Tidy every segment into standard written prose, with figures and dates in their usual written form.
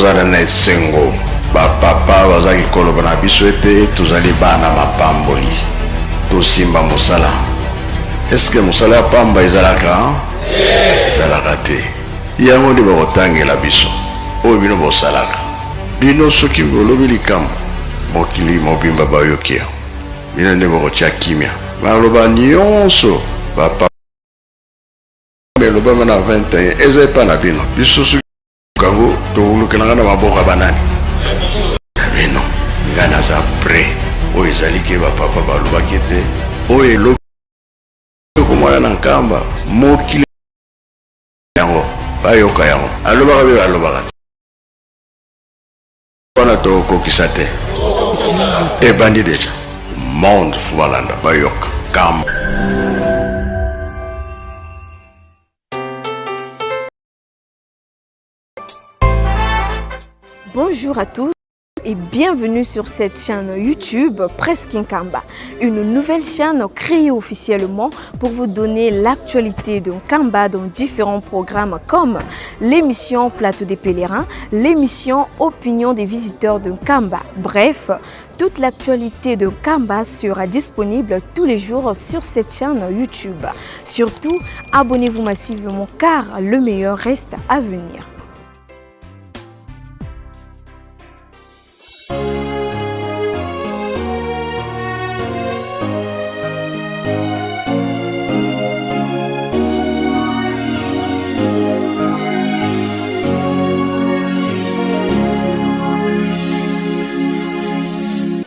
tozala na esengo bapapa bazaki koloba na biso ete tozali bana mapamboli tosimba mosala. Eske mosala ya pamba ezalaka ezalaka te yango nde bakotangela biso oyo bino bosalaka. Bino soki bolobi likambo mokili mobimba bayoki bino nde bakotya kimia maloba nyonso bapapa meloba na 21 eza epa na bino biso soki kango towulukelanga na maboko ya banani bino nga naza pre oyo ezali ke bapapa balobaki ete oyo elobi komwana na nkamba mokili yango bayoka yango alobaka be balobaka te wana tokokisa te ebandi deja monde fo balanda bayoka kamba. Bonjour à tous et bienvenue sur cette chaîne YouTube Presque Nkamba, une nouvelle chaîne créée officiellement pour vous donner l'actualité de Nkamba dans différents programmes comme l'émission Plateau des Pèlerins, l'émission Opinion des visiteurs de Nkamba. Bref, toute l'actualité de Nkamba sera disponible tous les jours sur cette chaîne YouTube. Surtout, abonnez-vous massivement car le meilleur reste à venir.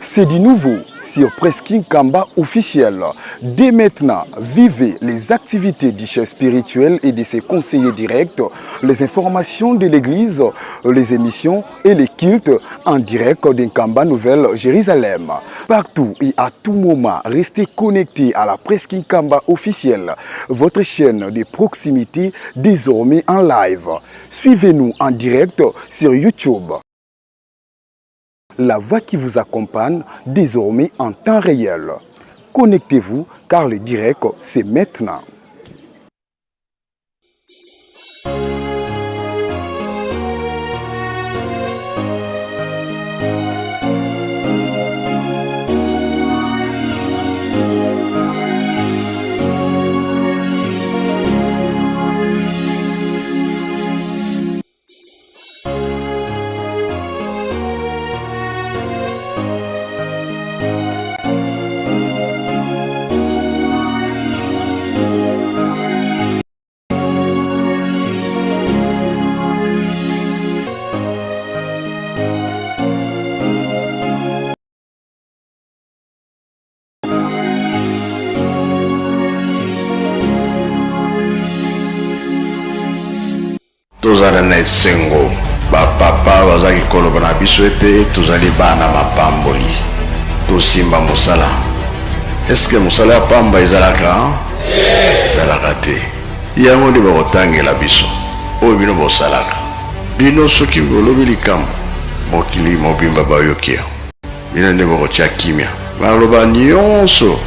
C'est du nouveau sur Presque Nkamba officiel. Dès maintenant, vivez les activités du chef spirituel et de ses conseillers directs, les informations de l'église, les émissions et les cultes en direct d'Nkamba Nouvelle Jérusalem. Partout et à tout moment, restez connectés à la Presque Nkamba officielle, votre chaîne de proximité désormais en live. Suivez-nous en direct sur YouTube. La voix qui vous accompagne désormais en temps réel. Connectez-vous car le direct, c'est maintenant. Tozala na esengo bapapa bazaki koloba na biso ete tozali bana mapamboli tosimba mosala. Eske mosala ya pamba ezalaka ezalaka te yango nde bakotangela biso oyo bino bosalaka. Bino soki bolobi likambo mokili mobimba bayoki bino nde bakotya kimia maloba nyonso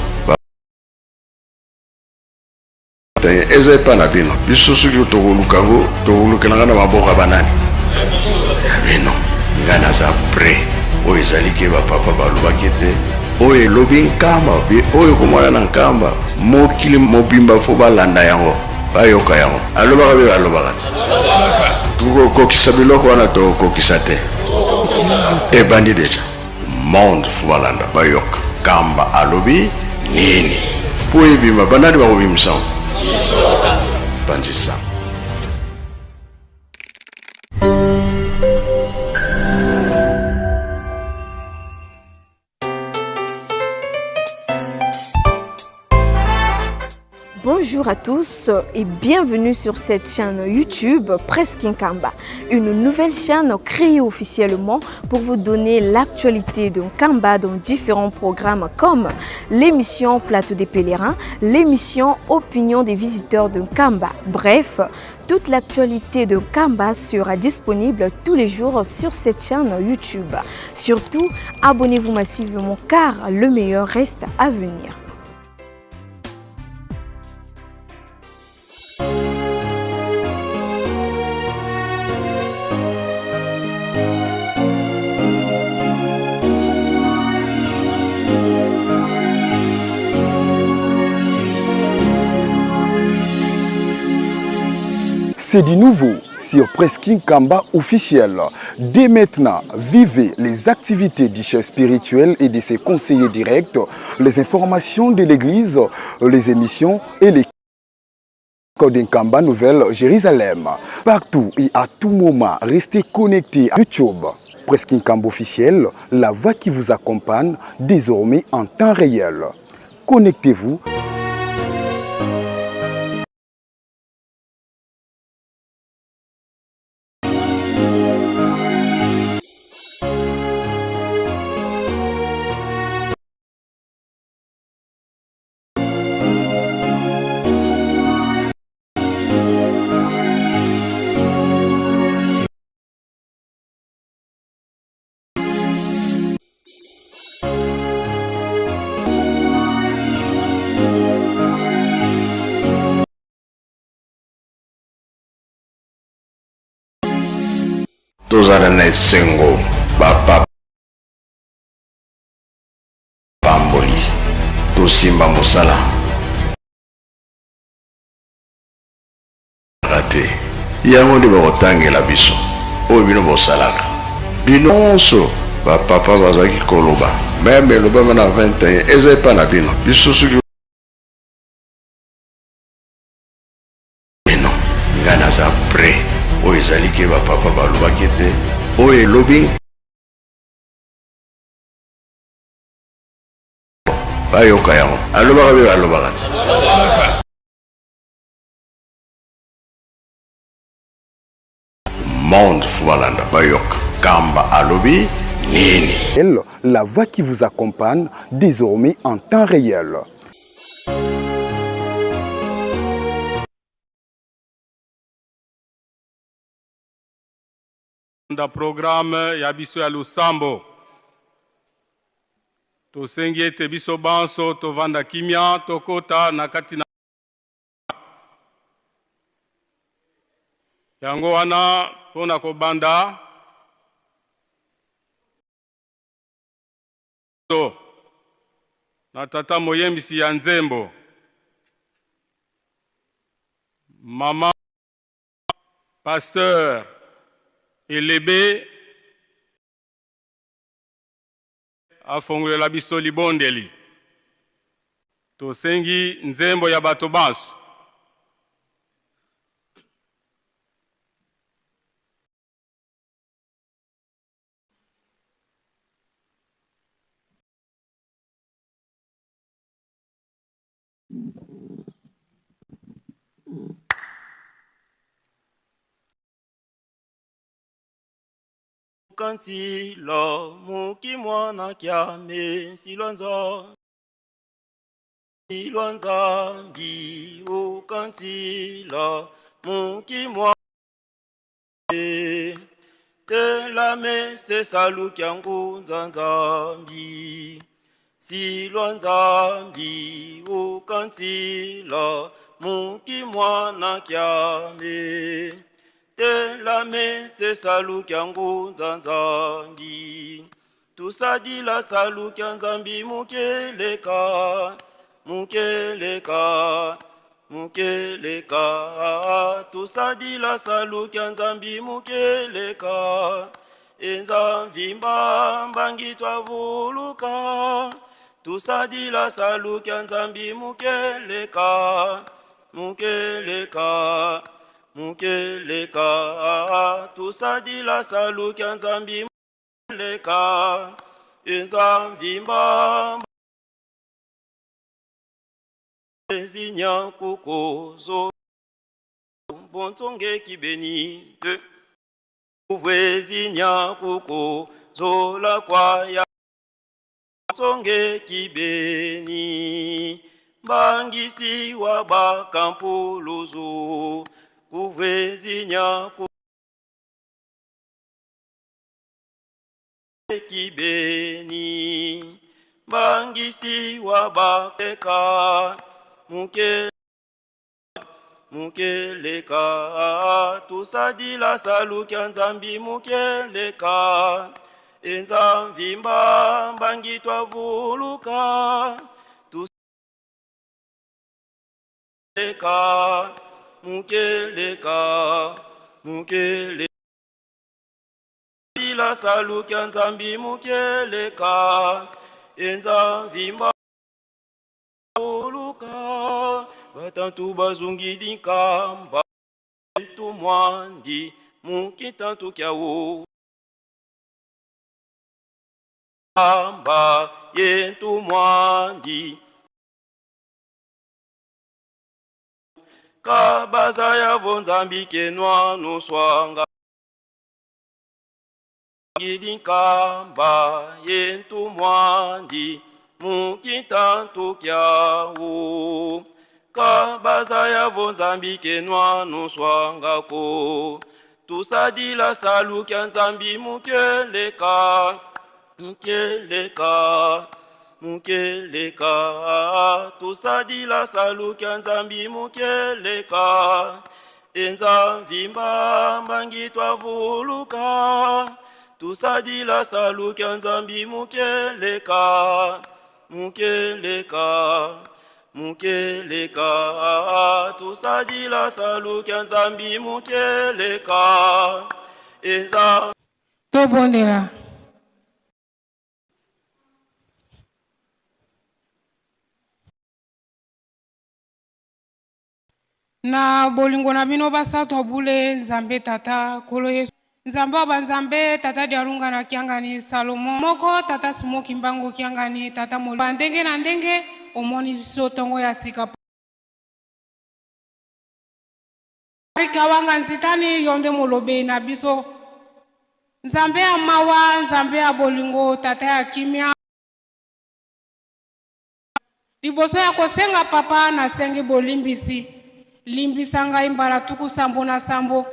eza epa na bino biso soki tokolukango tokolukelanga na maboko ya banani bino nga naza pre oyo ezali ke bapapa balobaki ete oyo elobi nkamba oyo komwana na nkamba mokili mobimba fo balanda yango bayoka yango alobaka be balobaka te tokokisa biloko wana tokokisa te ebandi deja monde fo balanda bayoka kamba alobi nini po ebima banani bakobimisango Bandissa. Bonjour à tous et bienvenue sur cette chaîne YouTube Presque Nkamba, une nouvelle chaîne créée officiellement pour vous donner l'actualité de Nkamba dans différents programmes comme l'émission Plateau des Pèlerins, l'émission Opinion des visiteurs de Nkamba. Bref, toute l'actualité de Nkamba sera disponible tous les jours sur cette chaîne YouTube. Surtout, abonnez-vous massivement car le meilleur reste à venir. C'est du nouveau sur Presqu'île Kamba officiel. Dès maintenant, vivez les activités du chef spirituel et de ses conseillers directs, les informations de l'église, les émissions et les Codes Kamba Nouvelle Jérusalem. Partout et à tout moment, restez connectés à YouTube. Presqu'île Kamba officiel, la voix qui vous accompagne désormais en temps réel. Connectez-vous. tozala na esengo bapapa pamboli tosimba mosala rate yango nde bakotangela biso oyo bino bosalaka bino nyonso bapapa bazalaki koloba meme elobama na 21 eza epa na bino biso soki bino nga naza pre oyo ezali ke bapapa balobaki te oyo elobi bayoka yango alobaka be balobaka te monde fo balanda bayoka kamba alobi nini. La voix qui vous accompagne désormais en temps réel. Da programme ya biso ya Lusambo tosengi ete biso banso tovanda kimia tokota na kati na yango wana mpona kobanda na tata moyembisi ya nzembo mama pasteur elebe afongolela biso libondeli tosengi nzembo ya bato banso Kantilo muki mwana kyame silonza mbi ukantilo muki mwana telame se salu kyangu nzanzambi silonza mbi ukantilo muki mwana kyame telame se salu kyangu nzanzambi tusadila salu kya nzambi mukeleka tusadila salu kya nzambi mukeleka enzamvimba mbangi twavuluka tusadila salu kya nzambi mukeleka tusadila salu kya nzambi mukeleka enzamvimba zinya kukozo bontsonge kibeni de zinya kukozo la kwaya bontsonge kibeni bangisi wa bakampuluzu kuvezinya kibeni bangisi wa bakeka mukeleka tusadila salu kya nzambi mukeleka enzamvimba mbangi twavuluka tusadila mukeleka mukele la salu kyanzambi mukeleka enza vimba oluka batantu bazungi dinkamba tu mwandi mukitantu kyao amba yentu mwandi kabaza ya vonzambi kenwa nuswanga gidinkamba yentu mwandi mukitantu kyao kabaza ya vonzambi kenwa nuswangako tusadila salu kya nzambi mukeleka mukeleka mukeleka tusadila salu kya nzambi mukeleka enza vimba mbangi twavuluka tusadila salu kya nzambi mukeleka mukeleka mukeleka tusadila salu kya nzambi mukeleka enza tobondela na bolingo na bino basato bule nzambe tata kolo yesu nzambe wa banzambe tata dialunga na kiangani Salomo moko tata simoki mbango kiangani tata moli bandenge na ndenge omoni sotongo ya sika kawanga nzitani yonde molobe na biso nzambe ya mawa nzambe ya bolingo tata ya kimia liboso ya kosenga papa na senge bolimbisi limbisa ngai mbala tuku sambo na sambo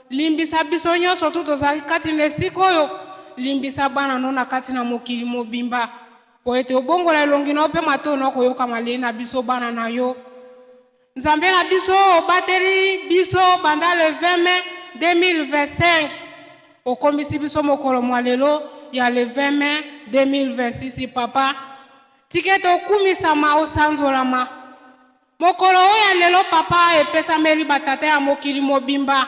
limbisa biso nyonso tu tozali kati na esika oyo limbisa bana no na kati na mokili mobimba po ete obongola elongi na ope matoi na okoyoka malei na biso bana na yo nzambe na biso obateli biso banda le 20 mai 2025 okomisi biso mokolo mwa lelo ya le 20 mai 2026 papa tikete okumisama osanzolama mokolo oyo lelo papa epesameli batata ya mokili mobimba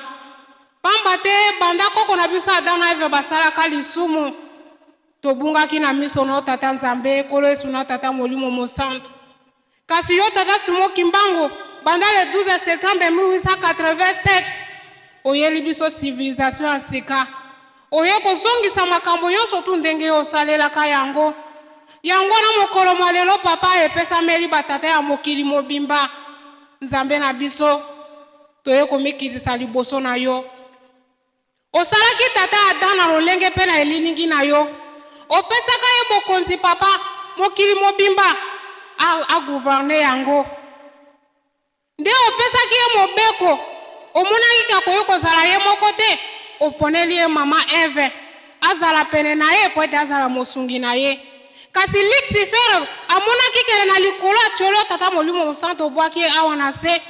pamba te banda koko na biso adana eve basalaka lisumu tobungaki na miso na tata nzambe kolo yesu na tata molimo mosantu kasi yo tata simoki mbango banda le 12 septembre 1887 oyeli biso civilisation ya sika oye kozongisa makambo nyonso tu ndenge osalelaka yango yango na mokolo mwa lelo papa epesameli batata ya mokili mobimba nzambe na biso toye komikitisa liboso na yo osalaki tata Adam na lolenge mpe na elilingi na yo opesaka ye bokonzi papa mokili mobimba agouverne yango nde opesaki ye mobeko omonaki kakoyo kozala ye moko te oponeli ye mama Eve azala pene na ye po ete azala mosungi na ye kasi Lucifer amonaki kele na likolo atiolo tata molimo mosantu obwaki ye awa na se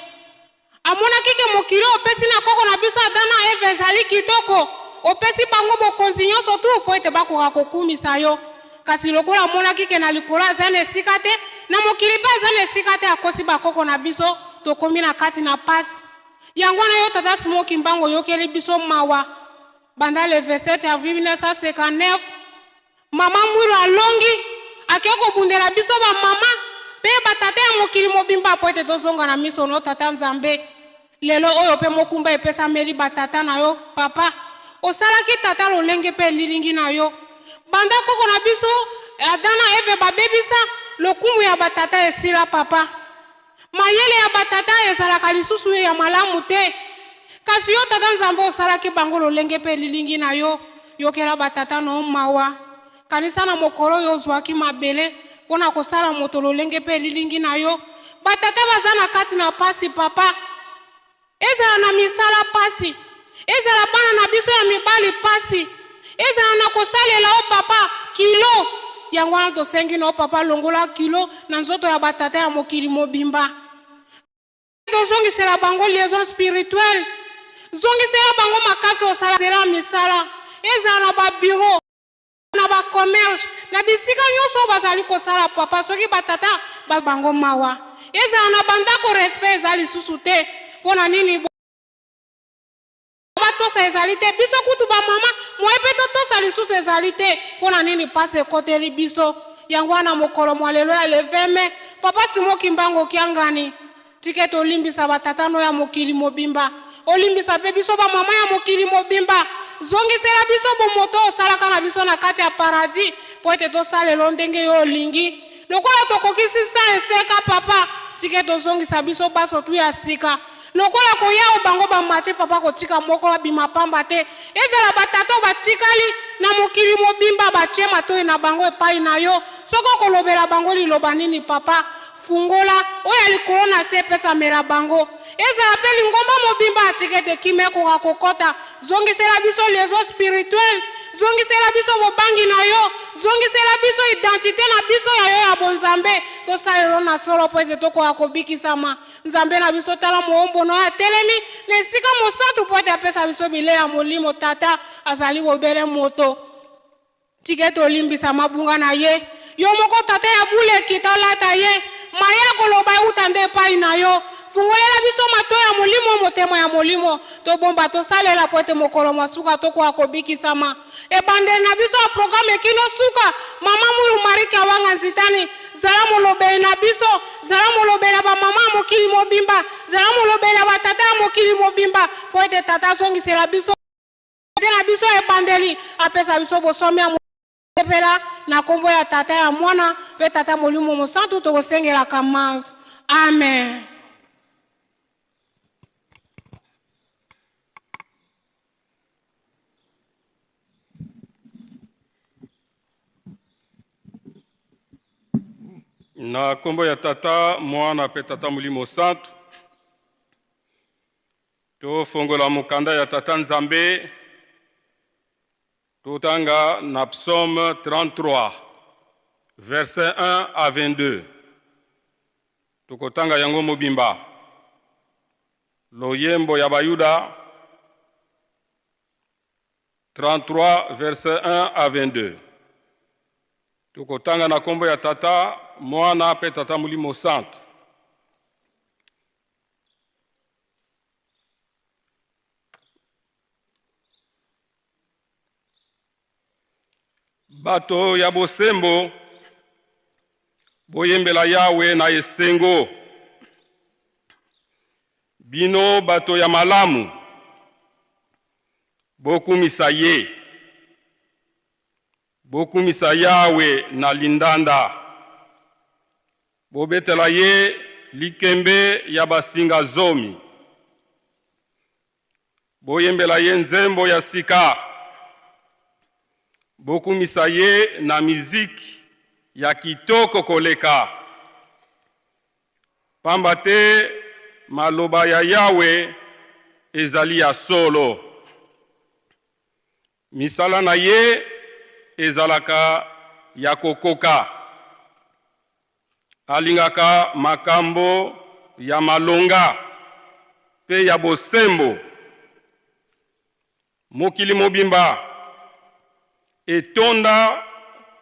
amonaki ke mokili opesi na koko na biso Adam na Eve ezali kitoko opesi bango bokonzi nyonso tu po ete bakoka kokumisa yo kasi lokola amonaki ke na likolo aza na esika te na mokili mpe aza na esika te akosi bakoko na biso tokomi na kati na pasi yango na yo tata simoki mbango oyokeli biso mawa banda le 27 avril 1959 mama mwiru alongi ake kobundela biso bamama mpe batata ya mokili mobimba po ete tozonga na miso no tata nzambe lelo oyo mpe mokumba epesameli batata na yo papa osalaki tata lolenge mpe lilingi na yo banda koko na biso Adam na Eve babebisa lokumu ya batata esila papa mayele ya batata ezalaka lisusu ya malamu te kasi yo tata nzambe osalaki bango lolenge mpe lilingi na yo yokela batata no mawa kanisa na mokolo yo ozwaki mabele mpona kosala moto lolenge mpe lilingi na yo batata baza na kati na pasi papa ezala na misala pasi ezala bana na biso ya mibali pasi ezala na kosalela o papa kilo yango wana tosengi na o papa longola kilo na nzoto ya batata ya mokili mobimba tozongisela bango liaison spirituelle zongisela bango makasi osalela misala ezala na babiro na bacommerce na bisika nyonso bazali kosala papa soki batata bango mawa ezala na bandako respect ezali lisusu te pona nini tosa ezalite biso kutu ba mama moepeto tosa lisusu ezalite pona nini pase koteli biso yango wana mokolo mwalelo ya le 20 mai papa Simoki Mbango kiangani tiketo olimbisa batatano ya mokili mobimba olimbisa pe biso ba mama ya mokili mobimba zongisela biso bomoto osalaka na biso na kati ya paradis po ete tosalelo ndenge yo olingi lokola tokokisi sa eseka papa tiketo zongisa biso baso tu ya sika lokola koya obango bamache papa kotika mokola bimapamba te ezala batato batikali na mokili mobimba batie matoyi na bango epai na yo soko kolobela bango liloba nini papa fungola oya likolo na se pesa mera bango ezala pe lingomba mobimba atikete kimekoka kokota zongisela biso lezo spirituel zongisela biso bobangi na yo zongisela biso identité na biso ya yo ya bonzambe tosalelo na solo po ete tokoka kobikisama nzambe na biso tala moombono ya telemi na esika mosantu po ete apesa biso bile ya molimo tata azali bobele moto tiketo olimbisa mabunga na ye yo moko tata ya bule kita olata ye maya koloba euta nde epai na yo fungolela biso mato ya molimo motema ya molimo tobomba tosalela po ete mokolo masuka tokoka kobikisama ebandeli na biso ya programe ekino suka mama mulu mariki awanga nzitani zala molobeli na biso zala molobeli ya bamama ya mokili mobimba zala molobeli ya batata ya mokili mobimba po ete tata azongisela biso na biso ebandeli apesa biso bosomi ya sepela na kombo ya tata ya mwana pe tata molimo mosantu tokosengela kamanzi amen. Na kombo ya tata mwana pe tata molimo santu tofongola mukanda ya tata nzambe totanga na psaume 33 verset 1 à 22 tokotanga yango mobimba loyembo ya bayuda 33 verset 1 à 22 tokotanga na kombo ya tata mwana pe tata molimo santu. Bato ya bosembo boyembela Yawe na esengo bino bato ya malamu bokumisa ye bokumisa Yawe na lindanda bobetela ye likembe ya basinga zomi boyembela ye nzembo ya sika bokumisa ye na miziki ya kitoko koleka pamba te maloba ya Yawe ezali ya solo misala na ye ezalaka ya kokoka alingaka makambo ya malonga pe ya bosembo mokili mobimba etonda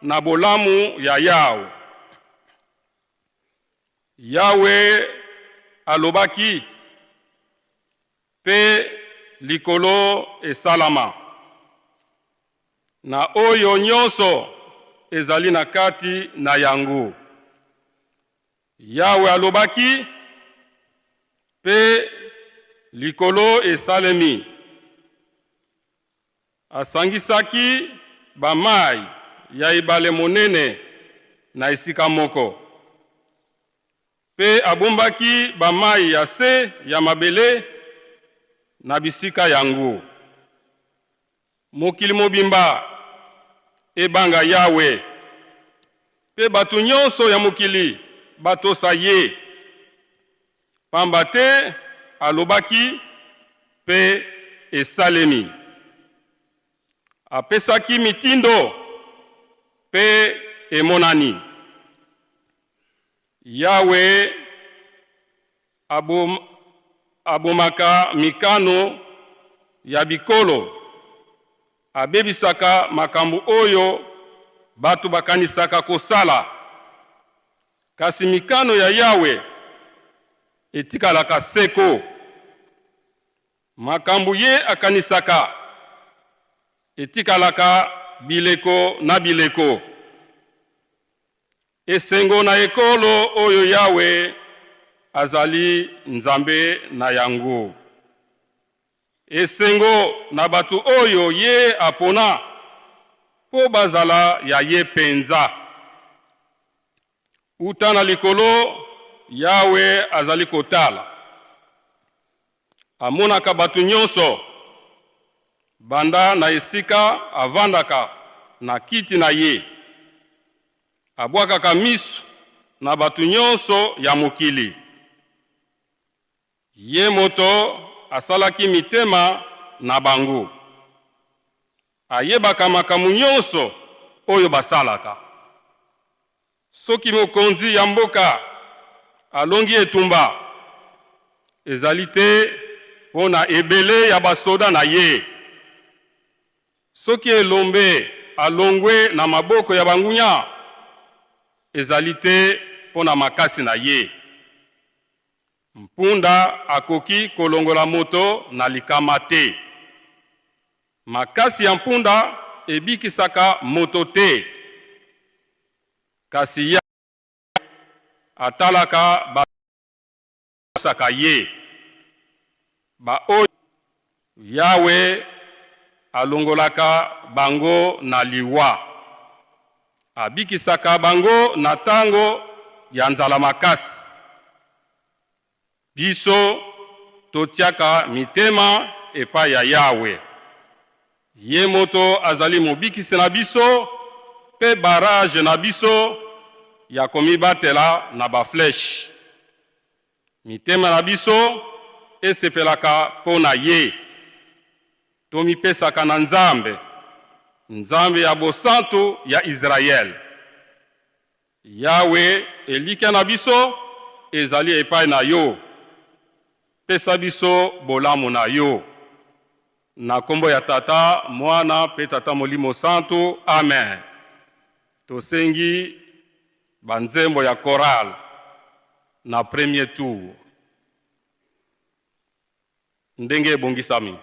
na bolamu ya Yawe. Yawe alobaki pe likolo esalama na oyo nyonso ezali na kati na yango. Yawe alobaki pe likolo esalemi asangisaki bamai ya ebale monene na esika moko pe abombaki bamai ya se ya mabele na bisika yango. Mokili mobimba ebanga Yawe pe bato nyonso ya mokili batosa ye pamba te alobaki pe esalemi. Apesaki mitindo pe emonani. Yawe abomaka mikano ya bikolo abebisaka makambo oyo batu bakanisaka kosala kasi mikano ya Yawe etikalaka seko makambo ye akanisaka etikalaka bileko na bileko. Esengo na ekolo oyo Yawe azali nzambe na yango. Esengo na batu oyo ye apona po bazala ya ye penza. Uta na likolo Yawe azali kotala. Amonaka batu nyonso banda na esika avandaka na kiti na ye. Abwakaka miso na batu nyonso ya mokili. Ye moto asalaki mitema na bango. Ayebaka makambo nyonso oyo basalaka. Soki mokonzi ya mboka alongi etumba, ezali te pona ebele ya basoda na ye. Soki elombe alongwe na maboko ya bangunya, ezali te pona makasi na ye. Mpunda akoki kolongola moto na likama te. Makasi ya mpunda ebikisaka moto te. Kasi ya atalaka basaka ye. Ba oyo Yawe alongolaka bango na liwa. Abikisaka bango na tango ya nzala makasi. Biso totiaka mitema epa ya Yawe. Ye moto azali mobikisi na biso, pe barrage na biso ya komibatela na ba flèche. Mitema na biso esepelaka pona ye. Tomipesaka na Nzambe, Nzambe ya bosantu ya Israel. Yawe elika na biso ezali epai na yo. Pesa biso bolamu na yo. Na kombo ya Tata, Mwana, pe Tata Molimo Santu. Amen. Tosengi banzembo ya choral na premier tour. Ndenge bongisami.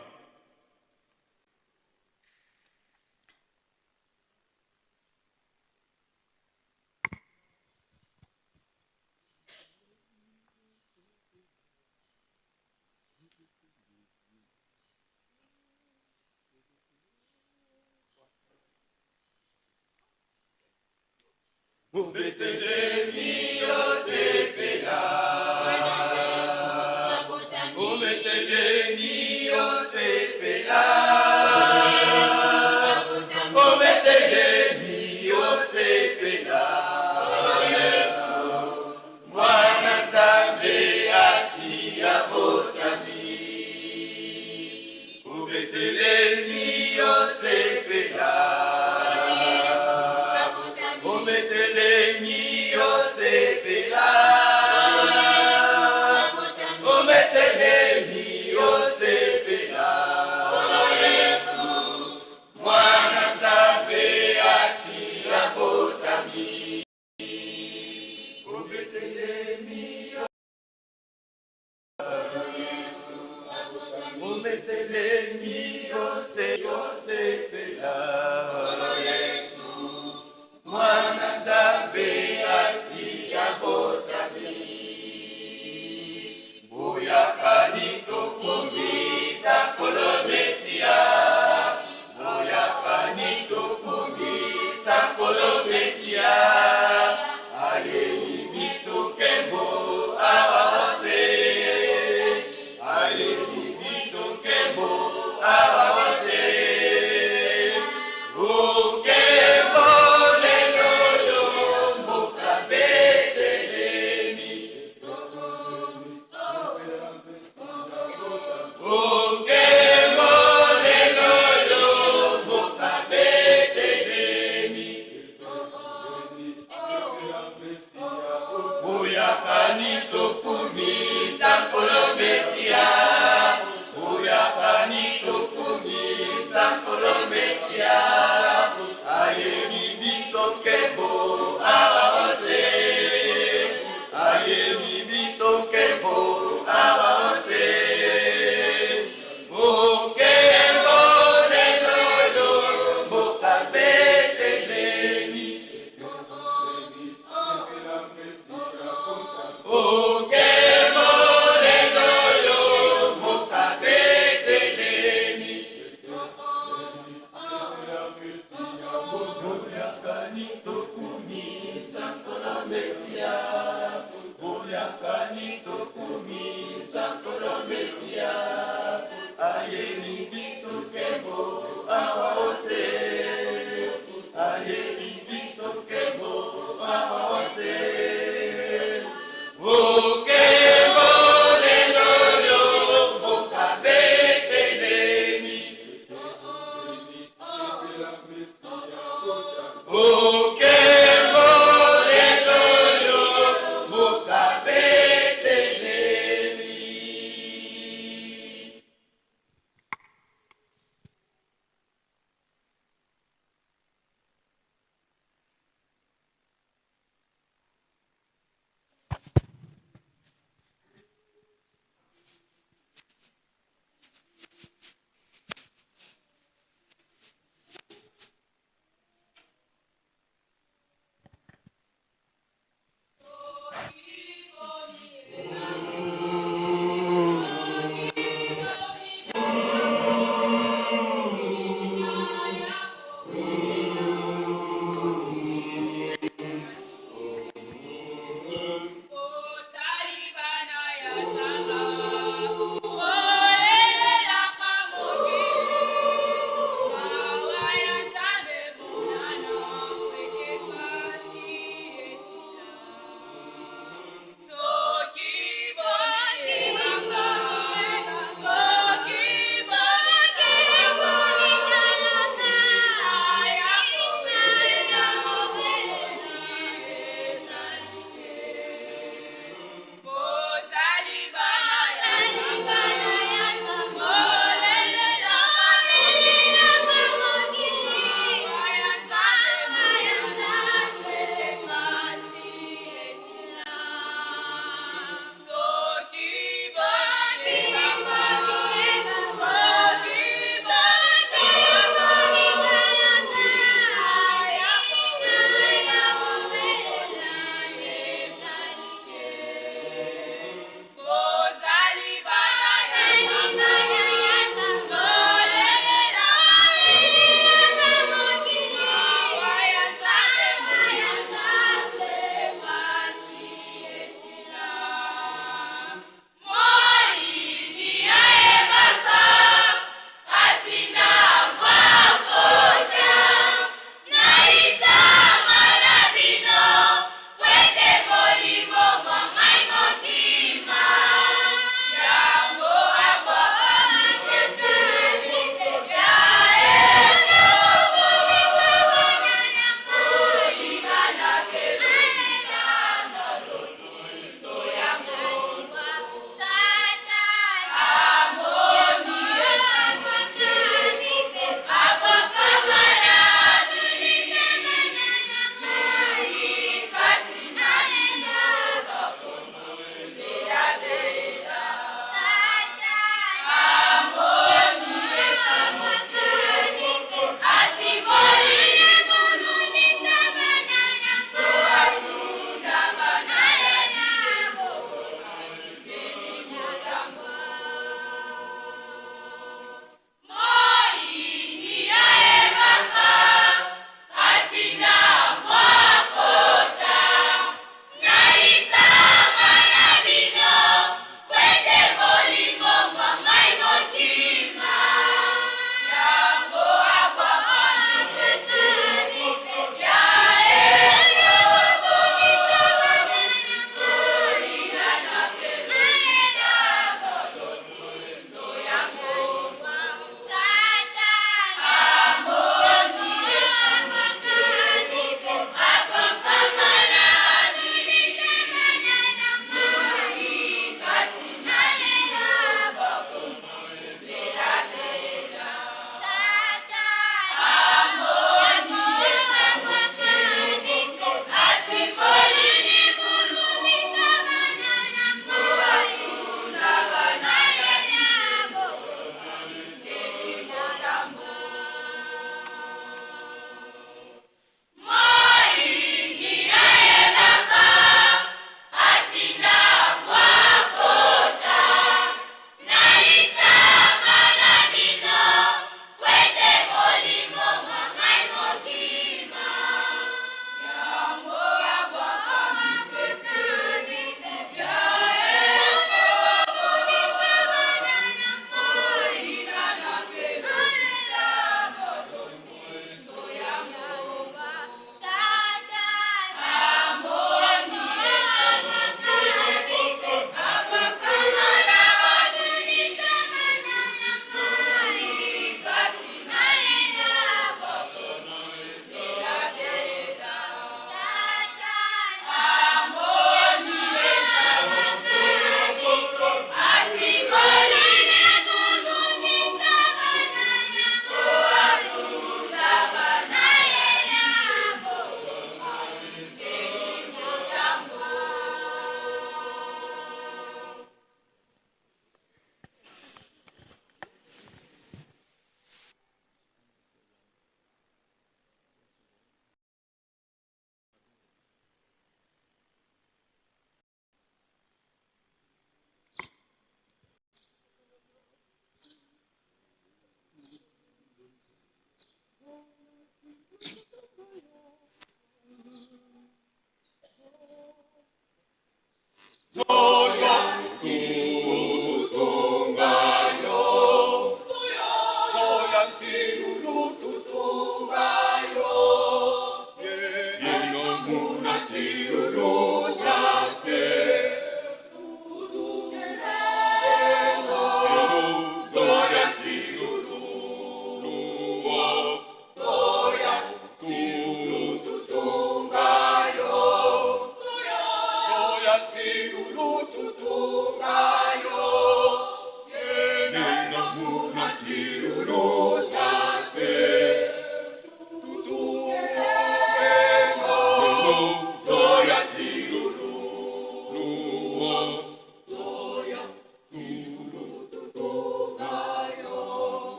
Awa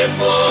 Holy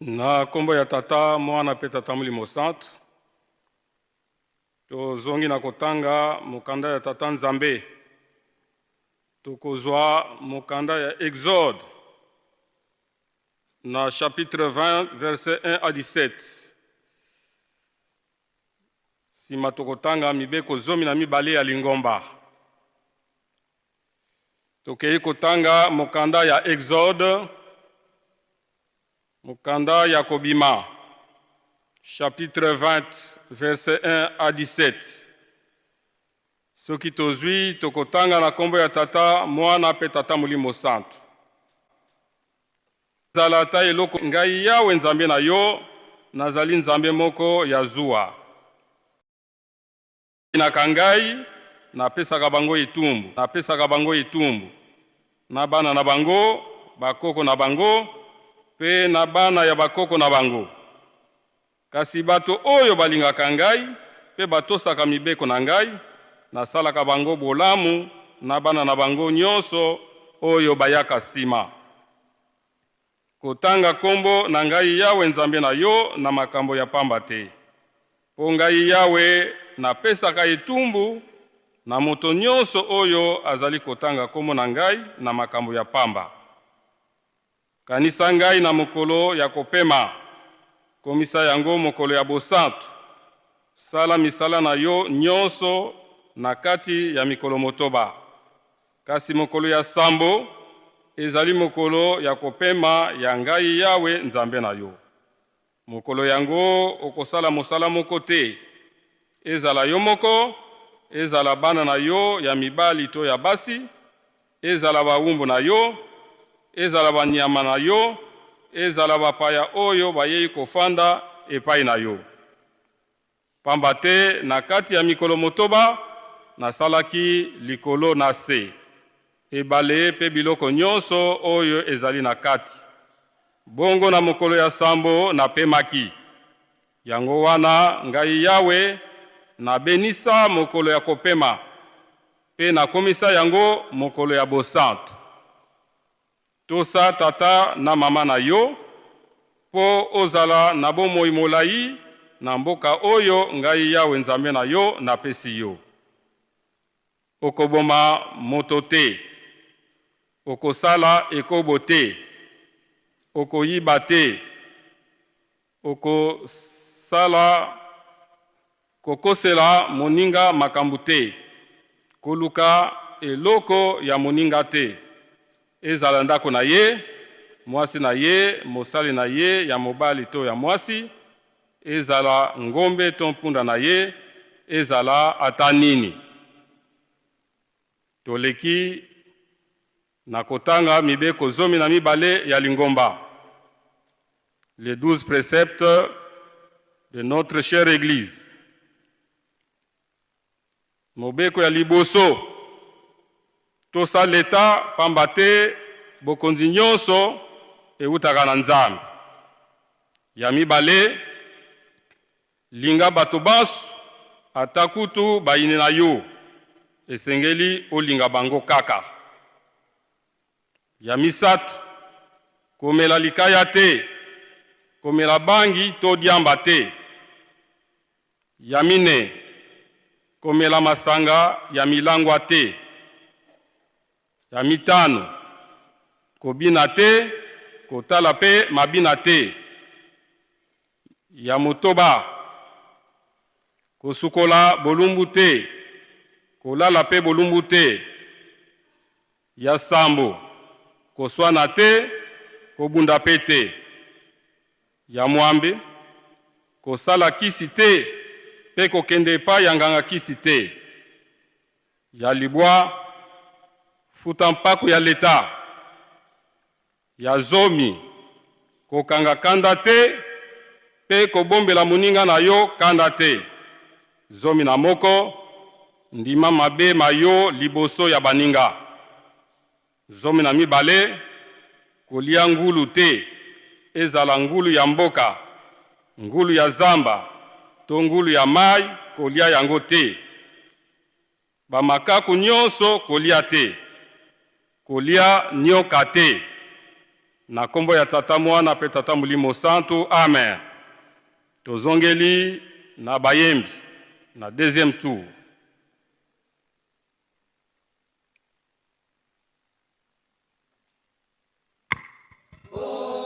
Na kombo ya tata mwana pe tata Molimo Santu tozongi na kotanga mokanda ya tata Nzambe tokozwa mokanda ya Exode na chapitre 20 verset 1 à 17 sima tokotanga mibeko zomi na mibale ya lingomba tokei kotanga mokanda ya Exode mokanda ya kobima chapitre 20 verset 1 à 17 soki tozwi tokotanga na kombo ya tata mwana pe tata Molimo Santu zala ta eloko ngai yawe nzambe na yo nazali nzambe moko ya zuwa na ngai napesaka bango etumbu na bana na bango bakoko na bango pe na bana ya bakoko na bango kasi bato oyo balingaka ngai pe batosaka mibeko na ngai nasalaka bango bolamu na bana na bango nyonso oyo bayaka sima kotanga kombo na ngai yawe nzambe na yo na makambo ya pamba te po ngai yawe napesaka etumbu na moto nyonso oyo azali kotanga kombo na ngai na makambo ya pamba kanisa ngai na mokolo ya kopema komisa yango mokolo ya bosantu sala misala na yo nyonso na kati ya mikolo motoba kasi mokolo ya sambo ezali mokolo ya kopema ya ngai yawe nzambe na yo mokolo yango okosala mosala moko te ezala yo moko ezala bana na yo ya mibali to ya basi ezala bawumbu na yo ezala banyama na yo ezala bapaya oyo bayei kofanda epai na yo pamba te na kati ya mikolo motoba nasalaki likolo na se ebale pe biloko nyonso oyo ezali na kati bongo na mokolo ya sambo napemaki yango wana ngai yawe nabenisa mokolo ya kopema pe nakomisa yango mokolo ya bosantu tosa tata na mama na yo po ozala na bomoi molai na mboka oyo ngai yawe nzambe na yo napesi yo okoboma moto te okosala ekobo te okoyiba te kokosela moninga makambo te koluka eloko ya moninga te ezala ndako na ye mwasi na ye mosali na ye ya mobali to ya mwasi ezala ngombe to mpunda na ye ezala ata nini toleki na kotanga mibeko zomi na mibale ya lingomba les 12 préceptes de notre chère église mobeko ya liboso tosaleta pamba te bokonzi nyonso eutaka na nzambe ya mibale linga bato baso ata kutu bayini na yo esengeli olinga bango kaka ya misato komela likaya te komela bangi to diamba te ya mine komela masanga ya milangwa te ya mitano kobina te kotala pe mabina te ya motoba kosukola bolumbu te kolala pe bolumbu te ya sambo koswana te kobunda pe te ya mwambe kosala kisi te pe kokende epai ya nganga kisi te ya libwa futa mpako ya leta ya zomi kokanga kanda te pe kobombela moninga na yo kanda te zomi na moko ndima mabe mayo liboso ya baninga zomi na mibale kolia ngulu te ezala ngulu ya mboka ngulu ya zamba to ngulu ya mai kolia yango te bamakaku nyonso kolia te kolia nyoka te na kombo ya tata mwana pe tata molimo santu. Amen. Tozongeli na bayembi na deuxième tour. Oh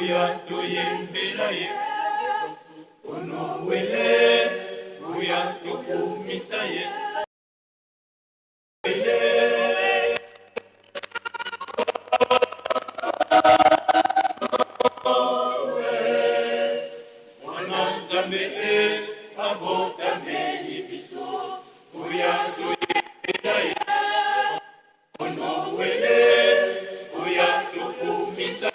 Uya toyembela ye onowele uya tokumisa ye mwana nzambe abotameli biso uya toyembela ye onowele uya tokumisa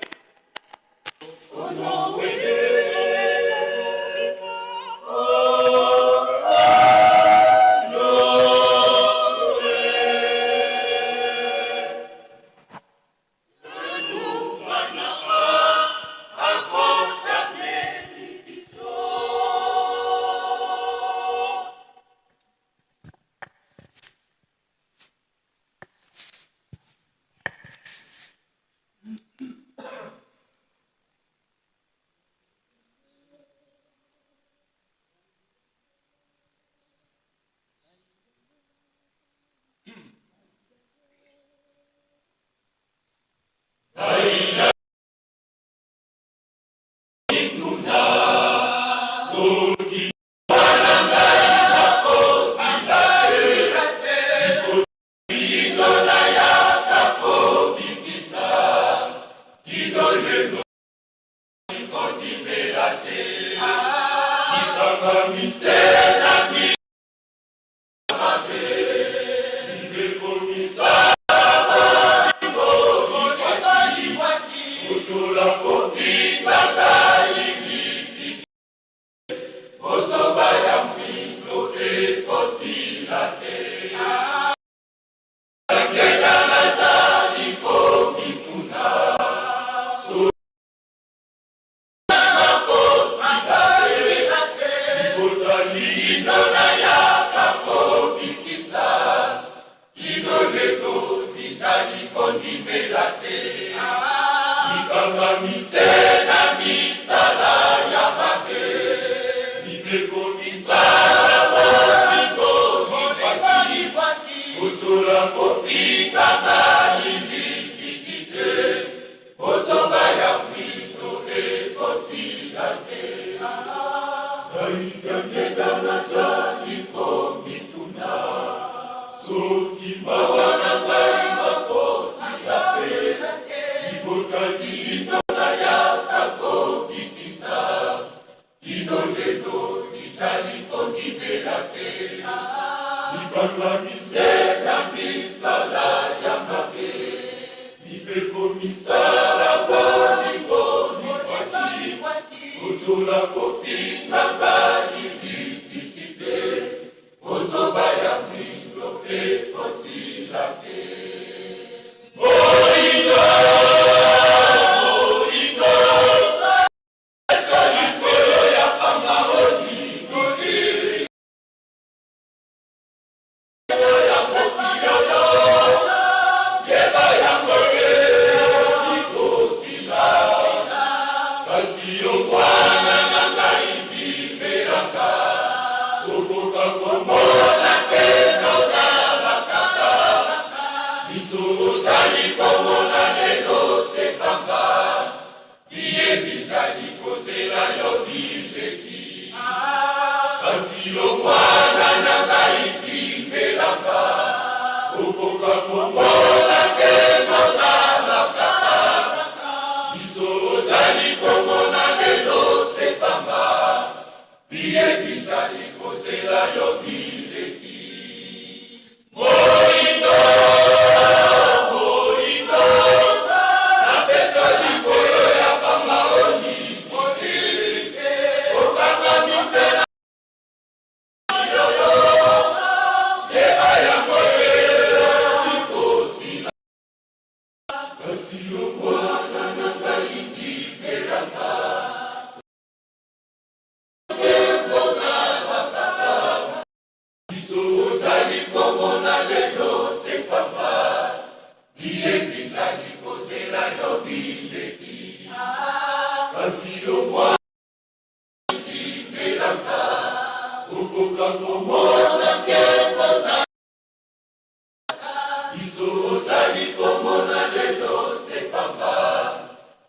Biso ozali komona lelo sepamba,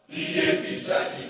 liye bizali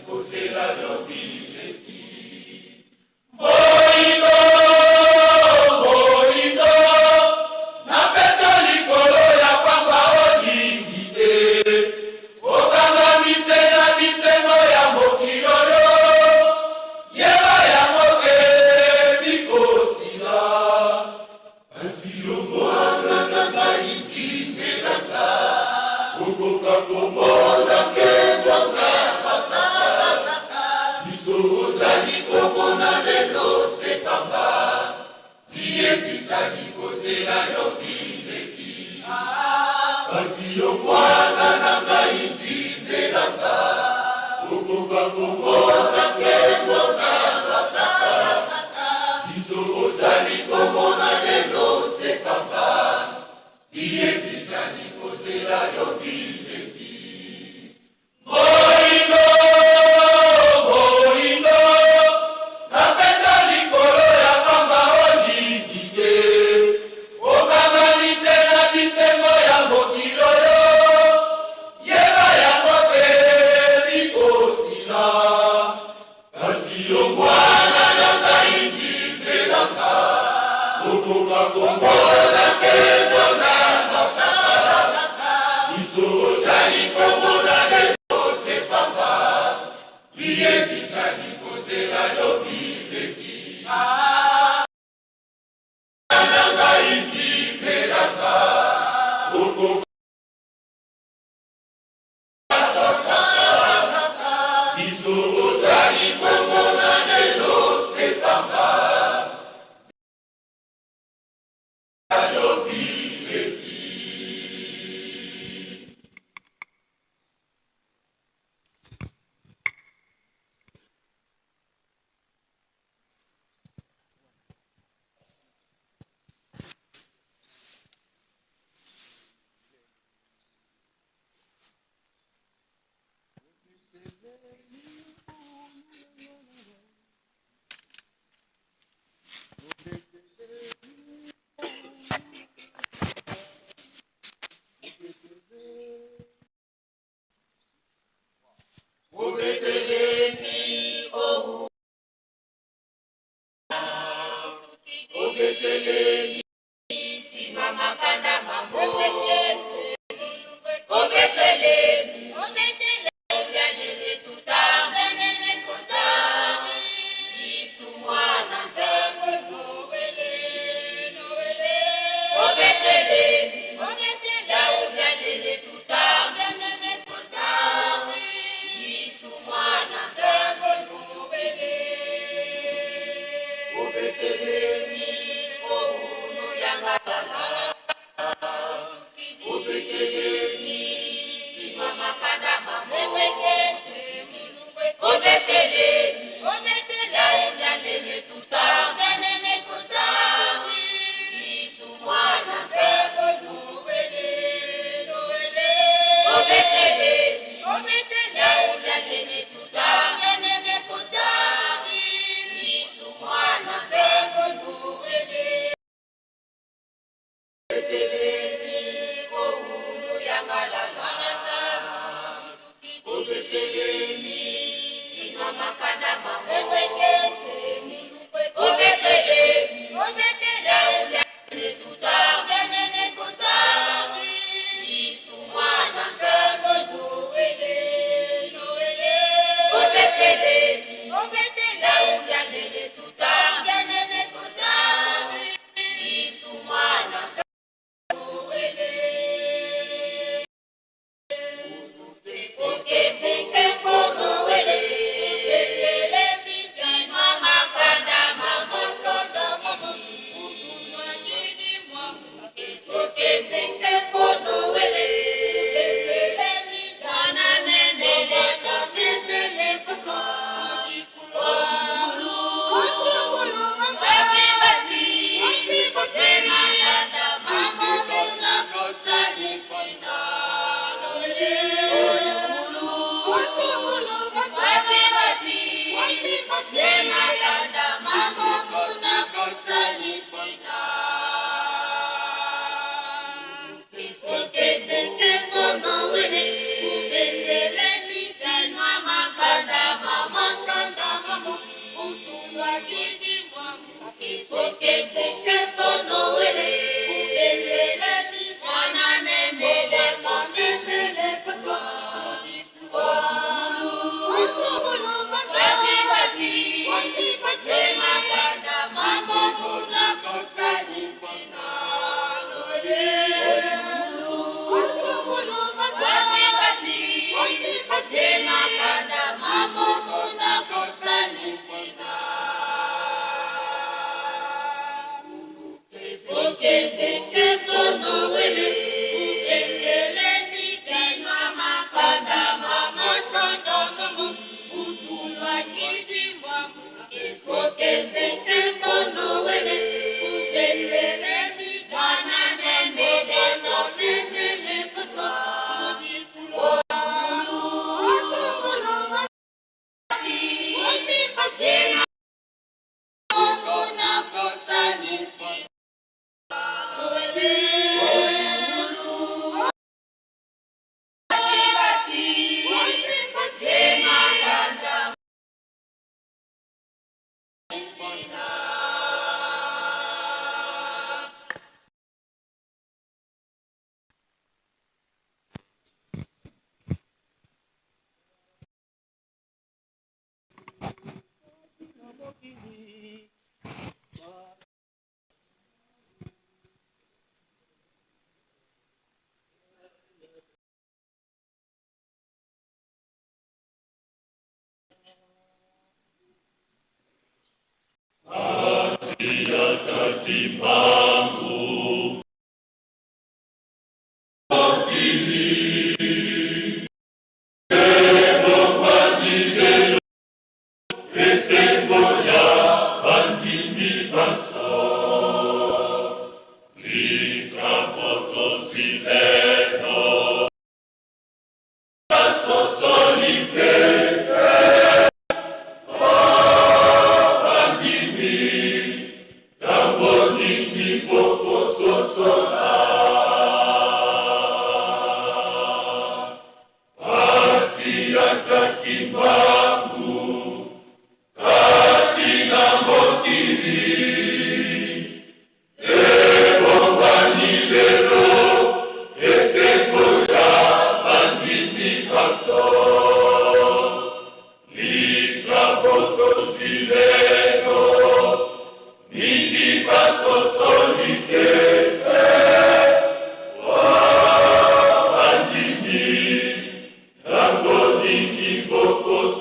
Tango ningi boko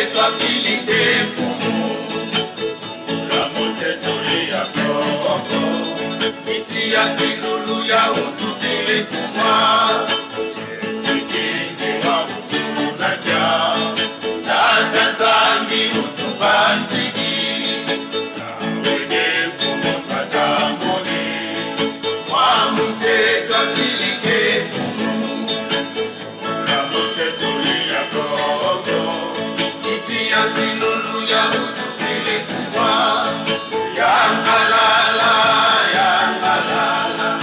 mtetwa filite fumu la motetoli ya koko iti ya silulu ya ututile kumwa sikindi wa utunaja tata zambi utubanzigi wege fumu katamoni mwa mtetwa filite fumu la motetoli ya koko iti ya silulu ya ututile kumwa yangalala yangalala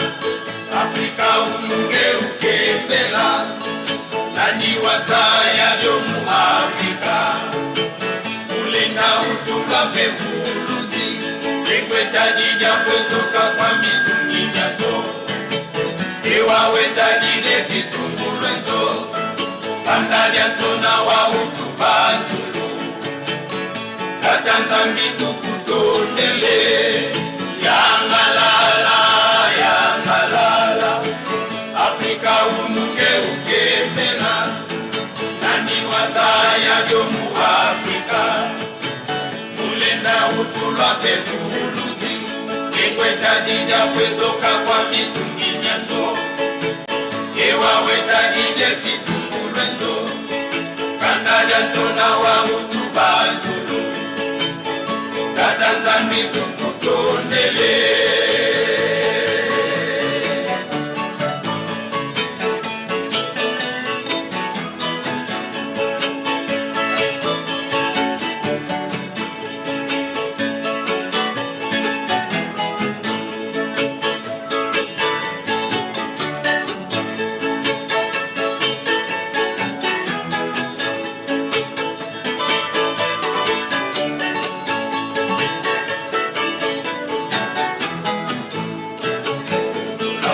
Afrika ununge ukembela nani wazaya vyomu Afrika ulinda utunga pevuluzi ekwetadija kwezoka kwa mitungi nyazo ewa wetadide titungulwenzo kandalya nzona wa utubanzulu katanza mbitu kutondele yangalala yangalala Afrika ununge ukembela nani wazaya vyomu Afrika mulenda utulwa pevuluzi ekwetadija kwezoka kwa mitungi nyanzo ewa wetadide titungulwenzo kandalya nzona wa utubanzulu katanza mbitu kutondele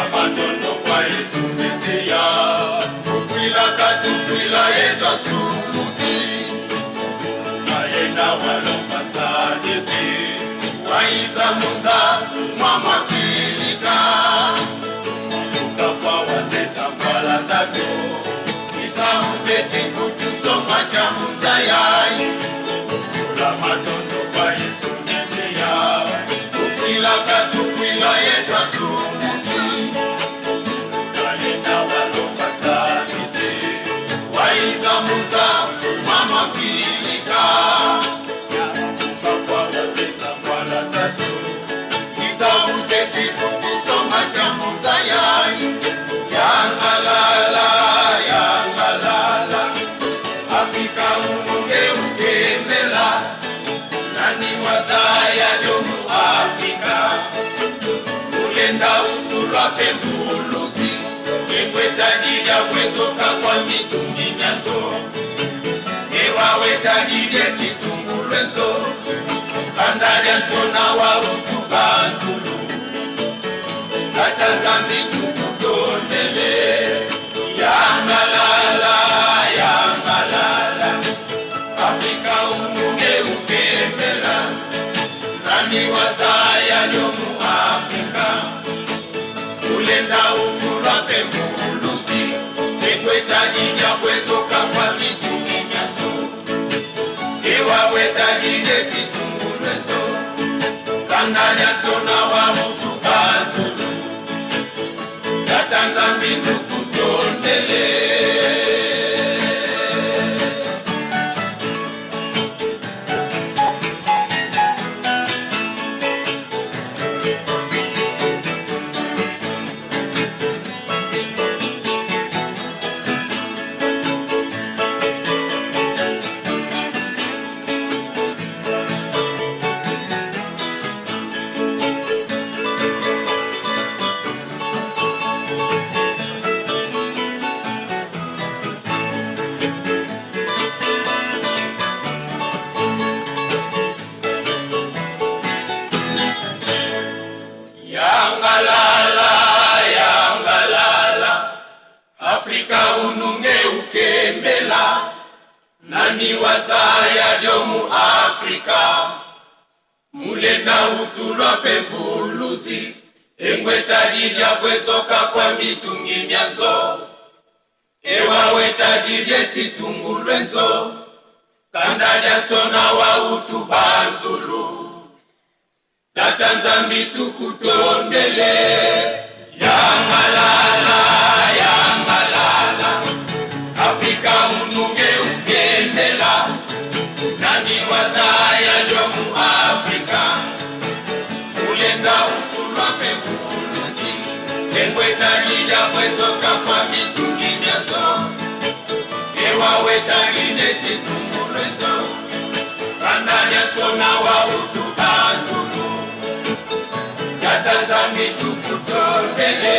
Abandonno kwa Yesu Mesia Ufila katufila yetwa sumuti Ayenda walomba sadesi Waiza munza mama filika Ukafa wazesa mpala tatu Iza uzeti kutusoma jamuza yai Ula madondo kwa Yesu Mesia Ufila katufila yetwa sumuti Waiza muta mama filika Ukafwa wazesa mpala tatu Iza uzeti kukusoma jamuza yai Yangalala, yangalala Afrika ununge ukembela Nani wazaya jomu Afrika Ulenda utulwa pembuluzi ekwetadija kwezoka kwa mitungi nyanzo ewa wetadide titungulwenzo kandalya nzona wa utubanzulu katanza mbitu kutondele yangalala yangalala Afrika ununge ukembela nani wazaya jomu Afrika ulenda utulwa pembuluzi ekwetadija kwezoka kwa mitungi nyanzo ewa wetadide titungulwenzo kandalya nzona wa utubanzulu katanza mbitu kutondele Yangalala, yangalala Afrika ununge ukembela Nani wazaya jomu Afrika Mulenda utulwa pemvuluzi Engwetadidya kwezoka kwa mitungi nyanzo Ewa wetadidye titungulwenzo Bandanya tsona wa utu banzulu Tata Nzambi tukutondele Yangalala, yangalala Afrika ununge ukendela Nani wazaya jomu Afrika Ulenda utulwa pekuluzi Engweta nija kwezoka kwa mitungi nyazo Ewa weta gineti tumulezo Bandanya tsona wa utu banzulu Tata Nzambi tukutondele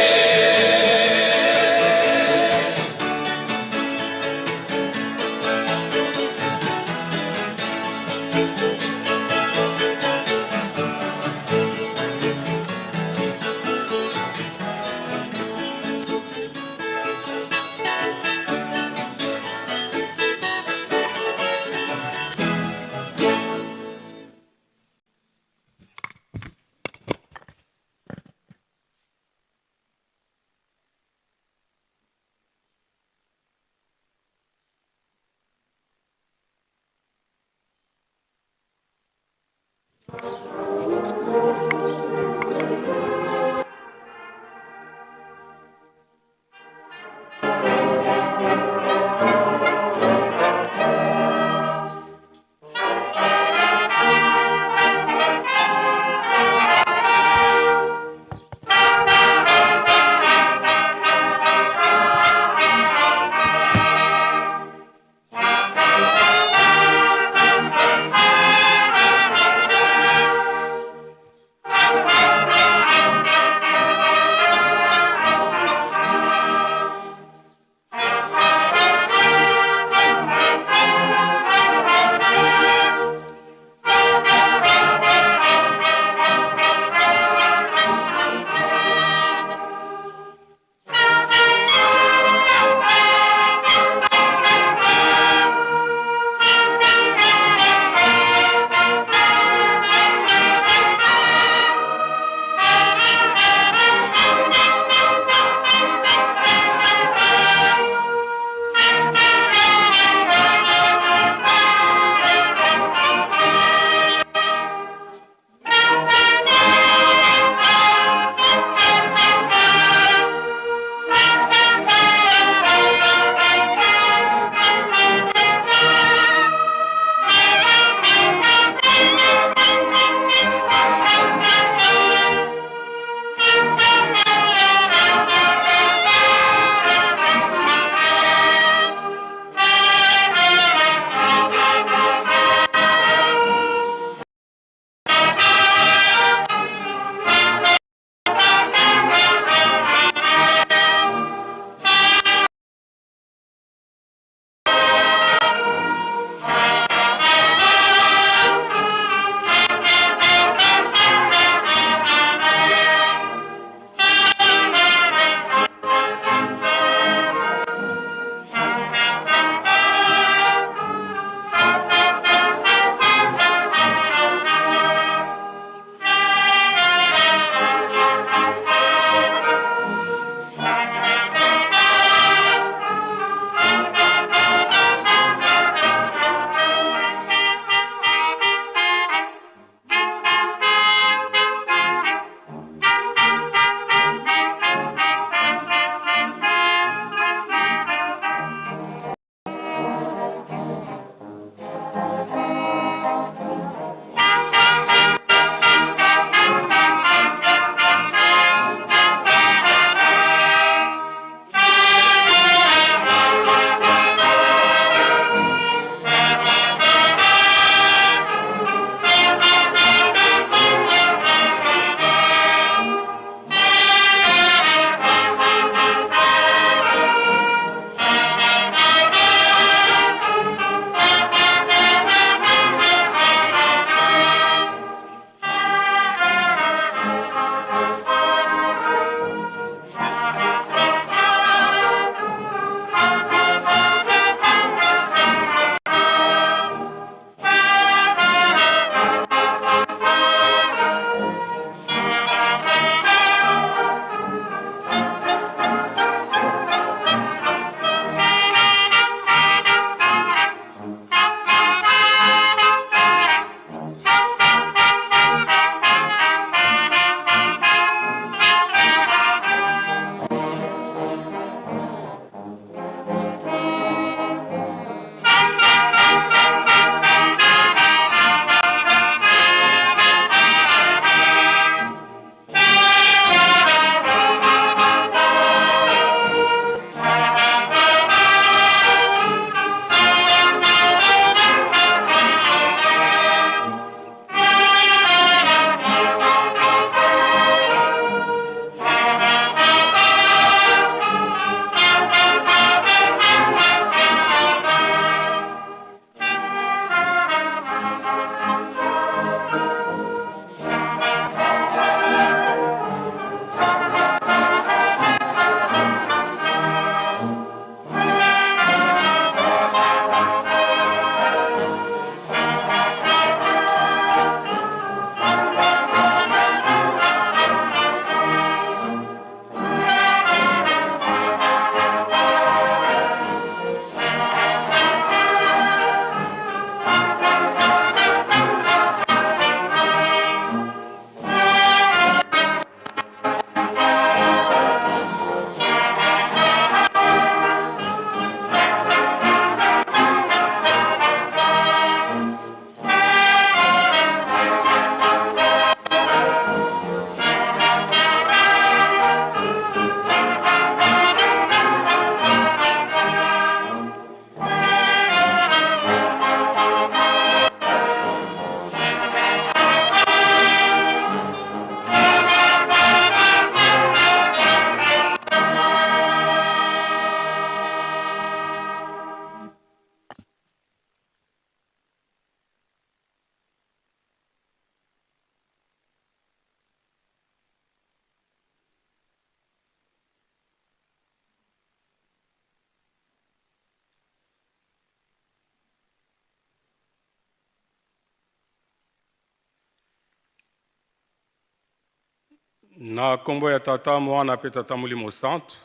Na kombo ya tata mwana pe tata Molimo Santu.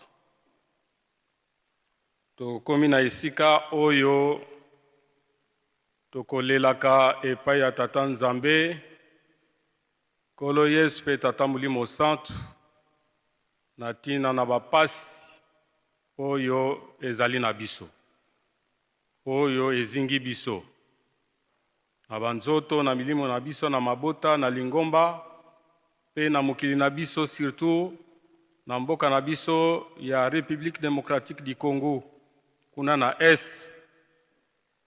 Tokomi na esika oyo tokolelaka epai ya tata Nzambe Kolo Yesu pe tata Molimo Santu na tina na bapasi oyo ezali na biso, oyo ezingi biso na banzoto na milimo na biso na mabota na lingomba pe na mokili na biso, surtout na mboka na biso ya République démocratique du Congo kuna na Est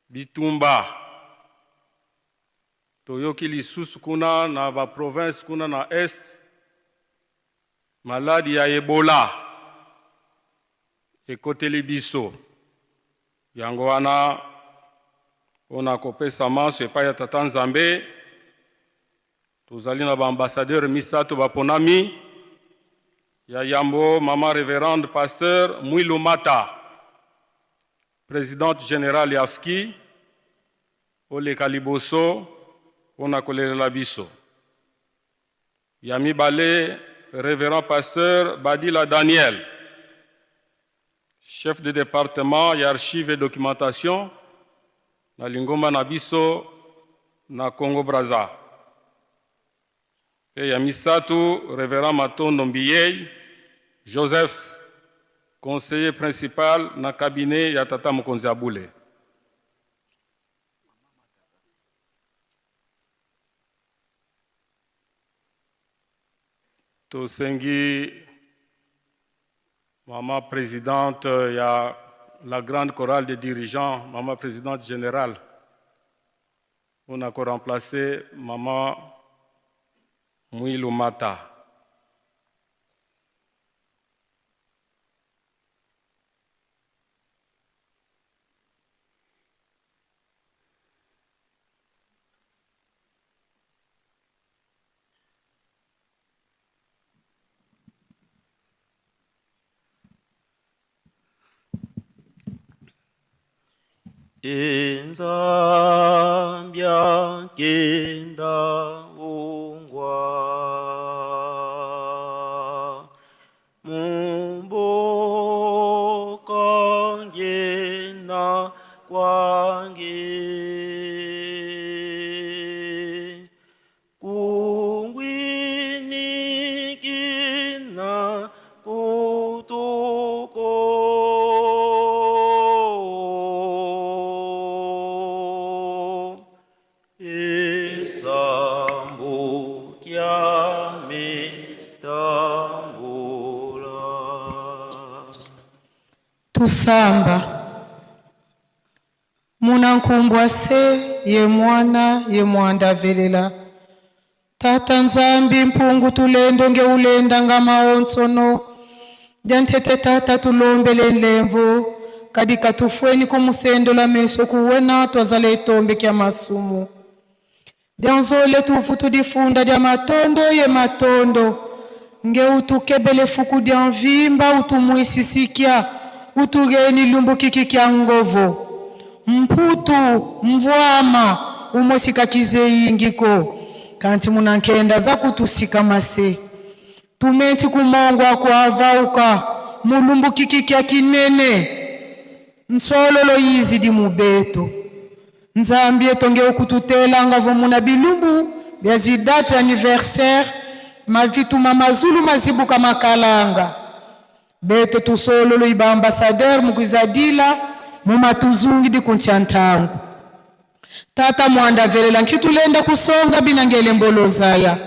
bitumba toyoki lisusu kuna na ba province kuna na Est maladi ya Ebola ekoteli biso. Yango wana ona kopesa maso epai ya tata Nzambe. Tozali na ba ambassadeur misato baponami ya yambo mama révérende pasteur Mwilu Mata, présidente générale ya AFKI oleka liboso ona kolelela biso. Ya mibale révérend pasteur Badila Daniel, chef de département ya archives et documentation na lingomba na biso na Congo Brazza. Et ya misato révérend Matondo Mbiyei Joseph, conseiller principal na cabinet ya tata Mokonzi Abule. Tosengi maman présidente ya la grande chorale des dirigeants, maman présidente générale. On a remplacé maman Mwilu Mata. Enzambia kenda ungwa mumboka ngena kwange kungwini kina kutoko Tusamba munankumbwase ye mwana ye mwanda velela tata Nzambi mpungu tulendo nge ulenda nga maonsono jantete tata tulombele nlemvu kadika tufweni kumusendo la meso kuwena twazale itombe kya masumu janzole tufu tudifunda dia matondo ye matondo nge utukebele fuku dia mvimba utumuisisikia utugeni lumbu kiki kya ngovo mputu mvwama umosika kizeingiko kanti munankenda za kutusika mase tumenti kumongwa kwa vauka mulumbu kiki kya kinene nsololo yizi di mubeto Nzambi etonge ukututela ngavo muna bilumbu bya zidate anniversaire mavitu mamazulu mazibuka makalanga beto tusololo iba ambassadeur mukizadila mumatuzungi di kunchantangu tata mwanda velela nkitulenda kusonga binangele mbolozaya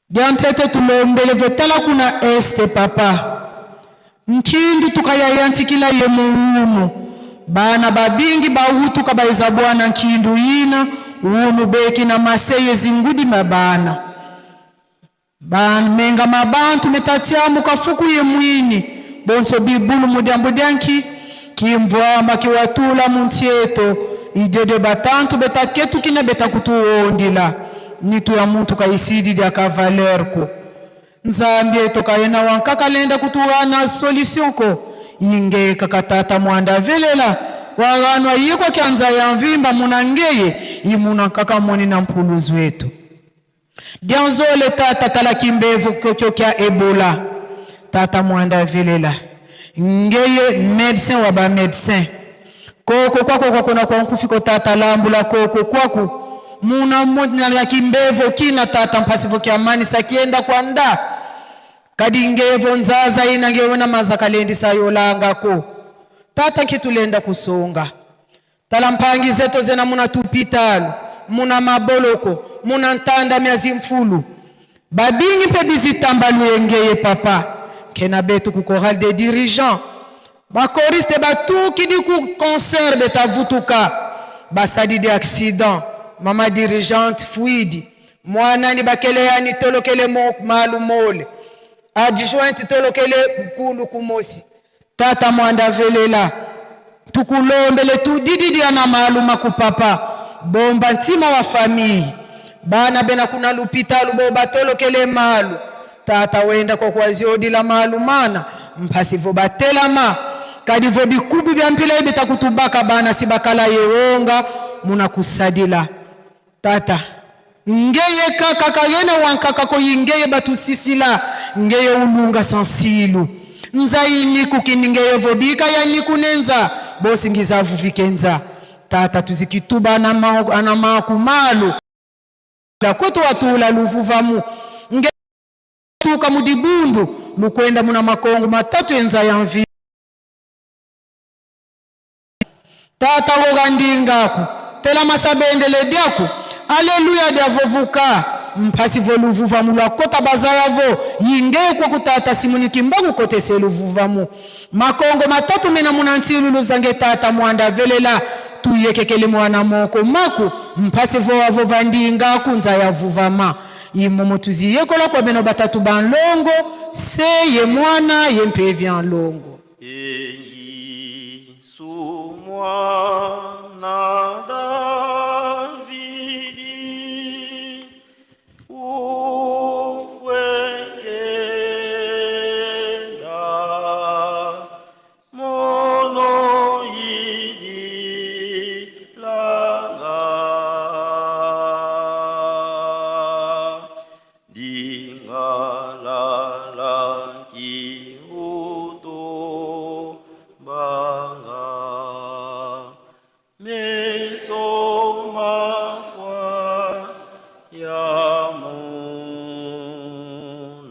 diantete tulombele vetala kuna este papa nkindu tukayayantikila ye muunu bana babingi bautu kabaiza bwana nkindu ina unu beki na maseye zingudi mabana menga mabantu metatiamu kafuku ye mwini bonso bibulu mudiambu dianki kimvwama kiwatula muntieto idede batantu betaketu kina betakutuondila nitu ya muntu kaisidi dia kavalerko Nzambi eto kayena wankaka lenda kutuwana solution ko inge kakatata mwanda velela waganwa yiko kianza ya mvimba munangeye imuna kaka mwoni na mpuluzu wetu dianzole tata tala kimbevu kokyo kya Ebola tata mwanda velela ngeye médecin wa ba médecin koko kwako kwako na kwa nkufiko tata lambula koko kwako muna mmoja na kimbevu kina tata mpasivo kya amani sakienda kwa nda kadi ngevo nzaza ina ngewona mazakalendi sayolanga ko tata kitulenda kusonga tala mpangi zeto zena muna tupitalu muna maboloko muna ntanda miazi mfulu babingi pe bizitambalu yengeye papa kena betu ku choral des dirigeants ba choriste batu kidi ku concert beta vutuka basadi de accident mama dirigeante fuidi mwana ni bakele yani tolokele malu mole adjointe tolokele mkundu kumosi tata mwanda velela tukulombele tudididi ana maaluma kupapa bomba ntima wa famii bana bena kuna lupita lubo batolokele malu tata wenda kwa kwaziodi la maalumana mpasivo batelama kadivo bikubi bya mpila ibita kutubaka bana sibakala yeonga muna kusadila tata ngeye kaka kagena wankaka ko yingeye batu sisila ngeye ulunga sansilu nzaini kukindingeye vobika yani kunenza bosi ngizavu vikenza tata tuzikituba ana makumalu la kwetu watula luvuvamu nge tuka mudibundu lukwenda muna makongo matatu enza yanvi tata wogandingaku tela masabendele diaku aleluya diavovuka mpasi voluvuvamu la kota bazayavo yinge kwa kutata simuni kimbagu kote se luvuvamu makongo matatu mena munantilu luzange tata mwanda velela tuyekekele mwana moko maku mpasi voavo vandinga kunza ya vuvama imomo tuziyekola kwa beno batatu banlongo se ye mwana ye mpevi anlongo Yesu mwana Davidi uwekenda monoidi langa dingalala kiuto banga meso mafwa ya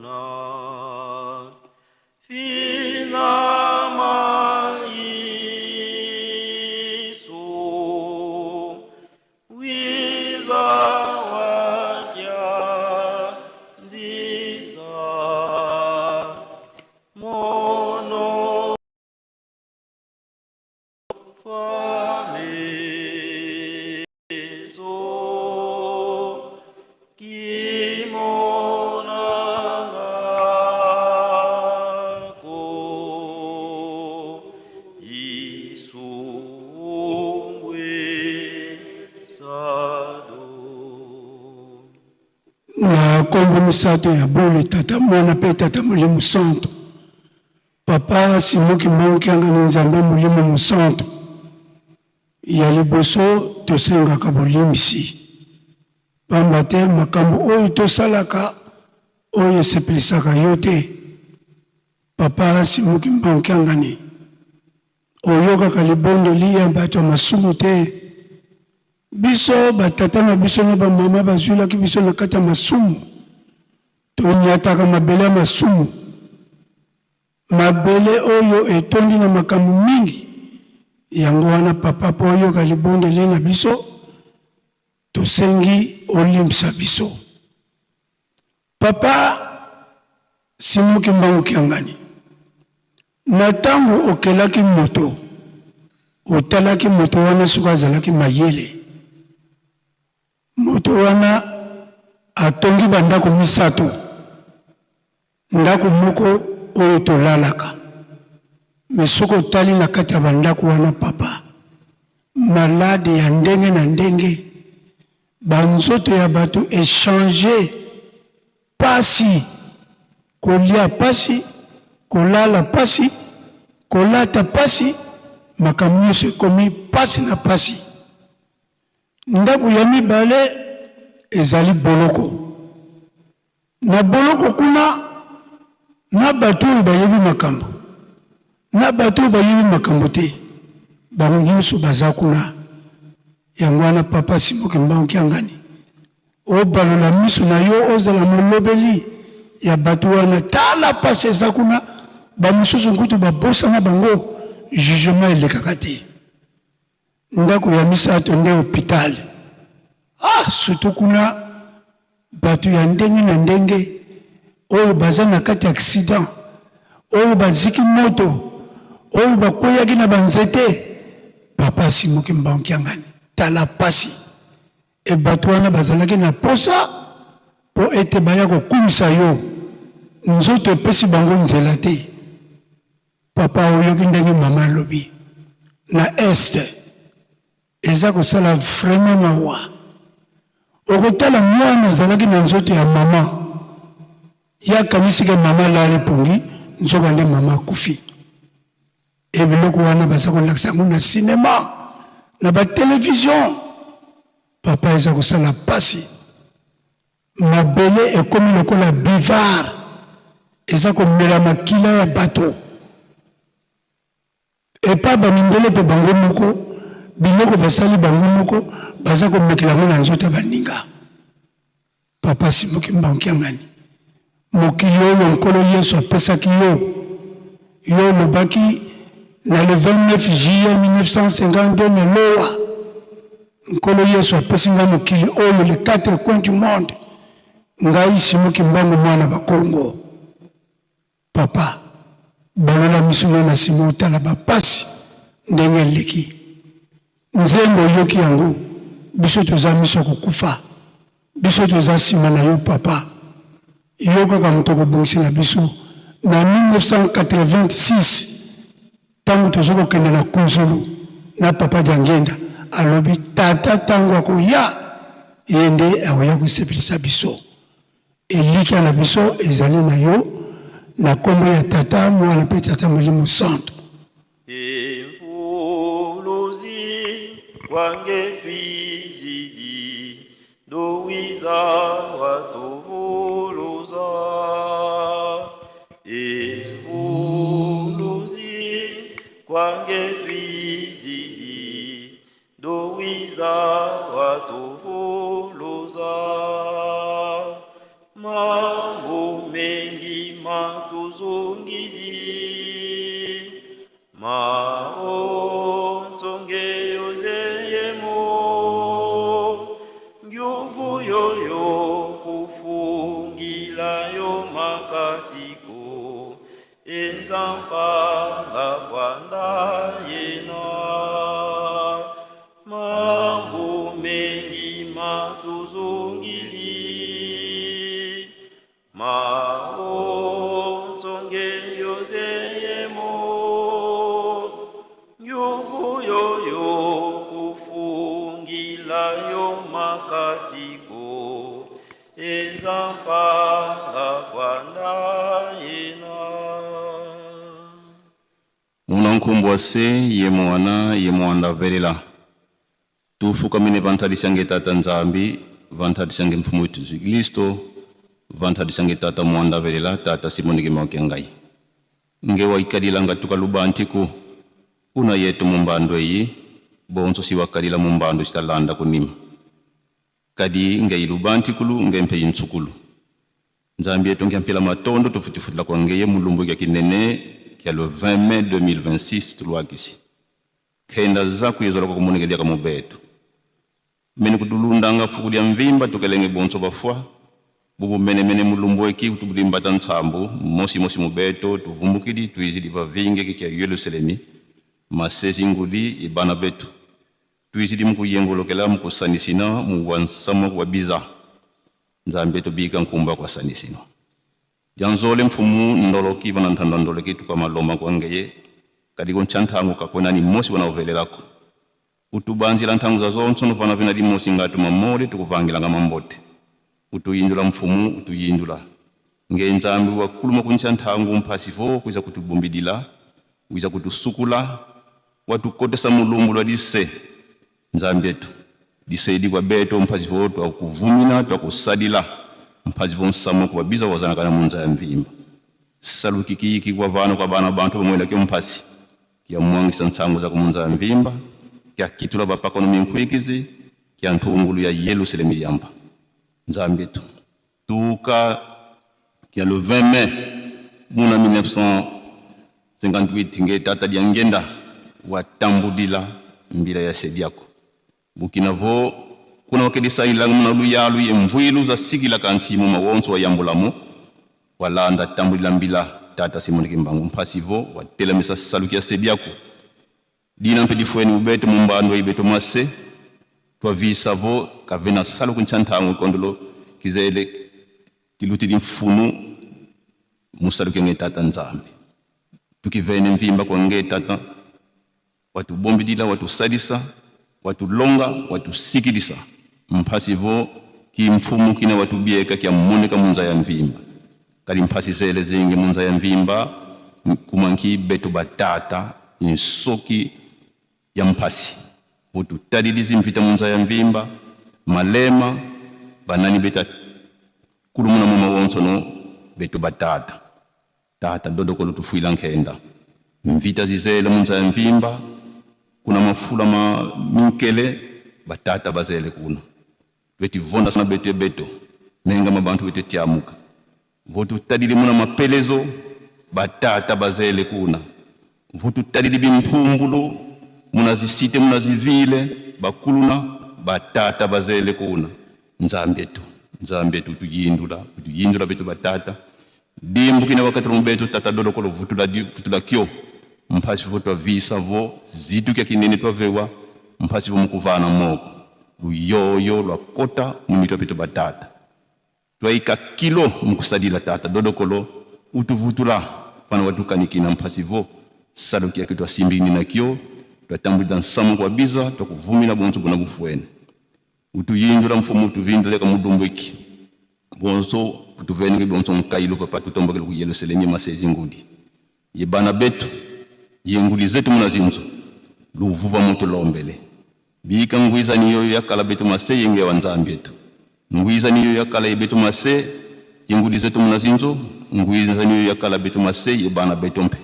muna fina maisu wiza wakya nzisa mono faleso kimonangako isungwe sado na kombo misato ya bole tata mwana pe tata mulimu santo papa simoki monki anga na nzambe mulimu musanto ya liboso tosengaka bolimbisi pamba te makambo oyo tosalaka oyo esepelisaka yo te papa simoki monki angani oyokaka libondeli ya bato ya masumu te biso batata na biso na bamama bazwilaki biso na kati ya masumu tonyataka mabele ya masumu mabele oyo etondi na makambo mingi yango wana papa po oyoka libondeli na biso tosengi olimbisa biso papa simoki mbangu kiangani na ntango okelaki moto otalaki moto wana soki azalaki mayele moto wana atongi bandako misato ndako moko oyo tolalaka me soki otali na kati ya bandako wana papa malade ya ndenge na ndenge banzoto ya bato echange pasi kolia pasi kolala pasi kolata pasi makambo nyonso ekomi pasi na pasi ndako ya mibale ezali boloko na boloko kuna na bato bayebi makambo na bato bayebi makambo te bango nyonso baza kuna yango wana papa Simoki Mbangu Kiangani obalola miso na yo ozala molobeli ya bato wana tala pasi eza kuna bamosusu nkutu babosana bango jugement elekaka te ndako ya misato nde hôpital surtout kuna bato ya ndenge na ndenge oyo baza na kati accident oyo baziki moto oyo bakweyaki na banzete papa Simoki Mbangu Kiangani tala pasi e bato wana bazalaki na posa po ete baya kokumisa yo nzoto epesi bango nzela te papa oyoki ndenge mama alobi na este eza kosala vraiment mawa okotala mwana azalaki na nzoto ya mama yakanisike mama lali pongi nzoka nde mama akufi ebiloko wana baza kolakisa yango na sinema na batelevizio papa eza kosala pasi mabele ekomi lokola bivard eza komela makila ya bato epa bamindele mpe bango moko biloko basali bango moko baza komekela ngo na nzoto ya baninga papa Simoki Mbangu Kiangani mokili oyo nkolo Yesu apesaki yo olobaki na le 29 juillet 1952 na lowa nkolo Yesu apesi nga mokili oyo les 4 coins du monde ngai Simoki Mbangu mwana bakongo papa balola miso na simo otala bapasi ndenge eleki nzembo yoki yango biso toza miso kokufa biso toza nsima na yo papa yo kaka moto kobongisela biso na 1986 ntango toza kokende na Kunzulu na papa Diangenda alobi tata ntango akoya ye nde akoya kosepelisa biso eliki na biso ezali na yo na kombo ya tata mwana mpe tata Molimo Santo wange twizidi dowiza watuvuluza evuluzi kwange twizidi dowiza watuvuluza mambo mengi matuzungidi maonzonge yozeyemo ngyuvu yoyo kufungila yo makasiko enzamba kwanda yena mambo mengi matuzungili maonzonge yozeyemo yoyo kufungila yo makasiko enzamba kwanda yena munankumbwase ye mwana ye mwanda velela tufukamine vantadisange tata nzambi vantadisange mfumu wetu Yesu Kristo vantadisange tata mwanda velela tata Simoki Mbangu Kiangani nge waikadilanga tukalubantiku una yetu mumbando yi bonso siwakalila mumbando sitalanda kunima kadi nge ilubantikulu nge mpe intsukulu nzambi yetu nge mpela matondo tufutifutila kwa ngeye mulumbu ya kinene ya le 20 mai 2026 tuluakisi kenda zaku yezola kwa kumunigelia kama betu meni kutulundanga fukulia mvimba tukelenge bonso bafwa bubu mene mulumbu eki kutubulimbata nsambu mosi mubeto tuvumbukidi tuizidi vavinge kikia Yerusalemi masezi ngudi ibana betu tuizidi mukuyengolokela mukusanisina muwansama kwa biza nzambe to bika nkumba kwa sanisina janzole mfumu ndoloki bana ntandandoleki tukamaloma kwa ngeye kadiko nchantangu kakona ni mosi wanaovelelako utubanzila ntangu za zonso nufana vina di mosi ngatu mamole tukuvangila nga mambote utuyindula mfumu utuyindula nge nzambi wakuluma kunchantangu mpasivo kuiza kutubumbidila kuiza kutusukula watukotesa mulumbu lwa dise nzambi yetu disaidi kwa beto mpasivo twa kuvumina twa kusadila mpazi vonsamo kubabiza wazana kana munza ya mvimba salu kiki kwa vano kwa bana bantu bamwela kyo mpasi kya mwangisa nsangu za kumunza ya mvimba kya kitula bapako no minkwikizi kya ntungulu ya Yerusalemu yamba nzambetu tuka kya le 20 mai muna 1958 nge tata diangenda watambudila mbila ya sediako Bukinavo kuna wakedisa ilang muna luyalu ye mvuilu za sigila kansimu mawonso wa yambulamu walanda tambudila mbila tata Simoni Kimbangu mpasivo watela misa salukia sediako dina mpedi fueni ubete mumbando ibeto mase twa visa vo kavena salu kunchantangu kondolo kizele kiluti di mfunu musalukia nge tata nzambi tukivene mvimba kwa nge tata watu bombidila watu sadisa watu longa watu sikidisa mpasivo ki mfumu kina watu bieka kia moneka munza ya mvimba kali mpasi zele zingi munza ya mvimba kumanki beto batata insoki ya mpasi watu tadilizi mvita munza ya mvimba malema banani beta kulumuna muma wonso no beto batata tata dodoko lutufuila nkenda mvita zizele munza ya mvimba kuna mafula ma minkele batata bazele kuna beti vonda sana beto nenga mabantu bete tiamuka votu tadili muna mapelezo batata bazele kuna votu tadili bimpumbulo muna zisite muna zivile bakuluna batata bazele kuna nzambetu tujindula betu batata dimbu kina wakati rumbetu tata dodo kolo vutula kyo mpasi vo twa visa vo zitu kia kinene twa vewa mpasi vo mukuvana moko luyoyo lwa kota mumitwa peto batata twaika kilo mkusadila tata dodokolo utuvutula pana watukanikina mpasi vo salo kia kitwa simbini na kyo twatambulida nsamu kwa biza twakuvumila bonso kuna bufuene utuyindula mfumu utuvinduleka mudumbweki bonso utuvene bonso mkailo papa tutombakele ku Yerusalemu masezi ngudi yebana betu yenguli zetu munazinzo luvuva moto lombele bika ngwiza niyo yakala betu mase yenge wanzambetu ngwiza niyo yakala yebetu mase yenguli zetu munazinzo ngwiza niyo yakala betu mase yebana betompe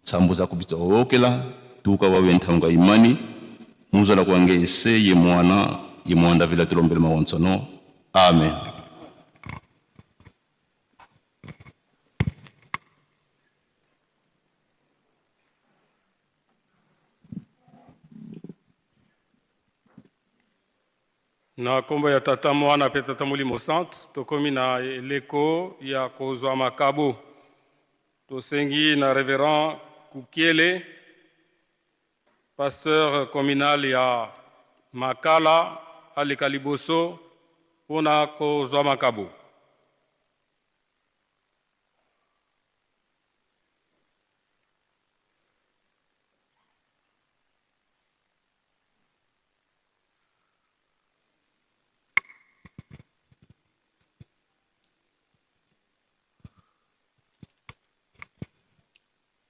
sambuza kubita okela tuka wawentanga imani muzala kwange ese ye mwana vila tulombele mawonsono amen. Na kombo ya tata mwana pe tata Molimo Santo tokomi na leko ya kozwa makabo tosengi na révérend Kukiele pasteur communal ya Makala aleka liboso pona kozwa makabo.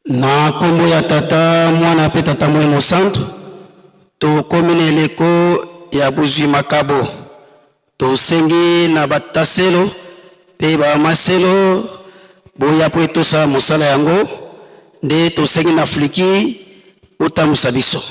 Na kombo ya tata mwana pe tata Molimo Santo tokomi na eleko ya buzwi makabo tosengi na bataselo pe bamaselo boya po etosa mosala yango nde tosengi na fliki otambusa biso.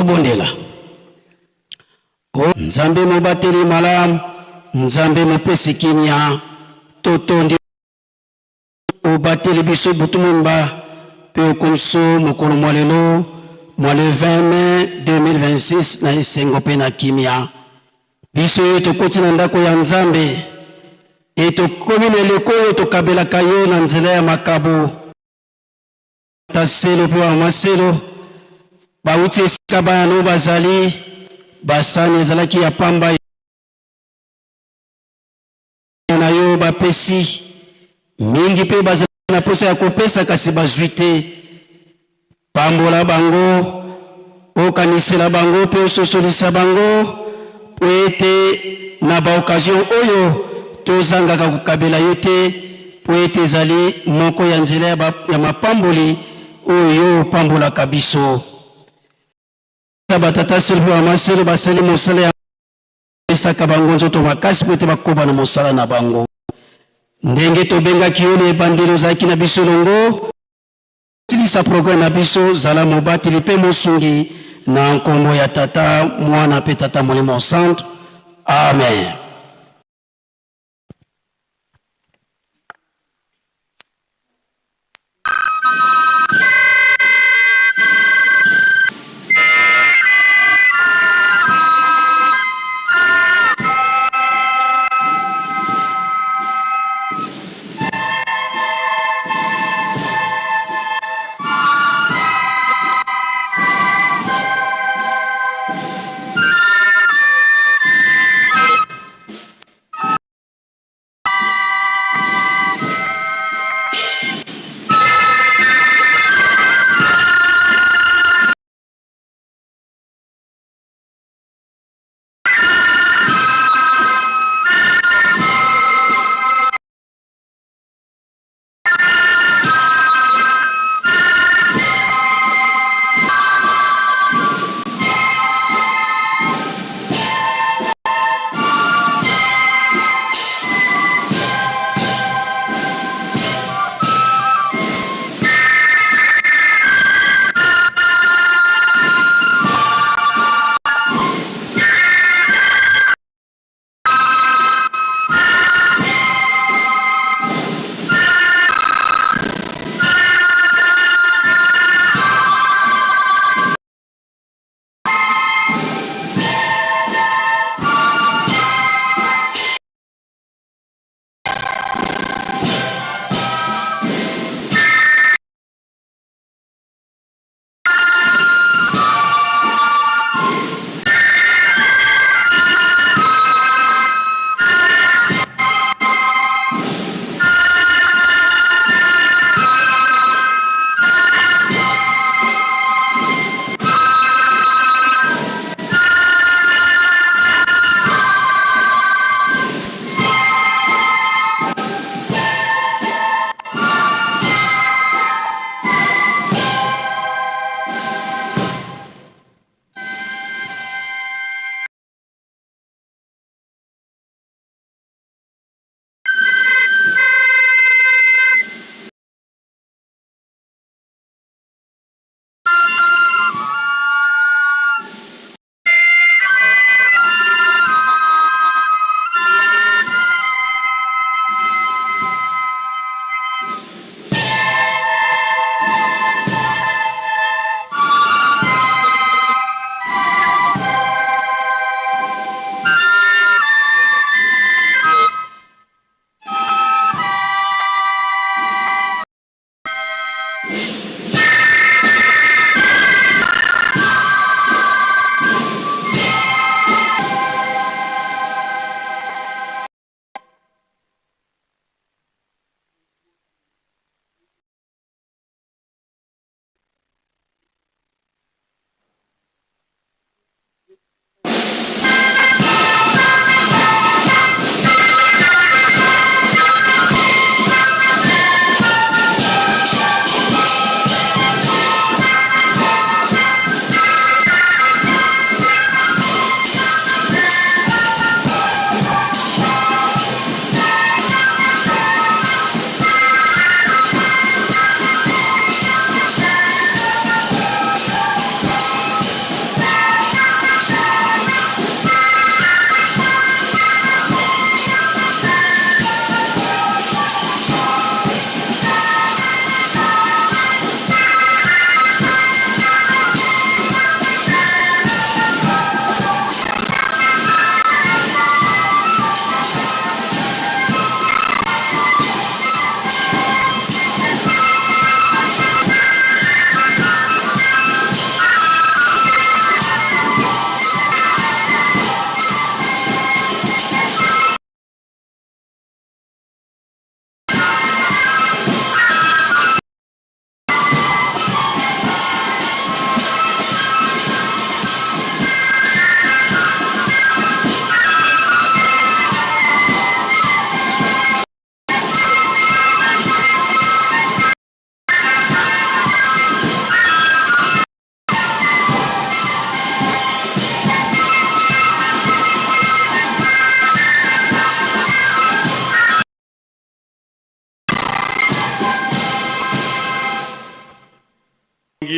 tobondela. O Nzambe mobateli malamu, Nzambe mopesi kimia, totondi obateli biso butumumba, pe okumso mokolo mwalelo, mwale 20 mai 2026 na esengo pe na kimia. Biso yo tokoti na ndako ya Nzambe, e tokomi na eleko oyo tokabelaka yo na nzela ya makabo. Taselo pe bamaselo, bauti esika bayano bazali, basani ezalaki ya pamba na yo bapesi, mingi pe bazali na posa ya kopesa kasi bazwi te. Pambola bango, okanisela bango pe ososolisa bango, po ete na ba occasion oyo tozangaka kokabela yo te, po ete ezali moko ya nzela ya mapamboli oyo pambolaka biso. Batata selo po bamaselo basali mosala ya pesaka bango nzoto makasi po ete bakoba na mosala na bango. Ndenge tobengaki yo na ebandeli ozalaki na biso longo, tilisa programe na biso zala mobateli pe mosungi na nkombo ya Tata, Mwana pe Tata Molimo Santo. Amen.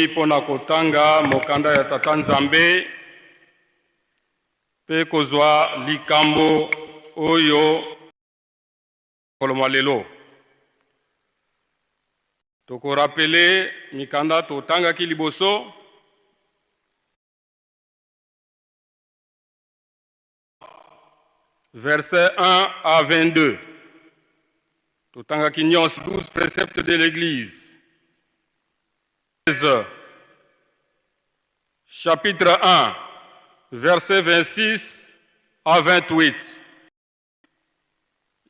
pona kotanga mokanda ya tata Nzambe pe kozwa likambo oyo koloma lelo. Toko rappeler mikanda totanga ki liboso verset 1 à 22. Totanga ki nyons 12 préceptes de l'Église. Chapitre 1, verset 26 à 28.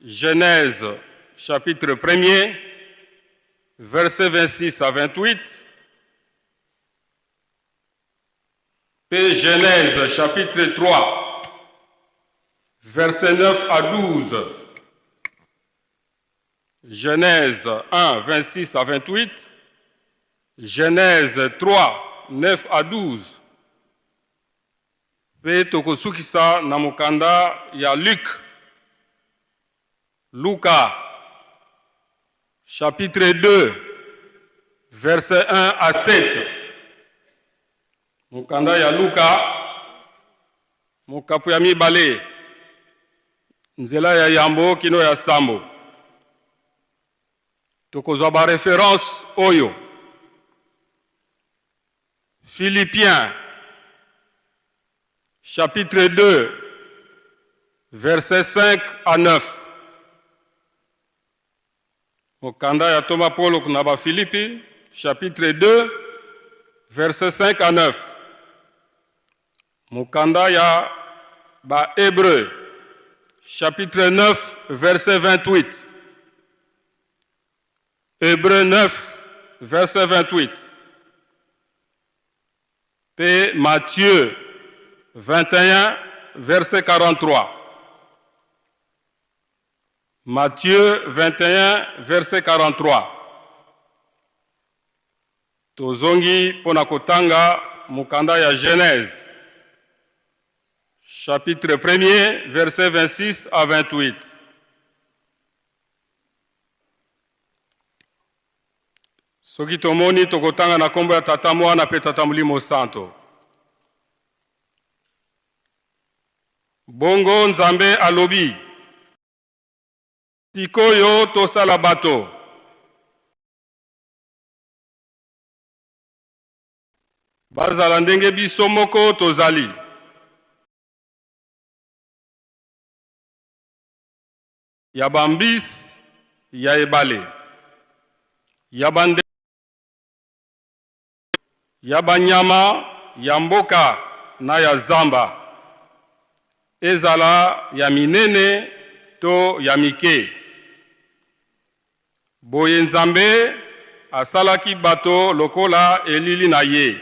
Genèse, chapitre 1er, verset 26 à 28. Puis Genèse, chapitre 3, verset 9 à 12. Genèse 1, 26 à 28. Genèse 3, 9 à 12. Pe tokosukisa na mokanda ya Luc. Luka, chapitre 2, verset 1 à 7. Mokanda ya Luka, mokapu ya mibale, nzela ya yambo kino ya sambo. Tokozwa ba référence oyo. Philippiens, chapitre 2, versets 5 à 9. Mokanda ya Thomas Paul kunaba Philippi, chapitre 2, versets 5 à 9. Mokanda ya ba Hébreu, chapitre 9, verset 28. Hébreu 9, verset 28. P. Matthieu 21, verset 43. Matthieu 21, verset 43. Tozongi pona kotanga mukanda ya Genèse. Chapitre 1er, verset 26 à 28. Soki tomoni tokotanga na kombo ya tata mwana pe tata Molimo Santo. Bongo Nzambe alobi. Sikoyo tosala bato. Bazala ndenge biso moko tozali. Ya bambis, ya ebale. Ya bande. Ya banyama, ya mboka na ya zamba. Ezala ya minene to ya mike. Boye Nzambe asalaki bato lokola elili na ye.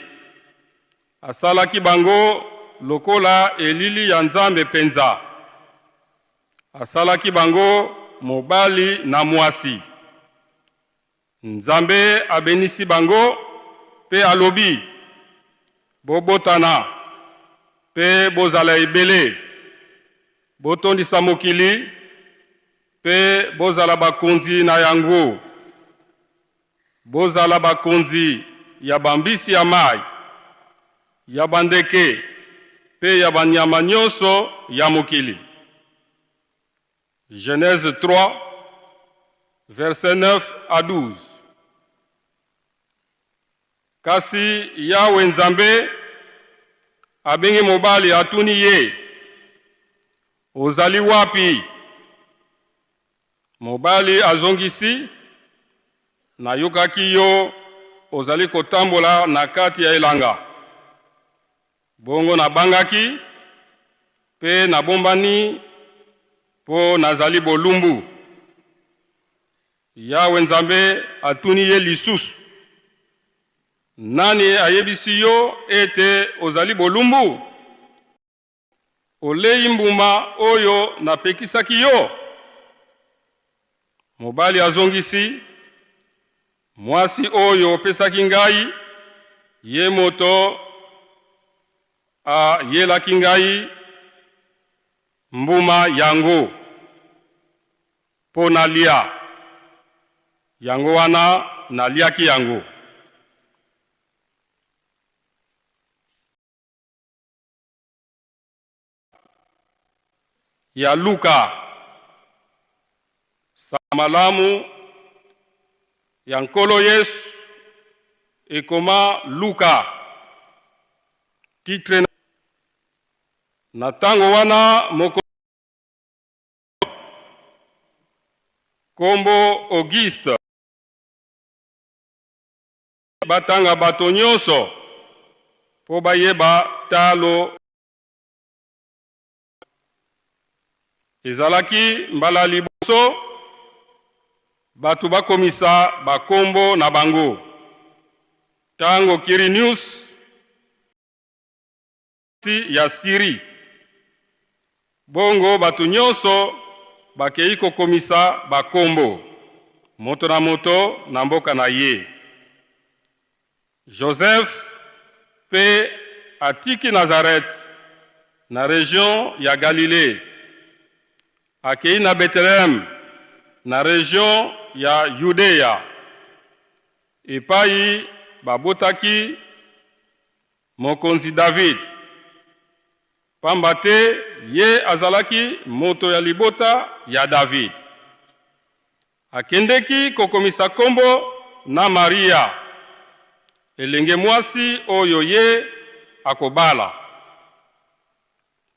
Asalaki bango lokola elili ya Nzambe penza. Asalaki bango mobali na mwasi. Nzambe abenisi bango pe alobi. Bobotana pe bozala ebele. Botondisa mokili pe bozala bakonzi na yango. Bozala bakonzi ya bambisi ya mai, ya bandeke pe ya banyama nyonso ya mokili. Genèse 3, verset 9 à 12. Kasi Yawe Nzambe abengi mobali atuni ye. Ozali wapi? Mobali azongisi. Na yokaki yo ozali kotambola na kati ya elanga. Bongo na bangaki. Pe na bombani po nazali bolumbu. Yawe Nzambe atuni ye lisusu. Nani ayebisi yo ete ozali bolumbu? Olei mbuma oyo napekisaki yo. Mobali azongisi. Mwasi oyo pesaki ngai. Ye moto yelaki ngai mbuma yango. Po nalia. Yango wana naliaki yango. ya Luka. Samalamu ya nkolo Yesu ekoma Luka. Titre na tango wana moko kombo Auguste batanga bato nyonso po bayeba talo ezalaki mbala liboso batu bakomisa bakombo na bango tango Quirinius ya Siri bongo batu nyonso bakei kokomisa bakombo moto na mboka na ye. Joseph pe atiki Nazareth na région ya Galilée akei na Bethlehem na région ya Judea epai babotaki mokonzi David pamba te ye azalaki moto ya libota ya David. Akendeki kokomisa kombo na Maria elenge mwasi oyo ye akobala.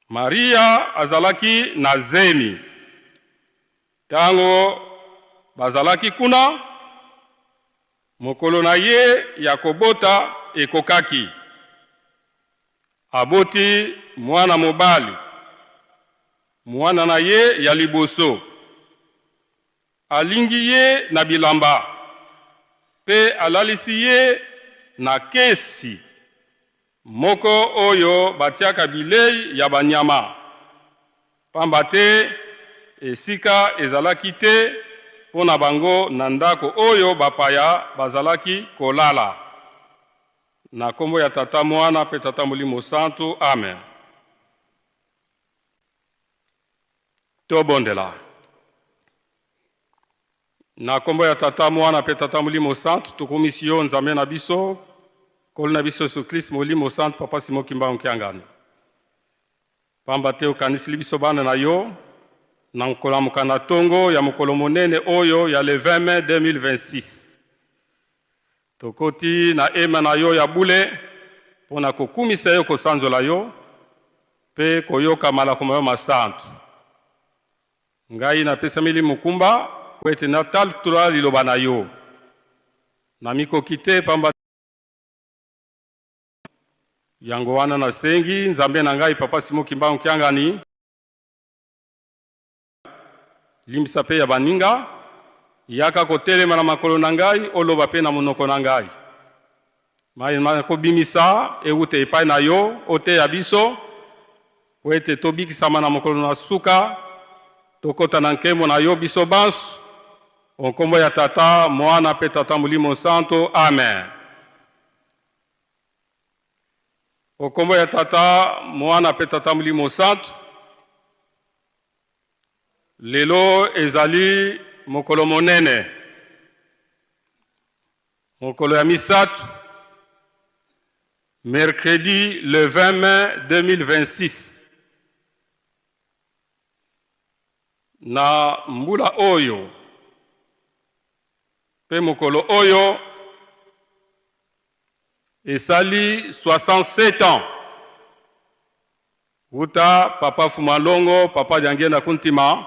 Maria azalaki na zemi. Tango bazalaki kuna mokolo na ye ya kobota ekokaki. Aboti mwana mobali, mwana na ye ya liboso. Alingi ye na bilamba, pe alalisi ye na kesi moko oyo batiaka bilei ya banyama. Pamba te esika ezalaki te pona bango na ndako oyo bapaya bazalaki kolala. Na kombo ya tata mwana pe tata molimo santu. Amen. Tobondela. Na kombo ya tata mwana pe tata molimo santu tokomisio nzambe na biso kolo na biso Yesu Kristo molimo santu papa Simon Kimba Nkiangani. Pamba te okanisili biso bana na yo na nkola mukana tongo ya mokolo monene oyo ya le 20 mai 2026. Tokoti na ema na yo ya bule pona kokumisa yo kosanzola yo pe koyoka malakoma yo masantu. Ngai na pesa mili mukumba kwete na taltura liloba na yo. Na miko kite pamba yango wana na sengi nzambe na ngai papa Simon Kimba Nkiangani limisa pe ya baninga yaka kotelema na makolo na ngai oloba pe na monoko na ngai. Mai kobimisa eute epai na yo ote ya biso wete tobikisama na mokolo na suka tokota na nkemo na yo biso bansu onkombo ya tata mwana pe tata molimo santo. Amen. Okombo ya tata mwana pe tata molimo santo lelo ezali mokolo monene mokolo ya misatu mercredi le 20 mai 2026 na mbula oyo pe mokolo oyo esali 67 ans uta papa Fumalongo papa Diangena Kuntima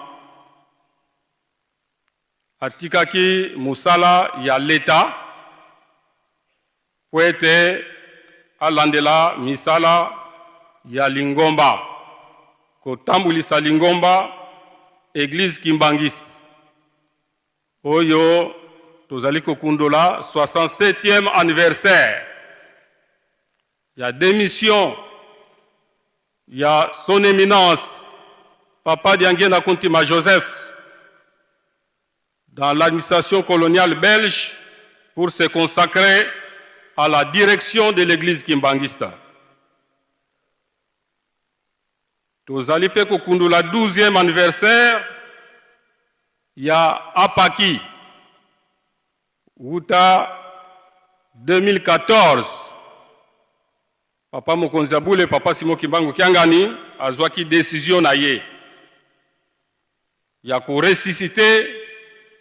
atikaki musala ya leta kwete alandela misala ya lingomba kotambulisa lingomba Église Kimbangiste oyo tozali kokundola 67e anniversaire ya démission ya son éminence papa Diangena Kuntima Joseph dans l'administration coloniale belge pour se consacrer à la direction de l'église Kimbangista. Tozali pe kokundula 12e anniversaire ya Apaki uta 2014 papa Mokonzi Abule papa Simon Kimbangu Kiangani azwaki décision na ye ya ressusciter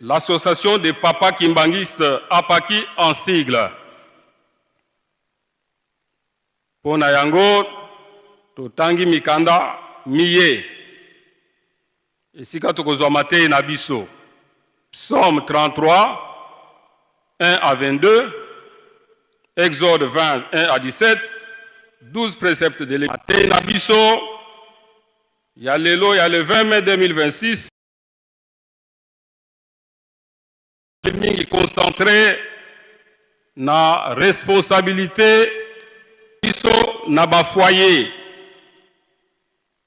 l'association des papas kimbangistes APAKI en sigle. Pona yango totangi mikanda miye. Esika tokozwa mateyi na biso. Psaume 33, 1 à 22, Exode 20, 1 à 17, 12 préceptes de l'Église. Mateyi na biso, ya lelo ya le 20 mai 2026, mingi concentré na responsabilité biso na ba foyer,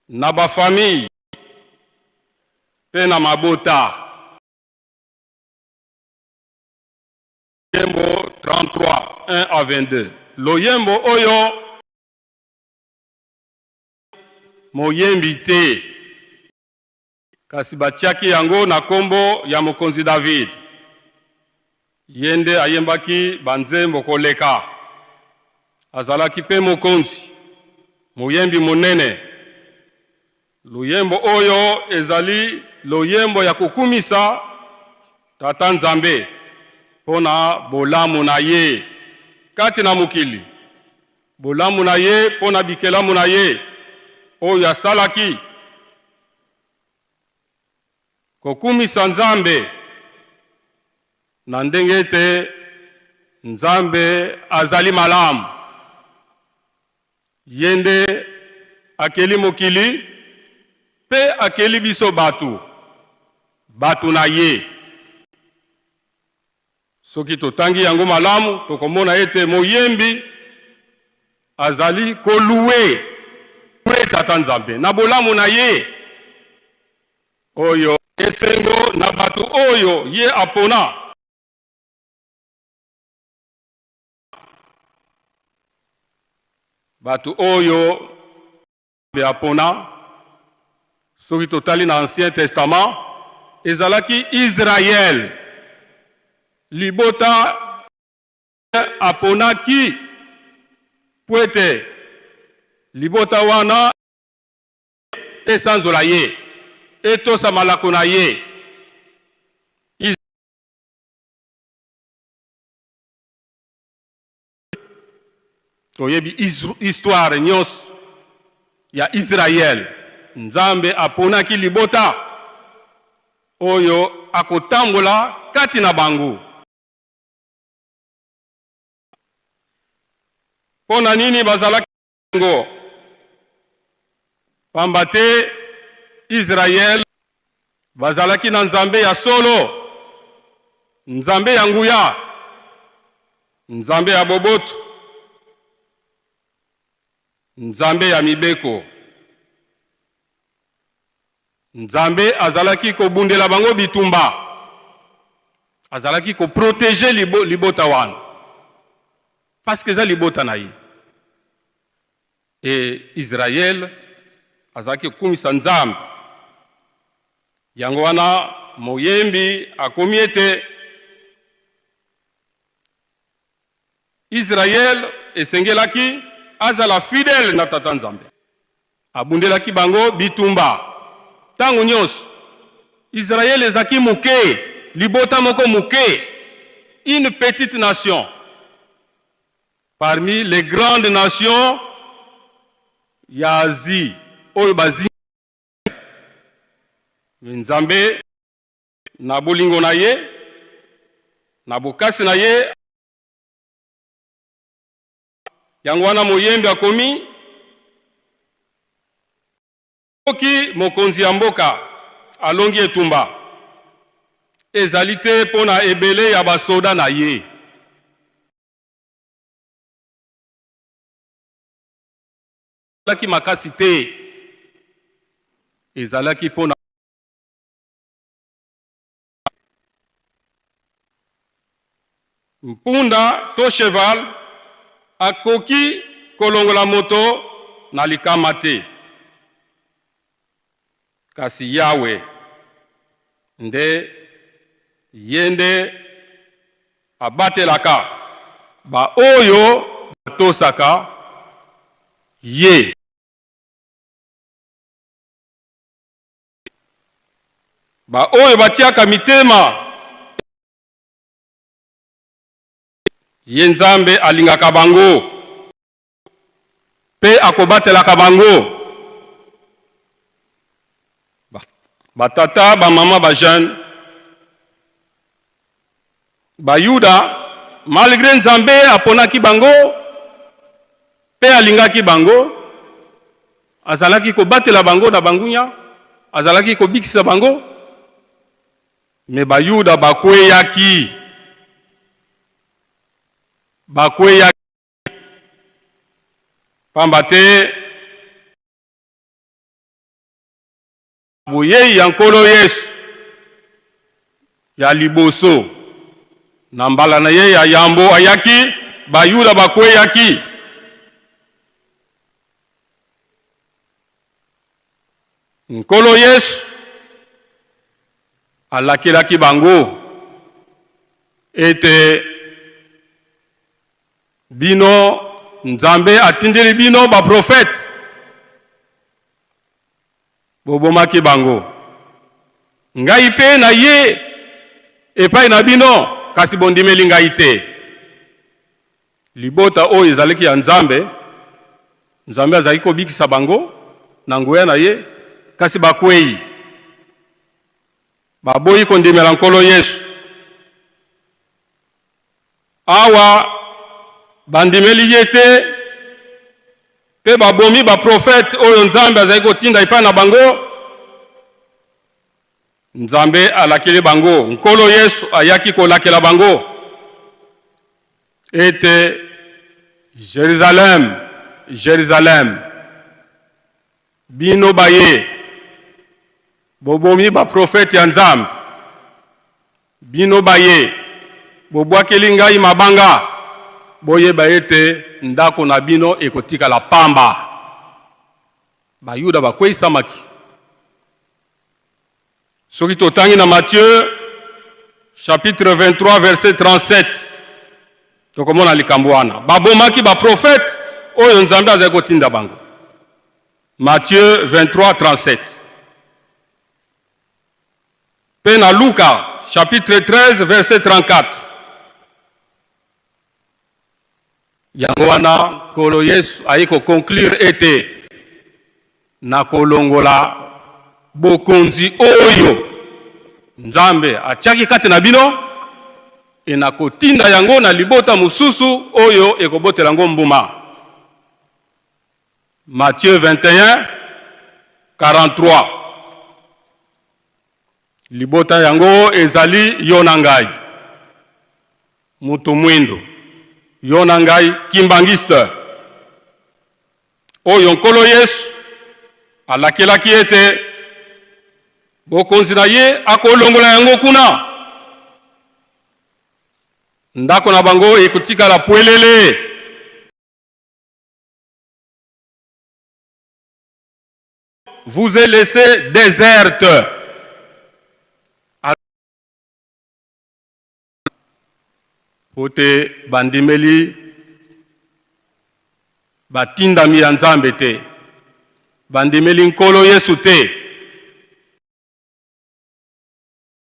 na ba famille, pe na mabota. Loyembo 33, 1 à 22. Loyembo oyo moyembi te. Kasi batiaki yango na kombo ya mokonzi David. Yende ayembaki banzembo koleka. Azalaki pe mokonzi. Moyembi monene. Loyembo oyo ezali loyembo ya kukumisa Tata Nzambe. Pona bolamu na ye. Kati na mukili. Bolamu na ye, pona bikelamu na ye. Oyo asalaki. Kokumisa Nzambe. Na ndenge ete Nzambe azali malamu. Yende akeli mokili, pe akeli biso batu. Batu na ye. Soki totangi yango malamu, tokomona ete moyembi azali koluwe Tata Nzambe. Na bolamu na ye. Oyo esengo na batu oyo ye apona. Batu oyo be apona. Soki totali na Ancien Testament, ezalaki Israël. Libota aponaki puete libota wana esanzola ye etosa malako na ye. Toyebi histoire nyos ya Israël. Nzambe aponaki libota oyo akotambola kati na bango. Pona nini bazalaki ngo? Pambate Israël bazalaki na Nzambe ya solo. Nzambe ya nguya. Nzambe ya boboto. Nzambe ya mibeko. Nzambe azalaki ko bundela bango bitumba. Azalaki ko protéger libota wana. Parce que za libota na ye. Et Israël azalaki kumisa Nzambe. Yango wana moyembi akomi ete Israël esengelaki azala fidèle na Tata Nzambe. Abundelaki bango bitumba. Tangu nyos Israël ezaki muke, libota moko muke, une petite nation parmi les grandes nations ya Asie. Oyo bazi Nzambe na bolingo na ye, na bokasi na ye, yango wana moyembi akomi oki mokonzi ya mboka alongi etumba ezali te pona ebele ya basoda na ye. Ezalaki makasi te, ezalaki pona mpunda to cheval akoki kolongola moto na likama te. Kasi Yawe nde yende abatelaka ba oyo batosaka ye. ba oyo batiaka mitema ye Nzambe alingaka bango pe akobatelaka bango. Batata, bamama, bajeune, bayuda, malgré Nzambe aponaki bango pe alingaki bango, azalaki kobatela bango na bangunya, azalaki kobikisa bango, me bayuda bakweyaki pamba te boyei ya nkolo Yesu ya liboso na mbala na ye ya yambo ayaki, bayuda bakweyaki. Nkolo Yesu alakelaki bango ete bino Nzambe atindeli bino ba prophète bobomaki bango. Ngai pe na ye epai na bino kasi bondimeli ngai te. Libota oyo ezalaki ya Nzambe, Nzambe azalaki kobikisa bango na nguya na ye, kasi bakwei baboyi kondimela nkolo Yesu. Awa bandimeli ye te pe babomi ba prophète oyo Nzambe azali kotinda epai na bango. Nzambe alakeli bango, nkolo Yesu ayaki kolakela bango ete Jérusalem, Jérusalem, bino baye bobomi ba prophète ya Nzambe, bino baye bobwakeli ngai mabanga, boyeba ete ndako na bino ekotikala pamba. Bayuda bakweyisamaki. Soki totangi na Matthieu chapitre 23 verset 37, tokomona likambo wana. Babomaki ba prophète oyo Nzambe azali kotinda bango. Matthieu 23 37. Pe na Luka chapitre 13 verset 34. Yango wana nkolo Yesu ayiko conclure ete na kolongola bokonzi oyo Nzambe atiaki kati na bino ena kotinda yango na libota mususu oyo ekobotela yango mbuma. Matthieu 21 43. Libota yango ezali yona ngai mutu mwindo, yona ngai kimbangiste oyo nkolo Yesu alakelaki ete bokonzi na ye akolongola yango kuna. Ndako na bango ekotikala pwelele. Vous est laissé déserte. Pote bandimeli batindami ya Nzambe te, bandimeli nkolo Yesu te.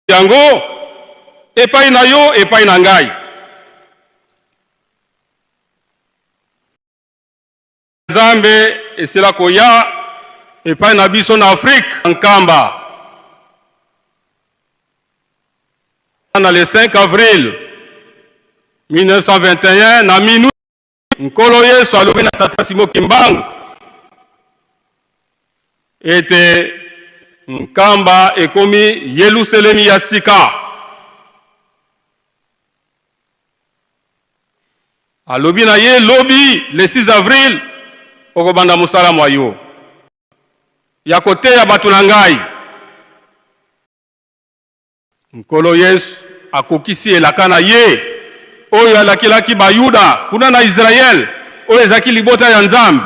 Yango epai na yo, epai na ngai. Nzambe esila koya epai na biso na Afrique nkamba. Na le 5 avril 1921 na minuit nkolo Yesu alobi na tata Simon Kimbangu ete nkamba ekomi Yerusalemi ya sika. Alobi na ye lobi le 6 avril okobanda musala mwa yo ya kote ya batu na ngai. Nkolo Yesu akokisi elaka na ye oyo alakelaki bayuda kuna na Israel oyo ezaki libota ya Nzambe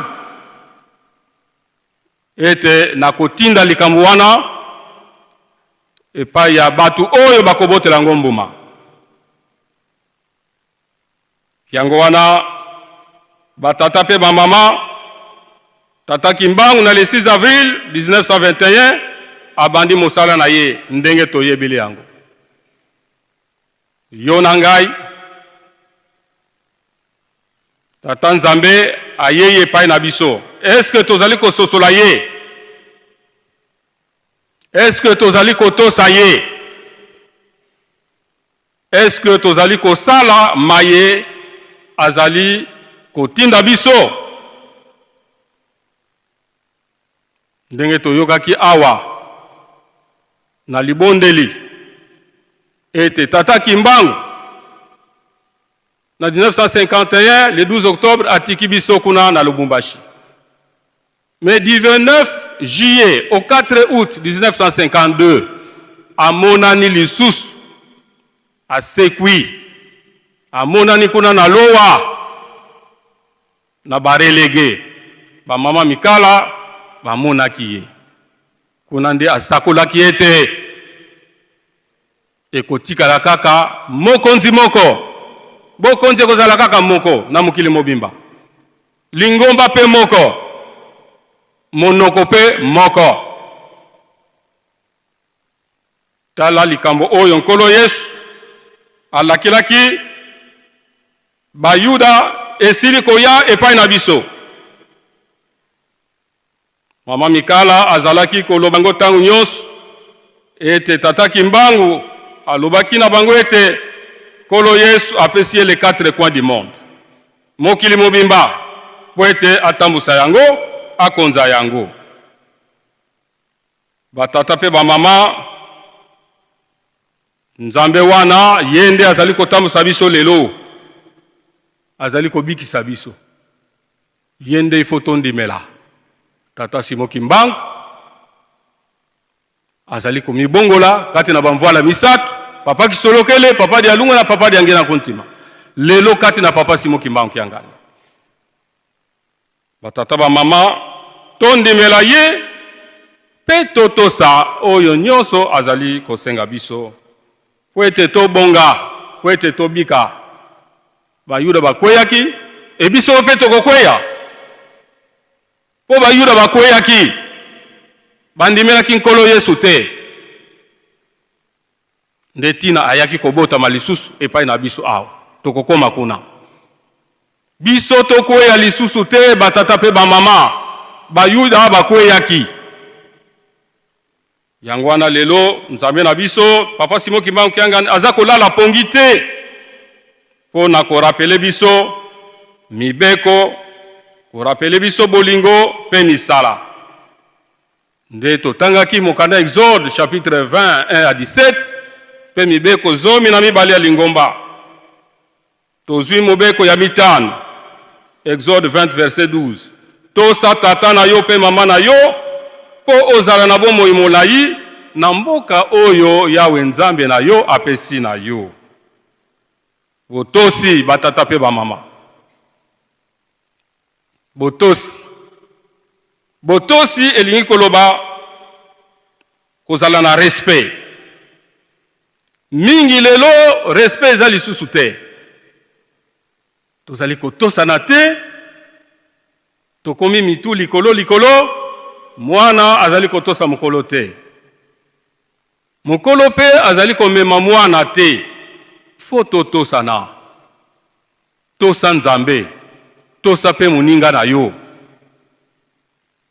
ete na kotinda likambo wana epai ya batu oyo bakobotela yango mbuma. Yango wana batata pe bamama, tata Kimbangu na le 6 avril 1921 abandi mosala na ye ndenge toyebeli yango. Yo na ngai Tata Nzambe ayeye epai na biso. Est-ce que tozali kososola ye? Est-ce que tozali kotosa ye? Est-ce que tozali kosala maye azali kotinda biso? Ndenge toyokaki awa na libondeli ete Tata Kimbangu na 1951, le 12 octobre, atiki biso kuna na Lubumbashi. Mais du 29 juillet au 4 août 1952, à Monani Lissous, à Sekwi, à Monani kuna na Loa, na barelege, ba mama Mikala, ba Monakiye. Kuna nde asakolaki ete, ekotika la kaka, mokonzi moko, bokonzi kozala kaka moko, na mukili mobimba. Lingomba pe moko, monoko pe moko. Tala likambo oyo nkolo Yesu alakilaki bayuda esili koya epai na biso. Mama Mikala azalaki koloba ngo tangu nyonso ete Tata Kimbangu alobaki na bango ete Kolo Yesu apesi les 4 coins du monde. Mokili mobimba po ete atambusa yango, akonza yango. Batata pe ba mama Nzambe wana yende azali kotambusa biso lelo. Azali kobikisa biso. Yende ifotondimela. Tata Simon Kimbangu azali komibongola kati na bamvoala misatu. Papa Kisolokele, papa di alunga na papa di angena kontima. Lelo kati na papa Simon Kimbangu kiangana. Batata ba mama tondimela ye pe totosa oyo nyonso azali kosenga biso. Po ete to bonga, po ete to bika. Bayuda bakweyaki, e biso pe tokokweya. Po bayuda bakweyaki, bandimelaki nkolo Yesu te. Ndetina ayaki kobota malisusu epai na biso awa. Tokokoma kuna. Biso tokweya lisusu te batata pe ba mama. Bayuda bakweyaki. Yangwana lelo Nzambe na biso papa Simon Kimbangu kianga aza kolala pongi te. Po na korapele biso mibeko, korapele biso bolingo pe misala. Nde totangaki mokanda Exode chapitre 20 1 à 17. Pe mibeko zomi na mibali ya lingomba. Tozwi mobeko ya mitano. Exode 20 verset 12. Tosa tata na yo pe mama na yo, po ozala na bomoi molai, na mboka oyo Yawe Nzambe na yo apesi na yo. Botosi batata pe ba mama. Botosi. Botosi elingi koloba kozala na respect. Mingi lelo respect eza lisusu te. Tozali kotosana te. Tokomi mitu likolo likolo. Mwana azali kotosa mokolo te. Mokolo pe azali komema mwana te. Fo totosana. Tosa Nzambe. Tosa pe muninga na yo.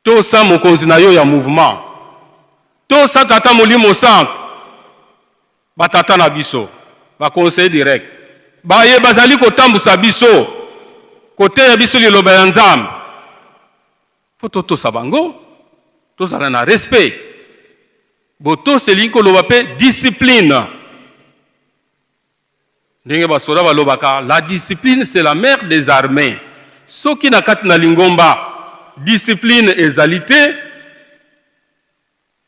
Tosa mokonzi na yo ya mouvement. Tosa tata Molimo Santo. Batata na biso. Ba conseil direct. Baye bazali kotambusa biso. Kote ya biso liloba ya Nzambe. Fo totosa bango. Tozala na respect. Boto selingi koloba pe discipline. Ndenge basoda balobaka, la discipline c'est la mère des armées. Soki na kati na lingomba discipline ezalité,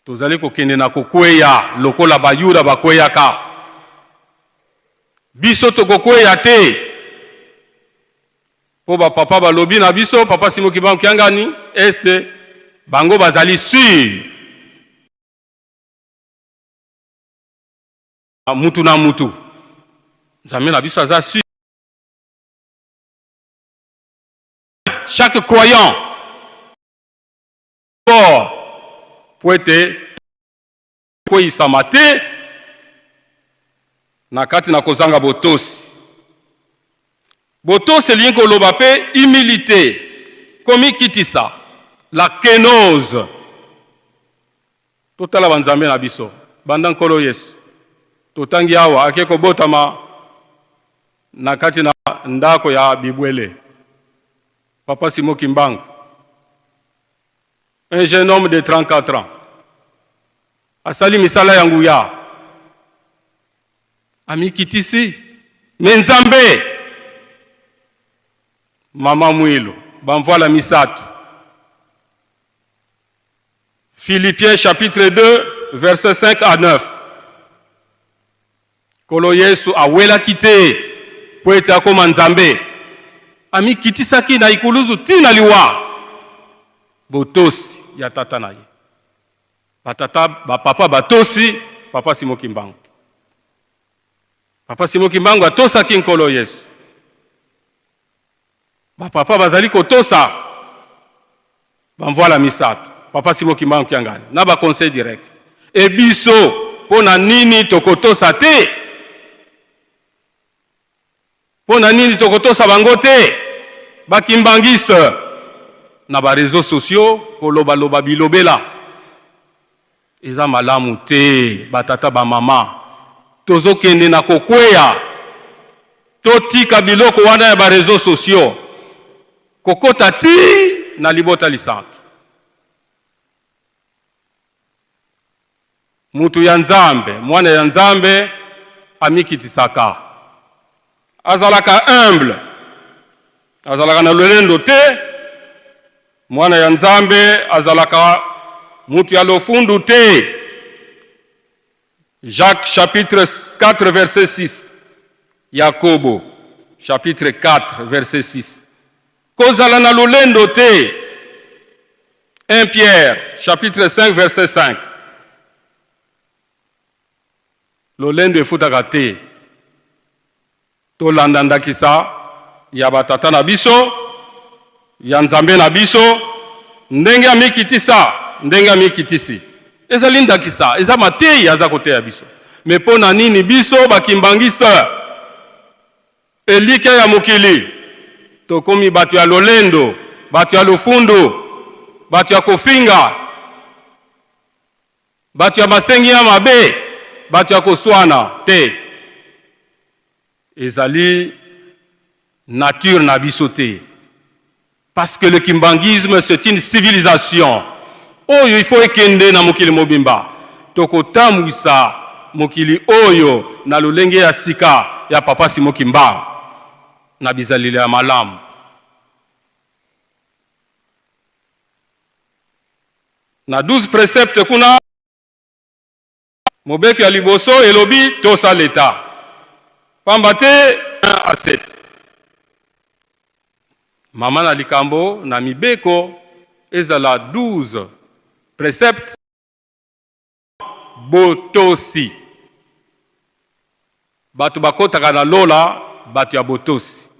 tozali kokende na kokweya lokola bayuda bakweyaka. Biso tokokweya te. Po ba papa balobi na biso, papa Simon Kimbangu kiangani, este bango bazali sur. Mutu na mutu. Nzambe na biso aza sur. Chaque croyant pour être koyisama te na kati na kozanga botosi. Botosi elingi koloba pe humilité, komikitisa, la kénose. Totala banzambe na biso banda nkolo Yesu totangi awa ake kobotama na kati na ndako ya Bibwele. Papa Simon Kimbangu, un jeune homme de 34 ans, asali misala ya nguya, amikitisi menzambe mama mwilo bamvoila misatu. Philippiens chapitre 2 verset 5 à 9. Kolo Yesu awela kite po ete akoma nzambe, amikitisaki na ikuluzu tina liwa botosi ya tata na ye. Batata bapapa batosi Papa Simon Kimbangu. Papa Simon Kimbangu atosaki nkolo Yesu. Bapapa bazali kotosa bamvoila misatu. Papa Simon Kimbangu kiangani na ba conseil direct. E biso pona nini tokotosa te? Pona nini tokotosa bango te? Ba kimbangiste na ba réseaux sociaux koloba loba bilobela. Eza malamu te batata ba mama. Tozokende na kokweya. Totika biloko wana ya ba réseaux sociaux. Kokota ti na libota lisantu. Mutu ya nzambe, mwana ya nzambe amikitisaka. Azalaka humble. Azalaka na lolendo te. Mwana ya nzambe azalaka mutu ya lofundu te. Jacques chapitre 4 verset 6. Yakobo chapitre 4 verset 6. Kozala na lolendo te. 1 Pierre chapitre 5 verset 5. Lolendo efutaka te. Tolanda ndakisa ya batata na biso, ya nzambe na biso, ndenge amikitisa, ndenge amikitisi. Eza lindakisa, eza matei aza kote ya biso. Mepona nini biso bakimbangista elike ya mokili. Tokomi batu ya lolendo, batu ya lofundo, batu ya kofinga, batu ya masengi ya mabe, batu ya koswana te. Ezali nature na biso te. Parce que le kimbangisme c'est une civilisation. Oyo il faut ekende na mokili mobimba. Tokotamwisa mokili oyo na lolenge ya sika ya Papa Simon Kimbangu na bizalile ya malamu. Na 12 préceptes kuna mobeko ya liboso elobi tosa leta. Pamba te 1 à 7. Mama na likambo na mibeko ezala 12 préceptes botosi. Batu bakotaka na lola batu ya botosi.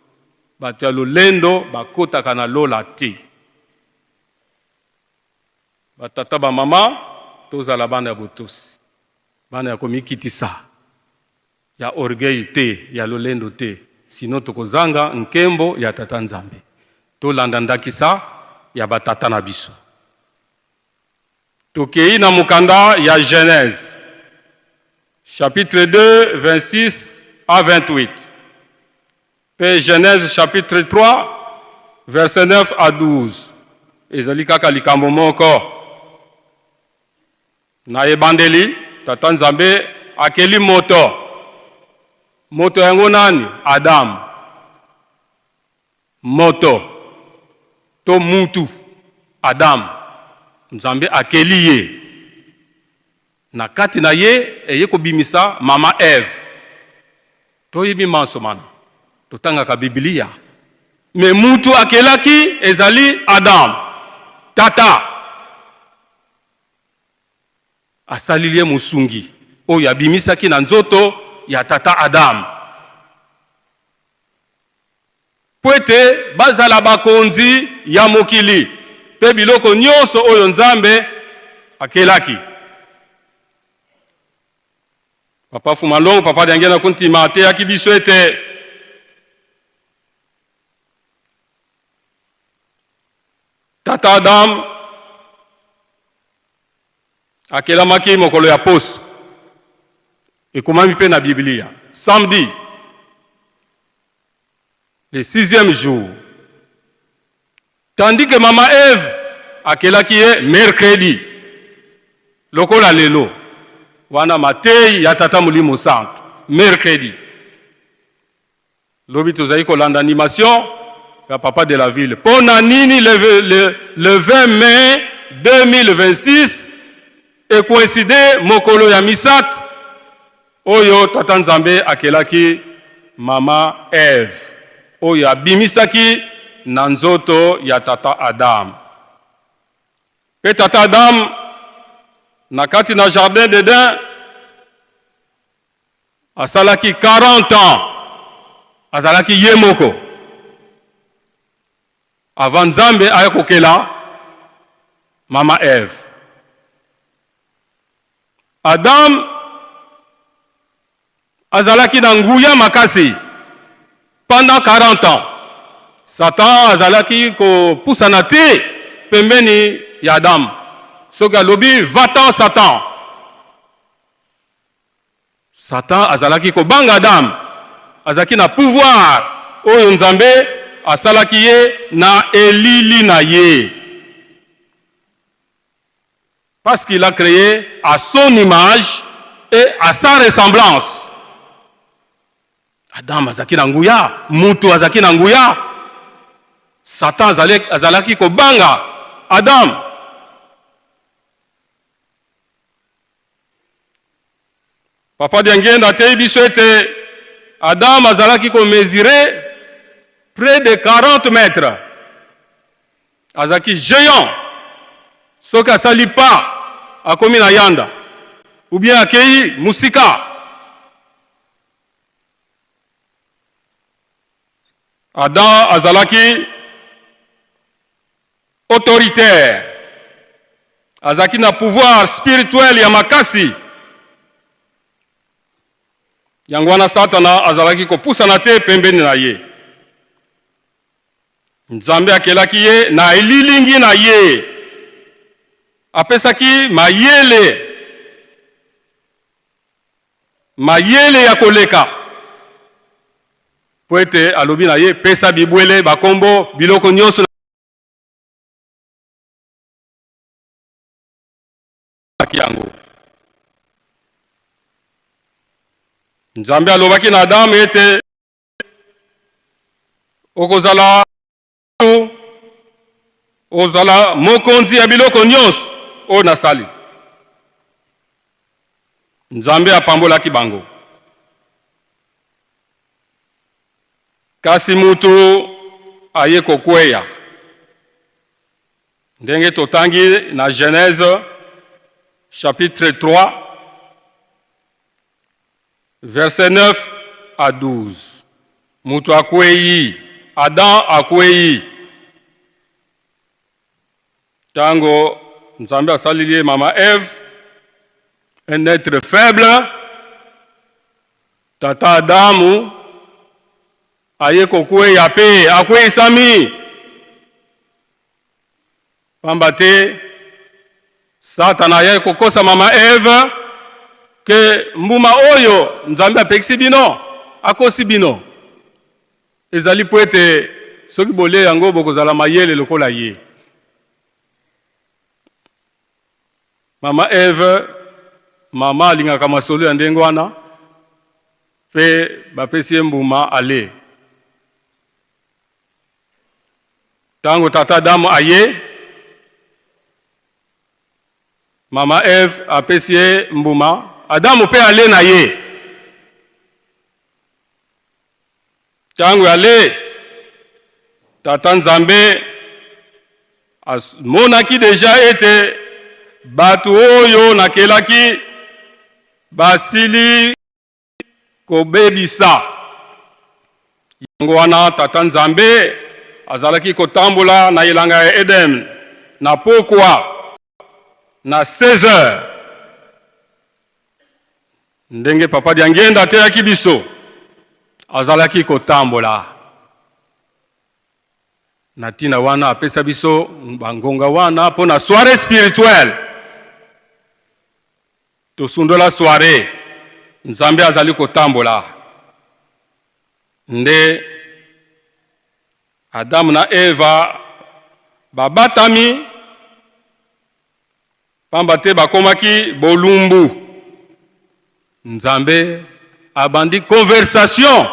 Batu ya lolendo bakotaka na lola te. Batata ba mama tozala bana ya botosi. Bana ya komikitisa. Ya orgueil te, ya lolendo te. Sino tokozanga nkembo ya tata nzambe. Tolanda ndakisa ya batata na biso. Tokei na mukanda ya Genèse. Chapitre 2, 26 à 28. Puis Genèse chapitre 3, verset 9 à 12. Ezali kaka likambo moko. Na ebandeli, tata nzambe akeli moto. Moto yango nani? Adam. Moto. To mutu. Adam. Nzambe akeli ye. Na kati na ye, eye kobimisa mama Eve. To yibi manso mana. Totanga ka Biblia. Me mutu akelaki ezali Adam. Tata. Asalilie musungi. Oyo abimisaki na nzoto ya tata Adam. Pwete bazala bakonzi ya mokili. Pe biloko nyonso oyo nzambe akelaki. Papa Fumalongo, papa Dangena Kuntima, te akibiso ete. Tata Adam, akela maki mokolo ya pos. Et comment mi pe na Biblia. Samedi, le 6e jour. Tandis que maman Ève, akela qui est mercredi. Lokola lelo. Wana matei ya tata Molimo Santo. Mercredi. Lobi tozali kolanda animation ya papa de la ville. Pona nini le 20 mai 2026 et coïncide mokolo ya misatu. Oyo tata Nzambe akelaki mama Ève. Oyo abimisaki na nzoto ya tata Adam. Pe tata Adam na kati na jardin d'Eden asalaki 40 ans. Azalaki yemoko. Avant Nzambe ayakokela mama Ève. Adam azalaki na nguya makasi pendant 40 ans. Satan azalaki ko pusana te pembeni ya Adam. Soka lobi va-t'en Satan. Satan azalaki ko banga Adam. Azalaki na pouvoir oyo Nzambe asalaki ye na elili na ye. Parce qu'il a créé à son image et à sa ressemblance. Adam azalaki na nguya, mutu azalaki na nguya. Satan azalaki ko banga Adam. Papa Diangenda te biso ete Adam azalaki ko mesurer près de 40 mètres. Azalaki géant. Soka sali pa akomi na yanda. Ou bien akei musika. Adam azalaki autoritaire. Azalaki na pouvoir spirituel ya makasi. Yango wana Satana azalaki kopusana te pembeni na ye. Nzambe akelaki ye na elilingi na ye. Apesaki mayele ya koleka. Po ete alobi na ye pesa bibwele bakombo biloko nyonso na yango. Nzambe alobaki na Adam ete okozala mokonzi ya biloko nyonso o nasali. Nzambe apambolaki bango. Kasi mutu aye kokweya. Ndenge totangi na Genèse chapitre 3 verset 9 à 12. Mutu akweyi, Adam akweyi. Tango Nzambe asalilie mama Ève, un être faible, tata Adamu aye kokweya pe akweyi sami. Pamba te Satana aye kokosa mama Ève que mbuma oyo Nzambe apekisi bino akosi bino. Ezali po ete soki bole yango bokozala mayele lokola ye. Mama Ève, mama alingaka masolo ya ndenge wana pe bapesi ye mbuma ale. Tango tata Adamu aye, mama Ève apesi ye mbuma, Adamu pe ale na ye. Tango ale, tata Nzambe monaki deja ete batu oyo nakelaki basili kobebisa. Yango wana tata Nzambe azalaki kotambola na elanga ya Eden na pokwa na 16 heures. ndenge papa diangenda ateyaki biso azalaki kotambola na ntina wana apesa biso bangonga wana mpo na soirée spirituelle tosundola soirée nzambe azali kotambola nde Adamu na Eva babatami pamba te bakomaki bolumbu nzambe abandi conversation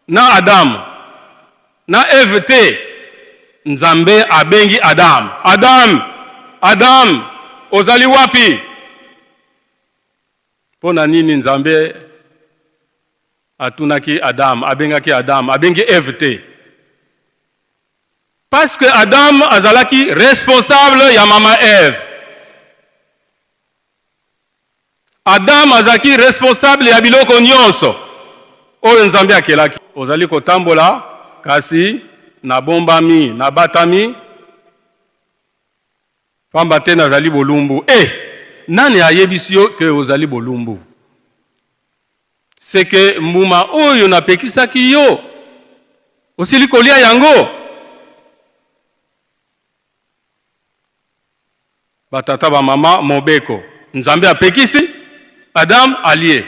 na Adamu na Eve te nzambe abengi Adamu. Adam ozali wapi? Pona nini nzambe atunaki Adam, abengaki Adam, abengi Eve te? Parce que Adam azalaki responsable ya mama Eve. Adam azalaki responsable ya biloko nyonso oyo nzambe akelaki. Ozali kotambola kasi na bombami na batami pamba te nazali bolumbu. Nani ayebisi yo ke ozali bolumbu? C'est que mbuma oyo napekisaki yo osili kolia yango. Batata ba mama mobeko nzambe apekisi Adam alie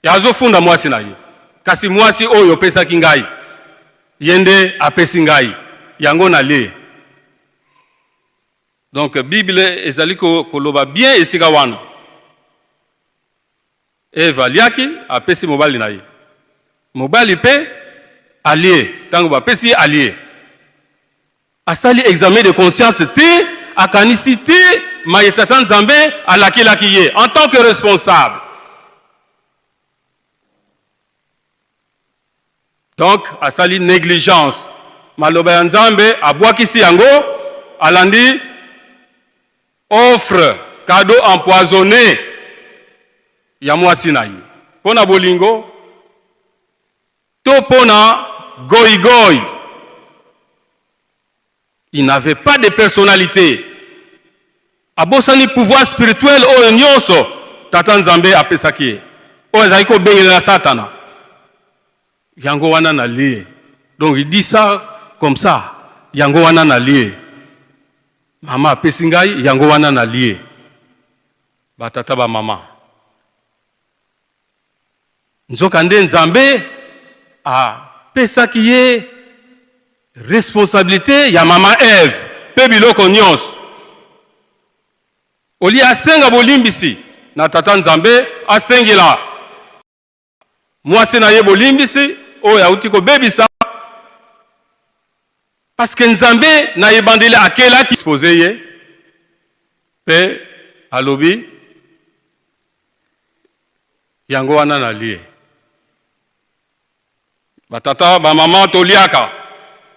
yazofunda mwasi na ye kasi mwasi oyo pesaki ngai yende apesi ngai yango na lie. Donc Bible ezali koloba bien esika wana Eva liaki apesi mobali na ye mobali pe alie tango bapesi alie asali examen de conscience te akanisi te mayetata nzambe alakilaki ye en tant que responsable. Donc asali négligence maloba ya nzambe abwakisi yango alandi offre cadeau empoisonné ya mwasi na ye pona bolingo to pona goy. Il n'avait pas de personnalité. Abosani pouvoir spirituel oyo nyonso tata nzambe apesaki oyo ezali kobengela satana yango wana na lie. Donc il dit ça comme ça yango wana na lie. Mama apesi ngai yango wana na lie. Batata ba mama nzoka nde nzambe apesaki ye responsabilité ya mama Eve pe biloko nyonso. Oli asenga bolimbisi na tata nzambe asengela mwasi na ye bolimbisi oyo auti kobebisa parce que nzambe na yebandeli akelaki expose ye pe alobi yango wana na lie. Batata ba mama toliaka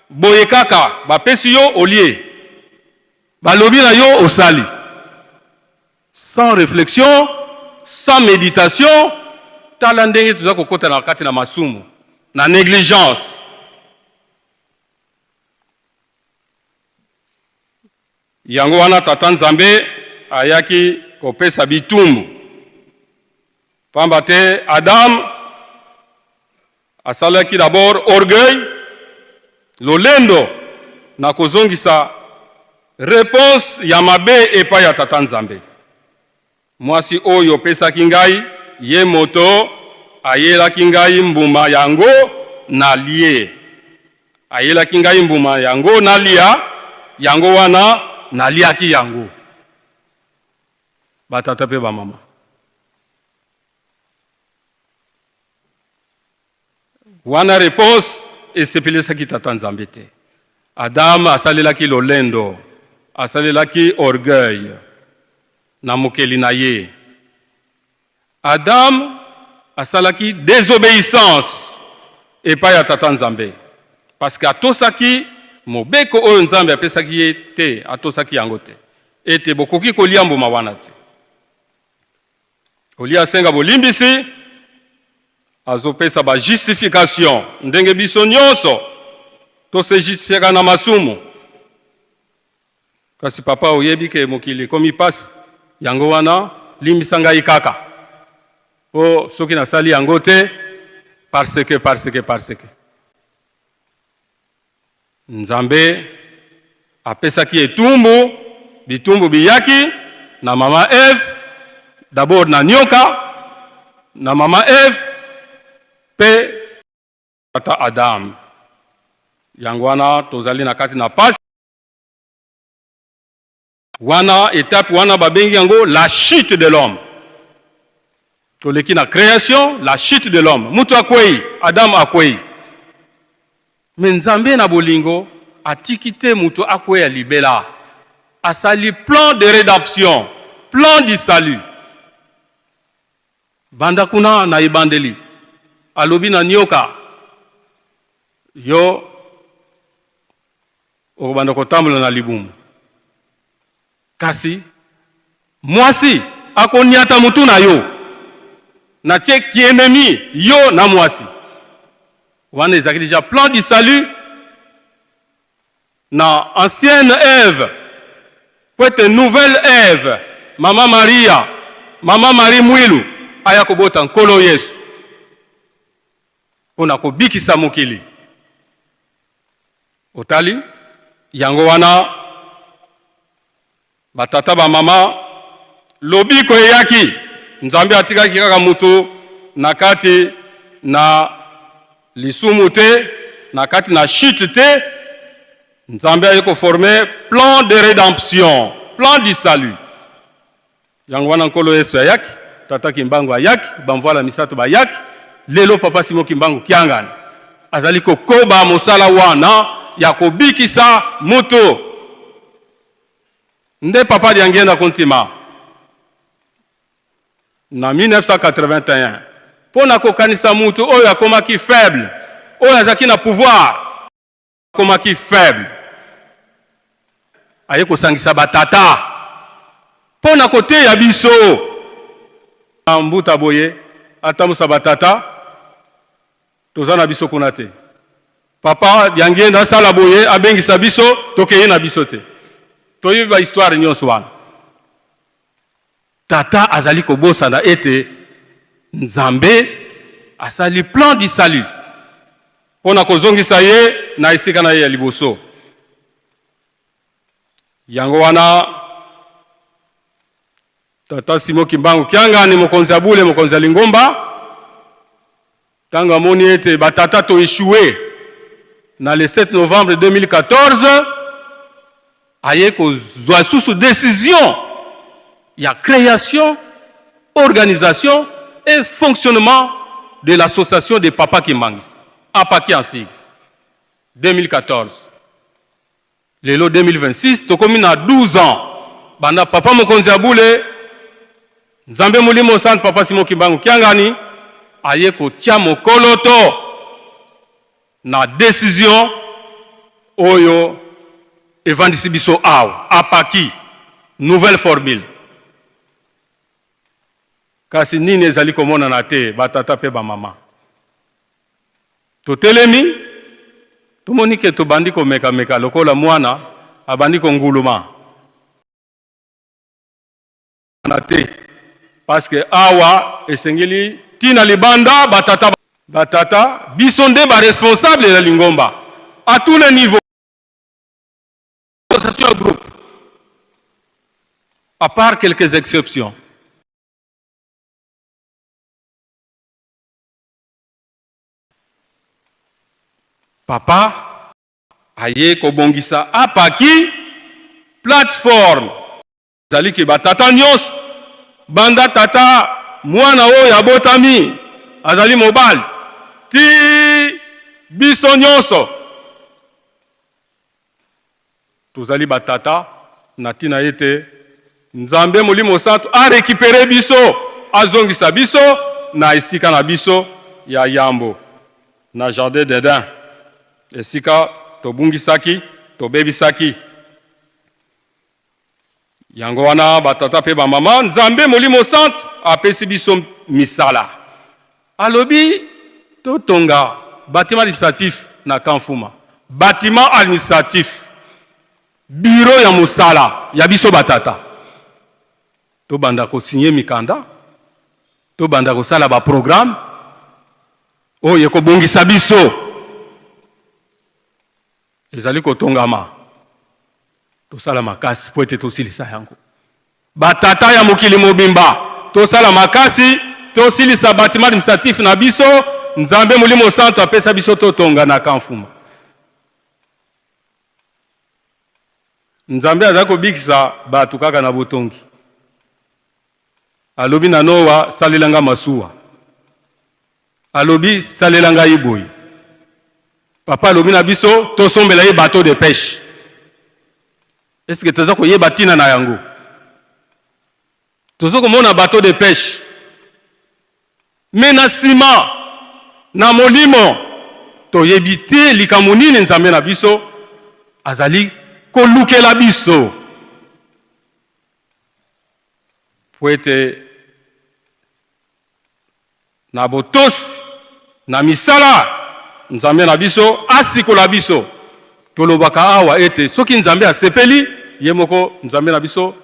boye kaka bapesi yo olie balobi na yo osali sans réflexion sans méditation tala ndenge tuza kokota na kati na masumu na négligence. Yango wana tata nzambe ayaki kopesa bitumbu pamba te Adam asalaki d'abord orgueil lolendo na kozongisa réponse ya mabe epai ya tata nzambe. Mwasi oyo pesaki ngai ye moto ayelaki ngai mbuma yango na lie. Ayelaki ngai mbuma yango na lia yango wana na liaki yango. Batata pe ba mama wana réponse esepelesaki tata nzambe te. Adam asalelaki lolendo asalelaki orgueil na mokeli na ye. Adam asalaki désobéissance epai ya tata nzambe parce que atosaki mobeko oyo nzambe apesaki ye te atosaki yango te ete bokoki kolia mbuma wana te. Olia senga bolimbisi azopesa ba justification ndenge biso nyonso to se justifiera na masumu kasi papa oyebi ke mokili komi pasi yango wana limbisa ngai kaka Oh, ceux qui n'a sali angote, parce que. Nzambe, apesaki etumbu, bitumbu biyaki, na mama Eve, d'abord na nyoka, na mama Eve, pe tata Adam. Yangwana, tozali na kati na pasi. Wana, étape wana babengi yango, la chute de l'homme. Toleki na création, la chute de l'homme. Mutu akwei, Adam akwei. Mais Nzambe na bolingo, atikite mutu akwei ya libela. Asali plan de rédemption, plan du salut. Banda kuna na ibandeli. Alobi na nyoka. Yo, okobanda kotambola na libumu. Kasi, mwasi, akoniata mutu na yo. Na tie qui ennemi, yo na mwasi. Wana ezaki déjà plan du salut. Na ancienne Ève, pour être nouvelle Ève, Maman Marie Mwilu, aya kobota nkolo Yesu. Pona kobikisa mokili. Otali, yango wana, batata ba mama, lobiko eyaki, Nzambe atikaki kaka mutu, nakati na lisumu te, nakati na chute te, Nzambe ayeko former plan de rédemption, plan du salut. Yango wana nkolo Yesu ayaki, tata kimbangu ayaki, bamvoala misato bayaki, lelo papa Simo kimbangu kiangani. Azali kokoba mosala wana, ya kobikisa mutu. Nde papa diangenda kontima. Na 1981, pona kokanisa mutu oyo akomaki faible, oyo azaki na pouvoir, akomaki faible. Aye kosangisa batata, pona kote ya biso, mbuta boye, atamusa batata, tozana biso kuna te. Papa diangenda sala boye, abengisa biso, tokeye na biso te. Toyiba histoire nyonso wana. Tata azali kobosa na ete Nzambe asali plan du salut. Pona kozongisa ye na esika na ye ya liboso. Yango wana tata Simo kimbangu kiangani mokonzi abule mokonzi lingomba. Tanga moni ete batata to échoué na le 7 novembre 2014 aye kozwa susu décision. Il y a création, organisation et fonctionnement de l'association des papas Kimbangis. Apaki en sigle. 2014. Le lot 2026, Tokomine a 12 ans. Banda papa Mokonzi Aboule, Nzambe Mulimo Centre papa Simo Kimbangu Kiangani, aye ko tia mokoloto na décision oyo evandisi biso aw. Apaki, nouvelle formule. Kasi nini ezali komona na te batata pe ba mama. Totelemi tomoni ke tobandi ko meka lokola mwana abandi ko nguluma. Na te parce que awa esengeli tina libanda batata biso nde ba responsable la lingomba à tous les niveaux. Association groupe. À part quelques exceptions. Papa aye kobongisa apaki plateforme zali ki batata nyos banda tata mwana o ya botami azali mobile ti biso nyonso tozali batata na tina ete Nzambe Molimo Santo a récupéré biso azongisa biso na esika na biso ya yambo na jardin d'Eden. Esika tobungisaki, tobebisaki. Yango wana batata pe ba mama, Nzambe Molimo Santo apesi biso misala. Alobi totonga bâtiment administratif na Kanfuma. Bâtiment administratif. Bureau ya musala ya biso batata. To banda ko signer mikanda. to banda kosala ba programme oyo kobongisa biso ezali kotongama tosala makasi po ete tosilisa yango batata ya mokili mobimba tosala makasi tosilisa bâtiment administratif na biso Nzambe Molimo Santo apesa biso totonga na Kanfuma. Nzambe aza kobikisa batu kaka na botongi. Alobi na Noa salelanga masuwa. Alobi salelanga iboyi. Papa alobi na biso tosombela ye bateau de pêche. Est-ce que toza koyeba tina na yango? Tozo komona bateau de pêche. Mais na sima na molimo toyebi te likambo nini Nzambe na biso azali kolukela biso po ete na botosi na misala Nzambe na biso asikola biso tolobaka awa ete soki Nzambe asepeli ye moko Nzambe na biso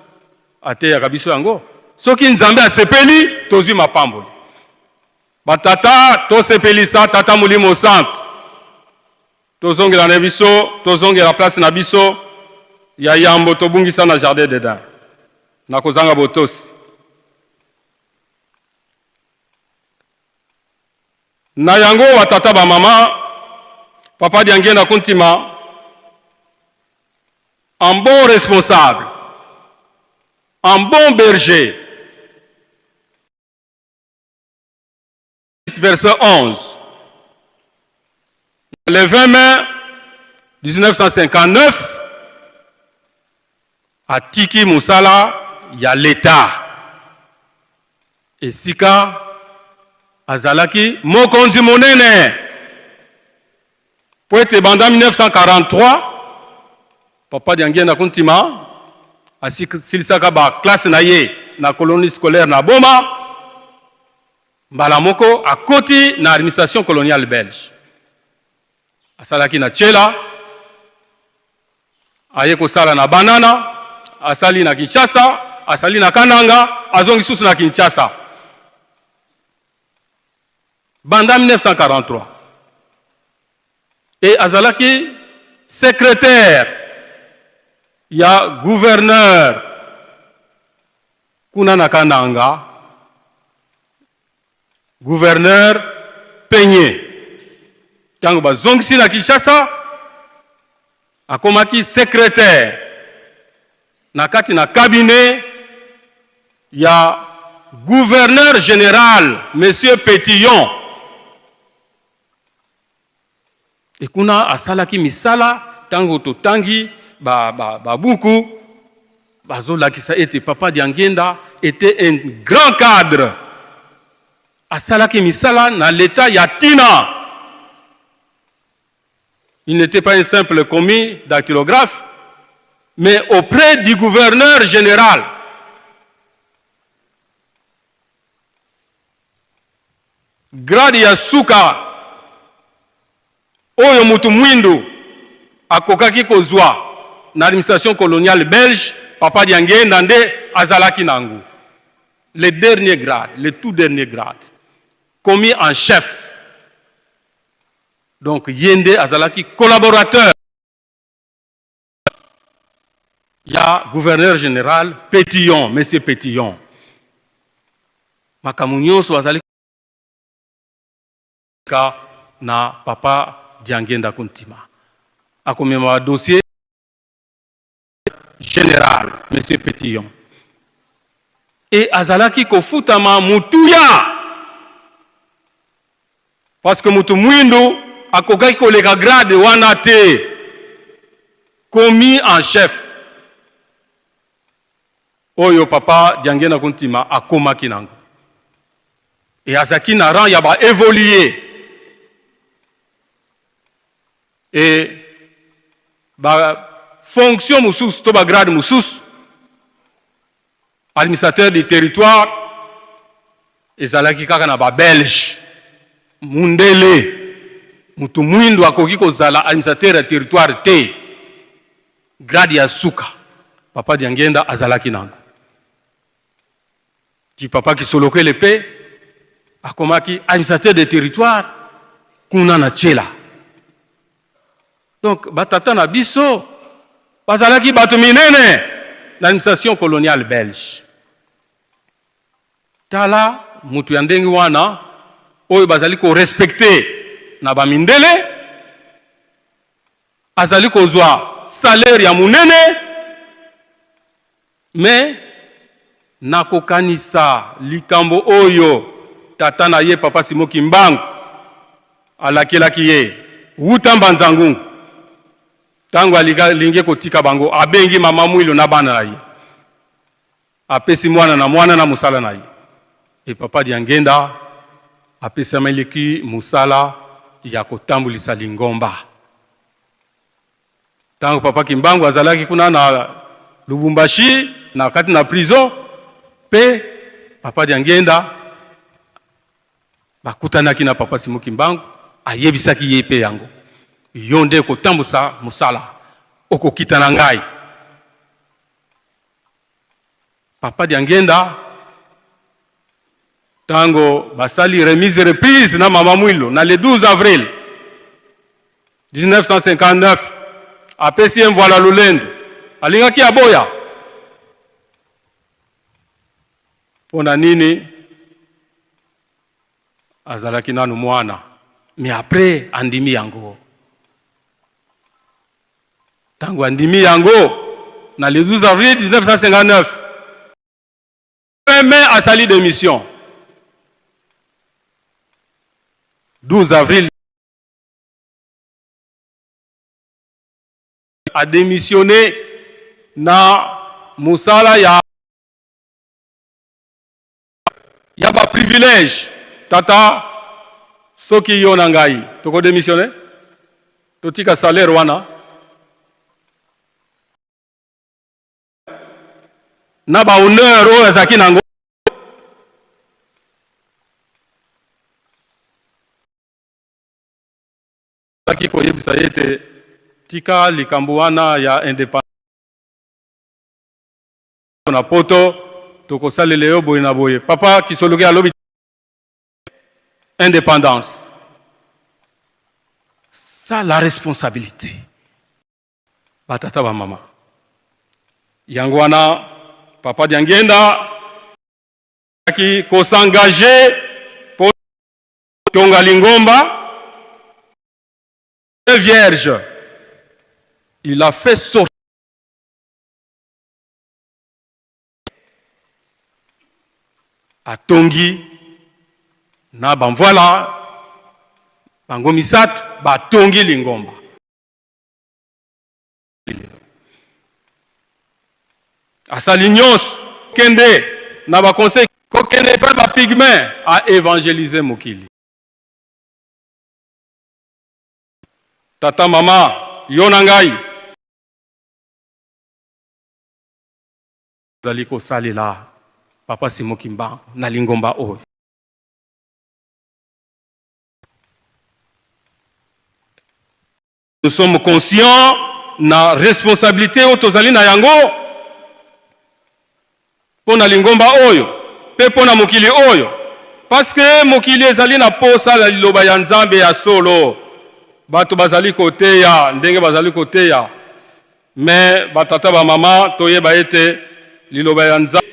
ateyaka biso yango soki Nzambe asepeli tozwi mapamboli batata tosepelisa tata Molimo Santo tozongela na biso tozongela place na biso ya yambo tobungisa na jardin d'Eden na kozanga botosi na yango batata ba mama papa diange na kuntima un bon responsable un bon berger. Verset 11. Le 20 mai 1959, à Tiki Moussala, il y a l'État. Et Sika, Azalaki, Mokonzi Monene. Pour être bandé en 1943, Papa Diangue na Kuntima, à Silsaka ba classe na ye, na colonie scolaire na Boma, Balamoko à côté na administration coloniale belge. Asalaki na Tchela, ayeko sala na Banana, asali na Kinshasa, asali na Kananga, azongi susu na Kinshasa. Banda 1943. Et azalaki secrétaire, il y a gouverneur kuna na Kananga, gouverneur Peigné. Tango bazongisi na Kinshasa akomaki secrétaire na kati na cabinet ya gouverneur général monsieur Pétillon. Et kuna asalaki misala tango totangi buku bazolakisa ete Papa Diangenda était un grand cadre. Asalaki misala na l'état yatina. Il n'était pas un simple commis dactylographe, mais auprès du gouverneur général. Gradi ya suka oyo mutu mwindu akokaki kozwa na administration coloniale belge, Papa Diangenda nde azalaki nangu. Le dernier grade, le tout dernier grade, commis en chef. Donc Yende azalaki collaborateur. Il y a gouverneur général Pétillon, monsieur Pétillon. Makamunyoso azalaki na Papa Diangenda Kuntima. Akomema dossier général, monsieur Pétillon. Et azalaki kofutama mutuya. Parce que mutu mwindu akokaki koleka grade wana te, commis en chef. Oyo Papa Diangenda Kuntima akomaki nango. Et azaki na rang yaba évolué. Et fonction moussous, to grade moussous, administrateur du territoire, et zalaki kaka na belge, mundele, mutu mwindu akoki kozala administrateur du territoire te, grade ya suka, Papa Diangenda azalaki nango. Ti papa ki soloke le pe, akomaki administrateur de territoire kuna na Tchela. Donc batata na biso bazalaki bato minene l'administration coloniale belge. Tala mutu ya ndenge wana oyo bazali ko respecter na bamindele, azali kozwa salaire ya munene, mais nakokanisa likambo oyo tata na ye papa Simoki Mbangu alakelaki ye wuta Mbanzangungu tango alingi kotika bango, abengi mama Mwilo na bana na ye, apesi mwana na musala na ye. E papa Diangenda apesi ameleki musala ya kotambulisa Lingomba. Tango papa Kimbangu azalaki kuna na Lubumbashi na kati na prison, pe papa Diangenda bakutanaki na papa Simoki Mbangu, ayebisaki ye pe yango yonde kotambusa musala okokita na ngai. Papa Diangenda tango basali remise reprise na mama Mwilo na le 12 avril 1959 apesi voilà lulendo alingaki aboya pona nini azalaki nanu mwana, mais après andimi yango. Tango andimi yango na le 12 avril 1959 mai asali démission. 12 avril a démissionné na musala ya ba privilège. Tata soki yo na ngai toko démissionné totika salaire wana na ba honneur oyo azaki nango aki koyebisa ete tika likambo wana ya indépendance na poto tokosalela yo boye na boye. Papa Kisoloki alobi indépendance, ça la responsabilité batata ba mama yango wana papa Diangenda qui s'engager pour tonga Lingomba vierge. Il a fait sortir à Tongi na voilà bango misatu ba Tongi Lingomba. Asali nyos kende na ba conseil ko kende pa ba pygmée à évangéliser mokili. Tata mama yonangai zaliko salela papa Simoki Mbangu na Lingomba oyo. Nous sommes conscients na responsabilité otozali na yango pona Lingomba oyo pe pona mokili oyo, parce que mokili ezali na posa la liloba ya Nzambe ya solo. Bato bazali koteya ndenge bazali koteya, mais batata ba mama toyeba ete liloba ya Nzambe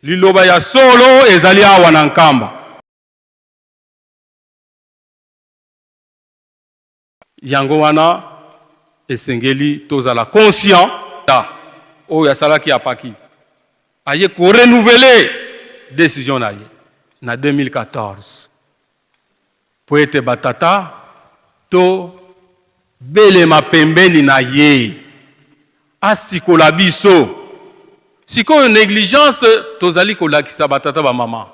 liloba ya solo ezali awa na nkamba. Yango wana esengeli tozala conscient oyo asalaki apaki aye ko renouveler décision na ye na 2014 po ete batata to belema pembeni na ye asikola biso. Siko négligence tozali kolakisa batata ba mama.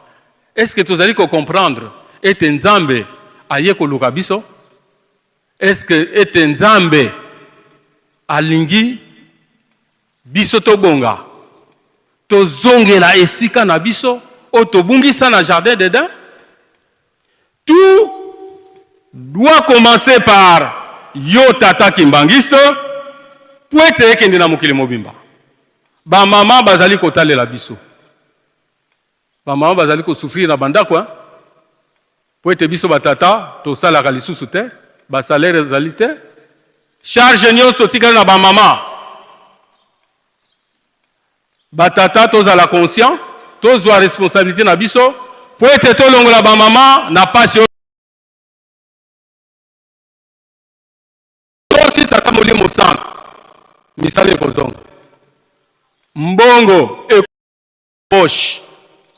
Est-ce que tozali ko comprendre ete Nzambe aye koluka biso? Est-ce que ete Nzambe alingi biso to bonga to zongela esika na biso o to bungisa na jardin d'Éden? Tout doit commencer par yo tata kimbangiste pour être ekende na mokili mobimba. Ba mama bazali kotalela biso, ba mama bazali ko souffrir na bandako po ete biso batata tosalaka lisusu te, basalaire ezali te, charge nyonso tikali na bamama. Batata tozala conscient, tozwa responsabilité na biso, po ete tolongola bamama na pasi tosi tata Molimo Santu misala ekozonga. Mbongo e poche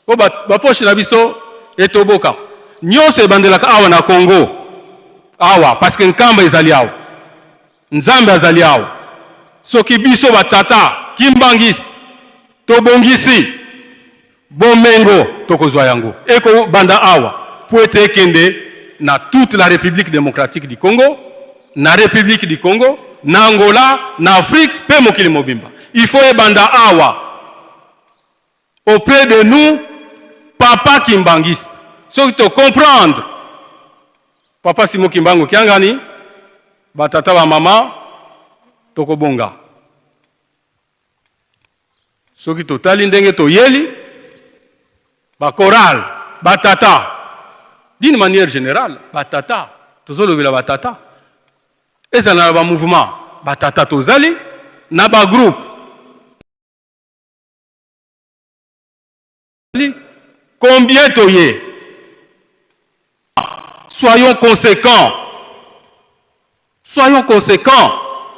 po bapoche na biso etoboka nyonso ebandelaka awa na Congo awa parce que nkamba ezali awa, nzambe azali awa. Soki biso batata kimbangiste tobongisi bomengo tokozwa yango eko banda awa po ete ekende na toute la République démocratique du Congo, na République du Congo, na Angola, na Afrique pe mokili mobimba. Il faut ebanda awa auprès de nous papa kimbangiste. Soki to comprendre papa Simo Kimbangu kiangani batata ba mama tokobonga. Soki totali ndenge toyeli ba choral batata d'une manière générale batata tozolobela batata ezala na ba mouvement batata tozali na ba groupe combien toye. Soyons conséquents. Soyons conséquents.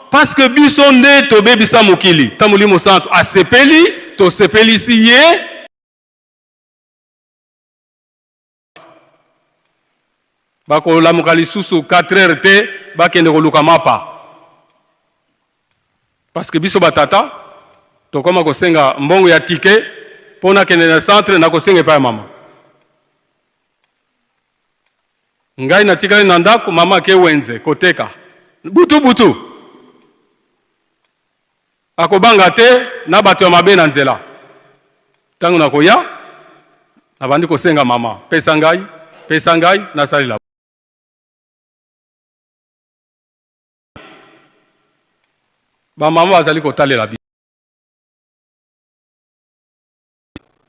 Parce que biso nde tobebisa mokili. Ta Molimo Santu asepeli, to sepeli siye. Bako la mokali susu 4 heures te, bakende koluka mapa. Parce que biso batata, to koma kosenga mbongo ya ticket, pona kende na centre na kosenga pa mama. Ngai na tikali na ndako mama ke wenze koteka. Butu. Akobanga te na bato ya mabe na nzela. Tango na koya na bandi kosenga mama. Pesa ngai na salila. Ba mama azali kotalela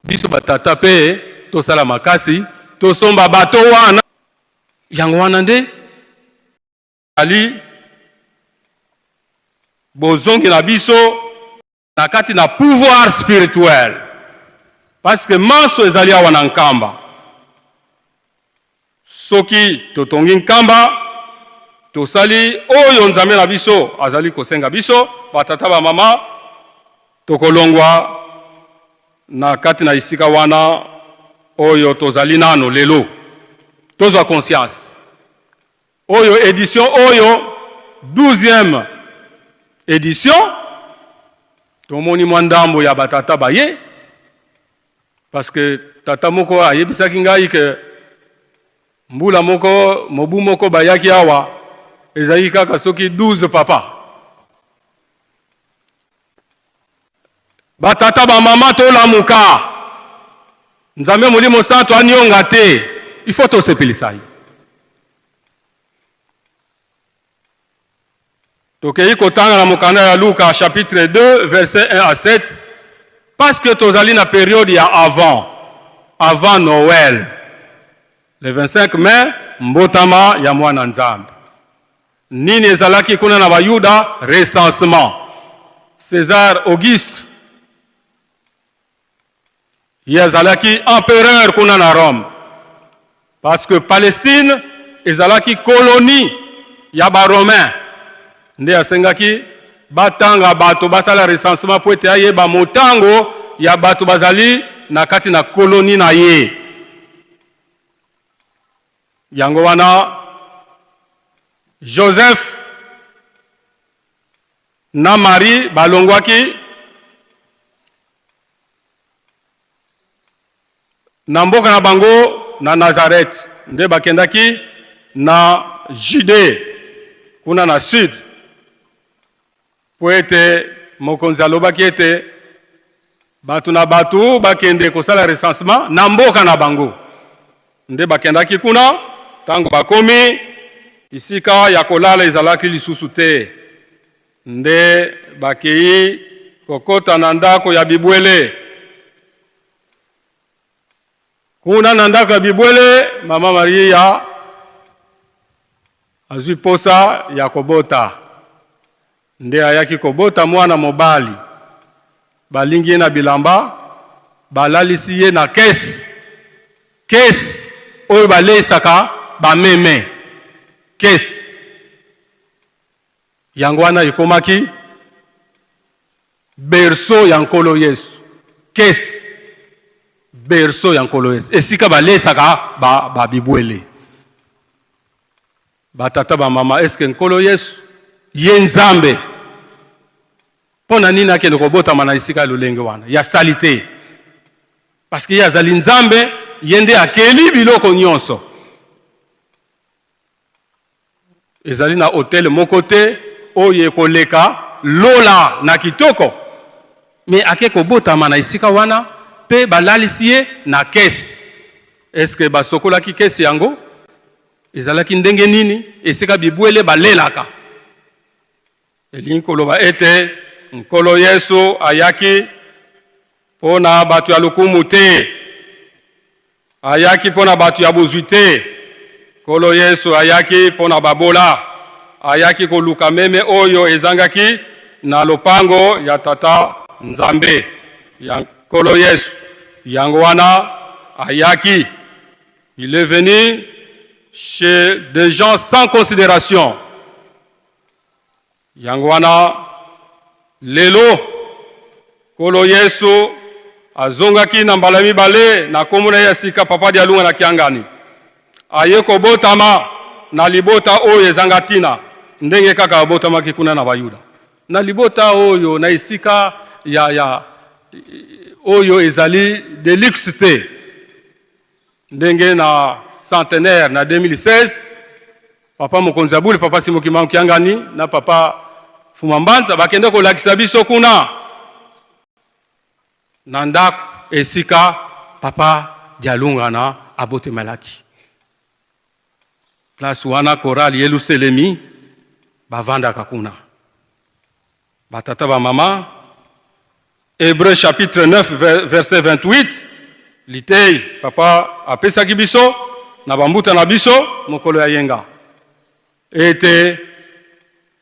biso batata pe to sala makasi to somba bato wana yango wana nde ali bozongi na biso na kati na pouvoir spirituel parce que manso ezali awa na nkamba. Soki totongi nkamba tosali oyo nzambe na biso azali kosenga biso batata ba mama tokolongwa na kati na isika wana oyo tozali nano lelo tozwa conscience oyo édition oyo 12e édition tomoni mwandambo ya batata baye parce que tata moko ayebisaki ngai ke mbula moko mobu moko bayaki awa ezali kaka soki 12 papa batata ba mama tolamuka nzambe Molimo Santu anionga te il faut tosepelisa. Tokei kotanga na mokanda ya Luka chapitre 2 verset 1 à 7 parce que tozali na période ya avant Noël le 25 mai mbotama ya mwana nzambe nini ezalaki kuna na bayuda recensement César Auguste yazalaki empereur kuna na Rome parce que Palestine ezalaki colonie ya ba romain nde asengaki batanga bato basala recensement po ete ayeba motango ya bato bazali na kati na colonie na ye yango wana Joseph na Marie balongwaki na mboka na bango na Nazareth nde bakendaki na Judée kuna na sud po ete mokonzi alobaki ete batu na batu bakende kosala recensement na mboka na bango nde bakendaki kuna tango bakomi isika ya kolala ezalaki lisusu te nde bakei kokota na ndako ya bibwele kuna na ndako ya bibwele mama Maria azwi posa ya kobota nde ayaki kobota mwana mobali balingi ye na bilamba balalisi ye na kesi oyo baleisaka bameme kesi yango wana ekomaki berceau ya nkolo Yesu. Kesi berceau ya nkolo Yesu esika baleisaka babibwele batata bamama eske nkolo Yesu ye nzambe pona nini akende kobotama na esika lolenge wana ya salite parce que ye azali nzambe ye nde akeli biloko nyonso. Ezali na hotel moko te oyo ekoleka lola na kitoko me ake kobotama na esika wana pe balalisi ye na kesi. Eske basokolaki kesi yango ezalaki ndenge nini esika bibwele balelaka elingi koloba ete nkolo Yesu ayaki pona batu ya lokumu te, ayaki pona batu ya bozwi te. Nkolo Yesu ayaki pona babola, ayaki koluka meme oyo ezangaki na lopango ya tata Nzambe ya nkolo Yesu. Yango wana ayaki, il est venu chez des gens sans considération. Yango wana lelo nkolo Yesu azongaki na mbala mibale na komuna ya sika papa dia lunga na kiangani. Aye kobotama na libota oyo ezangatina ndenge kaka botama kikuna na bayuda. Na libota oyo na isika ya oyo ezali de luxe te. Ndenge na centenaire na 2016 papa Mokonzabuli, papa Simokima Kiangani na papa Fumambanza bakende kolakisa biso kuna na ndako esika papa Dialunga na abote malaki. Place wana korali Yerusalemi bavanda kakuna. Batata ba mama, Hébreux chapitre 9 verset 28, litei papa apesa kibiso na bambuta na biso mokolo ya yenga. Ete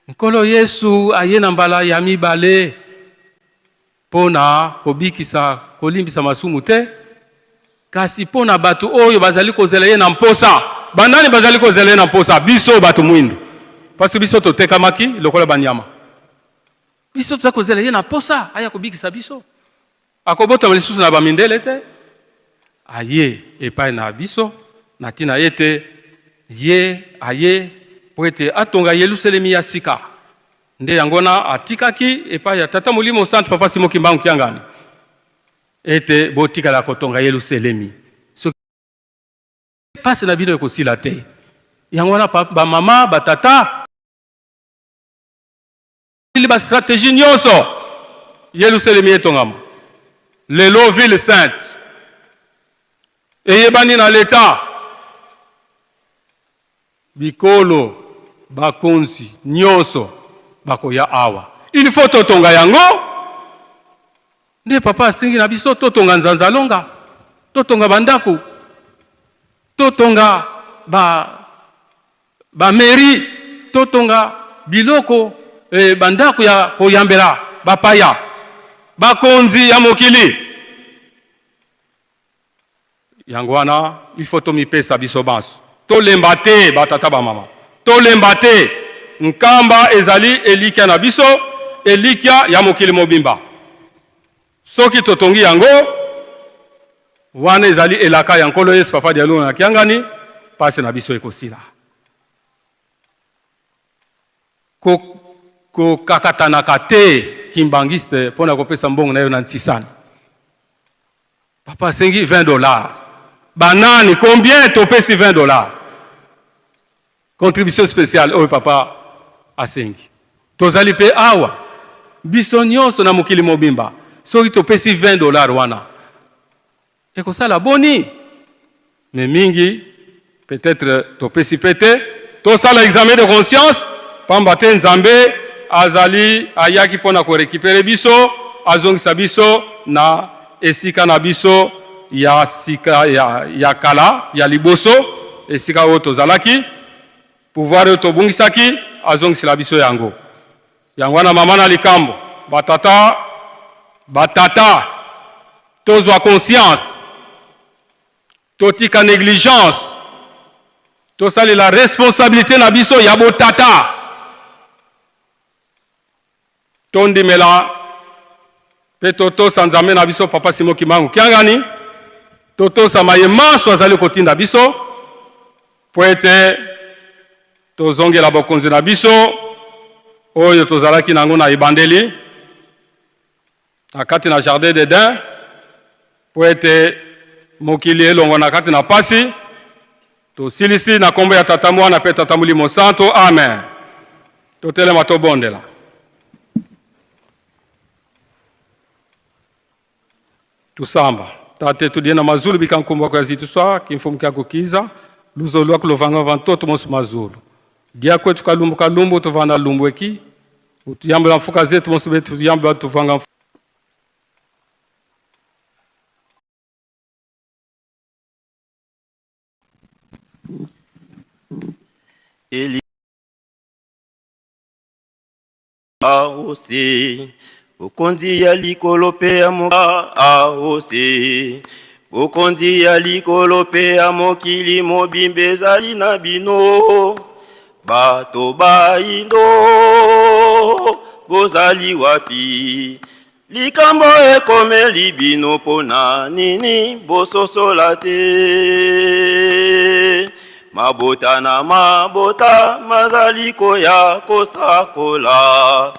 nkolo Yesu ayena mbala ya mibale pona kobikisa kolimbisa masumu te, kasi pona batu oyo bazali kozela ye na mposa. Bandani bazali kozela ye na mposa? Biso batu mwindu. Parce que biso toteka maki lokola banyama. Biso tza kozela ye na mposa aya kobikisa biso. Akobota malisusu na bamindele te. Aye epai na biso na tina yete ye aye poete atonga Yerusalemi ya sika. Nde yangona atikaki epai ya tata Molimo Santo papa Simokimba Kiangani. Ete botika la kotonga Yerusalemi. So passe na bino ekosila te. Yangona ba mama ba tata ili ba stratégie nyonso Yerusalemi etongama. Lelo ville sainte. Eyebani na l'État. Bikolo bakonzi nyonso bakoya awa. Il faut totonga yango. Nde papa asingi na biso totonga nzanza longa. Totonga bandaku. Totonga ba mairie. Totonga biloko bandaku ya koyambela bapaya. Bakonzi ya mokili. Yango wana il faut tomipesa biso banso. Tolemba te batata ba mama. Tolemba te nkamba ezali elikia na biso, elikia ya mokili mobimba. Soki totongi yango wana ezali elaka ya nkolo Yesu papa Dialunga na Kiangani pase na biso ekosila. Ko kakatanaka te kimbangiste pona kopesa mbongo na yo na ntisani. Papa sengi $20. Banani combien topesi $20? Contribution spéciale oyo papa asengi. Tozali pe awa biso nyonso na mokili mobimba. Soki topesi $20 wana ekosala boni. Mais mingi peut-être topesi pete tosala examen de conscience pamba te Nzambe azali ayaki pona ko récupérer biso azongisa biso na esika na biso ya sika ya kala ya liboso esika oyo tozalaki pouvoir oyo tobungisaki azongisela biso yango wana mama na likambo batata tozwa conscience totika négligence tosalela responsabilité na biso ya botata tondimela pe totosa nzambe na biso papa Simon Kimbangu kiangani totosa maye manso azali kotinda biso po ete tozongela bokonzi na biso oyo tozalaki nango na ebandeli na kati na jardin d'Eden po ete mokili elongo na kati na pasi tosilisi na kombo ya tata mwana pe tata molimo santo amen totelema tobondela tusamba tate tudie na mazulu bikankumba kwa zituswa kimfumu kyako kiza luzo lwako lovanga vantoto monsu mazulu dia kwetu kalumbu tuvana lumbweki utuyamba mfuka zetu monsu betu tuyamba tuvanga Eli aose bokonzi ya likolo pe ya aose bokonzi ya likolo pe ya mokili mobimba ezali na bino bato baindo bozali wapi likambo ekomeli bino pona nini bososola te mabota na mabota mazali koya kosakola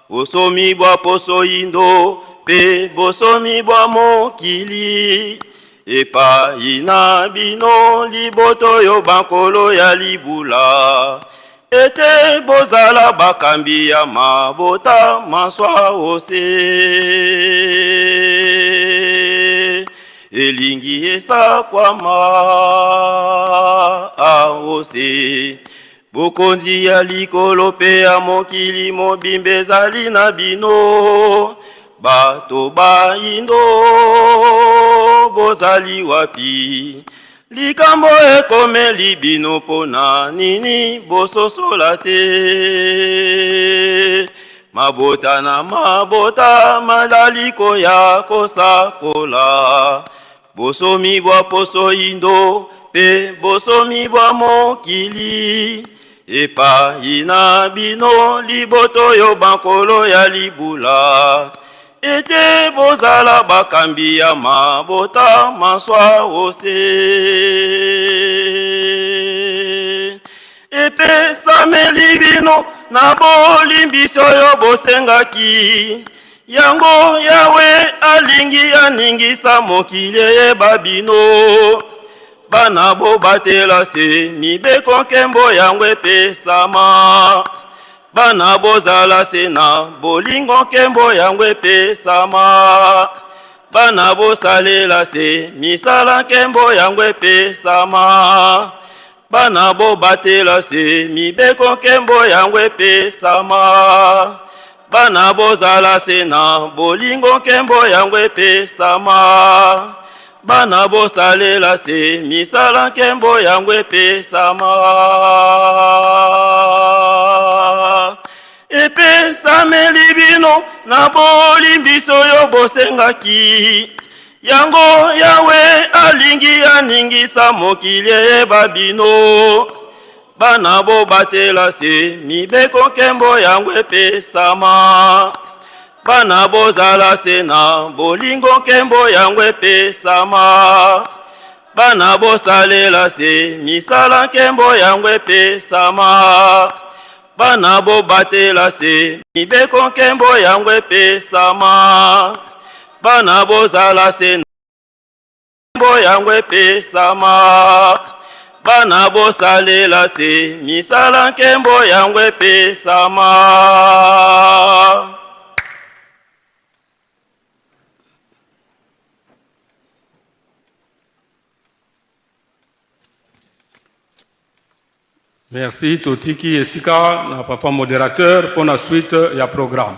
bosomi bwa poso indo pe bosomi bwa mokili epai na bino liboto yo bankolo ya libula ete bozala bakambi ya mabota maswa ose elingi esakwama aose bokonzi ya likolo pe ya mokili mobimba ezali na bino bato baindo bozali wapi likambo ekomeli bino pona nini bososola te mabota na mabota malali koya kosakola bosomi bwa poso indo pe bosomi bwa mokili epai na bino liboto yo bankolo ya libula ete bozala bakambi ya mabota maswa ose epesameli bino na bolimbiso yo bosengaki yango yawe alingi aningisa mokili eyeba bino bana bo batela se mibeko nkembo yango epesama bana bozala se na bolingo nkembo yango epesama bana bosalela se misala nkembo yango epesama bana bo batela se mibeko nkembo yango epesama bana bozala se na bolingo nkembo yango epesama bana bosalela se misala nkembo yango epesama epesameli bino na bolimbiso yo bosengaki yango yawe alingi aningisa mokili eyeba bino bana bo batela se mibeko nkembo yango epesama bana bozala se na bolingo nkembo yango epesama bana bosalela se misala nkembo yango epesama bana bo batela se mibeko nkembo yango epesama bana bozala se na nkembo yango epesama bana bosalela se misala nkembo yango epesama. Merci Totiki Esika, na papa modérateur, pour la suite du programme.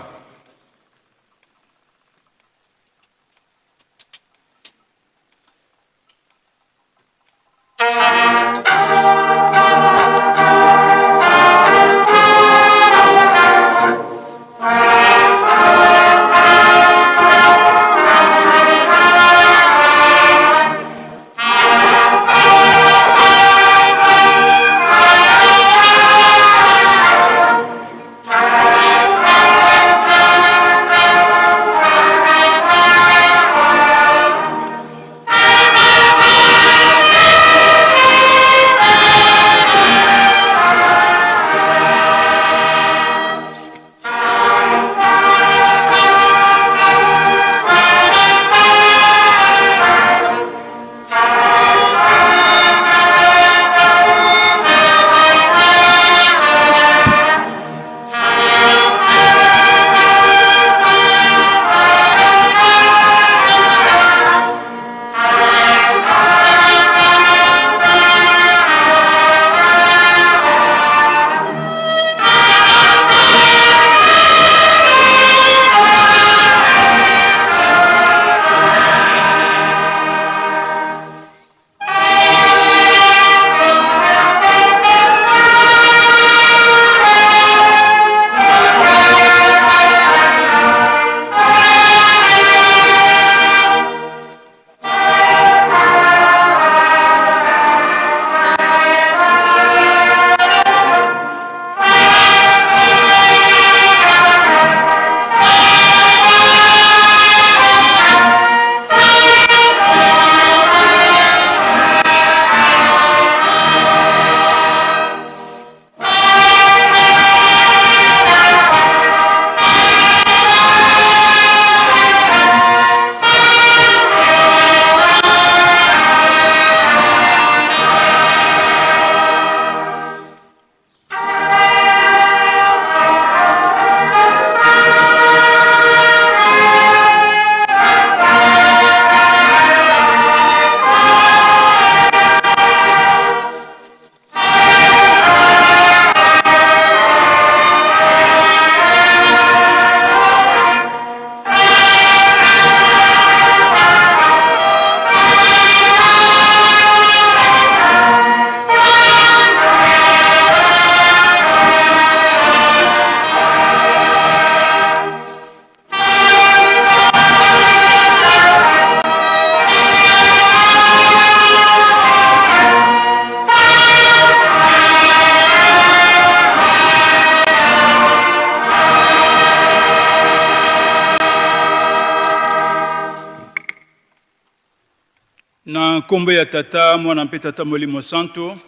na nkombo ya tata mwana mpe tata molimo santo.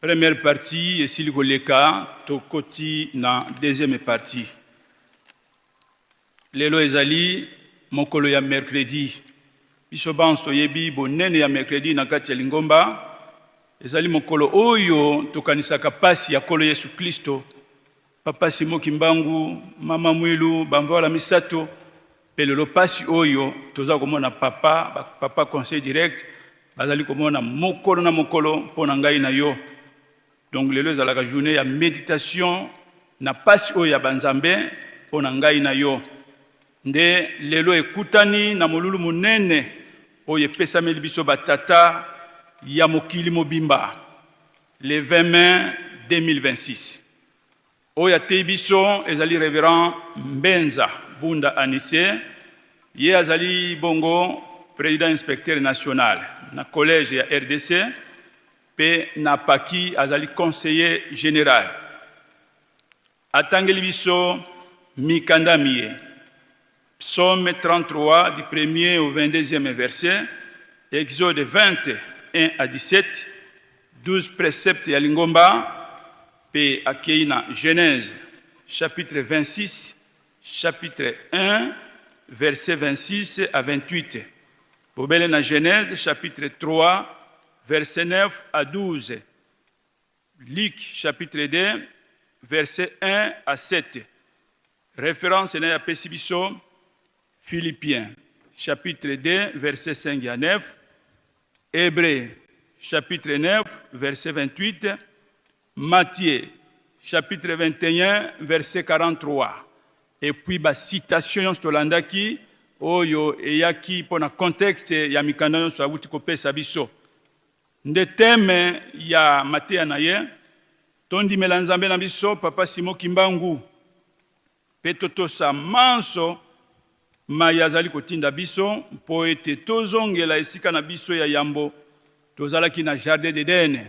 Première partie esili koleka tokoti na deuxième partie. Lelo ezali mokolo ya mercredi. Biso banso toyebi bonene ya mercredi na kati ya Lingomba. Ezali mokolo oyo tokanisaka pasi ya kolo Yesu Kristo. Papa Simo Kimbangu, mama Mwilu, bamvola misato. Pelelo pasi oyo toza komona papa conseil direct. Bazali komona mokolo na mokolo pona ngai na yo. Donc lelo ezalaka journée ya méditation na pasi oyo ya banzambe pona ngai na yo. Nde lelo ekutani na molulu munene oyo epesameli biso batata ya mokili mobimba le 20 mai 2026. Oyo atei biso ezali révérend Mbenza Bunda Anissé, ye azali bongo président inspecteur national na collège ya RDC, pe na paki azali conseiller général. Atangeli biso mikanda miye. Psaume 33 du 1er au 22e verset, Exode 21 à 17, 12 préceptes ya Lingomba, pe akei na Genèse chapitre 26, chapitre 1, verset 26 à 28. Bobele na Genèse chapitre 3, verset 9 à 12. Luc chapitre 2, verset 1 à 7. Référence na ya pesibiso Philippiens chapitre 2, verset 5 à 9. Hébreux chapitre 9, verset 28. Matthieu chapitre 21, verset 43. Et puis ba citation stolandaki oyo eyaki pona contexte ya mikanda nyonso awuti kopesa biso. Nde teme ya Mateya na ye tondimela nzambe na biso papa Simo Kimbangu pe totosa manso maya azali kotinda biso mpo ete tozongela esika na biso ya yambo tozalaki na jardin d'Eden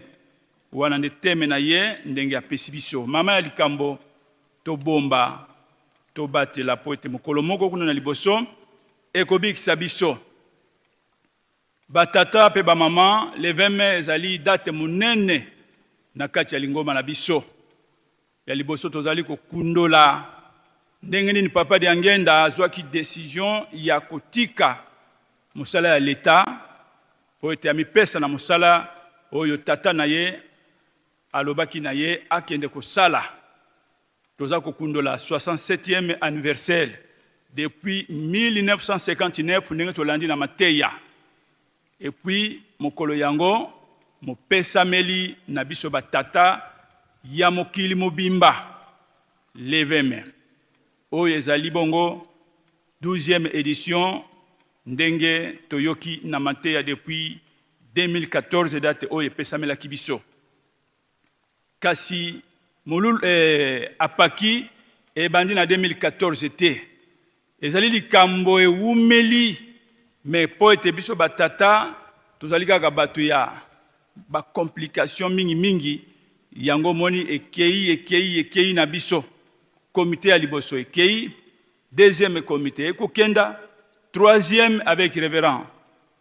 wana nde teme na ye ndenge apesi biso. Mama ya likambo tobomba tobatela po ete mokolo moko kuna na liboso ekobikisa biso. Batata pe ba mama le 20 mai ezali date munene na kati ya Lingomba na biso. Ya liboso tozali kokundola ndenge nini papa de Angenda azwaki décision ya kotika mosala ya l'État po ete amipesa na mosala oyo tata na ye alobaki na ye akende kosala. Toza kokundola 67e anniversaire depuis 1959 ndenge tolandi na Mateya. Et puis mokolo yango mopesameli na biso batata ya mokili mobimba le 20 mai. Oyo ezali bongo 12e édition ndenge toyoki na Mateya depuis 2014 date oyo epesamela kibiso. Kasi molul apaki ebandi na 2014 te. Ezali likambo ewumeli mais po ete biso batata tozali kaka bato ya ba complication mingi yango moni ekei na biso. Comité ya liboso ekei, deuxième comité ekokenda, troisième avec révérend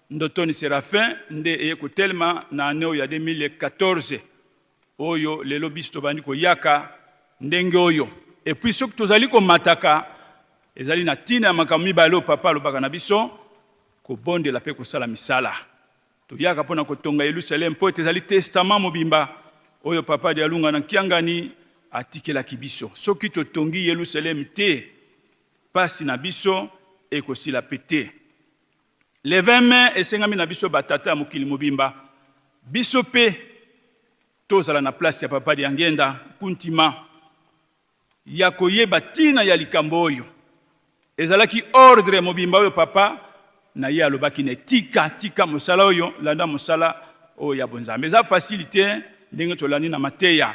Ndotoni Séraphin nde ekotelema na aneo ya 2014 oyo lelo biso tobandi koyaka ndenge oyo. Et puis soki tozali komataka ezali na tina makambo mibale papa alobaka na biso kobondela pe kosala misala. Toyaka pona kotonga Yerusalem po ezali testament mobimba oyo papa de alunga na kiangani atikela kibiso. Soki totongi Yerusalem te pasi na biso ekosila pete. Le 20 mai esengami na biso batata mokili mobimba. Biso pe tozala na place ya papa de Angenda kuntima ya koyeba tina ya likambo oyo. Ezalaki ordre mobimba oyo papa na ye alobaki ne tika mosala oyo landa mosala oyo ya bonzambe. Eza facilité ndenge tolandi na Mateya.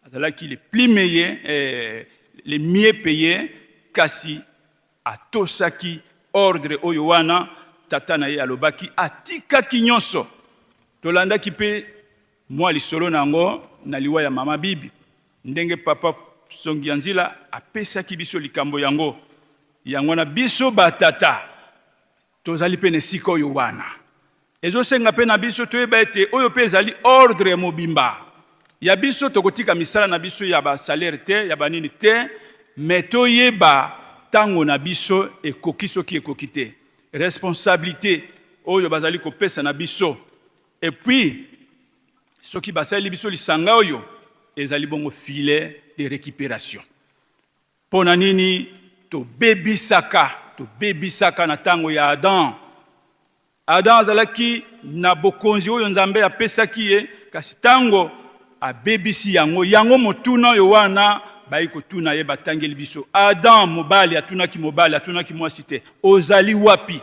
Azalaki les plus meilleurs, les mieux payés, kasi atosaki ordre oyo wana tata na ye alobaki atikaki nyonso. Tolandaki pe mwa lisolo nango na liwa ya mama bibi. Ndenge papa songi nzila apesaki biso likambo yango. Yango na biso batata tozali pe nesika oyo wana. ezosenga mpe na biso toyeba ete oyo mpe ezali ordre mobimba ya biso tokotika misala na biso ya basalaire te ya banini te me toyeba ntango na biso ekoki soki ekoki te responsabilité oyo bazali kopesa na biso et puis soki basali biso lisanga oyo ezali bongo filet de récupération pona nini tobebisaka na ntango ya Adam azalaki na bokonzi oyo Nzambe apesaki ye kasi ntango abebisi yango motuna oyo wana bayi kotuna ye batangeli biso Adam mobali atunaki mwasi te ozali wapi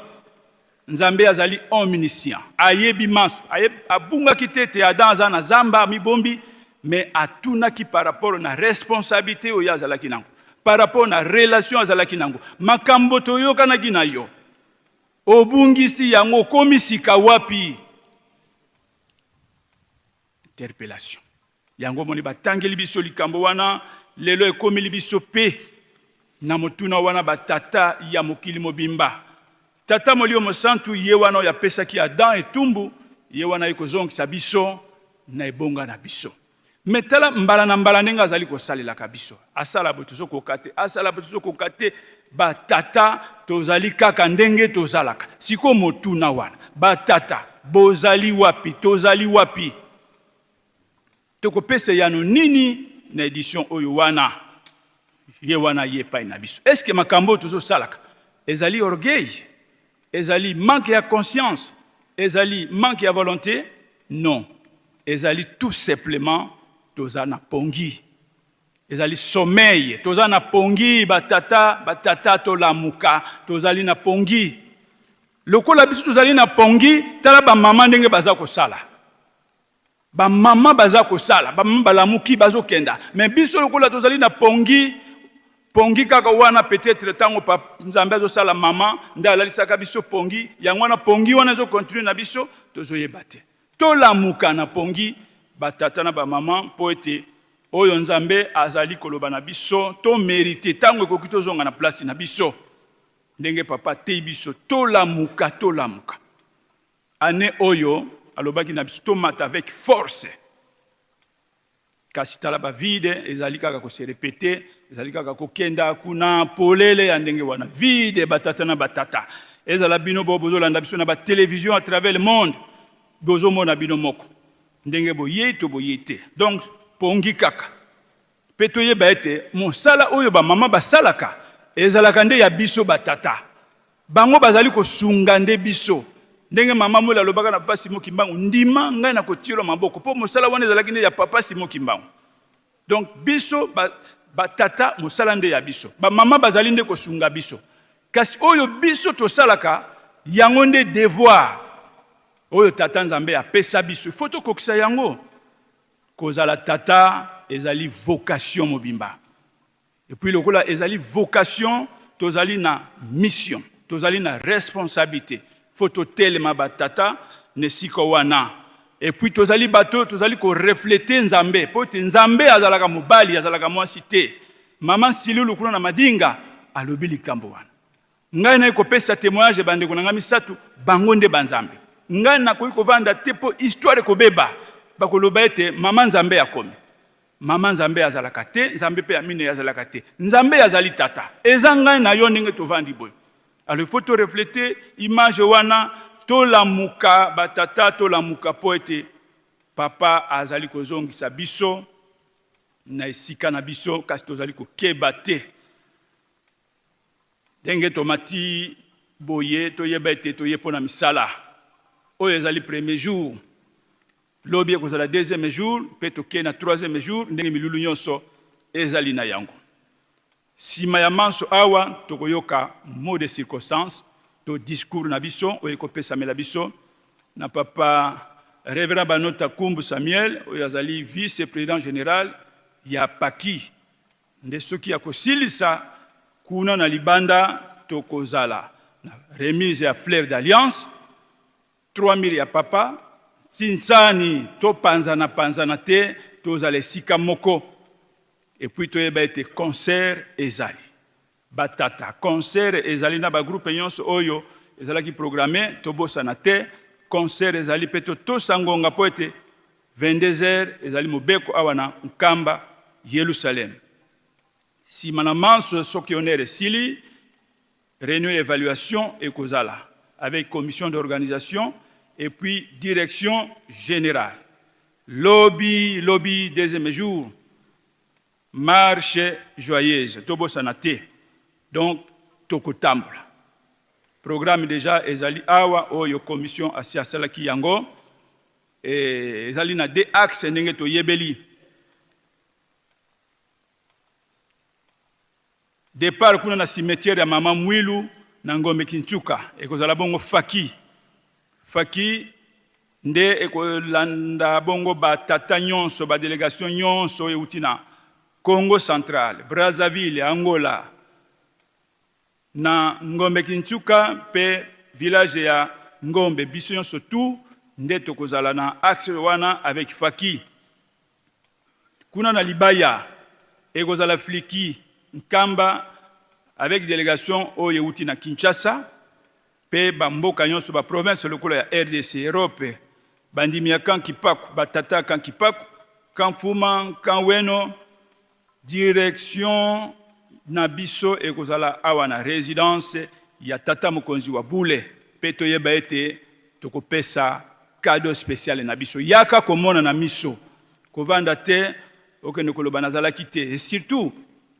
Nzambe azali omniscient ayebi maso abungaki te ete Adam aza na zamba mibombi mais atunaki par rapport na responsabilité oyo azalaki nango par rapport na relation azalaki nango makambo toyokanaki na yo obungisi yango komisika wapi interpellation yango moni batangeli biso likambo wana lelo ekomeli biso pe na motuna wana batata ya mokili mobimba tata molio mosantu ye wana ya pesaki Adam etumbu ye wana ekozongisa biso na ebonga na biso metala mbala na mbala ndenge azali kosalelaka biso asala botuzo kokate batata tozali kaka ndenge tozalaka siko motuna wana batata bozali wapi tozali wapi tokopesa yano nini na édition oyo wana ye wana ye pa na biso est-ce que makambo tozo salaka ezali orgueil ezali manque ya conscience ezali manque ya volonté non ezali tout simplement tozana pongi ezali sommeil tozana pongi batata tolamuka tozali na pongi lokola biso tozali na pongi tala ba mama ndenge baza kosala ba mama baza kosala ba mama balamuki bazokenda mais biso lokola tozali na pongi kaka wana peut-être tango pa Nzambe azosala mama nda alalisaka biso pongi yango wana pongi wana zo continue na biso tozoyeba te tolamuka na pongi batata na ba mama po ete oyo Nzambe azali koloba na biso to mérité tango ekoki tozonga na place na biso ndenge papa te biso tolamuka ane oyo alobaki na biso tomata avec force kasi tala ba vide ezali kaka ko se répéter ezali kaka ko kenda kuna polele ya ndenge wana vide batata na batata ezala bino bozolanda biso na ba télévision à travers le monde bozomona bino moko ndenge boyete donc pongi kaka peto yeba ete mosala oyo ba mama basalaka ezalaka nde ya biso batata bango bazali kosunga nde biso ndenge mama mola lobaka na papa Simon Kimbangu ndima ngai na kotiro maboko po mosala wana ezalaki nde ya papa Simon Kimbangu donc biso batata mosala nde ya biso ba mama bazali nde kosunga biso kasi oyo biso tosalaka yango nde devoir oyo tata Nzambe apesa biso faut tokokisa yango kozala tata ezali vocation mobimba et puis lokola ezali vocation tozali na mission tozali na responsabilité faut totelema batata nesika wana et puis tozali bato tozali ko refléter Nzambe po te Nzambe azalaka mobali azalaka mwasi te mama Silulu kuna na madinga alobi likambo wana ngai na kopesa témoignage bandeko na misatu bango nde banzambe ngai na koyi kovanda te po histoire kobeba bakoloba ete mama Nzambe akomi mama Nzambe azalaka te Nzambe pe amine azalaka te Nzambe azali tata eza ngai na yo ndenge tovandi boy alors il faut to refléter image wana tolamuka batata tolamuka po ete papa azali kozongisa biso na esika na biso kasi tozali kokeba te ndenge tomati boye toyeba ete toye pona misala oyo ezali premier jour lobi ekozala deuxième jour pe toke na troisième jour ndenge milulu nyonso ezali na yango sima ya manso awa tokoyoka mot de circonstance to discours na biso oyo ekopesamela biso na papa Révérend Banota Kumbu Samuel oyo azali vice-président général ya Paki nde soki ya kosilisa kuna na libanda tokozala na remise ya fleur d'alliance 3000 ya papa sinsani to panzana te tozala esika moko et puis toyeba ete concert ezali batata concert ezali na ba groupe nyonso oyo ezalaki programmé tobosana te concert ezali pe tosangonga po ete 22h ezali mobeko awa na nkamba Yerusalem. Si manamanso soki onere sili réunion évaluation ekozala avec commission d'organisation et puis direction générale. Lobby deuxième jour, marche joyeuse, tobo sanate. Donc, tokotambla. Programme déjà ezali awa oyo commission asiasala ki yango ezali na deux axes ndenge to yebeli. Départ kuna na cimetière ya mama Mwilu na Ngombe Kintuka ekozala bongo faki nde ekolanda bongo ba tata nyonso ba délégation nyonso euti na Congo central, Brazzaville, Angola na Ngombe Kintuka pe village ya Ngombe biso nyonso tout nde tokozala na axe wana avec faki. Kuna na Libaya ekozala fliki Nkamba avec délégation oyo euti na Kinshasa pe bamboka nyonso ba province lokola ya RDC Europe bandimi ya Kankipaku batata Kankipaku Kanfuma Kanweno direction na biso ekozala awa na résidence ya tata mokonzi wa Bule pe toyeba ete tokopesa cadeau spécial na biso yaka komona na miso kovanda te okende koloba nazalaki te et surtout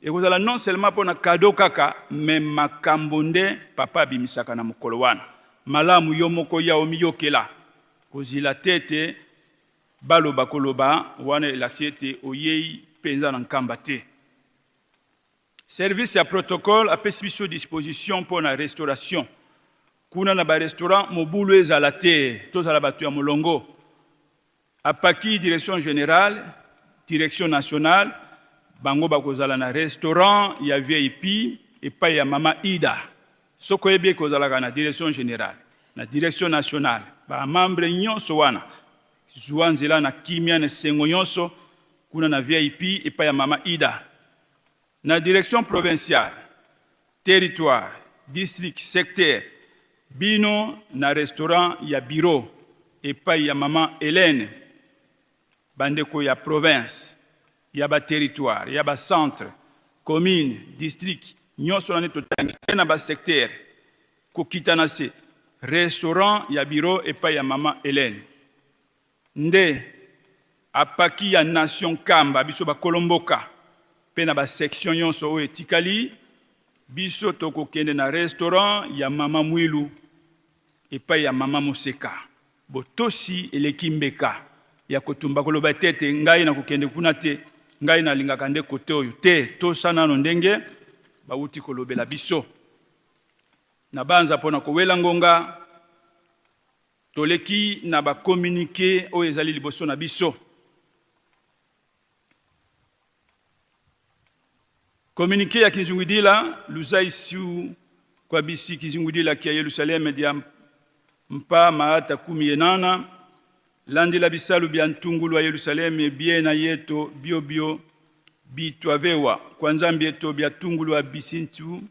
ekozala non seulement pour na cadeau kaka mais makambo nde papa bimisaka na mokolo wana malamu yo moko ya omiyokela kozila tete baloba koloba wana elasiete oyei penza na nkamba te. Service ya protocole apesi biso disposition pour na restauration kuna na ba restaurant mobulu ezala te tozala batu ya molongo apaki direction générale direction nationale bango bakozala na restaurant ya VIP epai ya mama Ida soko yebi ekozala na direction générale na direction nationale ba membre nyonso wana zuanzela na kimia na sengo nyonso kuna na VIP epai ya mama Ida na direction provinciale territoire district secteur bino na restaurant ya bureau epai ya mama Hélène bandeko ya province ya ba territoire ya ba centre commune district nyonso na totangi na ba secteur kokitana se restaurant ya bureau epai ya mama Hélène nde apaki ya nation Kamba biso ba kolomboka pe na ba section nyonso o etikali biso tokokende na restaurant ya mama Mwilu epai ya mama Moseka botosi elekimbeka ya kotumba koloba tete ngai na kokende kuna te ngai na lingaka nde kote oyo te tosana no ndenge bauti kolobela biso na banza pona kowela ngonga toleki na ba communiquer oyo ezali liboso na biso. Communiqué ya Kizungudila luzaisu kwa bisi Kizungudila kia Yerusalem dia mpa maata 18 landi la bisalu bya ntungulu wa Yerusalem biena yeto bio bitwavewa kwa nzambi yeto bya tungulu wa bisintu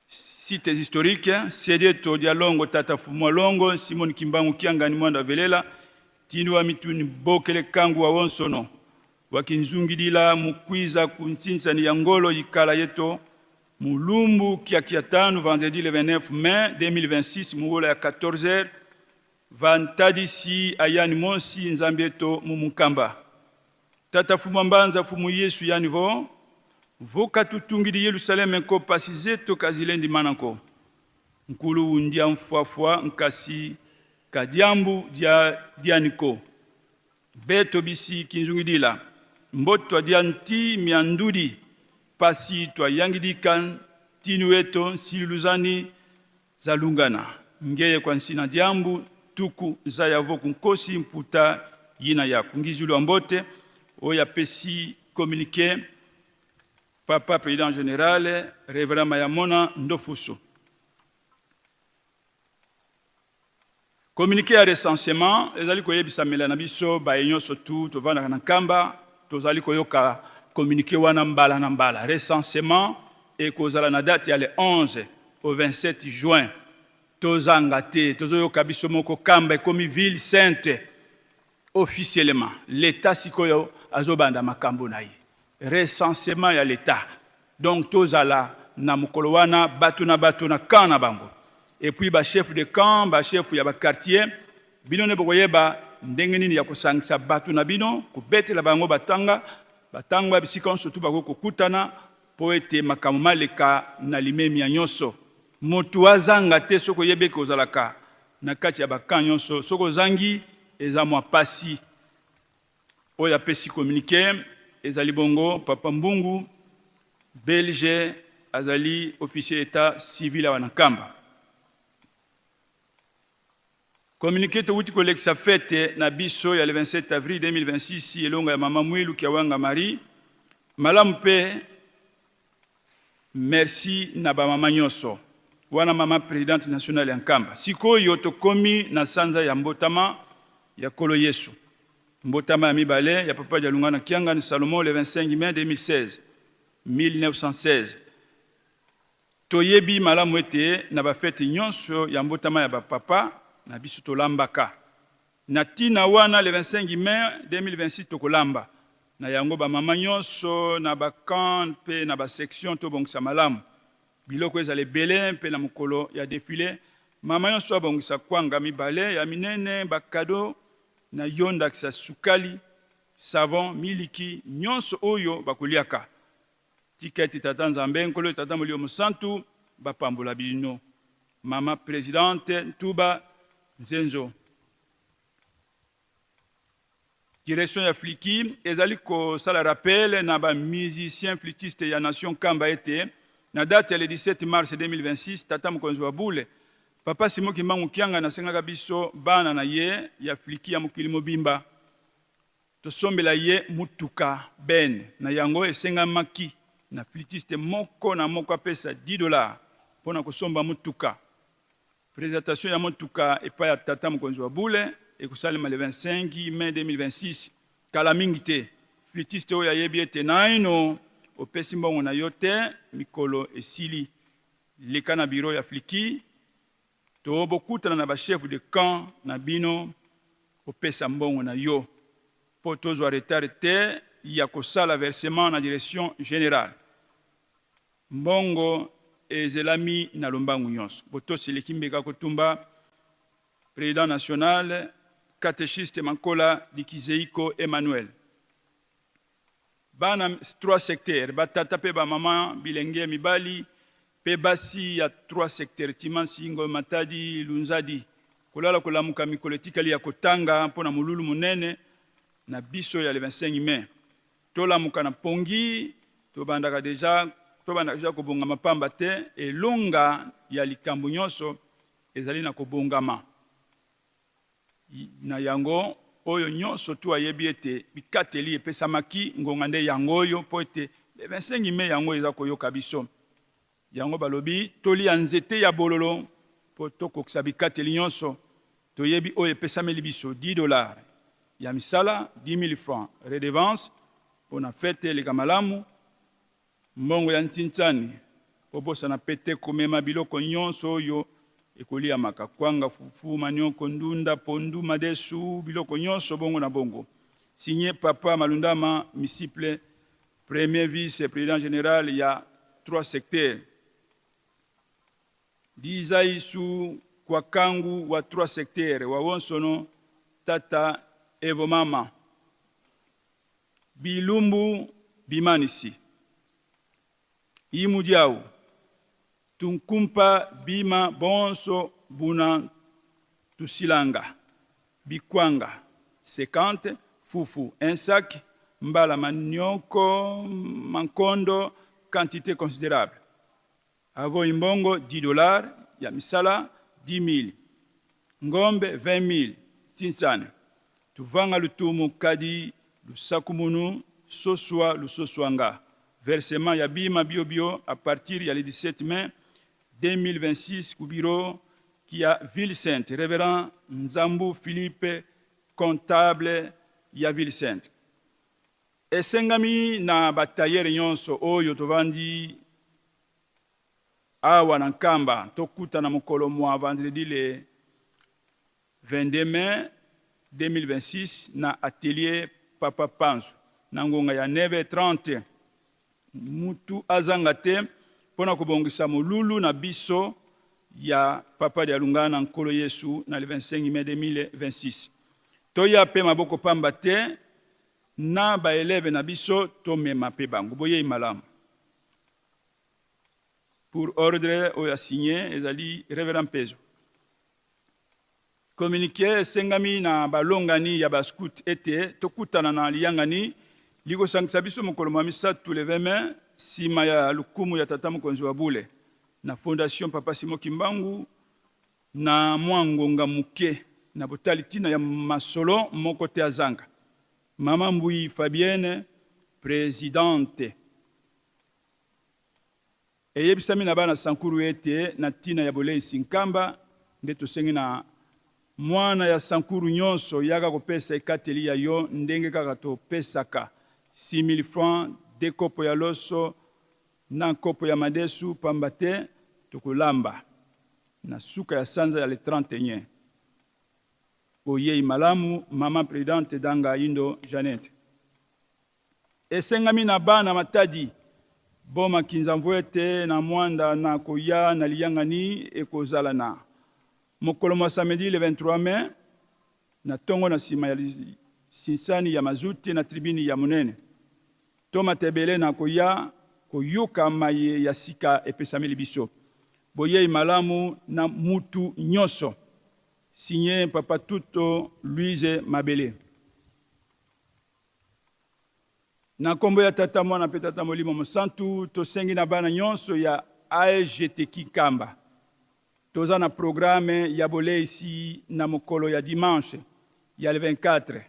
sites historiques sedeto dia longo tata fumwa longo Simon Kimbangu kiangani mwanda velela tinu wa mituni bokele kangu wa wonsono wakinzungidila mukwiza kuntsinsani ya ngolo yikala yeto mulumbu kia 5 vendredi le 29 mai 2026 mugola ya 14h vantadisi ayani monsi nzambieto mumukamba tata fuma mbanza fumu Yesu yanivo voka tutungidi Yerusalem ko pasizeto kazilendi mananko nkulu undia mfuafua nkasi kadiambu dianiko beto bisi kinzungidila mboto dianti miandudi pasi twa yangidikan tinueto siluzani zalungana ngeye kwa nsina diambu tuku zayavo kunkosi mputa yina ya kungizulu ambote oya pesi communiqué papa président général révérend Mayamona Ndofuso. Communiqué à recensement ezali koyebisa melana biso ba nyonso tout tovana na kamba tozali koyoka communiqué wana mbala na mbala recensement et kozala na date ya le 11 au 27 juin tozanga te tozoyoka biso moko kamba ekomi ville sainte officiellement l'état sikoyo azobanda makambo na ye recensement ya l'état donc tozala na mokolo wana bato na camp na bango et puis ba chef de camp ba chef ya ba quartier bino ne bokoyeba ndenge nini ya kosangisa bato na bino kubetela bango batanga bisika nyonso tu bakokutana po ete makambo maleka na limemi ya nyonso motu azanga te soko yebeke ozalaka na kati ya bakan nyonso soko ozangi eza mwa pasi oyo apesi communiqué ezali bongo papa mbungu belge azali officier état civil awa na Nkamba. Communiqué towuti kolekisa fete na biso ya le 27 avril 2026 elonga ya mama Mwilu Kiawanga Marie malamu pe merci na ba mama nyonso wana mama présidente nationale ya Nkamba sikoyo tokomi na sanza ya mbotama ya Kolo Yesu mbotama ya mibale ya papa ya Lungana Kianga Salomon le 25 mai 1916 toyebi malamu ete na ba fete nyonso ya mbotama ya ba papa na biso tolambaka na tina wana le 25 mai 2026 tokolamba na yango ba mama nyonso na ba camp pe na ba section to bongisa malamu biloko ezale belé pe na mokolo ya défilé mama nyonso bongisa kwanga mibale ya minene ba cadeau na yonda kisa sukali savon miliki nyonso oyo bakuliaka tiketi tata Nzambe nkolo tata Molio Musantu bapambola bino mama présidente Tuba Nzenzo. Direction ya Fliki, ezali ko sala rappel na ba musicien flûtiste ya Nation Kamba ete na date ya le 17 mars 2026 tata mokonzi wa bule papa Simo Kimbangu Kianga na sengaka biso bana na ye ya Fliki ya mokili mobimba tosombela ye mutuka ben na yango esenga maki na flûtiste moko na moko apesa $10 pona kosomba mutuka. Présentation ya motuka epa ya tata mokonzi wa bule ekusalema le 25 mai 2026 kala mingi te flûtiste oyo ayebi ete naino opesi mbongo na yo te mikolo esili leka na biro ya Fliki tobokutana na bachef de camp na bino opesa mbongo na yo po tozwa retard te ya kosala versement na direction générale mbongo ezelami na lombangu nyonso botosi lekimbeka kotumba président national catéchiste Mankola Dikizeiko Emmanuel bana 3 secteurs batata pe ba mama bilenge mibali pe basi ya 3 secteurs Timansi Ngo Matadi Lunzadi kolala kolamuka mikolo etikali ya kotanga mpona mululu munene na biso ya le 25 mai tolamuka na pongi tobandaka deja kobonga mapamba te elonga ya likambo nyonso ezali na kobongama na yango oyo nyonso tu ayebi ete bikateli epesamaki ngonga nde yango oyo po ete le 25 mai yango eza koyoka biso yango balobi tolia nzete ya bololo po tokokisa bikateli nyonso toyebi oyo epesameli biso $10 ya misala 10,000 francs redevance pona fete leka malamu mbongo ya ntintsani obosana pete komema biloko nyonso oyo ekolia makakwanga fufu manioko ndunda pondu madesu biloko nyonso bongo na bongo signé papa Malundama Misiple premier vice président général ya 3 secteurs Dizaisu kwa kangu wa 3 secteurs wa wonsono tata Evo mama Bilumbu Bimanisi Imudiau tunkumpa bima bonso buna tusilanga bikwanga 50 fufu un sac mbala manioko mankondo quantité considérable avo imbongo $10 ya misala 10,000 ngombe 20,000 stinsane tuvanga lutumu kadi lusakumunu soswa lusoswanga versement ya bima bio à partir ya le 17 mai 2026 ku bureau qui a Ville Sainte révérend Nzambu Philippe comptable ya Ville Sainte esengami na batayere nyonso oyo tovandi awa na Nkamba tokutana mokolo mwa vendredi le 22 mai 2026 na atelier Papa Panzo na ngonga ya 9h30 mutu azanga te pona kobongisa molulu na biso ya Papa dia Lungana nkolo Yesu na le 25 mai 2026 toya pe maboko pamba te na ba élève na biso to mema pe bango boye malamu. Pour ordre oya signé ezali révérend Pezo. Communiqué sengami na balongani ya baskut ete tokutana na liyangani liko sangisa biso mokolo mamisa tous les 20 mai sima ya lukumu ya tata mokonzi wa bule na fondation Papa Simon Kimbangu na mwangonga muke na botalitina ya masolo moko te azanga. Mama Mbui Fabienne présidente eyebisami na bana sankuru ete na tina ya bolei Nkamba nde tosengi na mwana ya sankuru nyonso yaka kopesa ekateli ya yo ndenge kaka topesaka 6 000 francs de kopo ya loso na kopo ya madesu pamba te tokolamba na suka ya sanza ya le 31 oyei malamu mama présidente danga indo Janet esengami na bana matadi boma kinzamvu ete na mwanda na koya na liyangani ekozala na mokolo mwa samedi le 23 mai na tongo na sima ya sinsani ya mazuti na tribuni ya munene toma tebele na koya koyoka maye ya sika epesameli biso boyei malamu na mutu nyonso signé Papa Tuto Louise Mabele. Na kombo ya tata mwana pe tata molimo mosantu tosengi na bana nyonso ya AGT Kikamba. Toza na programme ya boleisi na mokolo ya dimanche ya le 24.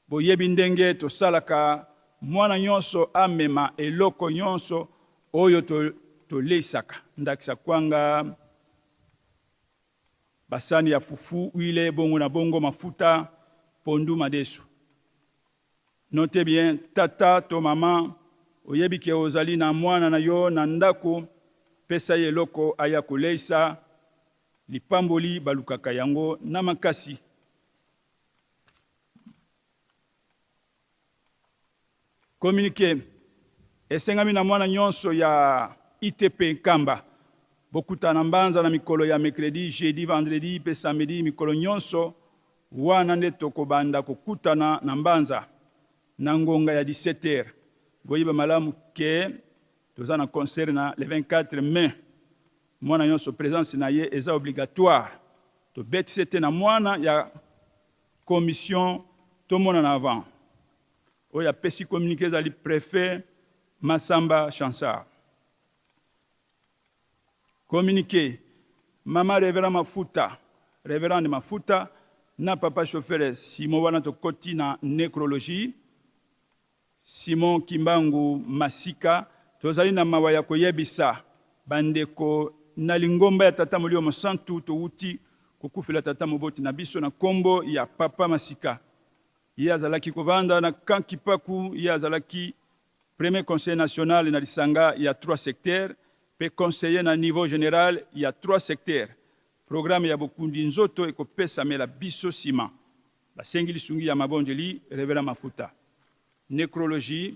Boyebi ndenge tosalaka mwana nyonso amema eloko nyonso oyo toleisaka. Ndakisa kwanga basani ya fufu, huile, bongo na bongo, mafuta, pondu, madesu. Notez bien, tata to mama, oyebi ke ozali na mwana na yo na ndako, pesa ye loko aya koleisa, lipamboli balukaka yango na makasi. Communiqué, esengami na mwana nyonso ya ITP Nkamba, bokuta na mbanza na mikolo ya mercredi, jeudi, vendredi, pe samedi, mikolo nyonso, wana nde tokobanda kokutana na mbanza, na ngonga ya 17h. Boyiba malamu ke, toza na concert na le 24 mai. Mwana nyonso présence na ye eza obligatoire. To beti sete na mwana ya commission to mona na avant. Oya pesi communiqué zali préfet Massamba Chansard. Communiqué, Mama Révérend Mafuta, na papa chauffeur Simon wana tokoti na nécrologie, Simon Kimbangu Masika, tozali na mawa ya koyebisa, bandeko na lingomba ya tata molio mosantu touti kokufela tata moboti na biso na kombo ya papa Masika. Ye azalaki kovanda na Kankipaku, ye azalaki premier conseil national na lisanga ya 3 secteurs, pe conseiller na niveau général, il y a 3 secteurs. Programme ya bokundi nzoto ekopesa mela biso sima. La sengili sungi ya mabondeli, Révérend Mafuta. Nécrologie.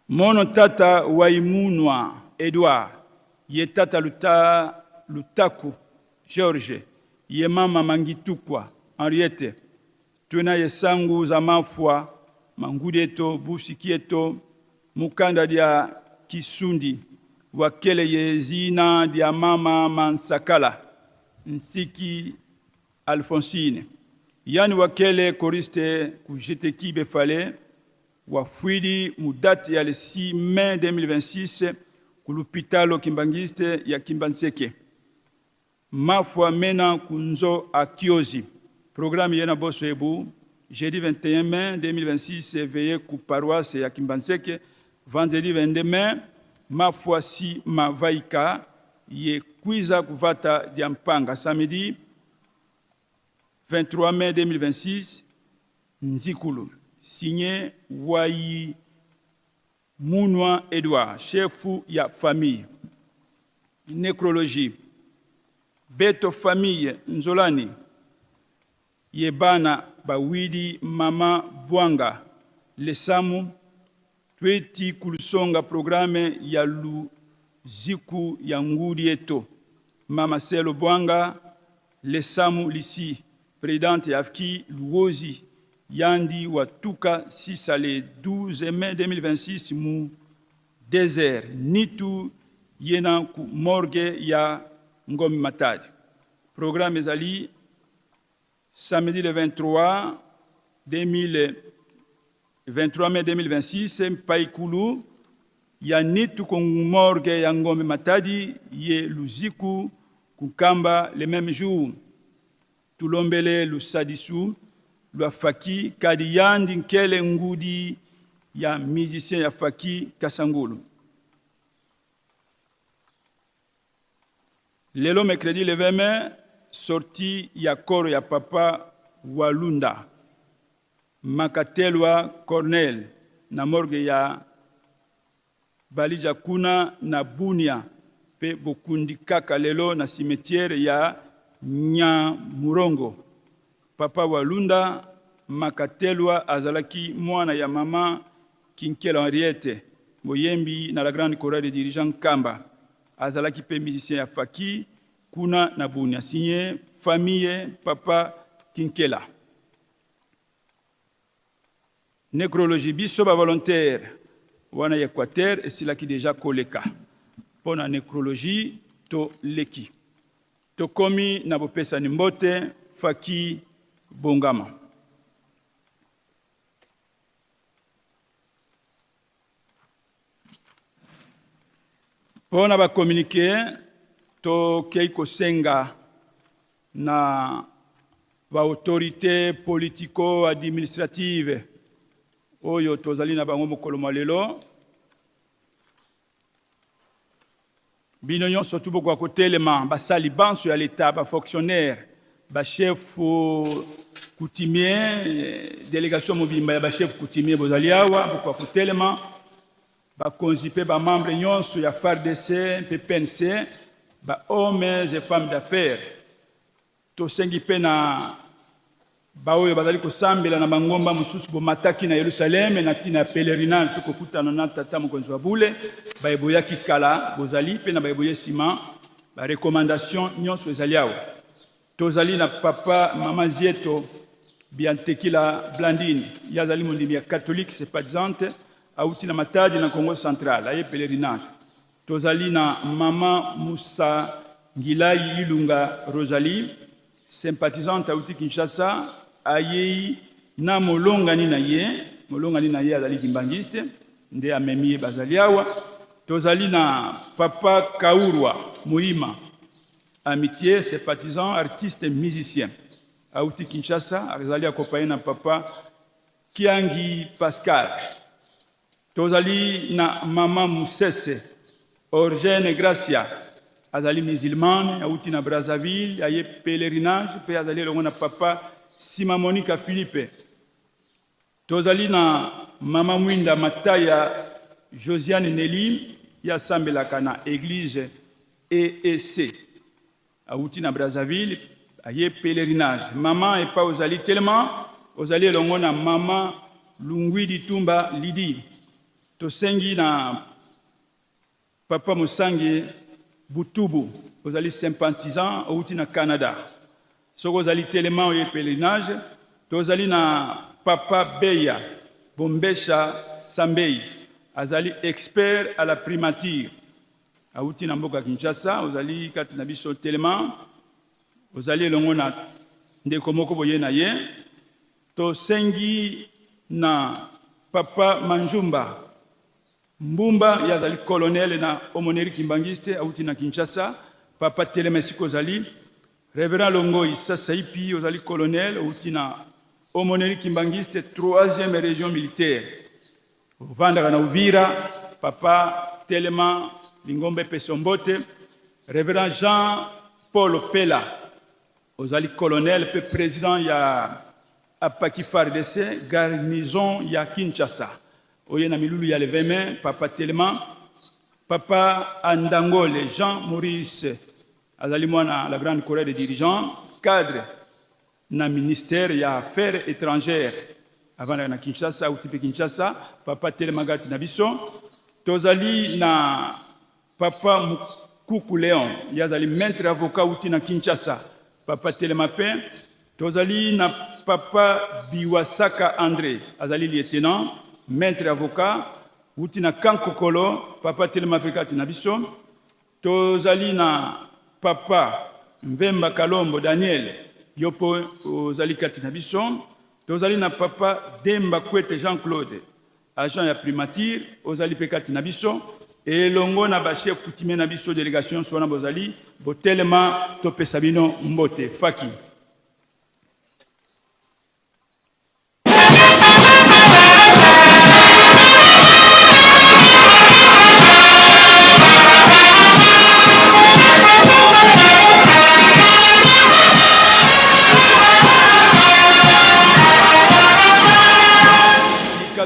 Mono tata Waimunwa Edouard. Ye tata Lutaku George. Ye mama Mangitukwa Henriette. Tuna ye sangu za mafwa Mangudeto, Busikieto, Mukanda dia Kisundi, wakele ye zina dia mama Mansakala, Nsiki Alfonsine. Yani wakele koriste kujete kibe fale, wafuidi mudati ya le 6 mai 2026, kulupitalo kimbangiste ya Kimbanseke. Mafwa mena kunzo akiozi. Programme yena boso ebu, jeudi 21 mai 2026, veillé ku paroisse ya Kimbanseke. Vendredi 22 mai, ma foi si ma vaika, ye kwiza kuvata diampanga. Samedi 23 mai 2026, Nzikulu. Signé Munwa Edouard, chefu ya famille. Nécrologie. Beto famille Nzolani. Yebana Bawidi Mama Bwanga. Lesamu. Tweti kulusonga programe ya Luziku ya Ngudi Eto. Mama Selo Bwanga. Lesamu Lisi. Présidente Yafki Luozi. Yandi Watuka Sisale 12 mai 2026 mu désert Nitu Yena ku morgue ya Ngomi Matadi. Programme ezali samedi le 23 mai 2026 Paikulu ya Nitu ku morgue ya Ngomi Matadi ye Luziku Kukamba le même jour. Tulombele Lusadisu Lwa Faki kadi yandi nkele ngudi ya musicien ya Faki Kasangulu. Lelo mercredi le 20 mai sorti ya koro ya papa Walunda Makatelwa Cornel na morgue ya Balija Kuna na Bunia pe bokundi kaka lelo na cimetière ya Nyamurongo. Papa Walunda Makatelwa azalaki mwana ya mama Kinkela Henriette Moyembi na la grande chorale de dirigeants Kamba. Azalaki pe musicien ya Faki Kuna na Bunia. Signé famille Papa Kinkela. Nécrologie biso ba volontaire wana ya Équateur et silaki déjà koleka. Pona nécrologie to leki. To komi na bopesa ni mbote Faki Bongama. Pona ba communiquer to keiko senga na ba autorité politico administrative oyo tozali na bango mokolo malelo bino nyonso tu boko kotelema basali banso ya l'état ba fonctionnaire ba chef coutumier délégation mobimba ya ba chef coutumier bozali awa boko kotelema ba konzipe ba membre nyonso ya FARDC PPNC ba hommes et femmes d'affaires to sengi pena ba oyo bazali kosambela na bangomba mususu bo mataki na Yerusalem na tina pèlerinage to kokutana na tata mokonzi wa bule ba eboyaki kala bozali pena ba eboye sima ba recommandation nyonso ezali awa tozali na papa mama Zieto Biantekila Blandine yazali mondimi ya catholique sympathisante auti na Matadi na Congo central aye pèlerinage tozali na mama Musa Ngilai Ilunga Rosalie sympathisante auti Kinshasa aye na molongani na ye azali kimbangiste nde amemi bazali awa tozali na papa Kaurwa Muhima amitié sympathisant artiste musicien auti Kinshasa azali accompagné na papa Kiangi Pascal tozali na mama Musese Orgene Gracia azali musulmane auti na Brazzaville aye pèlerinage pe azali longo na papa Sima Monica Philippe tozali na mama Mwinda Mataya Josiane Nelly ya sambelaka na église EEC auti na Brazzaville aye pèlerinage mama epa ozali tellement ozali longo na mama Lungwidi Tumba Lidi tosengi na papa Musangi Butubu ozali sympathisant auti na Canada soko ozali tellement oye pèlerinage tozali na papa Beya Bombesha Sambei azali expert à la primature auti na mboka Kinshasa ozali kati na biso tellement ozali longo na ndeko moko boye na ye tosengi na papa Manjumba Mbumba yazali colonel na Omoneri Kimbangiste auti na Kinshasa papa Telemesiko ozali Révérend Longo Saipi ozali colonel auti na Omoneri Kimbangiste 3e région militaire Vandaka na Uvira papa Telema Lingombe Pesombote Révérend Jean Paul Pela ozali colonel pe président ya Apaki FARDC garnison ya Kinshasa oye na milulu ya le 20 mai papa Telema papa Andangole Jean Maurice azali mwana la grande chorale des dirigeants cadre na ministère ya affaires étrangères avant na Kinshasa ou type Kinshasa papa Telema gati na biso tozali na papa Mukuku Léon yazali maître avocat uti na Kinshasa papa Telema pe tozali na papa Biwasaka André azali lieutenant maître avocat uti na Kankokolo papa Telema pe kati na biso tozali na papa Mbemba Kalombo Daniel yopo ozali kati na biso tozali na papa Demba Kwete Jean-Claude agent ya primature ozali pe kati na biso elongo na ba chef coutumier na biso délégation sona bozali botelema topesa bino mbote faki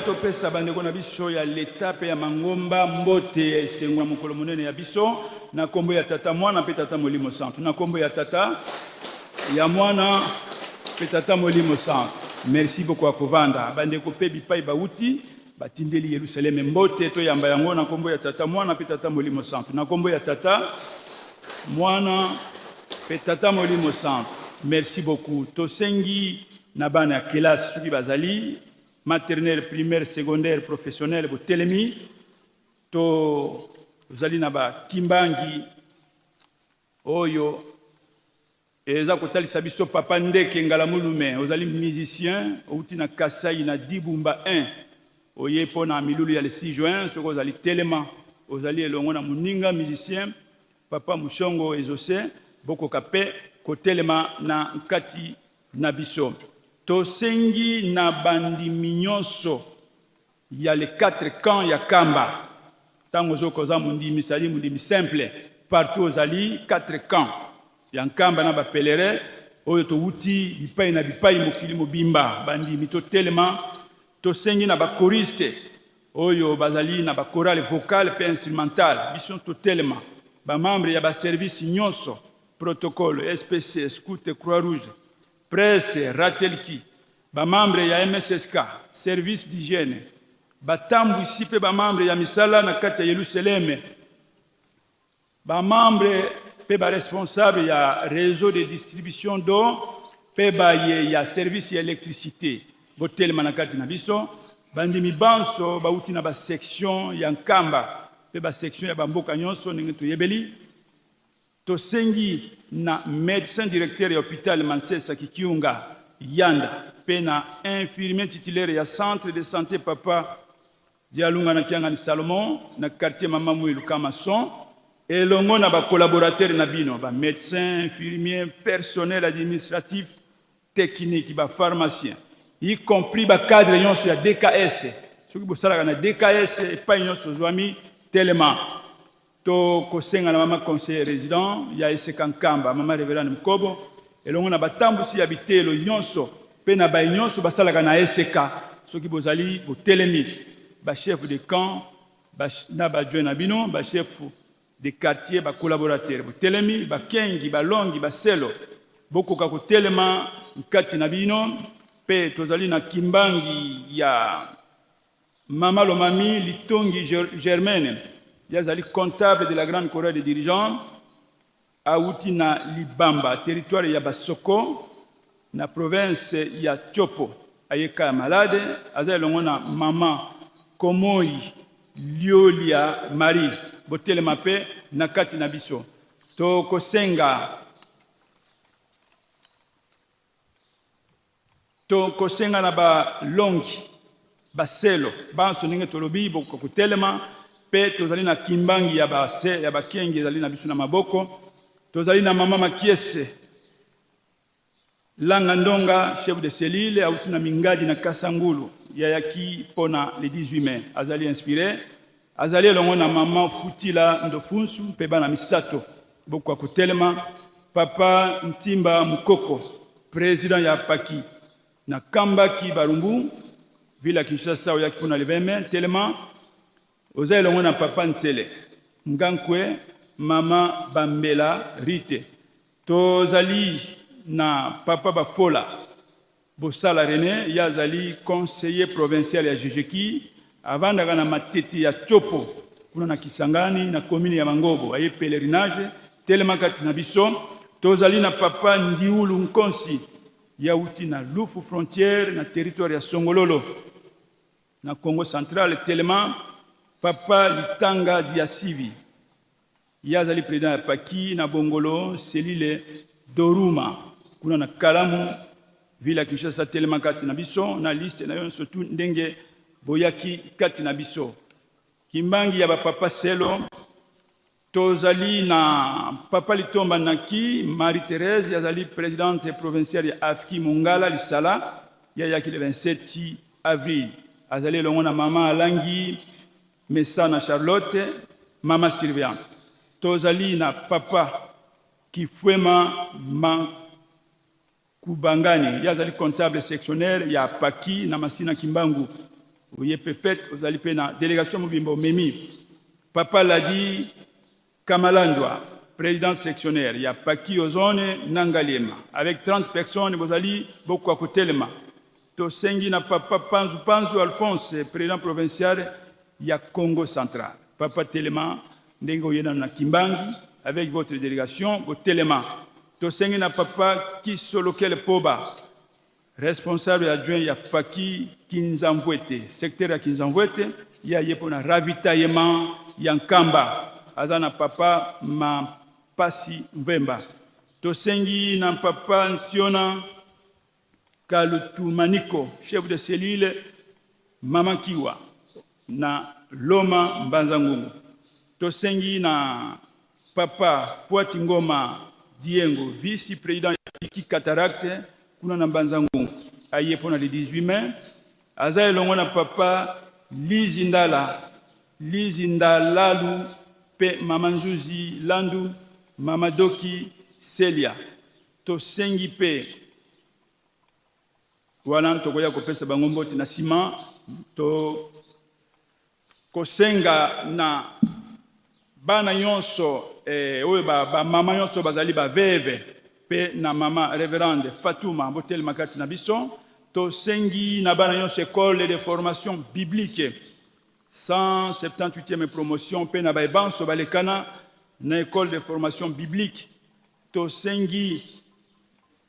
topesa bandeko na biso ya leta pe ya mangomba mbote esengwa mokolo monene ya biso na kombo ya tata mwana pe tata molimo santo na kombo ya tata ya mwana pe tata molimo santo merci beaucoup akovanda bandeko pe bipai bauti batindeli Yerusalem mbote to yamba yango na kombo ya tata mwana pe tata molimo santo na kombo ya tata mwana pe tata molimo santo merci beaucoup tosengi na bana ya kelasi soki bazali maternelle, primaire, secondaire, professionnelle, bo telemi to zali na ba kimbangi oyo eza kotalisa biso papa Ndeke ngala mulume ozali musicien outi na Kasai na Dibumba 1 oye pona milulu ya le 6 juin soko ozali telema ozali elongo na muninga musicien papa Mushongo ezose boko kape kotelema na nkati na biso tosengi na bandimi nyonso ya les 4 camps ya kamba tango zokoza mundimi sali mundimi simple partout ozali 4 camps ya kamba na ba pèlerin oyo to wuti bipai na bipai mokili mobimba bandimi to telema tosengi na ba choriste oyo bazali na ba chorale vocale pe instrumentale biso to telema ba membre ya ba service nyonso protocole SPC scout Croix Rouge presse Ratelki ba membre ya MSSK service d'hygiène batambu ici pe ba membre ya misala na kati ya Yerusalem ba membre pe ba responsable ya réseau de distribution d'eau pe ba ya service ya électricité botelema na kati na biso bandimi banso bauti na ba section ya nkamba pe ba section ya bamboka nyonso ndenge toyebeli tosengi na médecin directeur ya hôpital Mansesa Kikiunga Yanda pe na infirmier titulaire ya centre de santé papa Dialunga na Kianga ni Salomon na quartier Mama Mwilu Kamason elongo na ba collaborateur na bino ba médecin infirmier personnel administratif technique ba pharmacien y compris ba cadre nyonso ya DKS soki bosala na DKS pa nyonso zwami tellement to kosenga na mama conseiller résident ya Esekankamba mama révérend Mkobo elongo na batambusi ya bitelo nyonso pe na ba nyonso basalaka na Eseka soki bozali botelemi ba chef de camp na ba joina bino ba chef de quartier ba collaborateur botelemi ba kengi ba longi ba selo bokoka kotelema nkati na bino pe tozali na kimbangi ya mama Lomami Litongi Germaine yazali comptable de la grande chorale des dirigeants auti na Libamba territoire ya Basoko na province ya Chopo ayeka malade azali longo na mama Komoi Liolia Marie botelema pe na kati na biso to kosenga na ba longi baselo banso ndenge tolobi boko kotelema pe tozali na kimbangi ya bakengi ezali na biso na maboko tozali na mama Makiese Langa Ndonga chef de cellule auti na Mingadi na Kasangulu yaki pona le 18 mai azali inspiré azali elongo na mama Futila Ndofunsu pe bana misato boko kotelema papa Ntimba Mukoko président ya Paki na Kambaki Barumbu ville ya Kinshasa oyaki mpona leveme telema oza elongo na papa Ntsele Ngankwe mama Bambela Rite tozali na papa Bafola Bosala René yazali conseiller provincial ya Jejeki avandaka na matete ya Chopo kuna na Kisangani na commune ya Mangobo aye pèlerinage telema kati na biso tozali na papa Ndiulu Nkonsi yauti na Lufu frontière na territoire ya Songololo na Congo central telema papa Litanga Diasivi yazali président ya Paki na Bongolo selile Doruma kuna na Kalamu ville ya Kinshasa telema kati na biso na liste na yo surtout ndenge boyaki kati na biso kimbangi ya papa Selo tozali na papa Litomba Naki Marie-Thérèse yazali présidente provinciale ya Afki Mongala Lisala yaki le 27 avril azali longo na mama Alangi Messana Charlotte mama surveillante tozali na papa Kifwema Kubangani yazali comptable sectionnaire ya Paki na Masina Kimbangu oye prefet ozali pe na délégation mobimbo memi papa Ladi Kamalandwa président sectionnaire ya Paki Ozone Nangalema avec 30 personnes bozali beaucoup à kotelema tosengi na papa Panzu Alphonse président provincial ya Congo central papa Telema ndenge oyena na Kimbangi avec votre délégation botelema tosengi na papa Kisolokele Poba responsable adjoint ya Faki Kinzamvwete secteur ya Kinzamvwete ya yepo na ravitaillement ya Nkamba azana papa Mapasi Mvemba tosengi na papa Nsiona Kalutumaniko chef de cellule Mama Kiwa na Loma Mbanzangungu tosengi na papa Poati Ngoma Diengo vice président ya Fiki Cataracte kuna na Mbanzangungu aye pona le 18 mai aza elongo na papa Lizindalalu pe mama Nzuzi Landu mama Doki Celia tosengi pe wana tokoya kopesa bangomboti na sima to kosenga na bana nyonso oyo ba mama nyonso bazali ba veve pe na mama révérende Fatouma Botel Makati na biso tosengi na bana nyonso école de formation biblique 178e promotion pe na baebanso balekana na école de formation biblique tosengi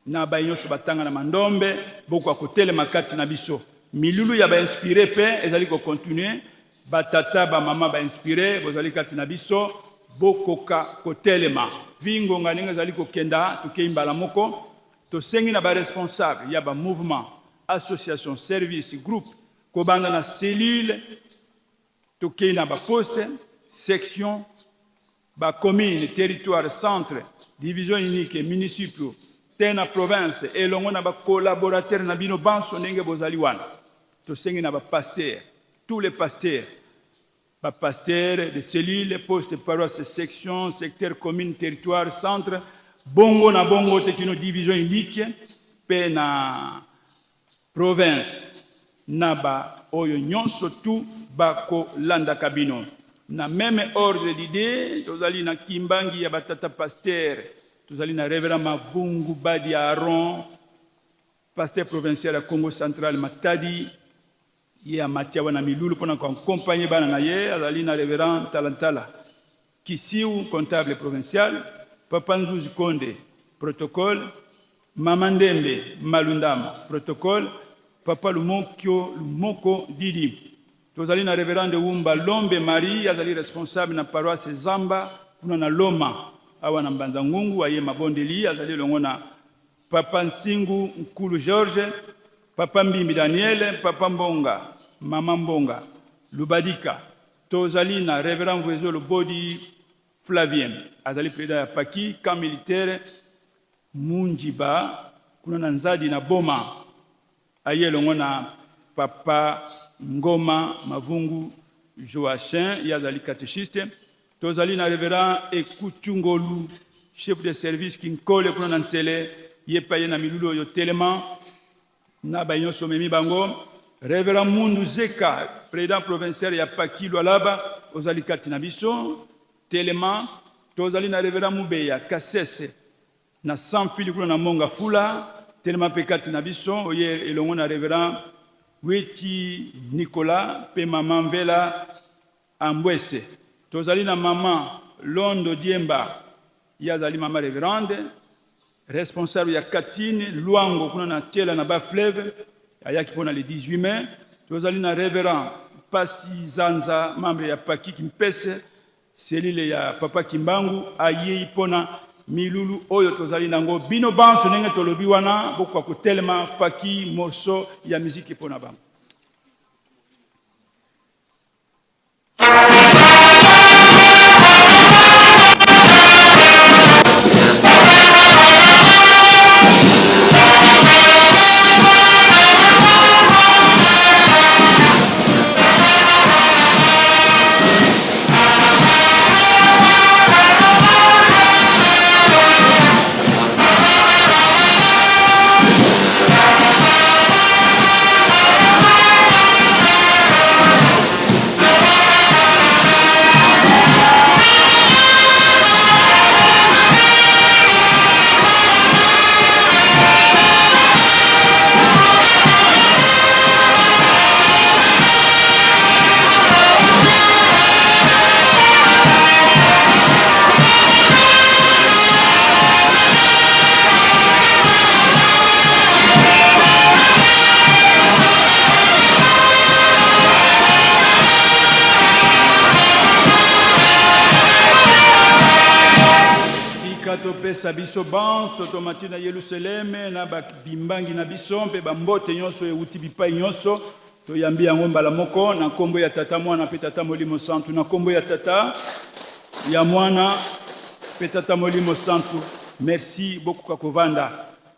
na bayonso batanga na mandombe boko akotelema kati na biso milulu ya bainspiré pe ezali ko continuer batata ba mama bainspiré bozali kati na biso bokoka kotelema vingonga ninga ezali kokenda tokeyimbala moko tosengi na baresponsable ya ba mouvement association service groupe kobanda na cellule tokeyi na baposte section ba commune territoire centre division unique et municipaux tena province elongo na ba collaborateur na bino banso ndenge bozali wana tosengi na ba pasteur tous les pasteurs ba pasteur de cellules poste paroisse section secteur commune territoire centre bongo na bongo tekino division unique pe na province na ba oyo nyonso tu bako landa kabino na même ordre d'idée tozali na Kimbangi ya batata pasteur tozali na révérend Mavungu Badi Aaron pasteur provincial ya Congo central Matadi ya Matia wana milulu pona ko accompagner bana na ye azali na révérend Talantala Kisiu comptable provincial Papa Nzuzi Konde protocole Mama Ndembe Malundama protocole Papa Lumoko Didi tozali na révérende Wumba Lombe Marie azali responsable na paroisse Zamba kuna na Loma awa na Mbanzangungu aye mabondeli azali longo na Papa Nsingu Nkulu George Papa Mbimbi Daniel Papa Mbonga Mama Mbonga Lubadika tozali na révérend Vwezolo Bodi Flavien azali président ya Paki camp militaire Munjiba kuna na Nzadi na Boma aye longo na Papa Ngoma Mavungu Joachim yazali catéchiste tozali na révérend Ekuchungolu chef de service Kinkole kuna na Ntsele yepa ye na milulu yo telema na bayon somemi bango Révérend Mundu Zeka, président provincial ya Paki Lualaba, ozali kati na biso, Telema, tozali na Révérend Mubeya, Kasese, na Sanfili kuna na Monga Fula, Telema pe kati na biso, oye elongo na Révérend Weti Nicolas, pe Maman Mvela Ambwese. Tozali na Maman Londo Diemba, yazali Maman Révérende, responsable ya Katine, Luango kuna na Tiela na ba Fleuve, ayaki pona le 18 mai, tozali na Révérend Pasi Zanza, membre ya Paki Kimpese, selile ya Papa Kimbangu, aye pona milulu oyo tozali nango bino banso nenge tolobi wana bokwa kotelema faki morceau ya musique pona bango. topesa biso banso tomati na Yerusaleme na bimbangi na biso mpe bambote nyonso euti bipai nyonso toyambi yango mbala moko na kombo ya tata mwana pe tata molimo santu na kombo ya tata ya mwana pe tata molimo santu. Merci beaucoup kakovanda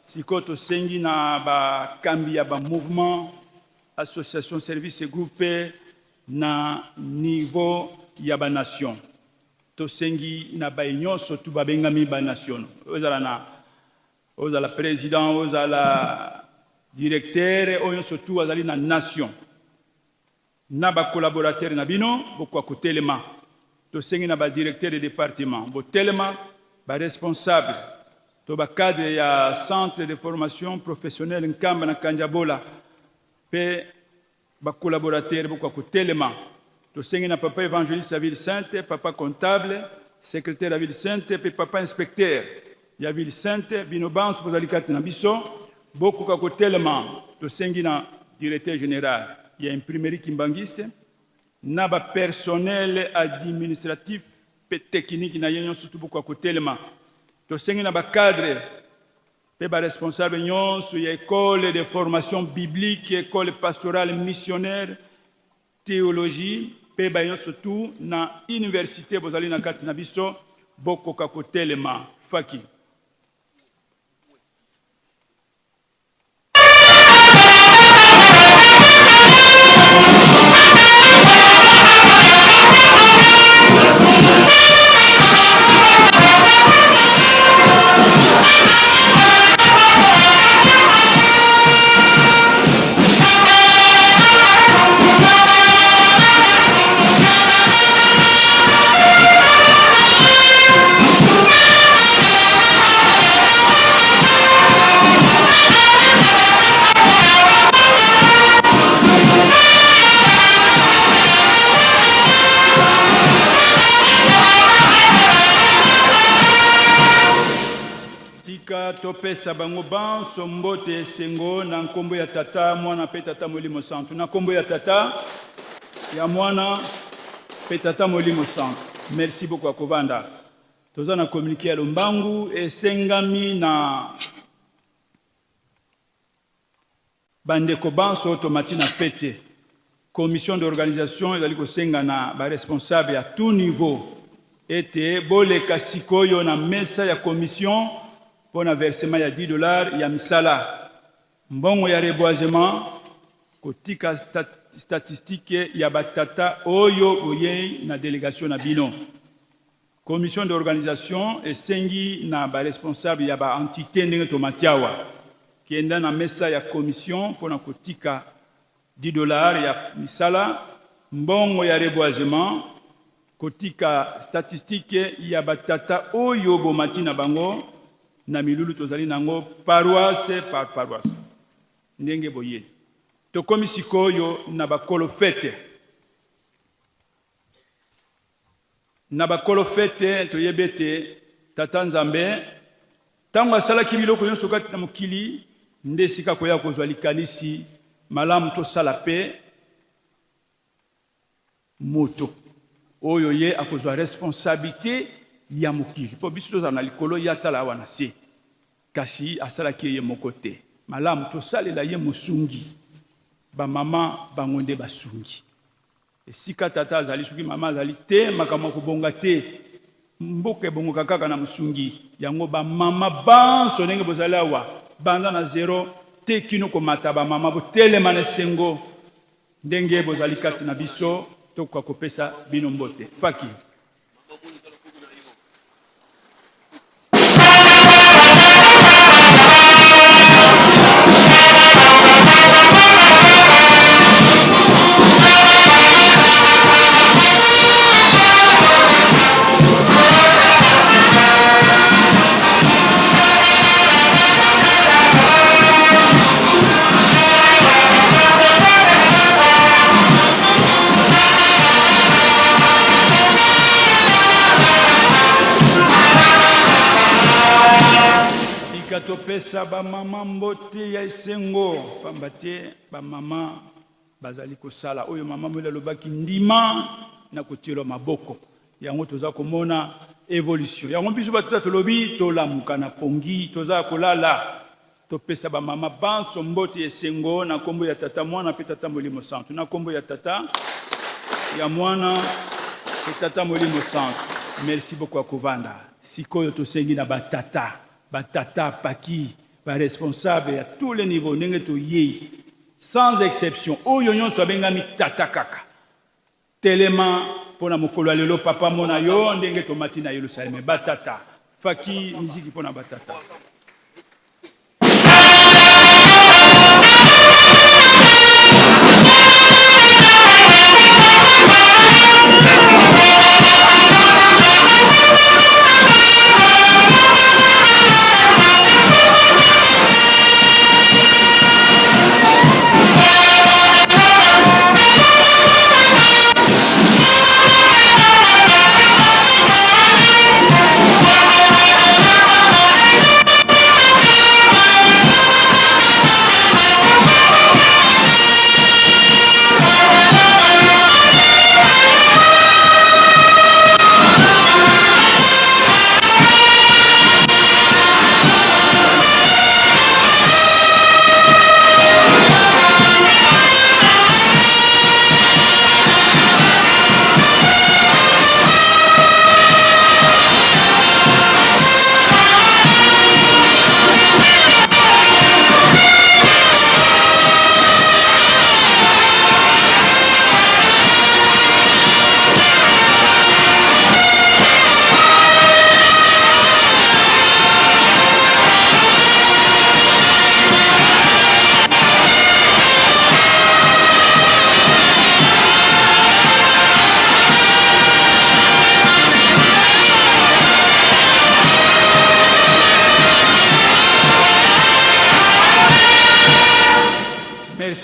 sikoto sengi na bakambi ya ba mouvement association service et groupe na niveau ya ba nation to sengi na ba nyonso tu babengami ba nation ozala président ozala directeur oyo surtout azali na nation na ba collaborateur na bino bokwa kotelema to sengi na ba directeur de département botelema ba responsable to ba cadre ya centre de formation professionnelle nkamba na Kanjabola pe ba collaborateur bokwa kotelema to sengi na papa évangéliste à Ville Sainte, papa comptable, secrétaire à Ville Sainte pe papa inspecteur ya Ville Sainte bino banso kozali kati na biso beaucoup kako tellement to sengi na directeur général ya imprimerie kimbangiste na ba personnel administratif pe technique na yenyo surtout beaucoup kako tellement to sengi na ba cadre pe ba responsable nyonso ya école de formation biblique, école pastorale missionnaire, théologie pe ba nyonso surtout na université bozali na kati na biso beaucoup kako tellement faki. Topesa bango banso mbote sengo na nkombo ya tata mwana pe tata molimo santu na nkombo ya tata ya mwana pe tata molimo santu. Merci beaucoup akovanda toza na communiquer ya lombangu esengami na bandeko banso automati na fete commission d'organisation ezali kosenga na ba responsable à tout niveau ete boleka sikoyo na mesa ya commission pour un versement ya $10 ya misala mbongo ya reboisement kotika statistique ya batata oyo oye na délégation na bino commission d'organisation esengi na ba responsable ya ba entité ndenge tomatiawa kienda na mesa ya commission pour na kotika $10 ya misala, mbongo ya reboisement, kotika statistique ya batata oyo bomati na bango, na milulu tozali nango paroisse par paroisse. Ndenge boye. Tokomi sikoyo na bakolo fete. Na bakolo fete toyebete tata Nzambe tango asalaki biloko nyonso kati na mokili nde esika koya kozwa likanisi malamu tosala pe moto oyo ye akozwa responsabilité ya mokili po biso tozala na likolo ya tala wana se kasi asalaki ye moko te malamu tosalela ye mosungi bamama bango nde basungi esika tata azali soki mama azali te makambo kobonga te mboka ebongoka kaka na mosungi yango bamama banso ndenge bozali awa banda na zero te kino komata bamama botelema na esengo ndenge bozali kati na biso tokoka kopesa bino mbote faki. Topesa ba mama mbote ya esengo pambate ba mama bazali kosala oyo mama mwela lobaki ndima na kotilo maboko yango toza komona évolution yango biso batata tolobi tolamuka na pongi toza kolala topesa ba mama banso mbote ya esengo na kombo ya tata mwana pe tata Molimo Santu na kombo ya tata ya mwana pe tata Molimo Santu. Merci beaucoup akovanda sikoyo tosengi na batata batata paki ba responsable à tous les niveaux ndenge to ye sans exception oyo nyonso abengami tata kaka telema pona mokolo lelo papa mona yo ndenge to matina Yerusalem batata faki muziki pona batata.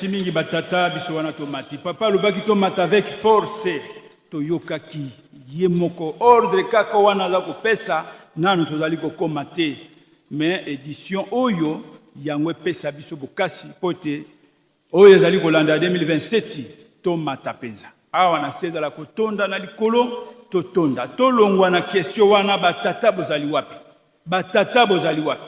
Mingi batata biso wana tomati papa lobaki tomata avec force toyokaki ye moko ordre kaka wana za kopesa nanu tozali kokoma te mais édition oyo yango pesa biso bokasi pote oyo ezali kolanda 2027 tomata penza awa na seza la kotonda na likolo totonda tolongwa na question wana batata bozali wapi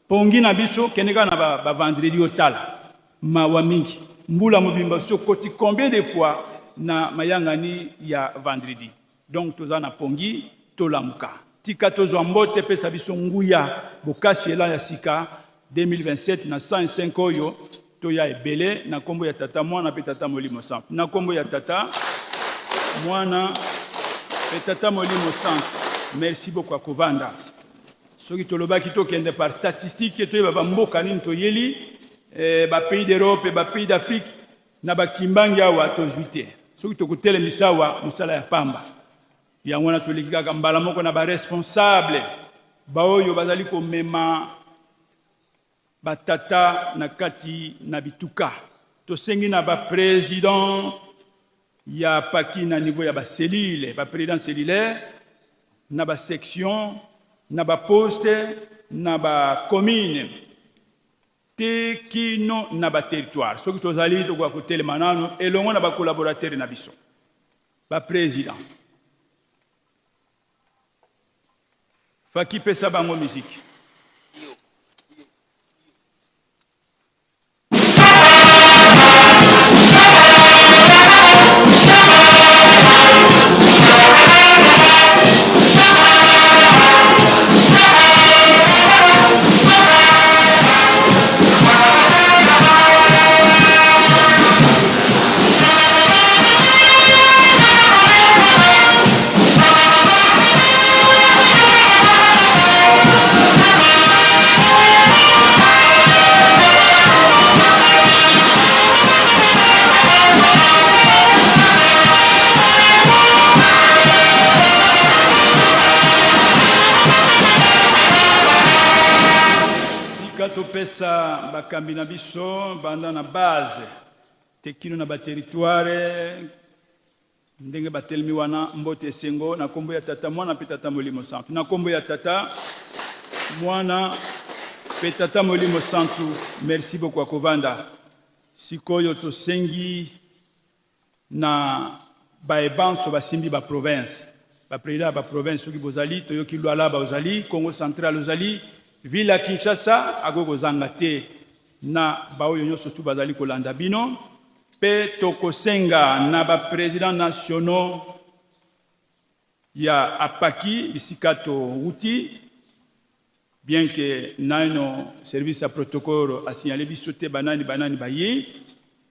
pongi na biso keneka na ba vendredi otala mawa mingi mbula mobimba sokoti combien de fois na mayangani ya vendredi donc toza na pongi tolamuka tika tozwa mbote pesa biso nguya bokasi ela ya sika 2027 na 105 oyo toya ebele na kombo ya tata mwana pe tata Molimo Santu na kombo ya tata mwana pe tata Molimo Santu. Merci beaucoup akovanda soki tolobaki tokende par statistique toyeba ba mboka nini toyeli ba pays d'Europe ba pays d'Afrique na bakimbangi awa tozwi te soki tokotelemisa awa mosala ya pamba yango wana toleki kaka mbala moko na baresponsable baoyo bazali komema batata na kati na bituka tosengi na baprésident ya paki na niveau ya baselile baprésident cellulaire na basection na baposte na bacommune te kino na baterritoire soki tozali tokoka kotelema nano elongo na bacolaborateur na biso baprésident faki pesa bango miziki topesa bakambi na biso banda na base tekino na baterritoire ndenge batelemi wana mbote esengo na kombo ya tata mwana pe tata molimo santu na kombo ya tata mwana pe tata molimo santu merci beaucoup akovanda sikoyo tosengi na baebanso basimbi ba province ba président ba province soki bozali toyoki lwala bozali Congo central ozali Ville Kinshasa agokozanga te na baoyo nyonso tu bazali kolanda bino pe tokosenga na ba président nationaux ya apaki bisikato uti bien que naino service à protocole a signalé biso te banani bayi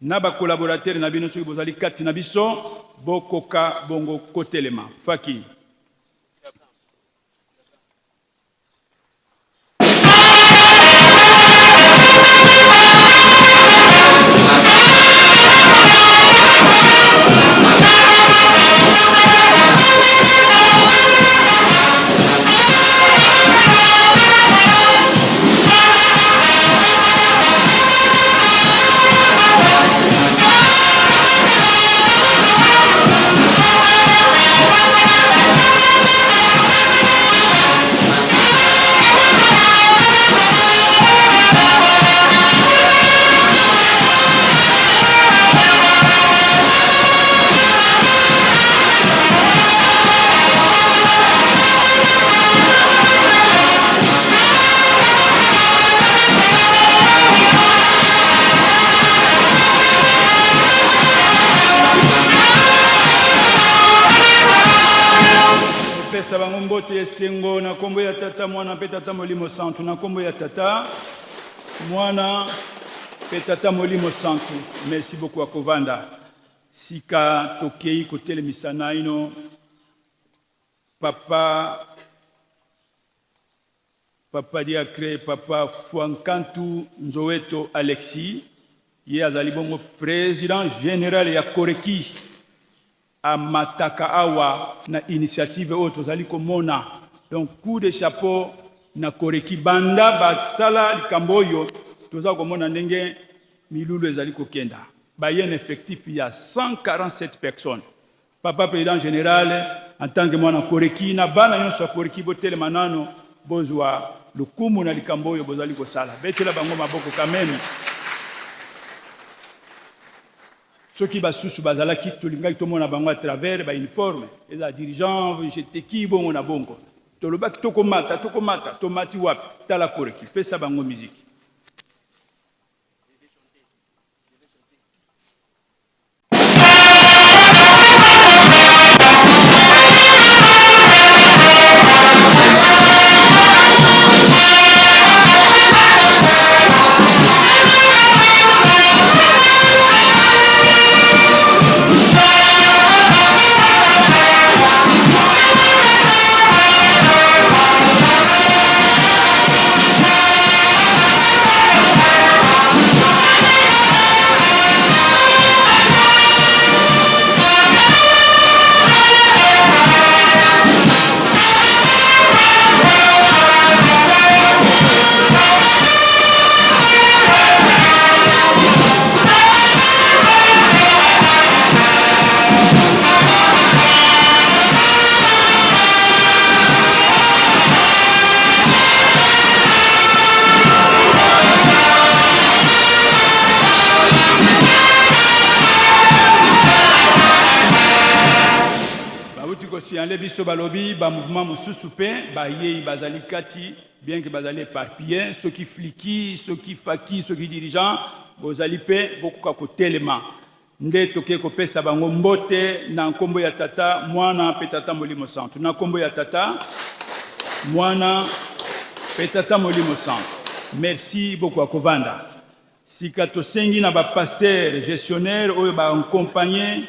na ba collaborateur na bino soki bozali kati na biso bokoka bongo kotelema faki Sengo na kombo ya tata mwana pe tata molimo santu na kombo ya tata mwana pe tata molimo santu merci beaucoup akovanda sika tokei kotelemisa na ino papa diacre papa Fuankantu Nzoweto Alexis ye azali bongo président général ya Koreki a mataka awa na initiative oyo tozali komona donc coup de chapeau na Koreki banda basala likambo oyo toza komona ndenge milulu ezali kokenda bayen effectif ya 147 personnes papa président général en tant que mwana Koreki na bana nyonso Koreki botelema nano bozwa lukumu na likambo oyo bozali kosala betela bango maboko quand même soki basusu bazalaki tolingaki tomona bango à travers ba uniforme eza dirigeant j'étais ki bongo na bongo tolobaki tokomata tomati wapi tala Koreki pesa bango musique tosignale biso balobi ba mouvement mosusu mpe bayei bazali kati bien que bazali éparpillé soki fliki soki faki soki dirigeant bozali mpe bokoka kotelema nde toke kopesa bango mbote na nkombo ya tata mwana mpe tata molimo santu na nkombo ya tata mwana mpe tata molimo santu merci beaucoup akovanda sika tosengi na bapaster gestionnaire oyo baaccompagne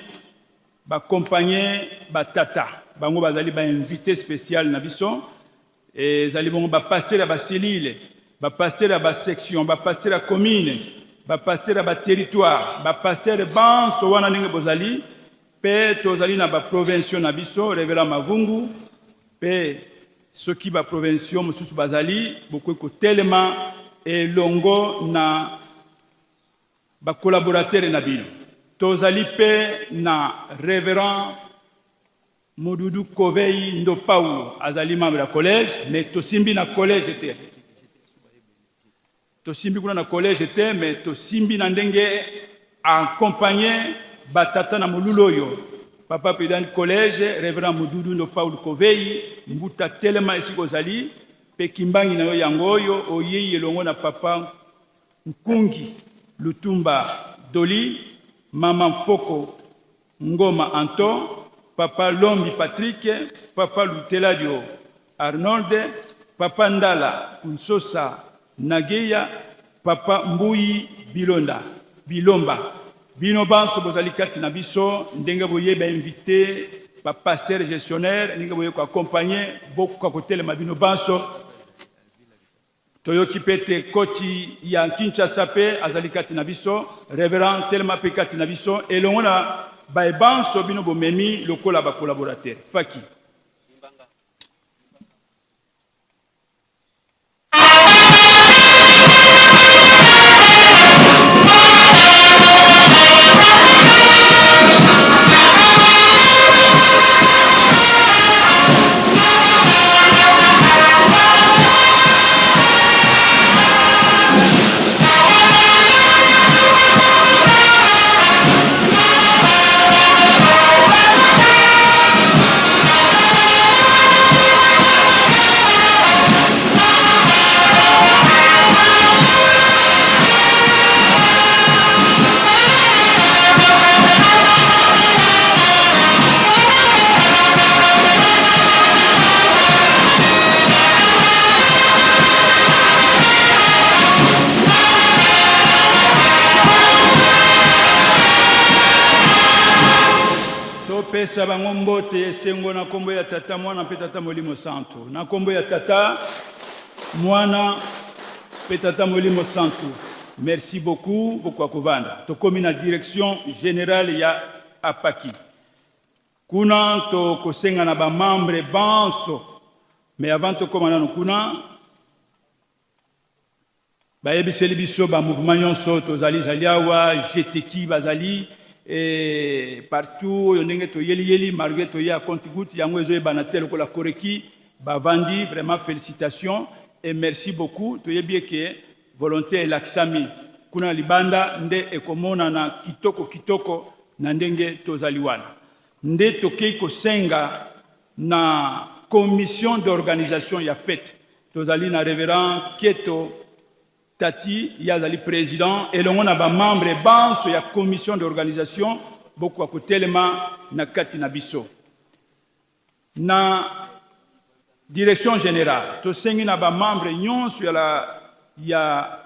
batata bango bazali bainvité spécial na biso ezali bongo bapaster ya baselile bapaster ya basection bapaster ya commune bapaster ya baterritoire bapaster banso wana ndenge bozali mpe tozali na baprovinciaux na biso revera mavungu mpe soki baprovinciaux mosusu bazali bokoki kotelema elongo na bacollaborateur na bino tozali mpe na révérend Modudu Kovei Ndo Paulo azali membre ya collège mais tosimbi na collège te tosimbi kuna na collège te mais tosimbi na ndenge accompagner batata na molulu oyo papa président collège révérend Modudu Ndo Paulo Kovei mbuta telema esiko ozali mpe kimbangi na yo yango oyo oyei elongo na papa Nkungi Lutumba Doli mama Mfoko Ngoma Anton papa Lombi Patrick papa Luteladio Arnold papa Ndala Kunsosa Nageya papa Mbui Bilomba bino banso bozali kati na biso ndenge boye ba invité ba pasteur gestionnaire ndenge boye ko accompagner beaucoup ko telema bino banso toyoki pete koti ya Kinshasa pe azali kati na biso révérend telema pe kati na biso elongo na baebanso bino bomemi lokola ba collaborateur faki pesa bango mbote esengo na kombo ya tata mwana mpe tata molimo santu na kombo ya tata mwana mpe tata molimo santu merci beaucoup akovanda tokomi na direction générale ya apaki kuna tokosenga na bamembre banso mais avant tokoma nano kuna bayebiseli biso bamouvement nyonso tozali awa jeteki bazali et partout yondenge to yeli malgré to ya contributi yango ezoyebana te lokola koreki bavandi vraiment félicitations et merci beaucoup to yebi ke volonté laksami kuna libanda nde ekomona na kitoko na ndenge tozali wana nde tokei kosenga na commission d'organisation ya fête tozali na révérend Keto Tati yazali président elongo na ba membre banso ya commission d'organisation beaucoup akotelema na kati na biso na direction générale tosengi na ba membre nyonso ya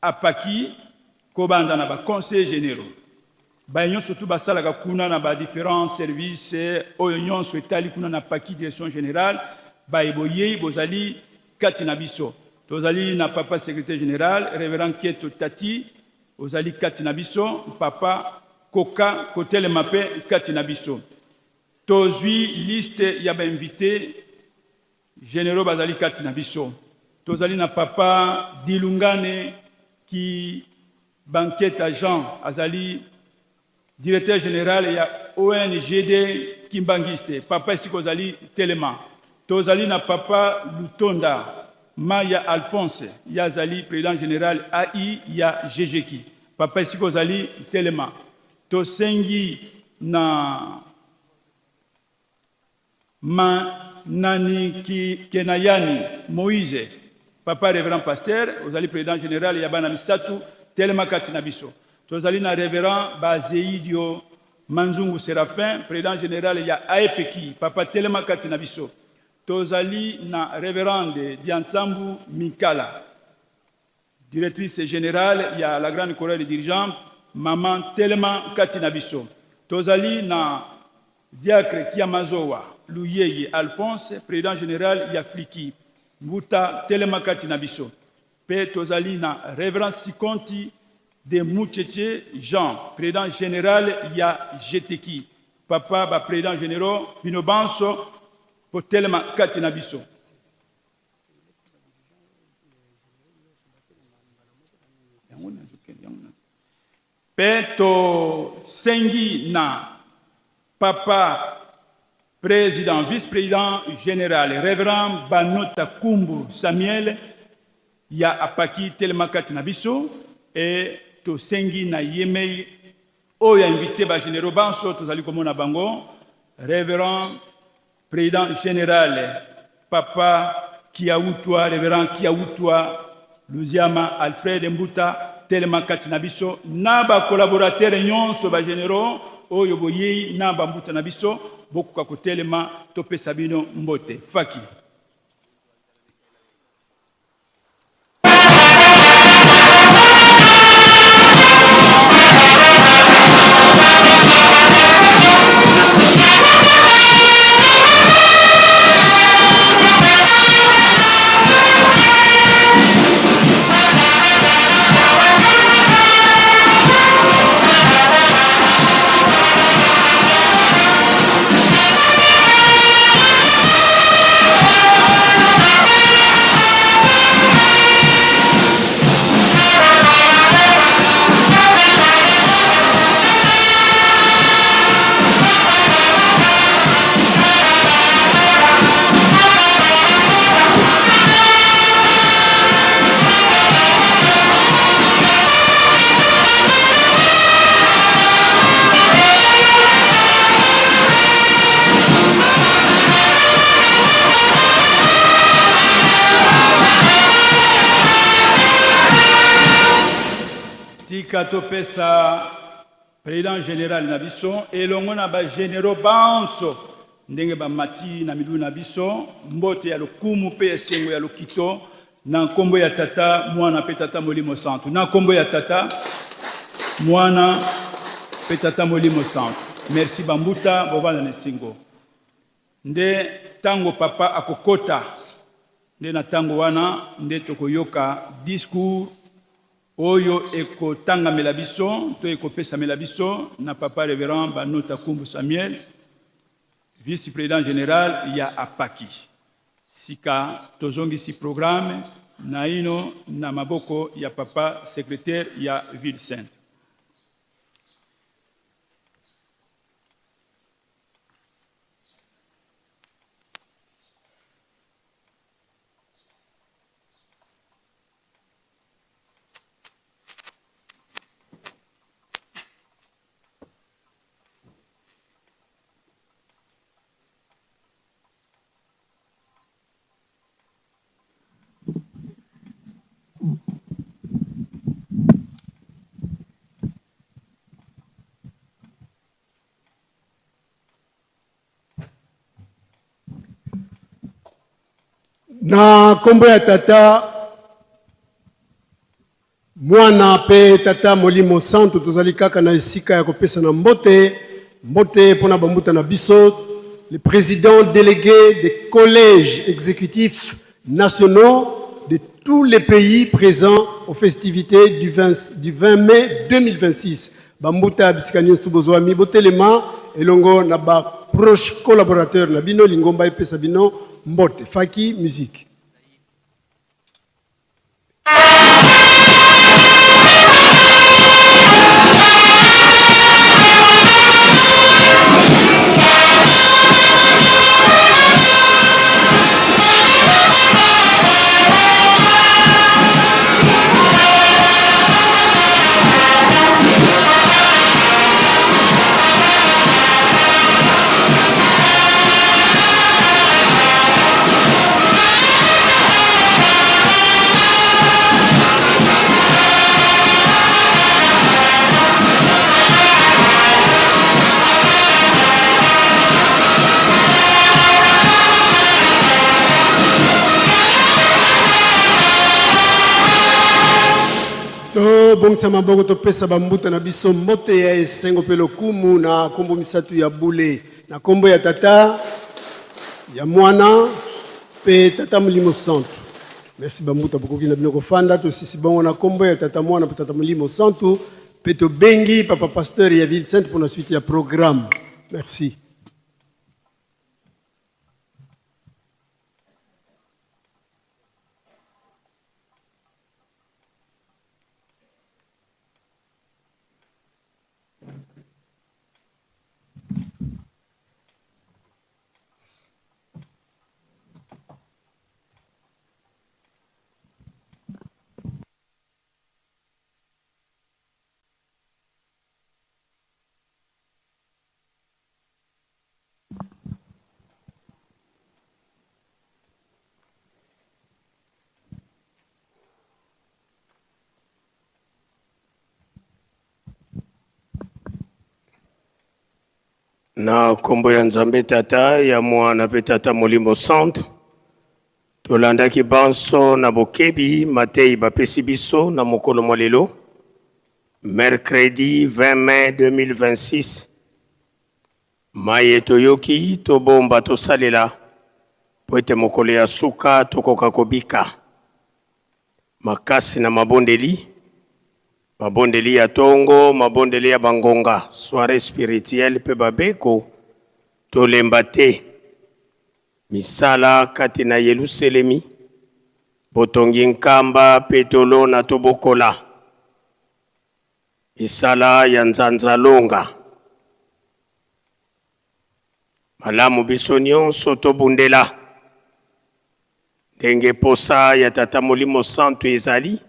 apaki kobanda na ba conseils généraux ba nyonso tout basalaka kuna na ba différents services oyo nyonso etali kuna na apaki direction générale ba eboyei bozali kati na biso tozali na papa secrétaire général révérend Keto Tati ozali kati na biso papa Koka kotelema pe kati na biso tozwi liste ya ba invité généraux bazali kati na biso tozali na papa Dilungane ki banquet agent azali directeur général ya ONGD Kimbangiste papa esiko zali telema tozali na papa Lutonda Maya Alphonse yazali président général AI ya GGK papa esiko zali telema tosengi na Manani Kenayani Moïse, papa révérend pasteur, ozali président général Yabana Misatu, Telema Katinabiso. Tozali na révérend Bazeidio Manzungu Séraphin, président général ya AEPEKI, papa Telema Katinabiso. Tozali na révérende Diansambu Mikala, directrice générale ya la grande chorale dirigeante, maman Telema Katinabiso. Tozali na diacre Kiamazowa Luyeye Alphonse, président général Yafliki, Mbuta Telema Katinabiso. Pe tozali na révérend Sikonti de Moucheche Jean, président général ya Jeteki. Papa ba président général Binobanso pour Telema Katinabiso. Pe to sengi na papa président, vice-président général, révérend Banota Kumbu Samuel, ya apaki Telema Katinabiso, et to sengi na yemei, oya invité ba généraux banso, tozali komona bango, révérend président général, papa Kiaoutwa, révérend Kiaoutwa, Luziama Alfred Mbuta, Telema Katinabiso, naba collaborateur nyonso ba généraux, oyo boyei naba Mbuta Nabiso, beaucoup kwa kotelema tope sabino mbote. Faki. Katopesa président général Nabiso et longona ba généraux banso ndenge ba mati na midu Nabiso mbote ya lokumu pe esengo ya lokito na nkombo ya tata mwana pe tata Molimo Santu na nkombo ya tata mwana pe tata Molimo Santu. Merci Bambuta bovana nesingo nde tango papa akokota nde na tango wana nde tokoyoka discours oyo eko tanga melabiso to eko pesa melabiso na papa révérend Banota Kumbu Samuel, vice-président général ya apaki. Sika tozongi si programme na ino na maboko ya papa secrétaire ya Ville Sainte. Na kombo ya tata mwana pe tata Molimo Santu tozali kaka na esika ya kopesa na mbote pona bambuta na biso, le président délégué des collèges exécutifs nationaux de tous les pays présents aux festivités du 20 mai 2026. Bambuta bisikani stubozwami botelema elongo na ba proche collaborateur na bino lingomba epesa bino mbote. Faki musique. tobongisa maboko topesa bambuta na biso mbote ya esengo pe lokumu na kombo misatu ya bule na kombo ya tata ya mwana pe tata molimo santu. Merci bambuta bokoki na bino kofanda tosisi bongo na kombo ya tata mwana pe tata molimo santu pe tobengi papa pasteur ya Ville Sainte pour la suite ya programme. Merci. Na kombo ya Nzambe tata ya mwana pe tata molimo santu tolandaki banso na bokebi matei bapesi biso na mokolo mwa lelo mercredi 20 mai 2026 maye toyoki tobomba tosalela po ete mokolo ya suka tokoka kobika makasi na mabondeli ya tongo, mabondeli ya bangonga, soirée spirituelle pe babeko, tolemba te. Misala kati na Yerusalemi, botongi nkamba pe tolona tobokola. Misala ya nzanza longa. Malamu biso nyonso tobundela. Ndenge posa ya tata molimo santu ezali.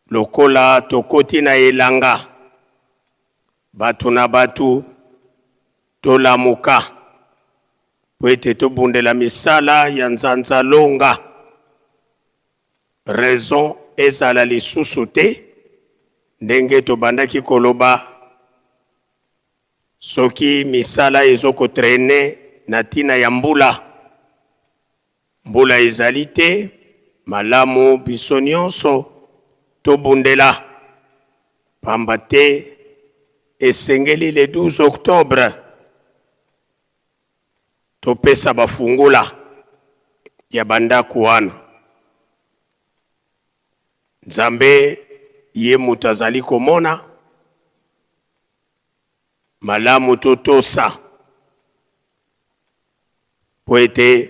Lokola tokoti na elanga batu na batu tolamuka po ete tobundela misala ya nzanza longa raison ezala lisusu te ndenge tobandaki koloba soki misala ezokotrene na tina ya mbula ezali te malamu biso nyonso tobundela pamba te esengeli le 12 octobre topesa bafungula ya bandako wana Nzambe ye mutu azali komona malamu totosa po ete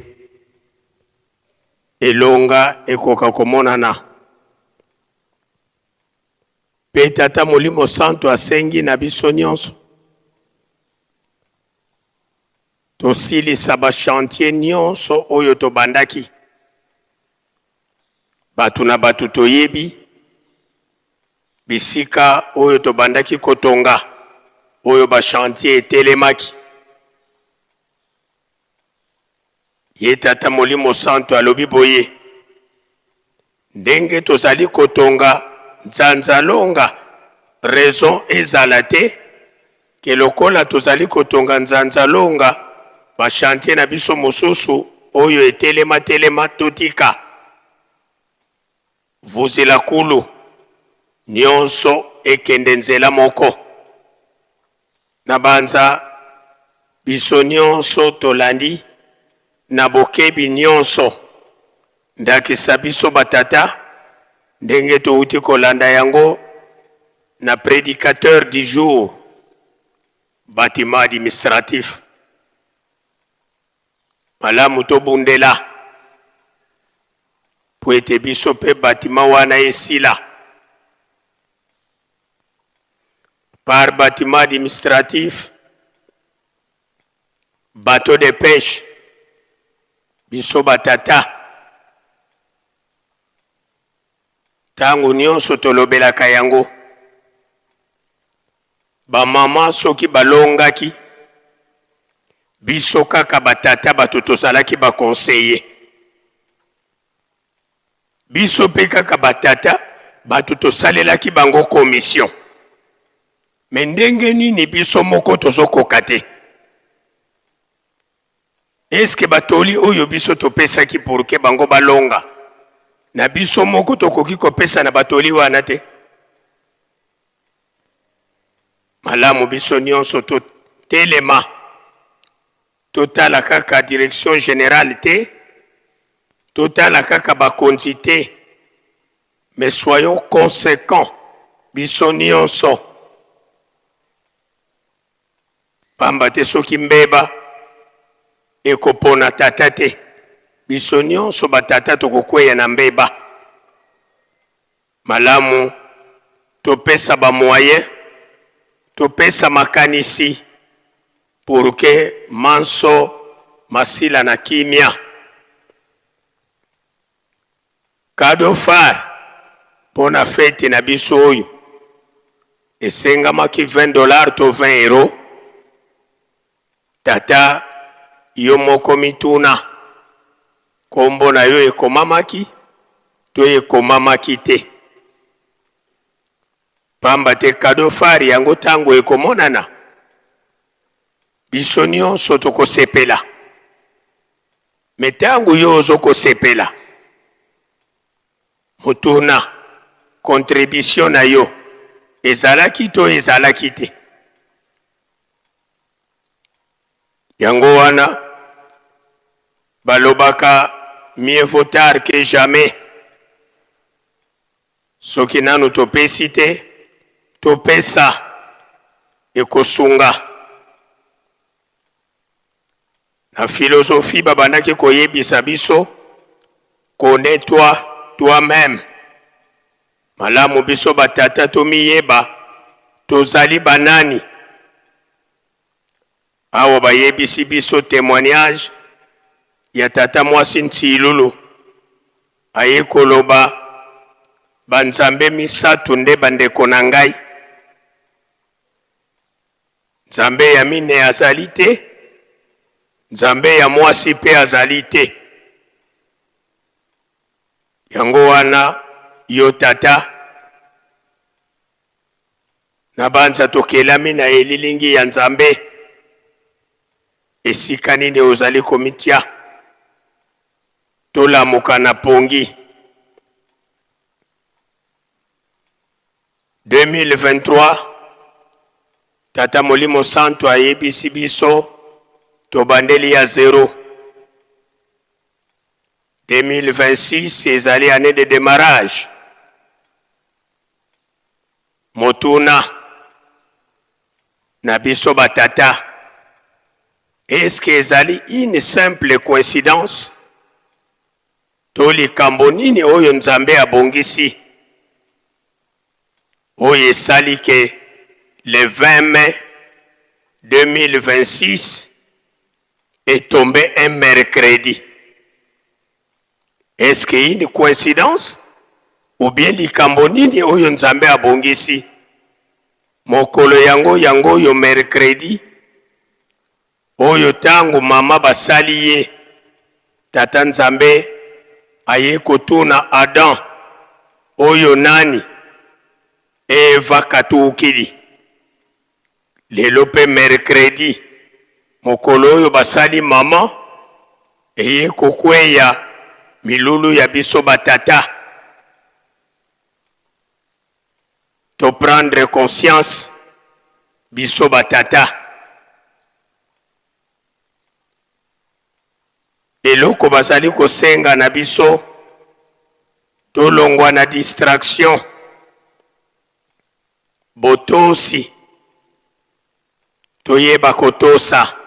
elonga ekoka komonana. Pe tata molimo santu asengi na biso nyonso tosilisa bachantier nyonso oyo tobandaki batu na batu toyebi bisika oyo tobandaki kotonga oyo bachantier etelemaki ye tata molimo santu alobi boye ndenge tozali kotonga nzanza longa raison ezala te ke lokola tozali kotonga nzanza longa bachantier na biso mosusu oyo etelema totika vuzela kulu nyonso ekende nzela moko na banza biso nyonso tolandi na bokebi nyonso ndakisa biso batata ndenge touti kolanda yango na prédicateur du jour bâtiment administratif malamu tobundela po ete biso pe bâtiment wana esila par bâtiment administratif bateau de pêche biso batata tango nyonso tolobelaka yango ba mama soki balongaki biso kaka batata bato tozalaki ba conseiller biso pe kaka batata bato tosalelaki bango commission me ndenge nini biso moko tozokoka te eske batoli oyo biso topesaki pour ke bango balonga na biso moko tokoki kopesa na batoli wana te malamu biso nyonso totelema totala kaka direction générale te totala kaka bakonzi te mais soyons conséquents biso nyonso pamba te soki mbeba ekopona tata te biso nyonso batata tokokweya na mbeba malamu topesa bamoyen topesa makanisi pour que manso masila na kimia cadeau phare pona fete na biso oyo esengamaki $20 to €20 tata yo moko mituna kombo na yo ekomamaki to ekomamaki te pamba te cadeau phare yango tango ekomonana biso nyonso tokosepela me tango yo ozokosepela motuna contribution na yo ezalaki to ezalaki te yango wana balobaka mieux vaut tard que jamais soki nanu topesi te topesa ekosunga na philosophie babandaki koyebisa biso connais-toi toi-même malamu biso batata tomiyeba tozali banani awa bayebisi biso témoignage ya tata mwasi Ntilulu aye koloba banzambe misatu nde bandeko na ngai nzambe ya mine azali te nzambe ya mwasi pe azali te yango wana yo tata na banza tokelami na elilingi ya nzambe esika nini ozali komitia tolamuka na pongi 2023 tata molimo santo ayebisi biso tobandeli ya 0 2026 ezali année de démarrage motuna na biso batata est-ce que ezali une simple coïncidence to likambo nini oyo nzambe abongisi oyo esali ke le 20 mai 2026 est tombé un mercredi. Est-ce qu'il y a une coïncidence? Ou bien likambo nini oyo nzambe abongisi mokolo yango yo mercredi oyo tangu mama basali ye tata nzambe aye kotuna Adam oyo nani Eva katukili lelo pe mercredi mokolo oyo basali mama eye kokweya milulu ya biso batata to prendre conscience biso batata eloko basali kosenga na biso to longwa na distraction botosi toyeba kotosa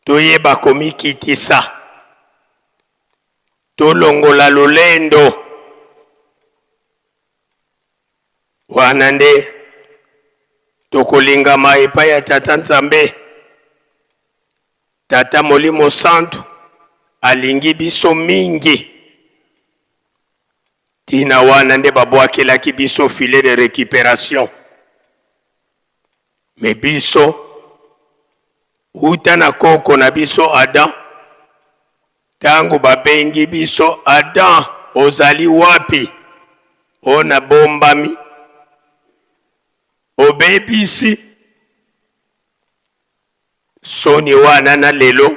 toyeba komikitisa tolongola lolendo wana nde tokolingama epai ya tata nzambe tata molimo santo alingi biso mingi tina wana nde babwakelaki biso filet de récupération me biso uta na koko na biso Adam tango babengi biso Adam ozali wapi ona bombami obebisi soni wana na lelo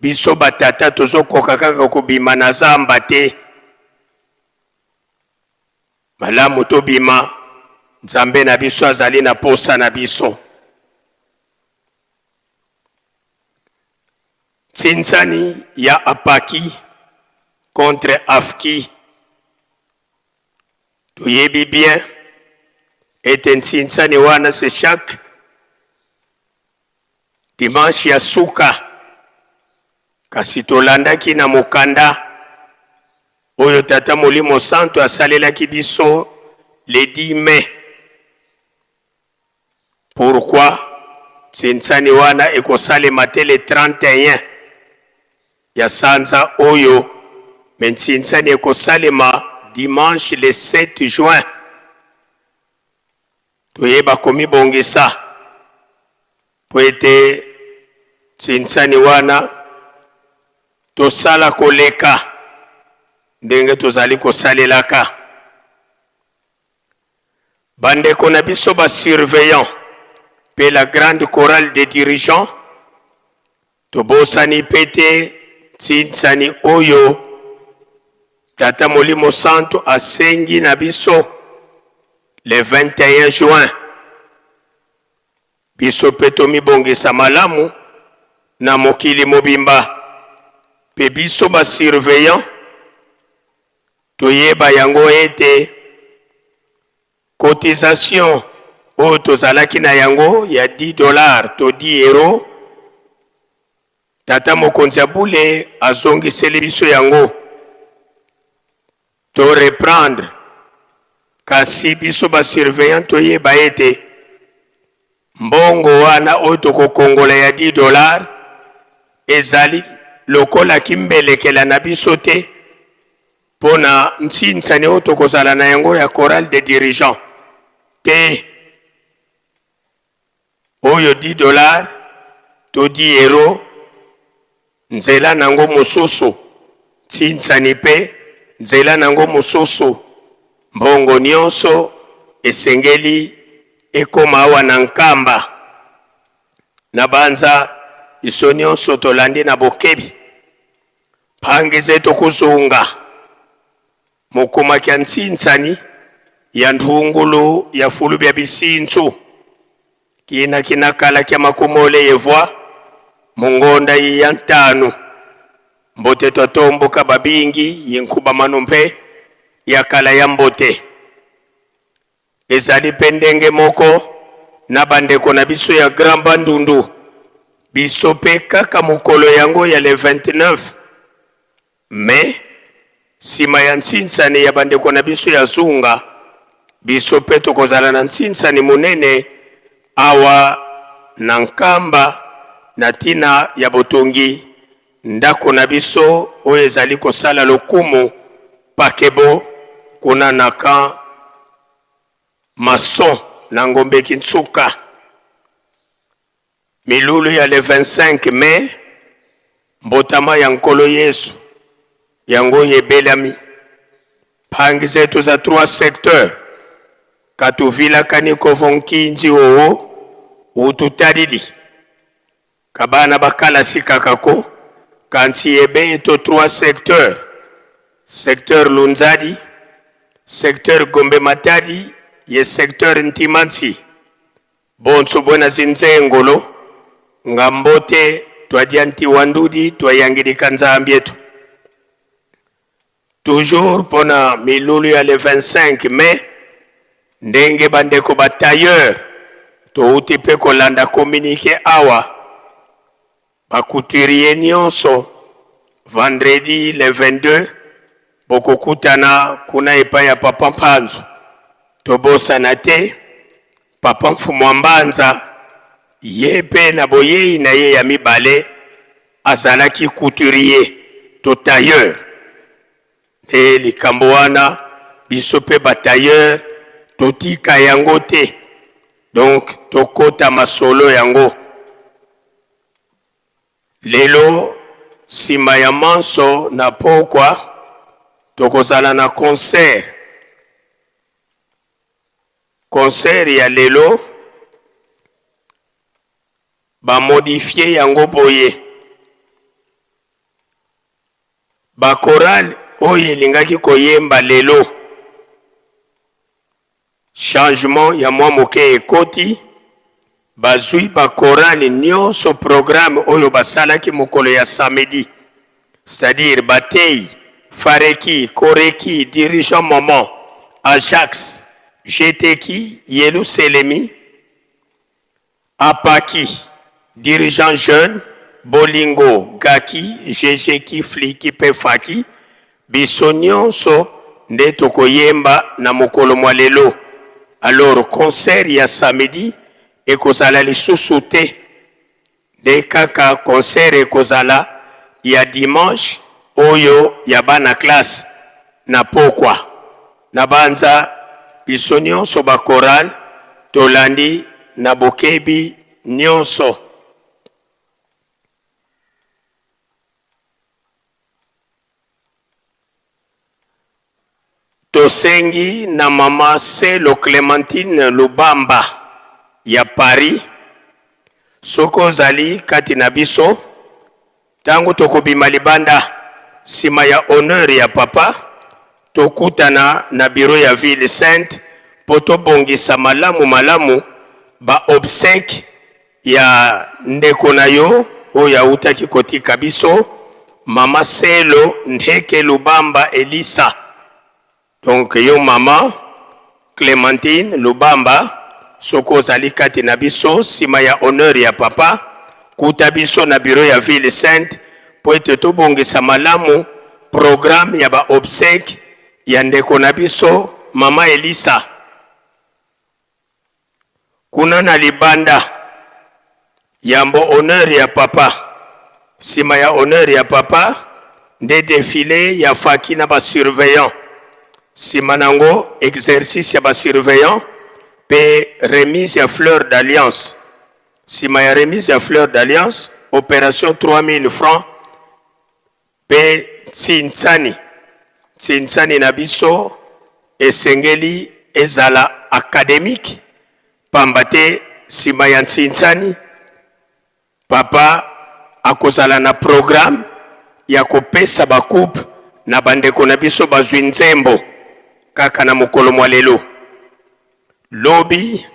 biso batata tozokoka kaka kobima na zamba te malamu tobima nzambe na biso azali na posa na biso. Tsintsani ya Apaki contre Afki. Toyebi bien, ete ntsintsani wana c'est chaque dimanche ya suka. Kasi tolandaki na mokanda oyo tata Molimo Santo asalelaki biso le 10 mai. Pourquoi tsintsani wana ekosalema te le 31 ya sanza oyo, mais tsintsani ekosalema dimanche le 7 juin. Toyeba komi bongisa po ete tsintsani wana tosala koleka ndenge tozali kosalelaka. Bandeko na biso ba surveillant pe la grande chorale des dirigeants tobosani pete tsintsani oyo tata Molimo Santo asengi na biso le 21 juin. Biso pe tomibongisa malamu na mokili mobimba. Pe biso ba surveillant toyeba yango ete cotisation oyo tozalaki na yango ya $10 to 10 euros, tata mokonzi ya bule azongiseli biso yango to reprendre. Kasi biso ba surveillant toyeba ete mbongo wana oyo tokokongola ya $10 ezali lokola kimbelekela na biso te pona ntsintsani oyo tokozala na yango ya chorale des dirigeants te. Oyo $10 to 10 euros nzela nango mosusu, tsintsani pe nzela nango mosusu. Mbongo nyonso esengeli ekoma awa na nkamba. Na banza iso nyonso tolandi na bokebi pange zetu kuzunga mukuma kya ntsintsani ya ndhungulu ya fulu bya bisintsu kina kinakala kya makumole yevwa mungonda ya ntano mbote totomboka babingi yinkuba manumpe ya kala ya mbote ezali pendenge moko na bandeko na biso ya Grand Bandundu biso pe kaka mokolo yango ya le 29 mai sima ya ntsintsani ya bandeko na biso ya Zunga biso pe tokozala na ntsintsani munene awa na nkamba na tina ya botongi ndako na biso oyo ezali kosala lokumu pakebo kuna na kan mason na ngombe Kintsuka. Milulu ya le 25 mai mbotama ya nkolo Yesu yango yebelami pangi zetu za 3 secteurs Katuvila kaniko vonkinji oo ututaridi kabana bakala sikakako kansi ebe eto 3 secteurs: secteur Lunzadi, secteur Gombe Matadi ye secteur Ntimansi. Bonso bona zinze ngolo ngambote twadianti wandudi twayangirika nzambi yetu. Toujours pona milulu ya le 25 mai ndenge bandeko batailleur to uti pe kolanda communiqué awa bakuturier nyonso vendredi le 22 bokokutana kuna epa ya Papa Mpanzu tobosana te. Papa Mfumu Mbanza yepe na boyei na ye ya mibale azalaki couturier to tailleur te likambo wana biso pe batailleur totika yango te, donc tokota masolo yango. Lelo sima ya manso na pokwa tokozala na concert ya lelo ba modifier yango boye. Ba chorale oyo elingaki koyemba lelo changement ya mwa moke ekoti bazwi bakorali nyonso programme oyo basalaki mokolo ya samedi, c'est-à-dire Batei, Fareki, Koreki, Dirigeant Moment, Ajax, GTK, Yelou Selemi, Apaki, Dirigeant Jeune, Bolingo, Gaki, GGK, Fliki, Pefaki, biso nyonso nde tokoyemba na mokolo mwa lelo. Alors concert ya samedi ekozala lisusu te, de kaka concert ekozala ya dimanche oyo ya bana classe na pokwa na banza biso nyonso bakoral tolandi na bokebi nyonso. Tosengi na mama Selo Clémentine Lubamba ya Paris soko zali kati na biso tangu tokobima libanda sima ya honneur ya papa tokutana na bureau ya ville sainte po tobongisa malamu ba obsèque ya ndeko na yo oyo autaki kotika biso mama Selo Ndeke Lubamba Elisa. Donc yo mama Clémentine Lubamba soko zali kati na biso sima ya honneur ya papa kuta biso na bureau ya ville sainte po ete tobongisa malamu programme ya ba obsèque ya ndeko na biso mama Elisa. Kuna na libanda yambo honneur ya papa sima ya honneur ya papa nde défilé ya faki na ba surveillant sima nango exercice ya ba surveillant pe remise ya fleur d'alliance. Sima ya remise ya fleur d'alliance, opération 3000 francs pe Tsintsani na biso esengeli ezala académique pambate sima ya Tsintsani papa akozala na programme ya kopesa ba coupe na bandeko na biso bazwi nzembo kaka na mokolo mwa lelo. Lobi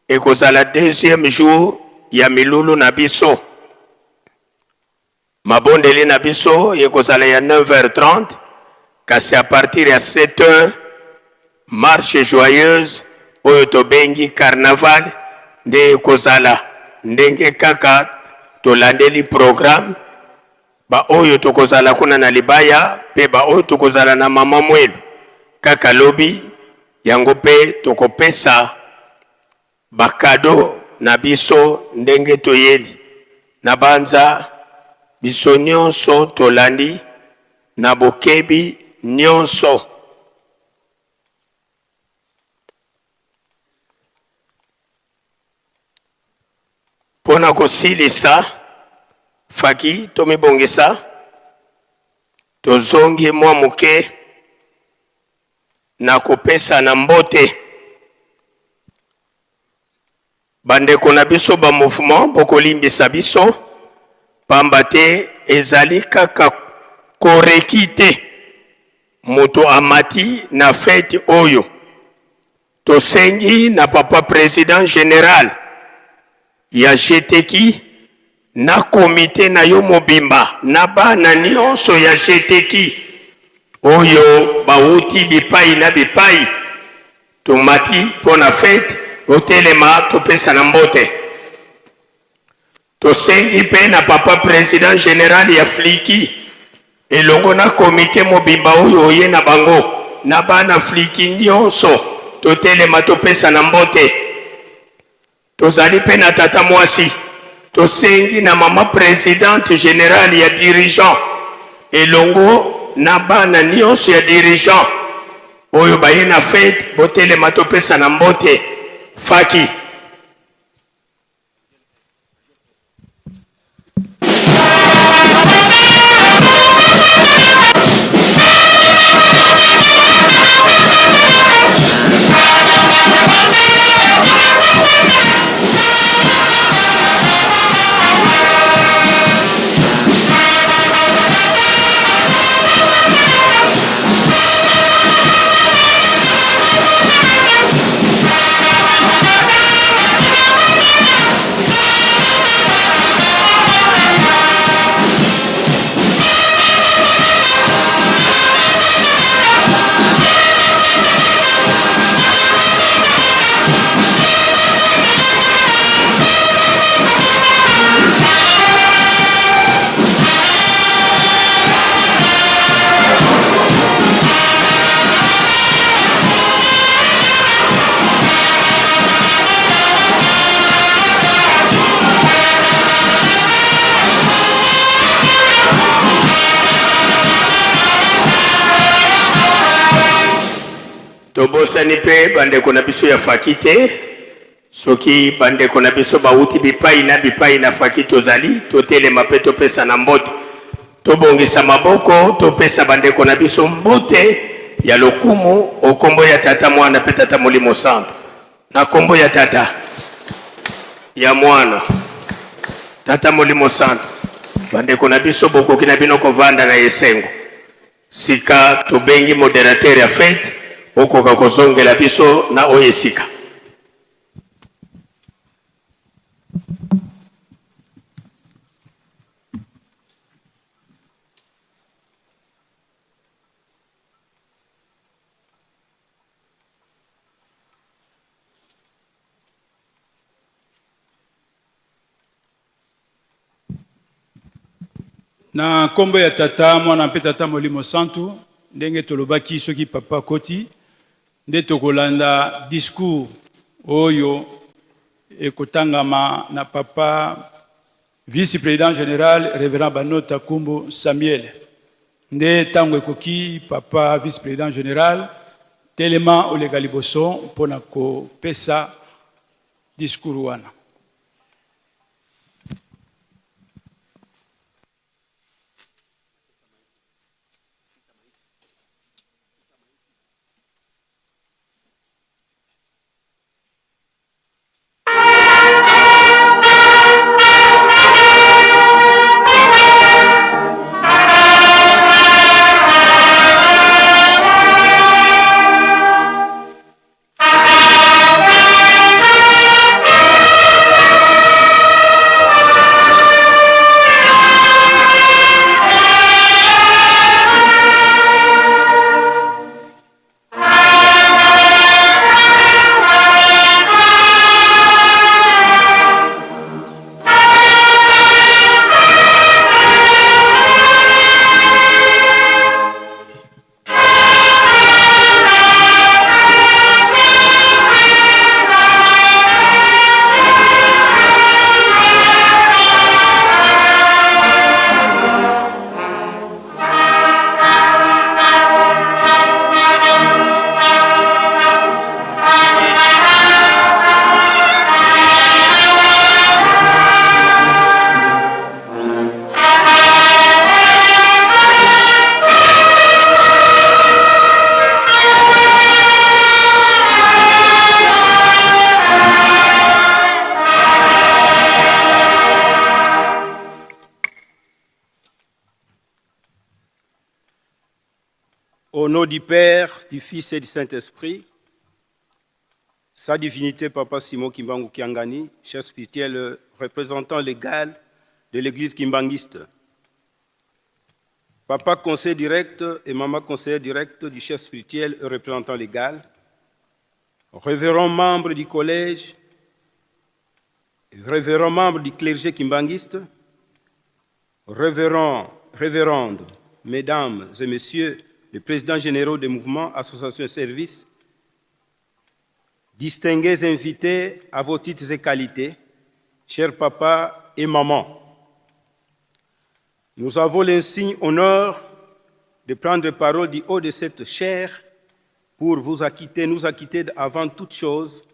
ekozala deuxième jour ya milulu na biso. Mabondeli na biso ekozala ya 9h30 kasi à partir ya 7h marche joyeuse oyo tobengi carnaval nde ekozala ndenge kaka tolandeli programme ba oyo tokozala kuna na libaya pe ba oyo tokozala na mama mwelu kaka lobi yango pe tokopesa bakado na biso ndenge toyeli na banza biso nyonso tolandi na bokebi nyonso. Pona kosilisa faki tomibongisa tozongi mwa muke na kopesa na mbote bandeko na biso ba mouvement bokolimbisa biso pamba te ezali kaka koreki te moto amati na fete oyo. Tosengi na papa président général ya GTK na komite na yo mobimba na bana nyonso ya GTK oyo bauti bipai na bipai tomati pona fete otelema topesa na mbote. Tosengi pe na papa président général ya Fliki elongo na komite mobimba oyo oye na bango na bana Fliki nyonso totelema topesa na mbote. Tozali pe na tata mwasi tosengi na mama présidente générale ya dirigeant elongo na bana nyonso ya dirigeant oyo baye na fete botelema topesa na mbote. Faki tobosani mpe bandeko na biso ya faki te soki bandeko na biso bauti bipai na faki tozali totelema mpe topesa na mbote tobongisa maboko topesa bandeko na biso mbote ya lokumu okombo ya tata mwana mpe tata molimo santo na kombo ya tata ya mwana tata molimo santo bandeko na biso bokoki na bino kovanda na esengo sika tobengi moderateur ya fete okoka kozongela biso na oyo esika. Na kombo ya tata mwana mpe tata molimo santu ndenge tolobaki soki papa koti nde tokolanda discours oyo ekotangama na papa vice-président général révérend Banota Kumbu Samuel nde tango ekoki papa vice-président général telema olega liboso mpona kopesa discours wana. Au nom du Père, du Fils et du Saint-Esprit, sa divinité Papa Simon Kimbangu Kiangani, chef spirituel représentant légal de l'église kimbanguiste, Papa conseiller direct et Maman conseiller direct du chef spirituel et représentant légal, révérend membre du collège, révérend membre du clergé kimbanguiste, révérendes, mesdames et messieurs, les présidents généraux des mouvements, associations et services, distingués invités à vos titres et qualités, chers papas et mamans, nous avons l'insigne honneur de prendre parole du haut de cette chaire pour nous acquitter avant toute chose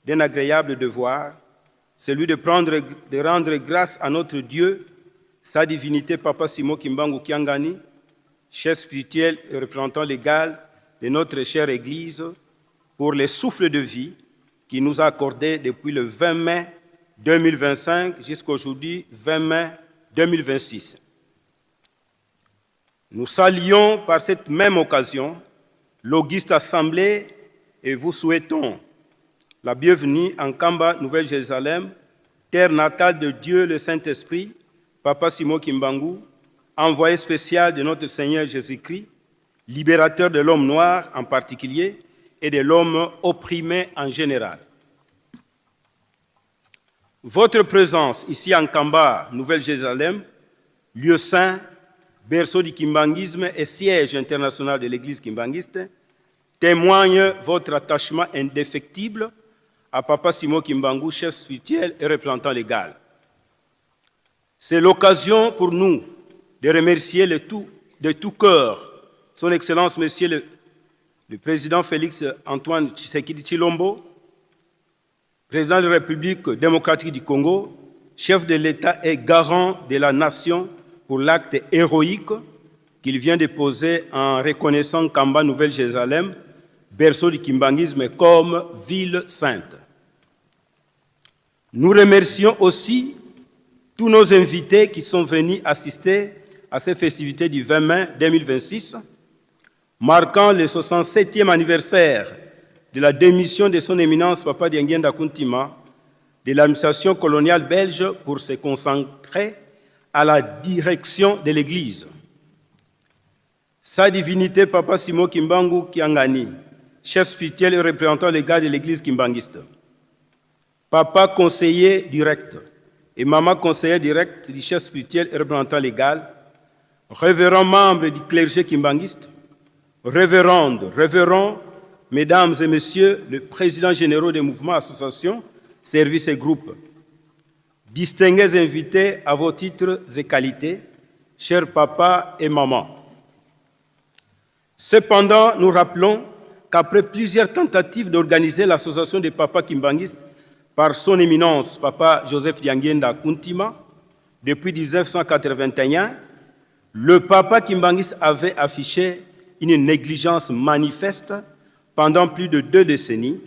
d'un agréable devoir, celui de rendre grâce à notre Dieu, sa divinité Papa Simon Kimbangu Kiangani, chef spirituel et représentant légal de notre chère Église, pour les souffles de vie qu'il nous a accordés depuis le 20 mai 2025 jusqu'aujourd'hui 20 mai 2026. Nous saluons par cette même occasion l'auguste assemblée et vous souhaitons la bienvenue en Kamba, Nouvelle-Jérusalem, terre natale de Dieu le Saint-Esprit, Papa Simon Kimbangu, envoyé spécial de notre Seigneur Jésus-Christ, libérateur de l'homme noir en particulier et de l'homme opprimé en général. Votre présence ici en Kamba, Nouvelle-Jérusalem, lieu saint, berceau du kimbanguisme et siège international de l'Église kimbanguiste, témoigne votre attachement indéfectible à Papa Simon Kimbangu, chef spirituel et représentant légal. C'est l'occasion pour nous de remercier de tout cœur Son Excellence, Monsieur le président Félix Antoine Tshisekedi Tshilombo, président de la République démocratique du Congo, chef de l'État et garant de la nation pour l'acte héroïque qu'il vient de poser en reconnaissant Kamba Nouvelle-Jérusalem, berceau du kimbanguisme, comme ville sainte. Nous remercions aussi tous nos invités qui sont venus assister à ces festivités du 20 mai 2026, marquant le 67e anniversaire de la démission de son éminence Papa Diengenda Kuntima de l'administration coloniale belge pour se consacrer à la direction de l'Église. Sa divinité Papa Simo Kimbangu Kiangani, chef spirituel et représentant légal de l'Église kimbanguiste. Papa conseiller direct et maman conseiller direct du chef spirituel et représentant légal, révérend membre du clergé kimbanguiste, révérende, révérend, mesdames et messieurs, le président général des mouvements, associations, services et groupes, distingués invités à vos titres et qualités, chers papas et mamans. Cependant, nous rappelons qu'après plusieurs tentatives d'organiser l'association des papas kimbanguistes par son éminence, Papa Joseph Diangenda Kuntima, depuis 1981, le papa kimbanguiste avait affiché une négligence manifeste pendant plus de 2 décennies,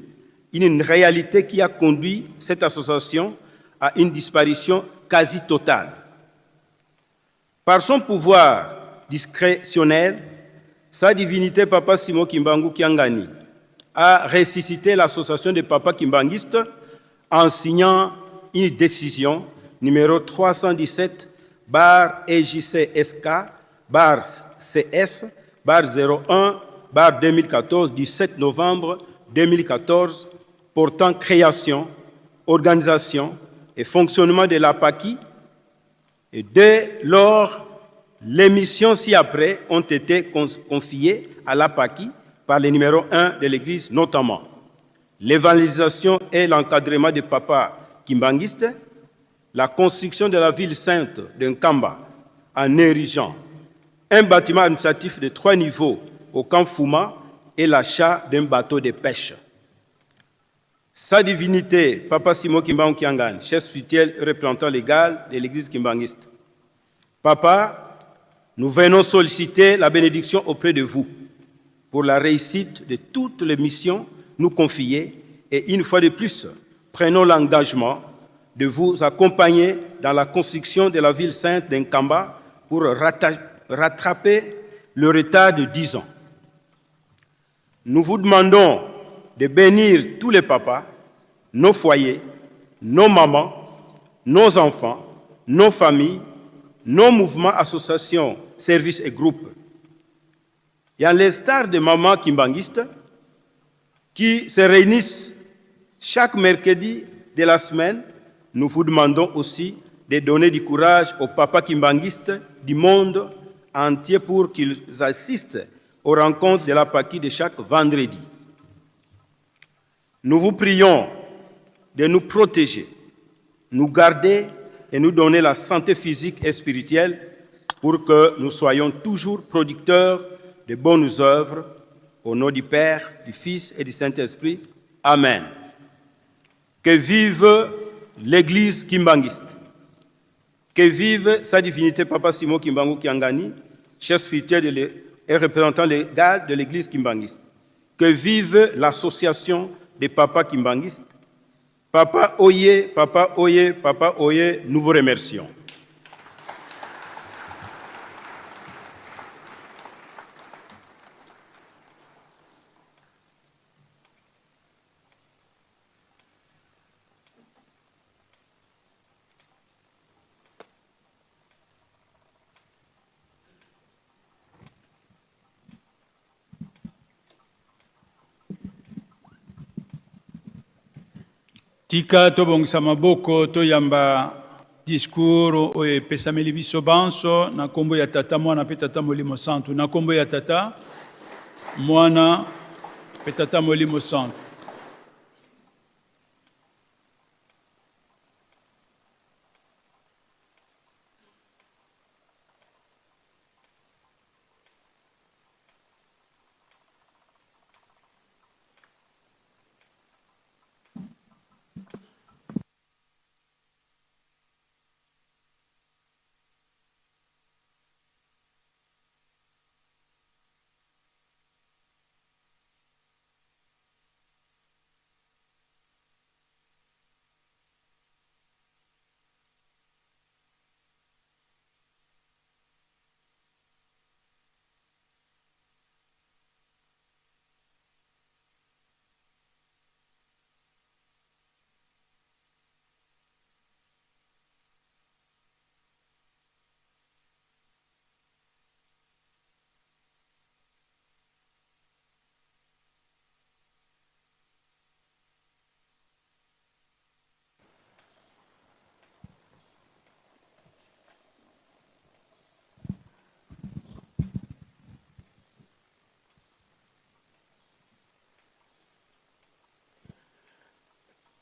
une réalité qui a conduit cette association à une disparition quasi totale. Par son pouvoir discrétionnel, sa divinité Papa Simo Kimbangu Kiangani a ressuscité l'association des papas kimbanguistes en signant une décision numéro 317 bar EJC-SK bar CS bar 01 bar 2014 du 7 novembre 2014 portant création, organisation et fonctionnement de l'APAKI. Et dès lors, les missions ci-après ont été confiées à l'APAKI par le numéro 1 de l'Église notamment. L'évangélisation et l'encadrement des papas kimbanguistes, la construction de la ville sainte de Nkamba en érigeant un bâtiment administratif de 3 niveaux au camp Fouma et l'achat d'un bateau de pêche. Sa divinité, Papa Simo Kimbangu Kiangani, chef spirituel et représentant légal de l'Église kimbanguiste. Papa, nous venons solliciter la bénédiction auprès de vous pour la réussite de toutes les missions nous confiées et une fois de plus, prenons l'engagement de vous accompagner dans la construction de la ville sainte d'Nkamba pour rattraper le retard de 10 ans. Nous vous demandons de bénir tous les papas, nos foyers, nos mamans, nos enfants, nos familles, nos mouvements, associations, services et groupes. Il y a les stars de mamans kimbanguistes qui se réunissent chaque mercredi de la semaine. Nous vous demandons aussi de donner du courage aux papas kimbanguistes du monde entier pour qu'ils assistent aux rencontres de l'APAKI de chaque vendredi. Nous vous prions de nous protéger, nous garder et nous donner la santé physique et spirituelle pour que nous soyons toujours producteurs de bonnes œuvres. Au nom du Père, du Fils et du Saint-Esprit. Amen. Que vive l'Église kimbanguiste. Que vive sa divinité Papa Simo Kimbangu Kiangani, chef spirituel et représentant légal de l'Église kimbanguiste. Que vive l'association des papas kimbanguistes. Papa Oye, Papa Oye, Papa Oye, nous vous remercions. Tika tobongisa maboko toyamba discours oyo epesameli biso banso na kombo ya tata mwana pe tata molimo santu na kombo ya tata mwana pe tata molimo santu.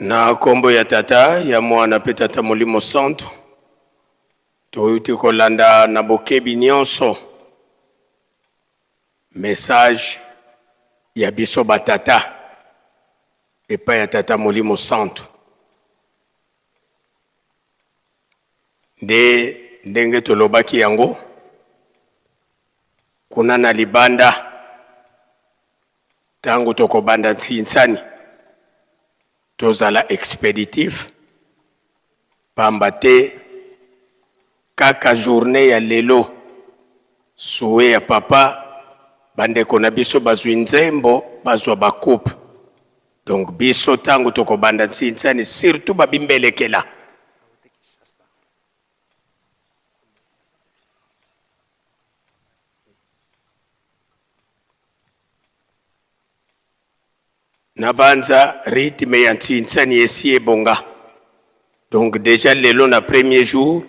Na kombo ya tata ya mwana pe tata Molimo Santo toyuti kolanda na bokebi nyonso message ya biso batata epa ya tata Molimo Santo de ndenge tolobaki yango kuna na libanda tangu tokobanda ntsinsani tozala expéditif pamba te kaka journée ya lelo suwe ya papa bandeko na biso bazwi nzembo bazwa bakupe donc biso tangu tokobanda ntsinsani surtout babimbelekela nabanza rythme ya ntsinsani esi ebonga donc déjà lelo na premier jour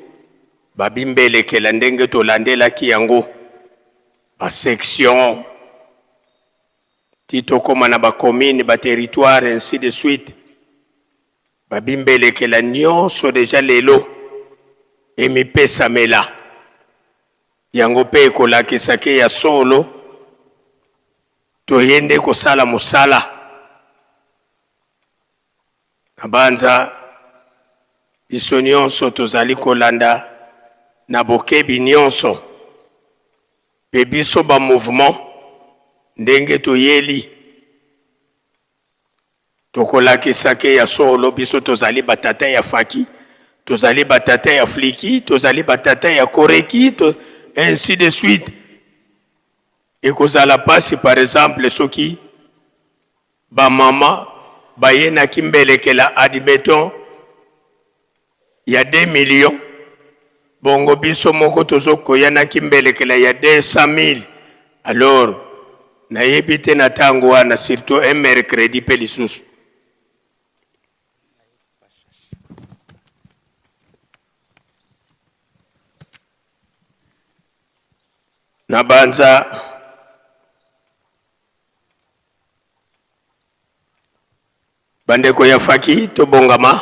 babimbelekela ndenge tolandelaki yango basection ti tokóma na bacommune baterritoire ainsi de suite babimbelekela nyonso déjà lelo emipesamela yango mpe ekolakisaki ya solo toyende kosala mosala nabanza biso nyonso tozali kolanda na bokebi nyonso pe biso ba mouvement ndenge toyeli tokolakisaki ya solo biso tozali batata ya Faki tozali batata ya Fliki tozali batata ya Koreki ainsi de suite ekozala pasi par exemple soki ba mama bayena kimbelekela admettons il y a 2 millions bongo biso moko tozokoya na kimbelekela ya 200 000 alors nayebi te na tango wana surtout un mercredi pe lisusu na banza bandeko ya Faki tobongama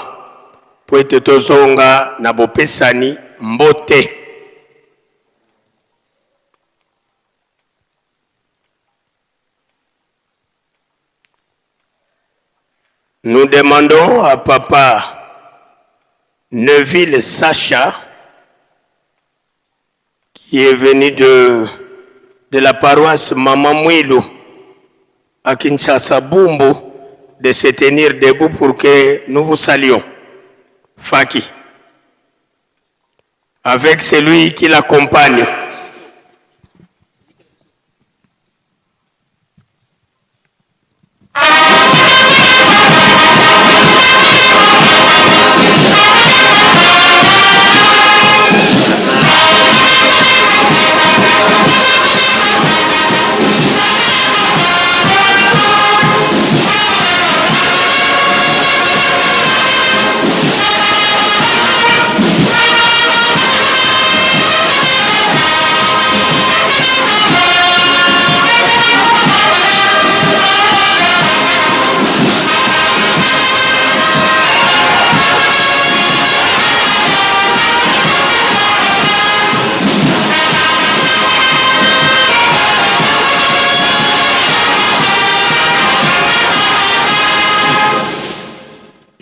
po ete tozonga na bopesani mbote nous demandons à papa Neville Sacha qui est venu de la paroisse Mama Mwilu à Kinshasa Bumbo de se tenir debout pour que nous vous saluions. Faki, avec celui qui l'accompagne.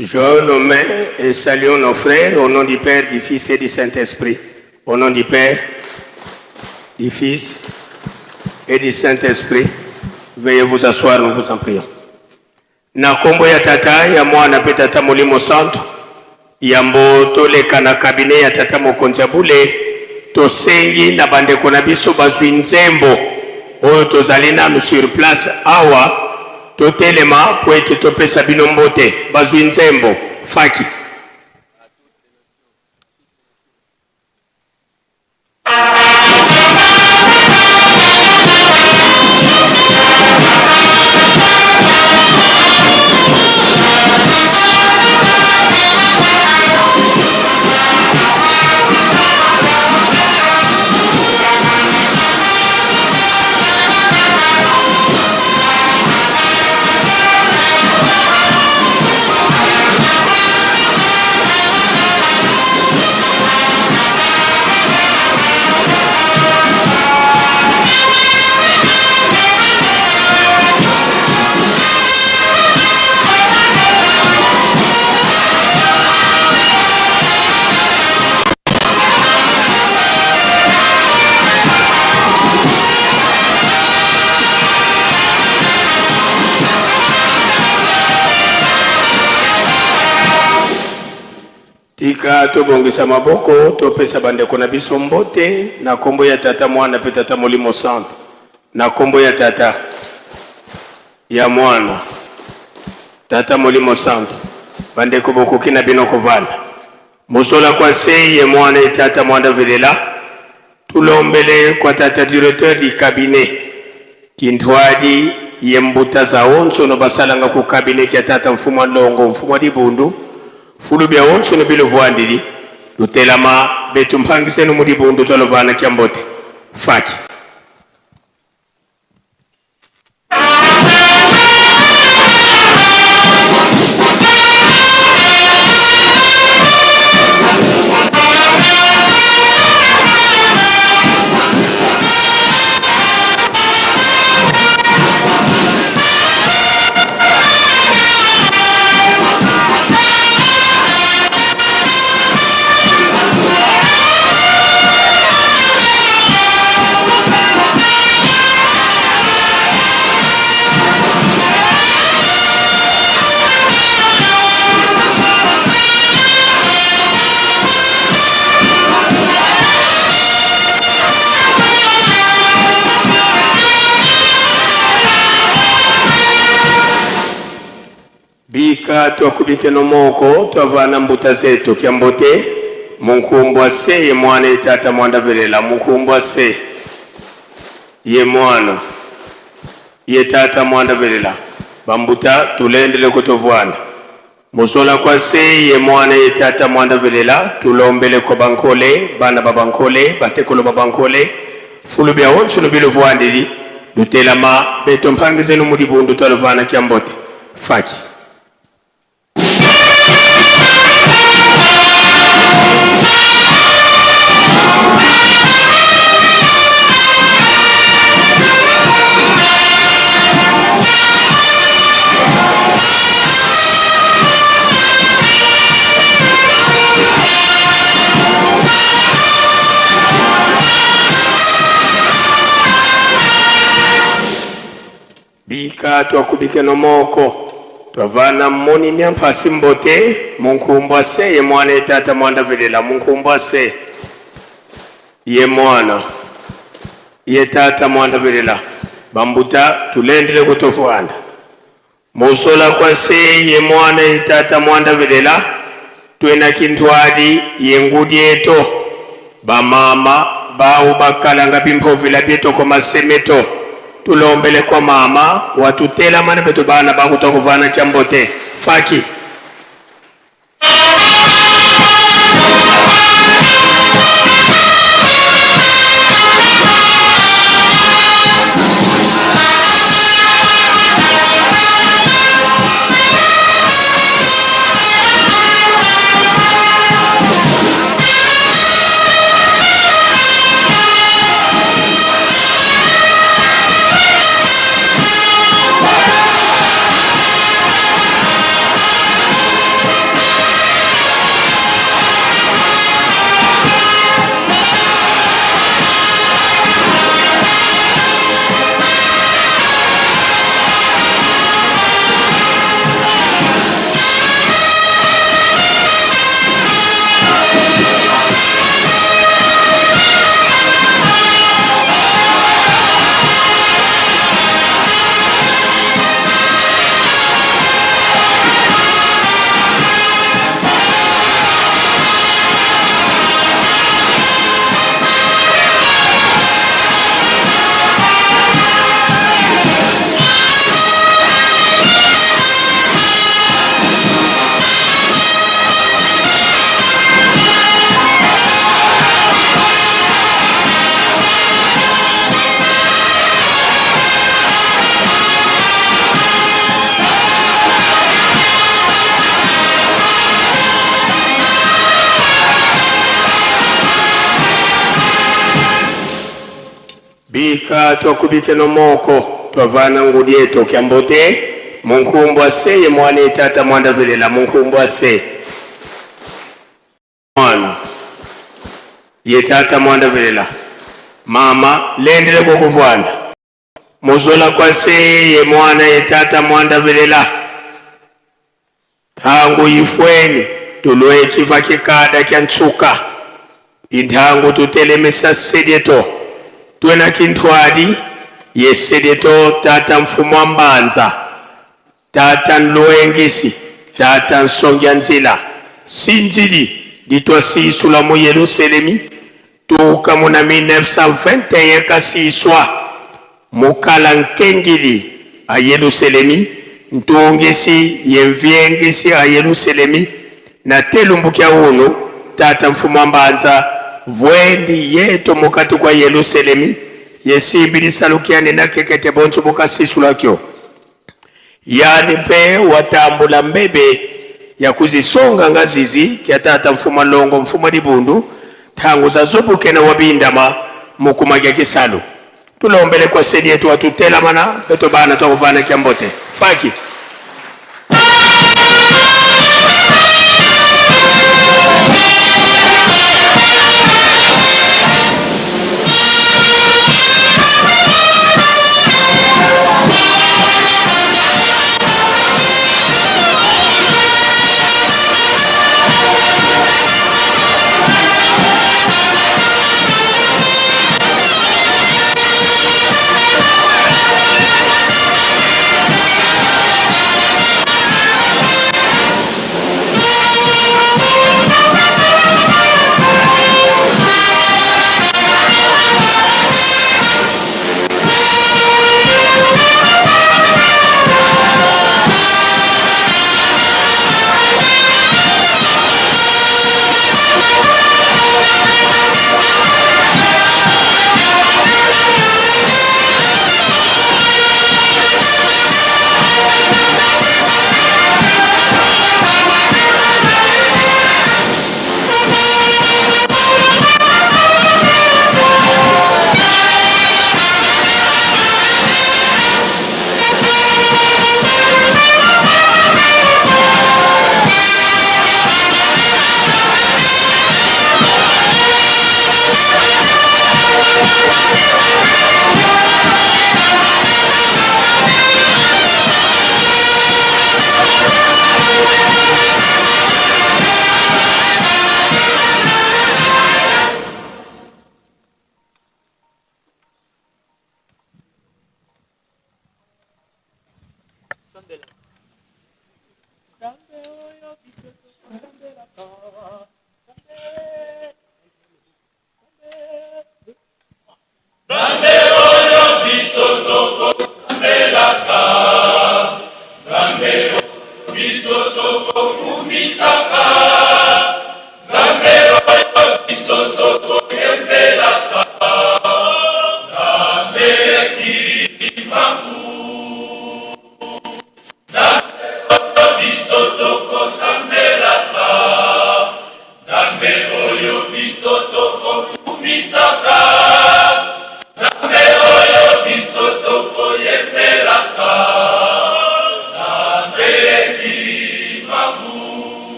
Je nomme et saluons nos frères au nom du Père, du Fils et du Saint-Esprit. Au nom du Père, du Fils et du Saint-Esprit. Veuillez vous asseoir, nous vous en prions. Na kombo ya tata ya mwana pe tata Molimo Santo yambo toleka na kabine ya tata mokonzi bule tosengi na bandeko na biso bazwi nzembo oyo tozali nanu sur place awa totelema po ete topesa bino mbote bazwi nzembo Faki. tika tobongisa maboko topesa bandeko na biso mbote na kombo ya tata mwana pe tata molimo santo na kombo ya tata ya mwana tata molimo santo bandeko bokoki na bino kovana mosola kwa se ye mwana et tata mwanda velela tulombele kwa tata directeur du cabinet kintwadi ye mbuta za onso no basalanga ku cabinet ya tata mfumo ndongo mfumo di bundu fulu bya onso no bilo voandili lutelama betu mpangise no mudi bundu tolovana kyambote faki bika twakubike no moko twavana mbuta zetu kyambote munkumbwa se ye mwana itata mwanda velela munkumbwa se ye mwana ye tata mwanda velela bambuta tulendele kutovwana musola kwa se ye mwana ye tata mwanda velela tulombele ko bankole bana babankole batekolo babankole fulu bya onso no bilo voandili lutelama beto mpangize no mudibundu twalovana kyambote faki bika twakubike no moko twavana moni nyampasi mbote munkumbwa se ye mwana etata mwanda velela munkumbwa se ye mwana ye tata mwanda velela bambuta tulendele kutofwana musola kwa se ye mwana etata mwanda velela twena kintwadi ye ngudi eto bamama bawu bakalanga bimpovila bieto koma semeto tulombele kwa mama watutela mana betu bana bakutokuvana kyambote faki bika twakubike no moko twavana ngudi eto kyambote munkumbwa se ye mwana etata mwanda velela munkumbwa se mwana ye tata mwanda velela mama lendele kukuvwana muzola kwa se ye mwana etata mwanda velela tangu ifweni tuloe kiva kikada kya ntsuka inthangu tutelemesa sedeto tuena kinthwadi ye sedeto tata mfumu wa mbanza tata nloengisi tata nsongya nzila sinjili ditwasisula mu Yerusalemi tuka muna 1921 kasiswa mukala nkengili a Yerusalemi ntungisi yemvyengisi a Yerusalemi na telumbukia unu tata mfumu wa mbanza vwendi yeto mukati kwa Yerusalemi yesimbili salukiane na kekete bonzo mukasisula kyo yani pe watambula mbebe ya kuzisonga ngazizi kia tata mfumu longo mfumu dibundu tangu za zobuke na wabindama mukuma kia kisalu tulombele kwa sedi yetu watutela mana beto bana tuwavana kia mbote faki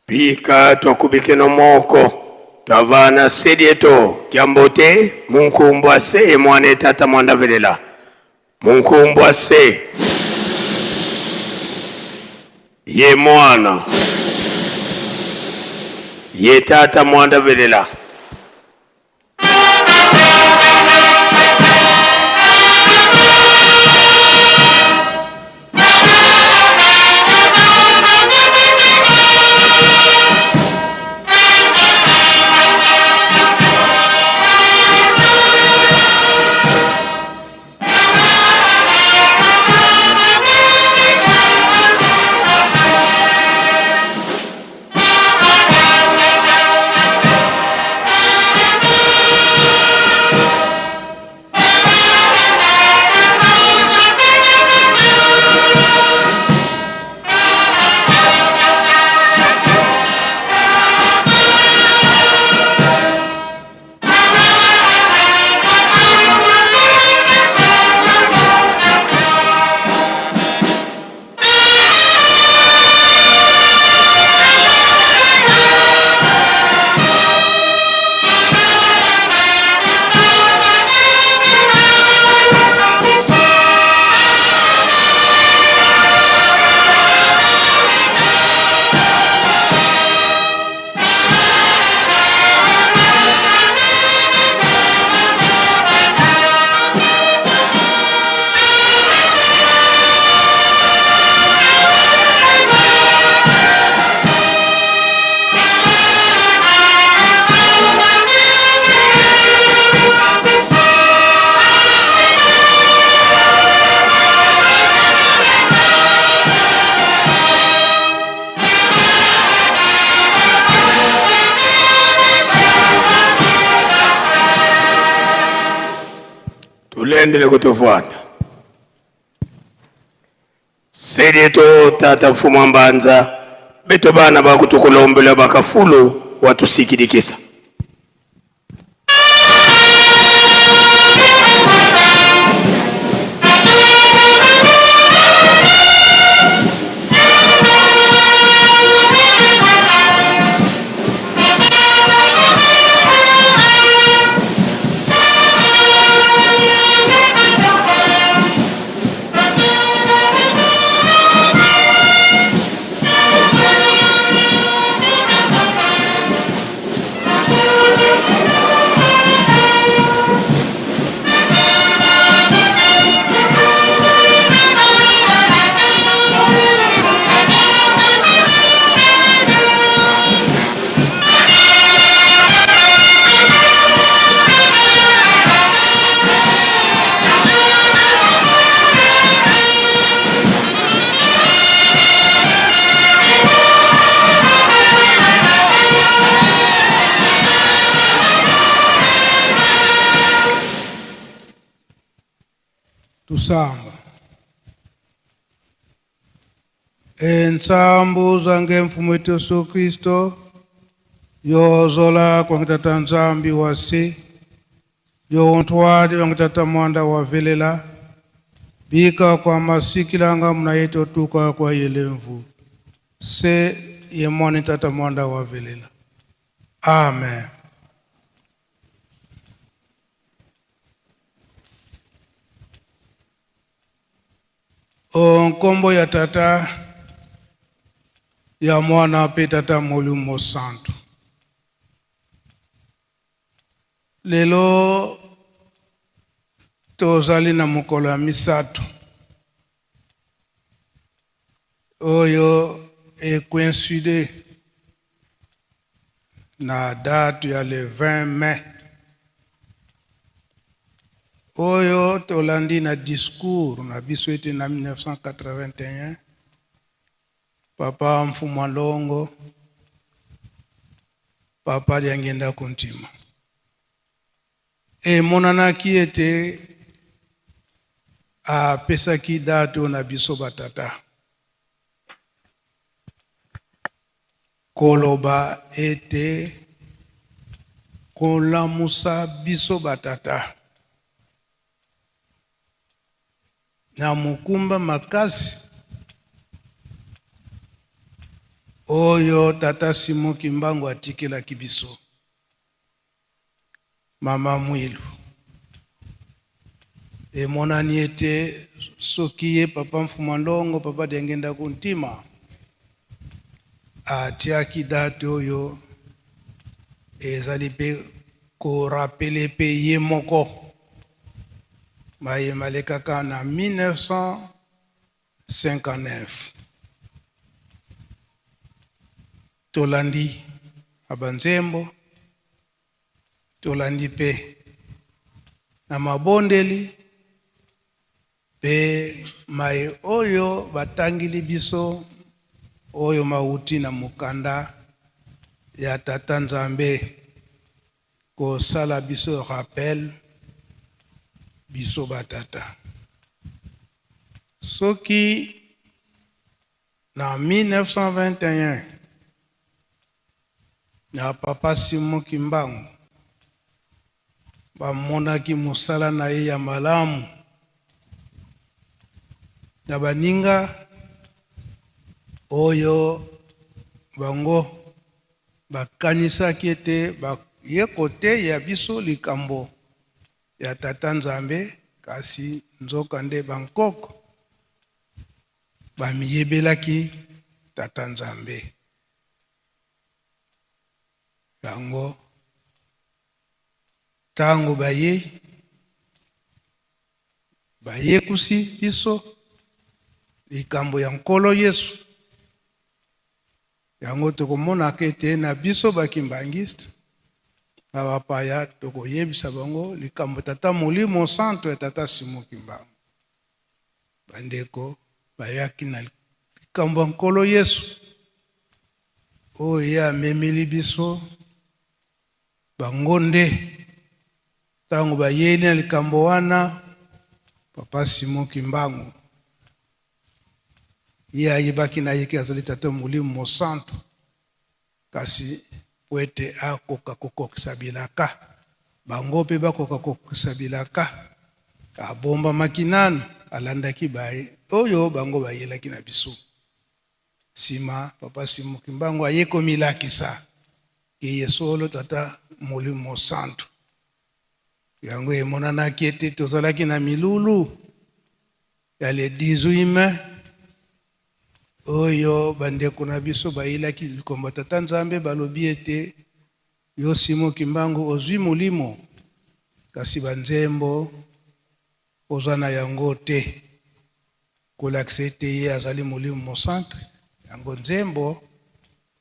Pika twakubike no moko twavana sedieto kiambote munkumbwa se mwane tata mwanda velela munkumbwa se ye mwana ye tata mwanda velela tulendele kutovwana sedeto tata mfumu mbanza beto bana bakutukulombela bakafulu watusikidikisa. Tusamba entsambu zange mfumu wetu Yesu Kristo yozola kwa ngitata nzambi wasi yontwadi wa ngitata mwanda wavelela bika kwa masikilanga mna yetu tuka kwa yelemvu se yemoni tata mwanda wavelela. Amen. Onkombo ya tata ya mwana pe tata Molimo Santo. Lelo tozali na mokolo ya misato oyo coïncide na date ya le 20 mai oyo tolandi na discours na biso ete na 1981 papa mfumu alongo papa liangenda kontima emonanaki ete apesaki date na biso batata koloba ete kolamusa biso batata na mukumba makasi oyo tata Simo Kimbangu atikelaki biso mama mwilu emonani ete soki ye papa mfumu alongo papa diangenda kontima atiaki date oyo ezali pe korapele pe ye moko mayemale kaka na 1959 tolandi abanzembo tolandi pe na mabondeli pe mai oyo batangili biso oyo mauti na mukanda ya tata Nzambe kosala biso rappel biso batata soki na 1921 na papa Simo Kimbangu bamonaki mosala na ye ya malamu na baninga oyo bango bakanisaki ete ye kote ya biso likambo ya tata Nzambe kasi nzoka nde Bangkok bamiyebelaki tata Nzambe yango tango baye kusi biso likambo ya nkolo Yesu yango tokomonaka ete na biso bakimbangiste na bapaya tokoyebisa bango likambo tata Molimo Santo ya tata Simo Kimbangu bandeko bayaki na likambo ya nkolo Yesu oyo ye amemeli biso bango nde ntango bayeli na likambo wana Papa Simon Kimbangu ye ayebaki na ye ke azali tata molimo mosantu kasi po ete akoka kokokisa bilaka bango mpe bakoka kokokisa bilaka abombamaki nanu alandaki baye oyo bango bayelaki na biso nsima papa Simon Kimbangu ayekomilakisa ke ye solo tata molimo mosantu yango emonanaki ete tozalaki na milulu ya le 18 mai oyo bandeko na biso bayelaki likombo tata nzambe balobi ete yo Simon Kimbangu ozwi molimo kasi banzembo oza na yango te kolakisa ete ye azali molimo mosantu yango nzembo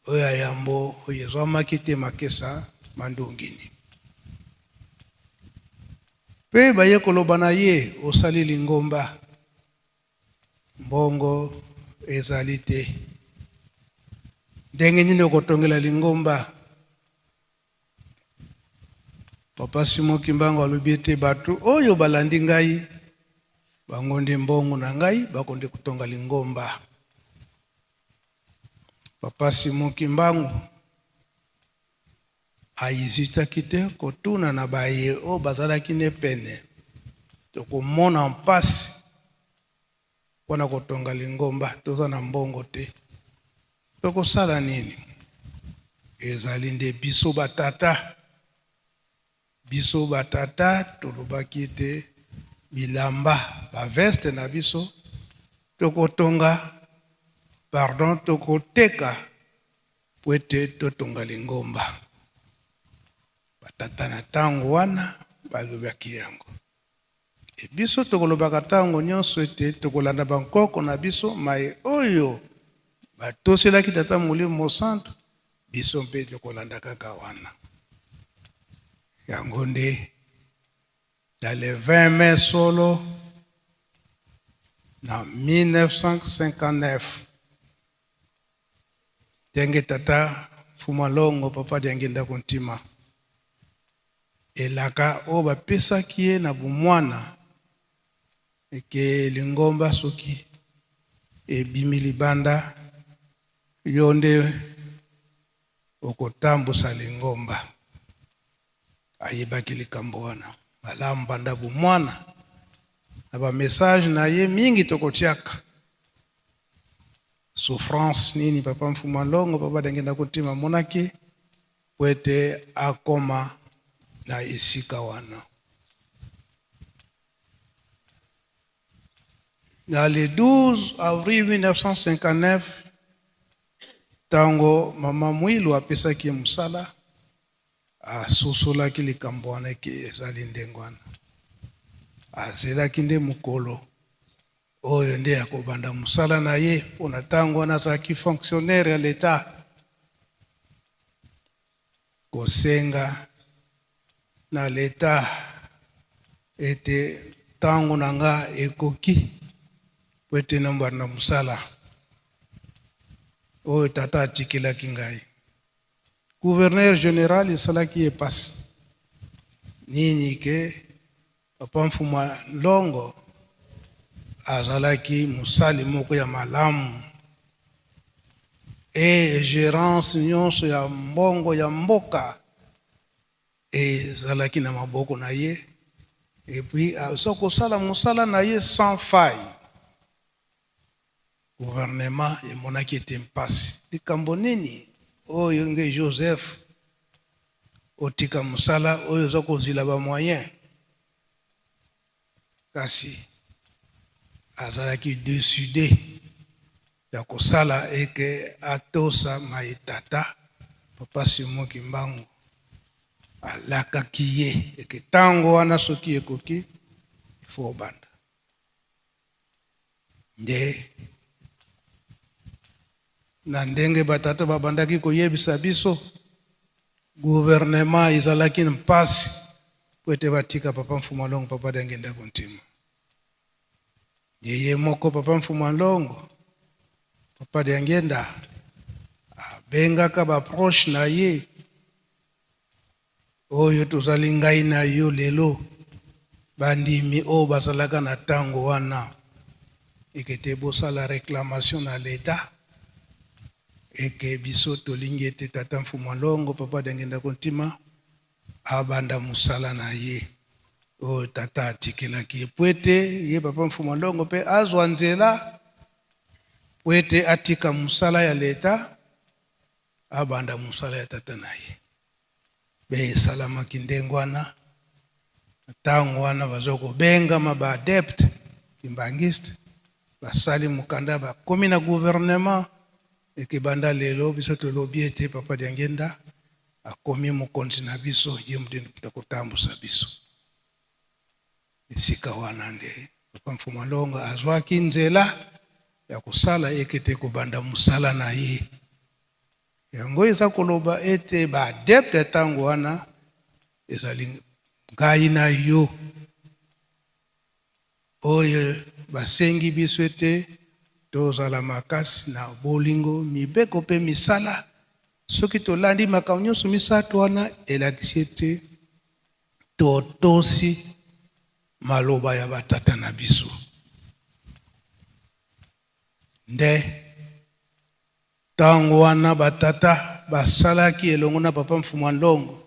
oyo ya yambo oyo ezwamaki te makesa mandungini mpe baye koloba na ye osali lingomba mbongo ezali te ndenge nini okotongela lingomba papa Simon Kimbangu alobi ete bato oyo balandi ngai bango nde mbongo na ngai bakonde kutonga lingomba papa Simon Kimbangu ayizitaki te kotuna na baye oyo bazalaki ne pene tokomona mpasi mpona kotonga lingomba toza na mbongo te tokosala nini ezali nde biso batata tolobaki ete bilamba baveste na biso tokotonga tokoteka po ete totonga lingomba batata na ntango wana balobaki yango biso tokolobaka ntango nyonso ete tokolanda bankoko na biso maye oyo batoselaki tata molimo mosantu biso mpe tokolanda kaka wana yango nde na le 20 mai solo na 1959 ndenge tata Fumalongo papa Diange Ndako Ntima elaka oyo bapesaki ye na bomwana eke lingomba soki ebimi libanda yo nde okotambusa lingomba ayebaki likambo wana malamu banda bomwana na bamessage na ye mingi tokotiaka souffrance nini papa Mfumalongo papa Diange Ndako Ntima amonaki po ete akoma na esika wana dans le 12 avril 1959 tango mama Mwilu apesaki musala asosolaki likambo wana eke ezali ndenge wana azelaki nde mokolo oyo nde akobanda musala na ye mpona ntango wana azalaki fonctionnaire ya l'État kosenga na l'État ete ntango na nga ekoki po ete nambanda musala oyo tata atikelaki ngai gouverneur général esalaki ye pasi nini ke papa Mfumalongo azalaki musali moko ya malamu e gérance nyonso ya mbongo ya mboka ezalaki na maboko na ye epuis aza kosala mosala na ye sans faille gouvernement emonaki ete mpasi likambo nini oyo nge Joseph otika mosala oyo oza kozila bamoyen kasi azalaki décidé ya kosala eke atosa maitata papa Simon Kimbangu alakaki ye eke ntango wana soki ekoki ifo obanda nde na ndenge batata babandaki koyebisa biso gouvernement ezalaki mpasi po ete batika papa Mfumalongo papa Diange Ndako Ntima yeye moko papa Mfumalongo papa Diange Nda abengaka baproche na ye oyo tozali ngai na yo lelo bandimi o bazalaka na tango wana ekete bosala réclamation na l'État eke biso tolingi ete tata Mfumwalongo papa Dengenda Kontima abanda musala na ye o tata atikelaki ye po ete ye papa Mfumwalongo mpe azwa nzela po ete atika musala ya l'État abanda musala ya tata na ye be esalamaki ndenge wana ntango wana bazokobenga ba adepte kimbangiste basali mukanda bakomi na gouvernement ekebanda lelo biso tolobi ete papa Dengenda akomi mokonzi na biso ye mutu kotambusa biso esika wana nde papa Mfumwalongo azwaki nzela ya kusala ekete kobanda musala na ye yango eza koloba ete ba adepte tango wana ezali ngai na yo oyo basengi biso ete tozala makasi na bolingo mibeko mpe misala soki tolandi makambo nyonso misato wana elakisi ete totosi maloba ya batata na biso nde tango wana batata basalaki elongo na papa Mfumwalongo